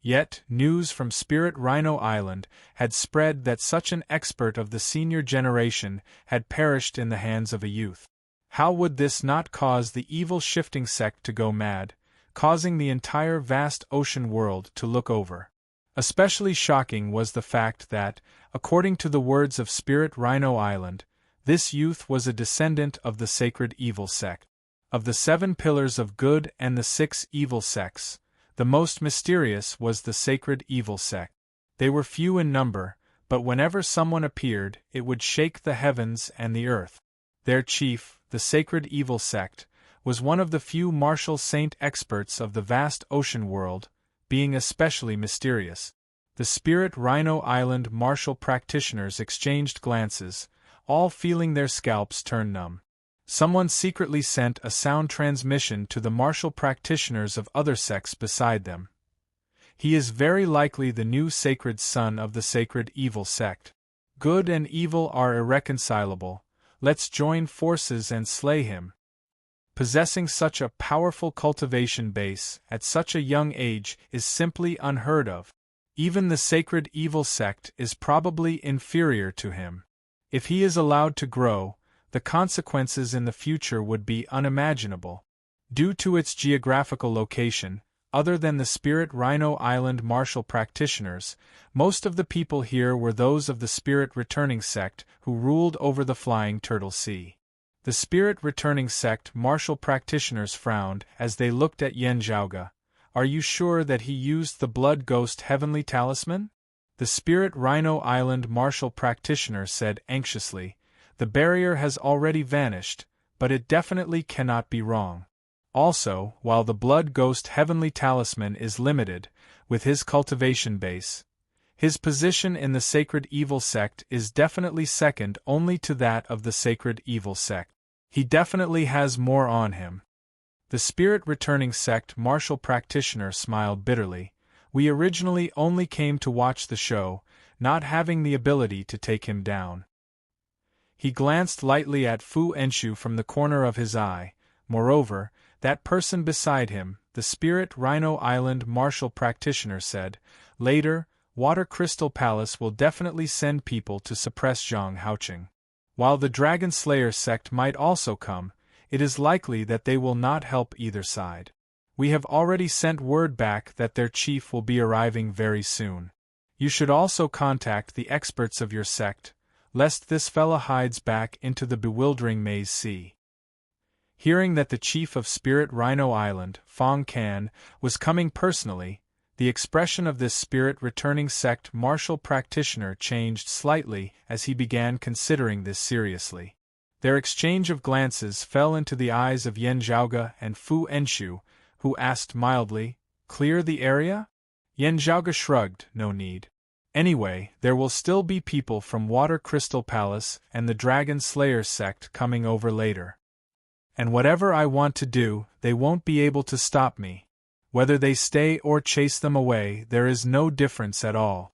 Yet, news from Spirit Rhino Island had spread that such an expert of the senior generation had perished in the hands of a youth. How would this not cause the Evil Shifting Sect to go mad, causing the entire vast ocean world to look over? Especially shocking was the fact that, according to the words of Spirit Rhino Island, this youth was a descendant of the Sacred Evil Sect. Of the 7 Pillars of Good and the 6 evil sects, the most mysterious was the Sacred Evil Sect. They were few in number, but whenever someone appeared, it would shake the heavens and the earth. Their chief, the Sacred Evil Sect, was one of the few martial saint experts of the vast ocean world, being especially mysterious. The Spirit Rhino Island martial practitioners exchanged glances, all feeling their scalps turn numb. Someone secretly sent a sound transmission to the martial practitioners of other sects beside them. He is very likely the new sacred son of the Sacred Evil Sect. Good and evil are irreconcilable. Let's join forces and slay him. Possessing such a powerful cultivation base at such a young age is simply unheard of. Even the Sacred Evil Sect is probably inferior to him. If he is allowed to grow, the consequences in the future would be unimaginable. Due to its geographical location, other than the Spirit Rhino Island martial practitioners, most of the people here were those of the Spirit Returning Sect who ruled over the Flying Turtle Sea. The Spirit Returning Sect martial practitioners frowned as they looked at Yen Zhaoge. Are you sure that he used the Blood Ghost Heavenly Talisman? The Spirit Rhino Island martial practitioner said anxiously. The barrier has already vanished, but it definitely cannot be wrong. Also, while the Blood Ghost Heavenly Talisman is limited, with his cultivation base, his position in the Sacred Evil Sect is definitely second only to that of the Sacred Evil Sect. He definitely has more on him. The Spirit Returning Sect martial practitioner smiled bitterly. We originally only came to watch the show, not having the ability to take him down. He glanced lightly at Fu Enshu from the corner of his eye. Moreover, that person beside him, the Spirit Rhino Island martial practitioner said, later, Water Crystal Palace will definitely send people to suppress Zhang Haoqing. While the Dragon Slayer sect might also come, it is likely that they will not help either side. We have already sent word back that their chief will be arriving very soon. You should also contact the experts of your sect, lest this fella hides back into the bewildering maze sea. Hearing that the chief of Spirit Rhino Island, Fong Can, was coming personally, The expression of this spirit-returning sect martial practitioner changed slightly as he began considering this seriously. Their exchange of glances fell into the eyes of Yan Zhaoge and Fu Enshu, who asked mildly, "Clear the area?" Yan Zhaoge shrugged, "No need. Anyway, there will still be people from Water Crystal Palace and the Dragon Slayer sect coming over later. And whatever I want to do, they won't be able to stop me. Whether they stay or chase them away, there is no difference at all."